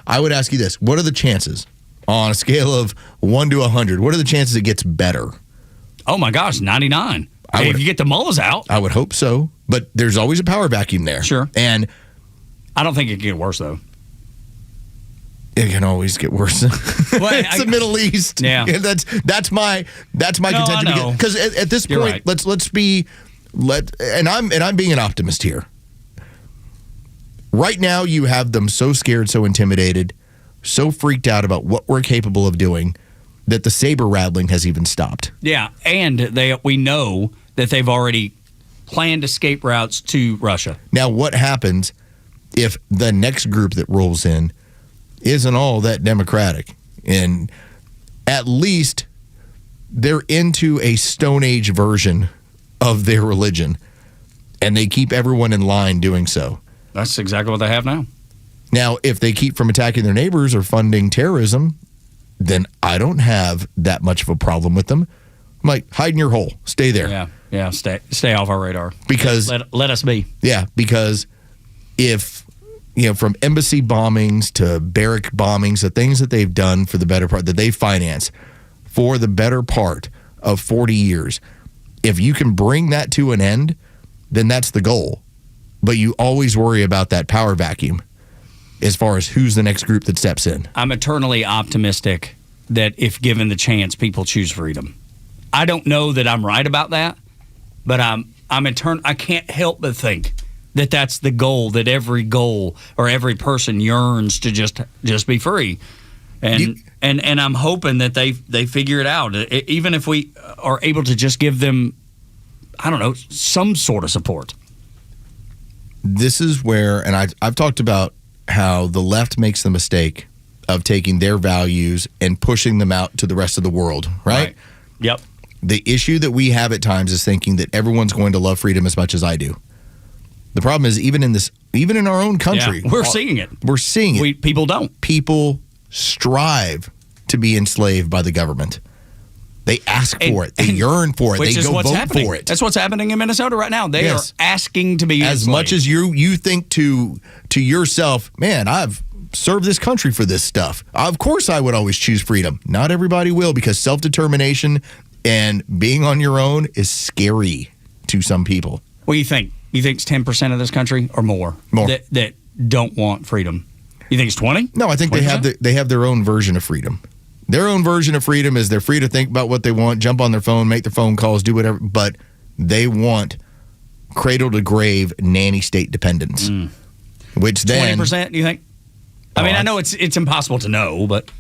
I would ask you this. What are the chances on a scale of 1 to 100? What are the chances it gets better? Oh my gosh, 99. If you get the mullahs out. I would hope so, but there's always a power vacuum there. Sure. And I don't think it can get worse though. It can always get worse. It's the Middle East. Yeah. That's my contention. Because at this point, right. I'm being an optimist here. Right now, you have them so scared, so intimidated, so freaked out about what we're capable of doing that the saber rattling has even stopped. Yeah, and we know that they've already planned escape routes to Russia. Now, what happens if the next group that rolls in isn't all that democratic? And at least they're into a Stone Age version of their religion, and they keep everyone in line doing so. That's exactly what they have now. Now, if they keep from attacking their neighbors or funding terrorism, then I don't have that much of a problem with them. I'm like, hide in your hole. Stay there. Yeah, stay off our radar. Because let us be. Yeah, because if, from embassy bombings to barrack bombings, the things that they've done for the better part, that they finance for the better part of 40 years, if you can bring that to an end, then that's the goal. But you always worry about that power vacuum as far as who's the next group that steps in. I'm eternally optimistic that if given the chance, people choose freedom. I don't know that I'm right about that, but I can't help but think that that's the goal, that every goal or every person yearns to just be free. And I'm hoping that they figure it out. Even if we are able to just give them, I don't know, some sort of support. This is where, and I've talked about how the left makes the mistake of taking their values and pushing them out to the rest of the world, right? Yep. The issue that we have at times is thinking that everyone's going to love freedom as much as I do. The problem is even in our own country, we're seeing it. We're seeing it. People don't. People strive to be enslaved by the government. They ask for it. They yearn for it. They go vote for it. That's what's happening in Minnesota right now. They are asking to be enslaved. As much as you think to yourself, man, I've served this country for this stuff. Of course I would always choose freedom. Not everybody will, because self-determination and being on your own is scary to some people. What do you think? You think it's 10% of this country or more? More. That don't want freedom? You think it's 20? No, I think 20%? they have their own version of freedom. Their own version of freedom is they're free to think about what they want, jump on their phone, make their phone calls, do whatever, but they want cradle to grave nanny state dependence. Which then 20%, do you think? I mean, I know it's impossible to know, but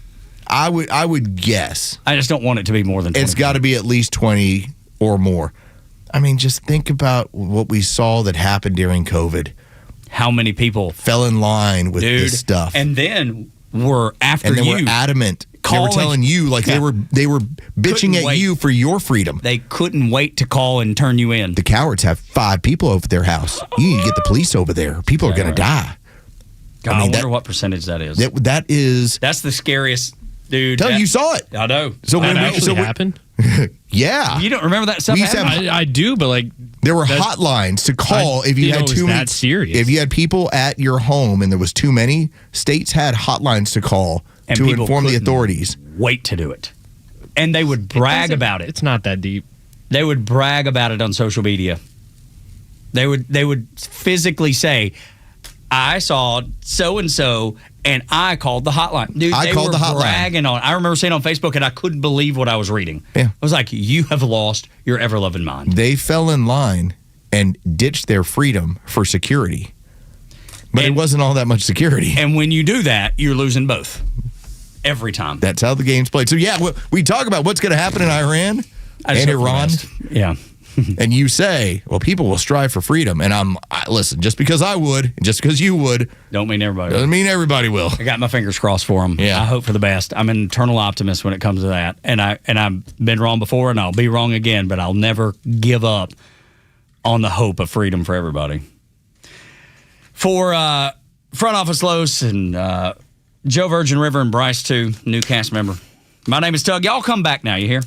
I would guess. I just don't want it to be more than 20%. It's got to be at least 20 or more. I mean, just think about what we saw that happened during COVID. How many people fell in line with this stuff, and then were adamant. They were telling you they were bitching at you for your freedom. They couldn't wait to call and turn you in. The cowards have 5 people over their house. You need to get the police over there. People are going to die. God, I wonder what percentage that is. That's the scariest, dude. Tell you saw it. I know. So when it happened. Yeah. You don't remember that stuff? I do, but there were hotlines to call if you had too many. Serious. If you had people at your home and there was too many, states had hotlines to call and to inform the authorities. Wait to do it. And they would brag about it. It's not that deep. They would brag about it on social media. They would physically say, I saw so-and-so, and I called the hotline. Dude, I called the hotline. Bragging on. I remember seeing on Facebook, and I couldn't believe what I was reading. Yeah. I was like, you have lost your ever-loving mind. They fell in line and ditched their freedom for security. But it wasn't all that much security. And when you do that, you're losing both. Every time. That's how the game's played. So, yeah, we talk about what's going to happen in Iran and Iran. Yeah. and you say, well, people will strive for freedom. And listen, just because I would, and just because you would, don't mean everybody doesn't mean everybody will. I got my fingers crossed for them. Yeah. I hope for the best. I'm an eternal optimist when it comes to that. And I've been wrong before, and I'll be wrong again, but I'll never give up on the hope of freedom for everybody. For Front Office Los and Joe Virgin River and Bryce, too, new cast member. My name is Tug. Y'all come back now, you hear?